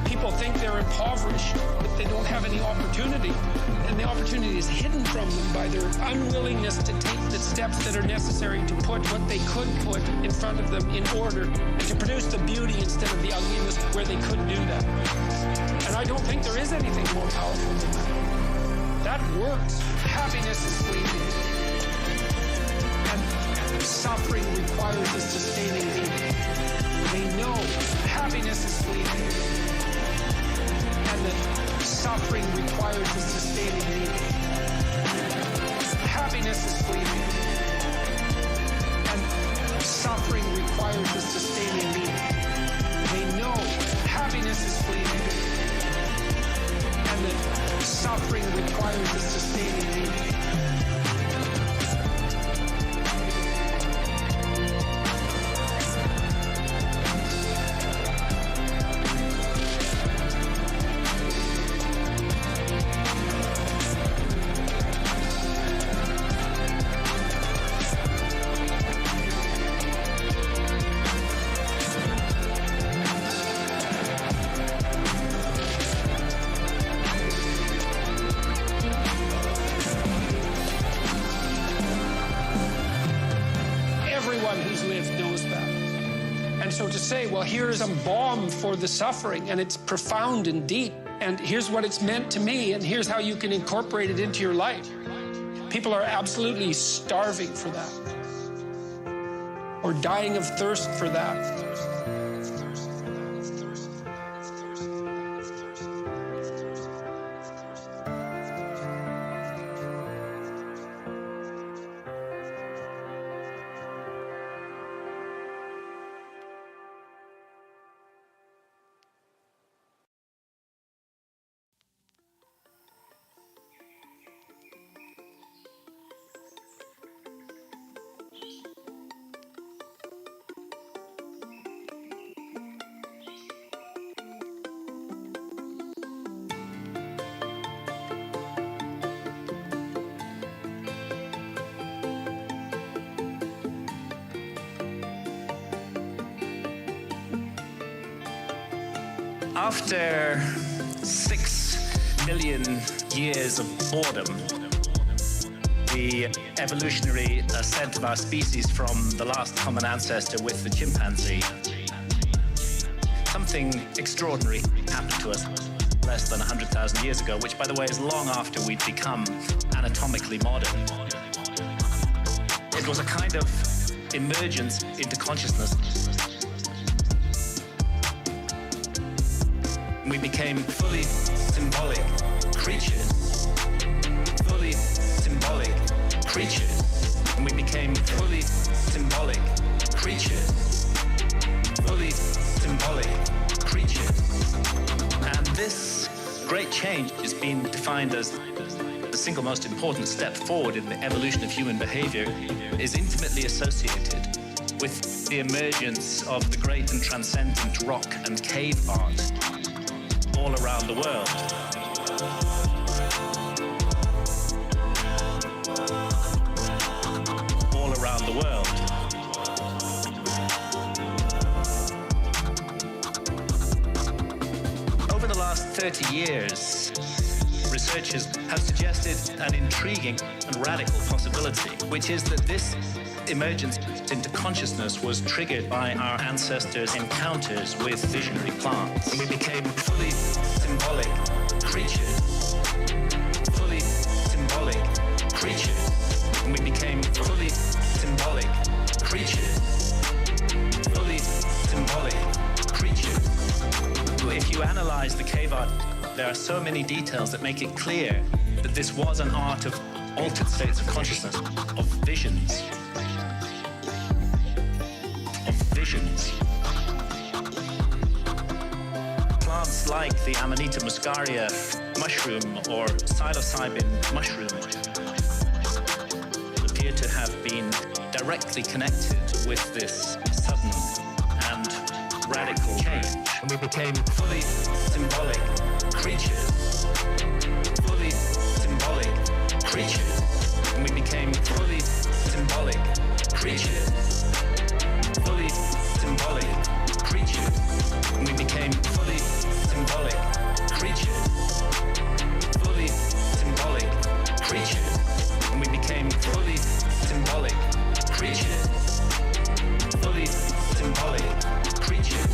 People think they're impoverished, that they don't have any opportunity, and the opportunity is hidden from them by their unwillingness to take the steps that are necessary to put what they could put in front of them in order, and to produce the beauty instead of the ugliness where they could do that. And I don't think there is anything more powerful than that. That works. Happiness is fleeting, and suffering requires a sustaining meaning. They know happiness is fleeting, and that suffering requires a sustaining meaning. Happiness is fleeting, and suffering requires a sustaining meaning. They know happiness is fleeting, and that suffering requires a sustaining meaning. Well, here's a balm for the suffering, and it's profound and deep, and here's what it's meant to me, and here's how you can incorporate it into your life. People are absolutely starving for that, or dying of thirst for that. After 6 million years of boredom, the evolutionary ascent of our species from the last common ancestor with the chimpanzee, something extraordinary happened to us less than 100,000 years ago, which, by the way, is long after we'd become anatomically modern. It was a kind of emergence into consciousness. We became fully symbolic creatures. Fully symbolic creatures. And we became fully symbolic creatures. Fully symbolic creatures. And this great change is being defined as the single most important step forward in the evolution of human behavior, is intimately associated with the emergence of the great and transcendent rock and cave art all around the world. All around the world. Over the last 30 years, researchers have suggested an intriguing and radical possibility, which is that this emergence into consciousness was triggered by our ancestors' encounters with visionary plants. We became fully symbolic creatures. Fully symbolic creatures. And we became fully symbolic creatures. Fully symbolic creatures. If you analyze the cave art, there are so many details that make it clear that this was an art of altered states of consciousness, of visions. Of visions. Plants like the Amanita muscaria mushroom or psilocybin mushroom appear to have been directly connected with this sudden and radical change. And we became fully symbolic creatures. Fully symbolic creatures. And we became fully symbolic creatures. Fully symbolic creatures. And we became fully symbolic creatures. Fully symbolic creatures. And we became fully symbolic creatures. Fully symbolic creatures.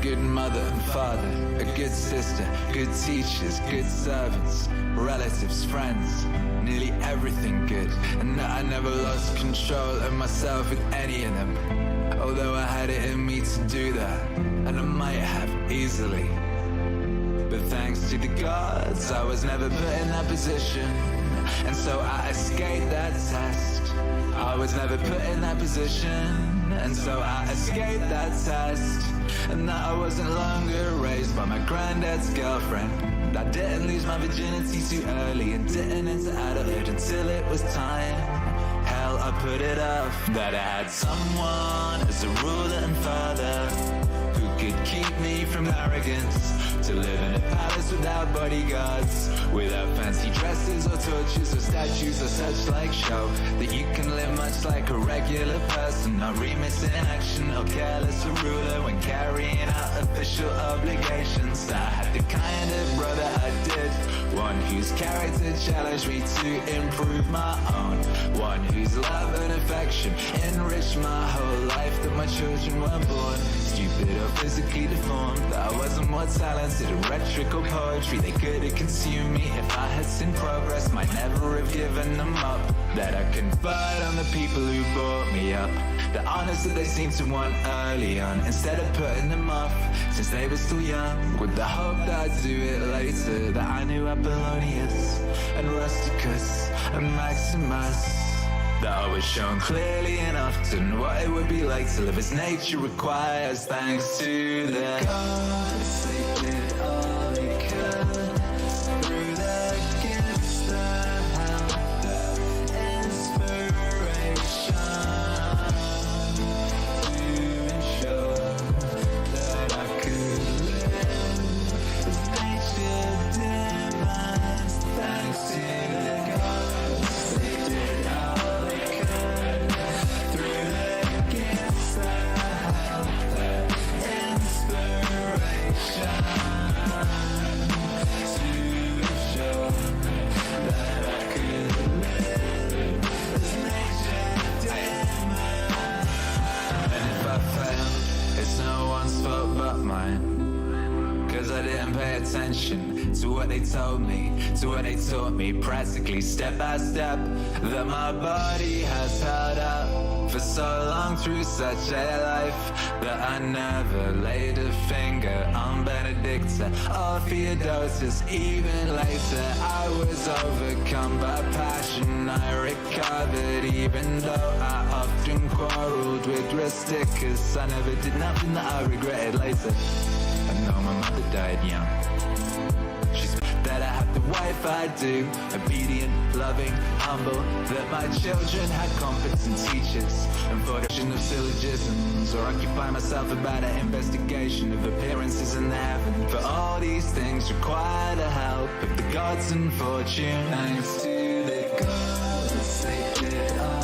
Good mother and father, a good sister, good teachers, good servants, relatives, friends, nearly everything good. And I never lost control of myself with any of them, although I had it in me to do that, and I might have easily. But thanks to the gods, I was never put in that position, and so I escaped that test. I was never put in that position, and so I escaped that test. And that I wasn't longer raised by my granddad's girlfriend. I didn't lose my virginity too early and didn't enter adulthood until it was time. Hell, I put it off that I had someone as a ruler and father who could keep me from arrogance, to live in a palace without bodyguards, without fancy dresses or torches or statues or such like show, that you can live much like a regular person, not remiss in action or careless or ruler when carrying out official obligations. I had the kind of brother I did, one whose character challenged me to improve my own, one whose love and affection enriched my whole life, that my children weren't born stupid or physically deformed, that I wasn't more talented in rhetoric or poetry, they could have consumed me if I had seen progress, might never have given them up, that I confide on the people who brought me up, the honors that they seemed to want early on, instead of putting them off since they were still young, with the hope that I'd do it later, that I knew Apollonius and Rusticus and Maximus that I was shown clearly and often what it would be like to live as nature requires. Thanks to the gods, they did all they could through the gifts, the help, the inspiration to ensure that I could live as nature demands. Thanks to the gods, they did all they could through the gifts, the help, the inspiration to ensure that I could live as nature demands. And if I fail, it's no one's fault but mine. 'Cause I didn't pay attention to what they told me, to what they taught me, practically step by step, that my body has held up for so long through such a life, that I never laid a finger on Benedicta or Theodosius. Even later I was overcome by passion, I recovered, even though I often quarreled with Rusticus. I never did nothing that I regretted later. I know my mother died young. She's that I have the wife I do, obedient, loving, humble, that my children had competent teachers, and for the of syllogisms, or occupy myself about an investigation of appearances in heaven. For all these things require the help of the gods and fortune. Thanks to the gods, they did all